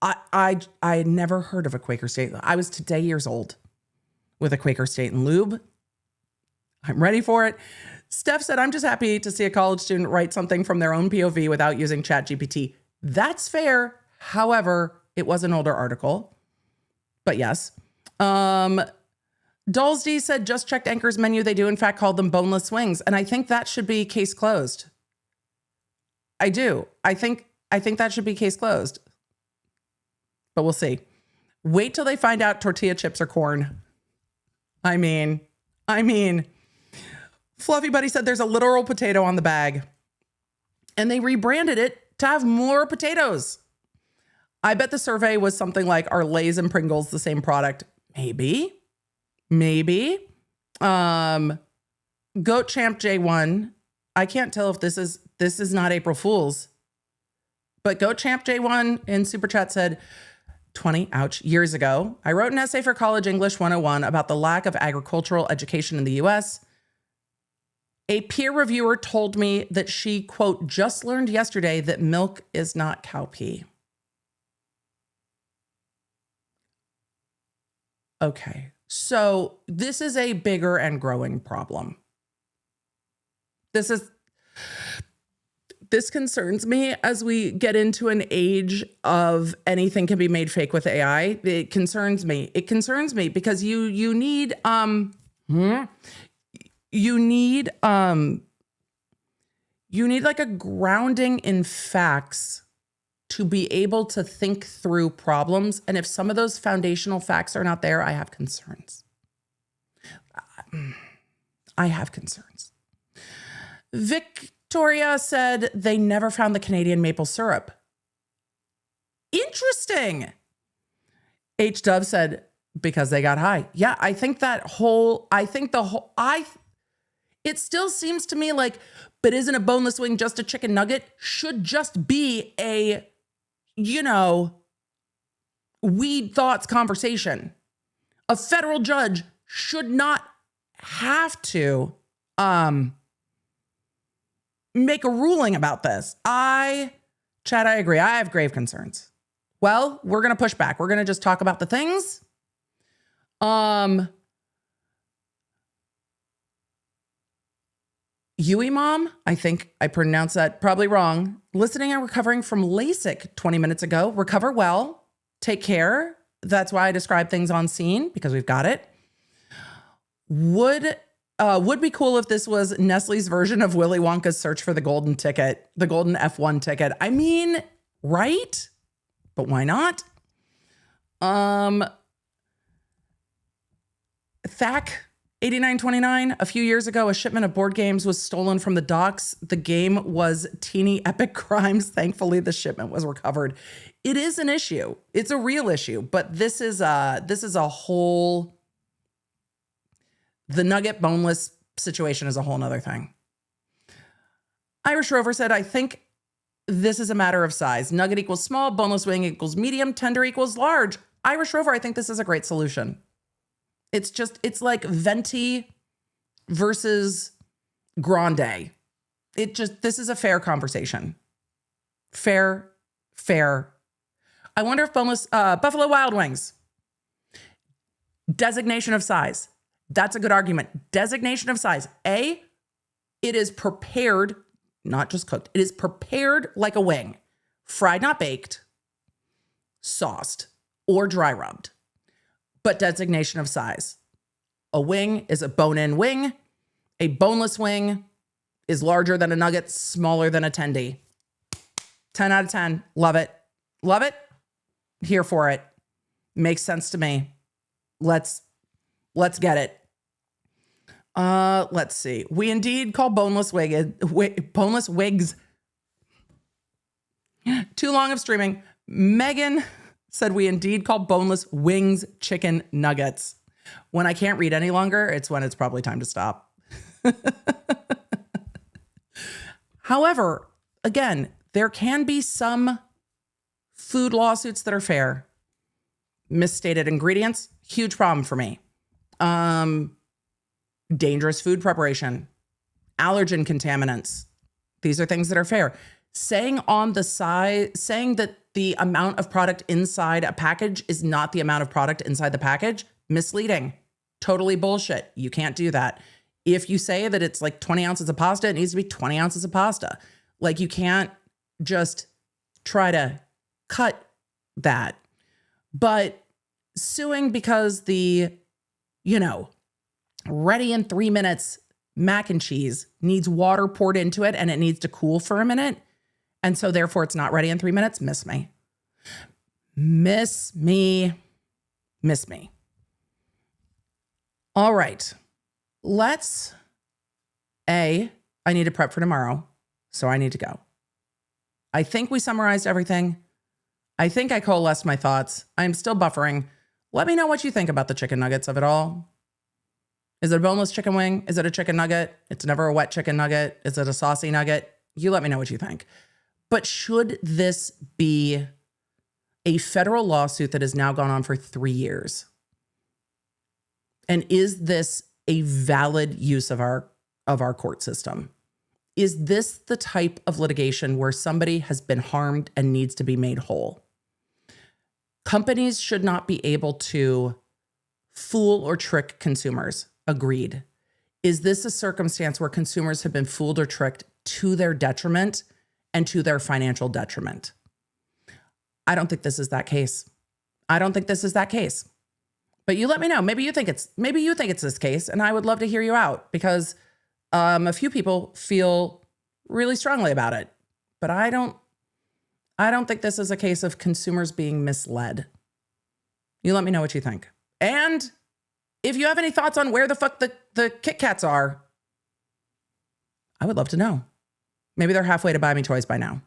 I had never heard of a Quaker State. I was today years old with a Quaker State and Lube. I'm ready for it. Steph said, I'm just happy to see a college student write something from their own POV without using ChatGPT. That's fair. However, it was an older article. But yes. Dolsdy said, just checked Anchor's menu. They do, in fact, call them boneless wings. And I think that should be case closed. I do. I think that should be case closed. But we'll see. Wait till they find out tortilla chips are corn. I mean, Fluffy Buddy said there's a literal potato on the bag. And they rebranded it to have more potatoes. I bet the survey was something like, are Lay's and Pringles the same product? Maybe. Goat Champ J1. I can't tell if this is not April Fool's. But Goat Champ J1 in Super Chat said, 20 years ago, I wrote an essay for College English 101 about the lack of agricultural education in the US. A peer reviewer told me that she, quote, just learned yesterday that milk is not cowpea. Okay, so this is a bigger and growing problem. This concerns me as we get into an age of anything can be made fake with AI. It concerns me. It concerns me because you need like a grounding in facts to be able to think through problems. And if some of those foundational facts are not there, I have concerns. Victoria said they never found the Canadian maple syrup. Interesting. H Dove said because they got high. Yeah, it still seems to me like, but isn't a boneless wing just a chicken nugget? Should just be a, weed thoughts conversation. A federal judge should not have to make a ruling about this. Chad, I agree. I have grave concerns. Well, we're going to push back. We're going to just talk about the things. Yui Mom, I think I pronounced that probably wrong. Listening and recovering from LASIK 20 minutes ago. Recover well. Take care. That's why I describe things on scene, because we've got it. Would be cool if this was Nestle's version of Willy Wonka's search for the golden ticket, the golden F1 ticket. I mean, right? But why not? Thack 8929, a few years ago, a shipment of board games was stolen from the docks. The game was Teeny Epic Crimes. Thankfully, the shipment was recovered. It is an issue. It's a real issue, but this is a whole, the nugget boneless situation is a whole nother thing. Irish Rover said, I think this is a matter of size. Nugget equals small, boneless wing equals medium, tender equals large. Irish Rover, I think this is a great solution. It's like venti versus grande. This is a fair conversation. Fair. I wonder if boneless, Buffalo Wild Wings, designation of size. That's a good argument. Designation of size. A, it is prepared, not just cooked. It is prepared like a wing. Fried, not baked, sauced, or dry rubbed. But designation of size. A wing is a bone-in wing. A boneless wing is larger than a nugget, smaller than a tendy. 10 out of 10. Love it. Love it. Here for it. Makes sense to me. Let's get it. Let's see. We indeed call boneless wigs too long of streaming. Megan said we indeed call boneless wings chicken nuggets. When I can't read any longer, it's when it's probably time to stop. However, again, there can be some food lawsuits that are fair. Misstated ingredients, huge problem for me. Dangerous food preparation, allergen contaminants. These are things that are fair. Saying on the side, saying that the amount of product inside a package is not the amount of product inside the package, misleading. Totally bullshit. You can't do that. If you say that it's like 20 ounces of pasta, it needs to be 20 ounces of pasta. Like you can't just try to cut that. But suing because the, ready in 3 minutes mac and cheese needs water poured into it and it needs to cool for a minute. And so therefore it's not ready in 3 minutes. Miss me. All right. I need to prep for tomorrow. So I need to go. I think we summarized everything. I think I coalesced my thoughts. I'm still buffering. Let me know what you think about the chicken nuggets of it all. Is it a boneless chicken wing? Is it a chicken nugget? It's never a wet chicken nugget. Is it a saucy nugget? You let me know what you think. But should this be a federal lawsuit that has now gone on for 3 years? And is this a valid use of our court system? Is this the type of litigation where somebody has been harmed and needs to be made whole? Companies should not be able to fool or trick consumers. Agreed. Is this a circumstance where consumers have been fooled or tricked to their detriment and to their financial detriment? I don't think this is that case. I don't think this is that case. But you let me know. Maybe you think it's this case, and I would love to hear you out because a few people feel really strongly about it. But I don't think this is a case of consumers being misled. You let me know what you think. And if you have any thoughts on where the fuck the KitKats are, I would love to know. Maybe they're halfway to buy me toys by now.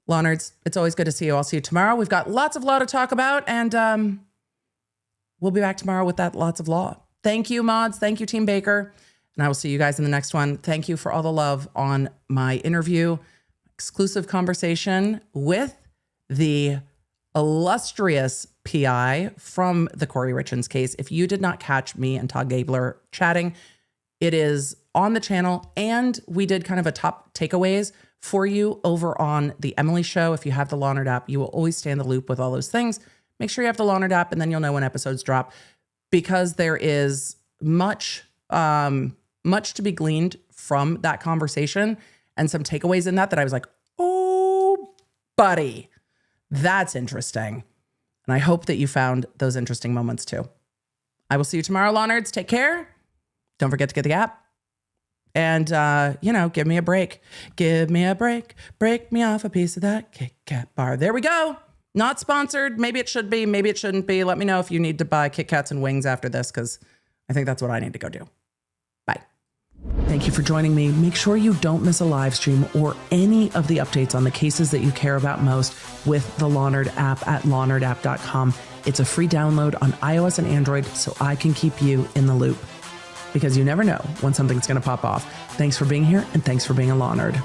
Law Nerds, it's always good to see you. I'll see you tomorrow. We've got lots of law to talk about, and we'll be back tomorrow with that lots of law. Thank you, mods. Thank you, Team Baker. And I will see you guys in the next one. Thank you for all the love on my interview. Exclusive conversation with the illustrious PI from the Corey Richins case. If you did not catch me and Todd Gabler chatting, it is on the channel, and we did kind of a top takeaways for you over on the Emily Show. If you have the Law Nerd app, you will always stay in the loop with all those things. Make sure you have the Law Nerd app, and then you'll know when episodes drop, because there is much to be gleaned from that conversation and some takeaways in that I was like, oh, buddy, that's interesting. And I hope that you found those interesting moments too. I will see you tomorrow, Law Nerds. Take care. Don't forget to get the app. And, give me a break. Give me a break. Break me off a piece of that KitKat bar. There we go. Not sponsored. Maybe it should be. Maybe it shouldn't be. Let me know if you need to buy KitKats and wings after this, because I think that's what I need to go do. Bye. Thank you for joining me. Make sure you don't miss a live stream or any of the updates on the cases that you care about most with the Law Nerd app at lawnerdapp.com. It's a free download on iOS and Android, so I can keep you in the loop, because you never know when something's going to pop off. Thanks for being here, and thanks for being a Law Nerd.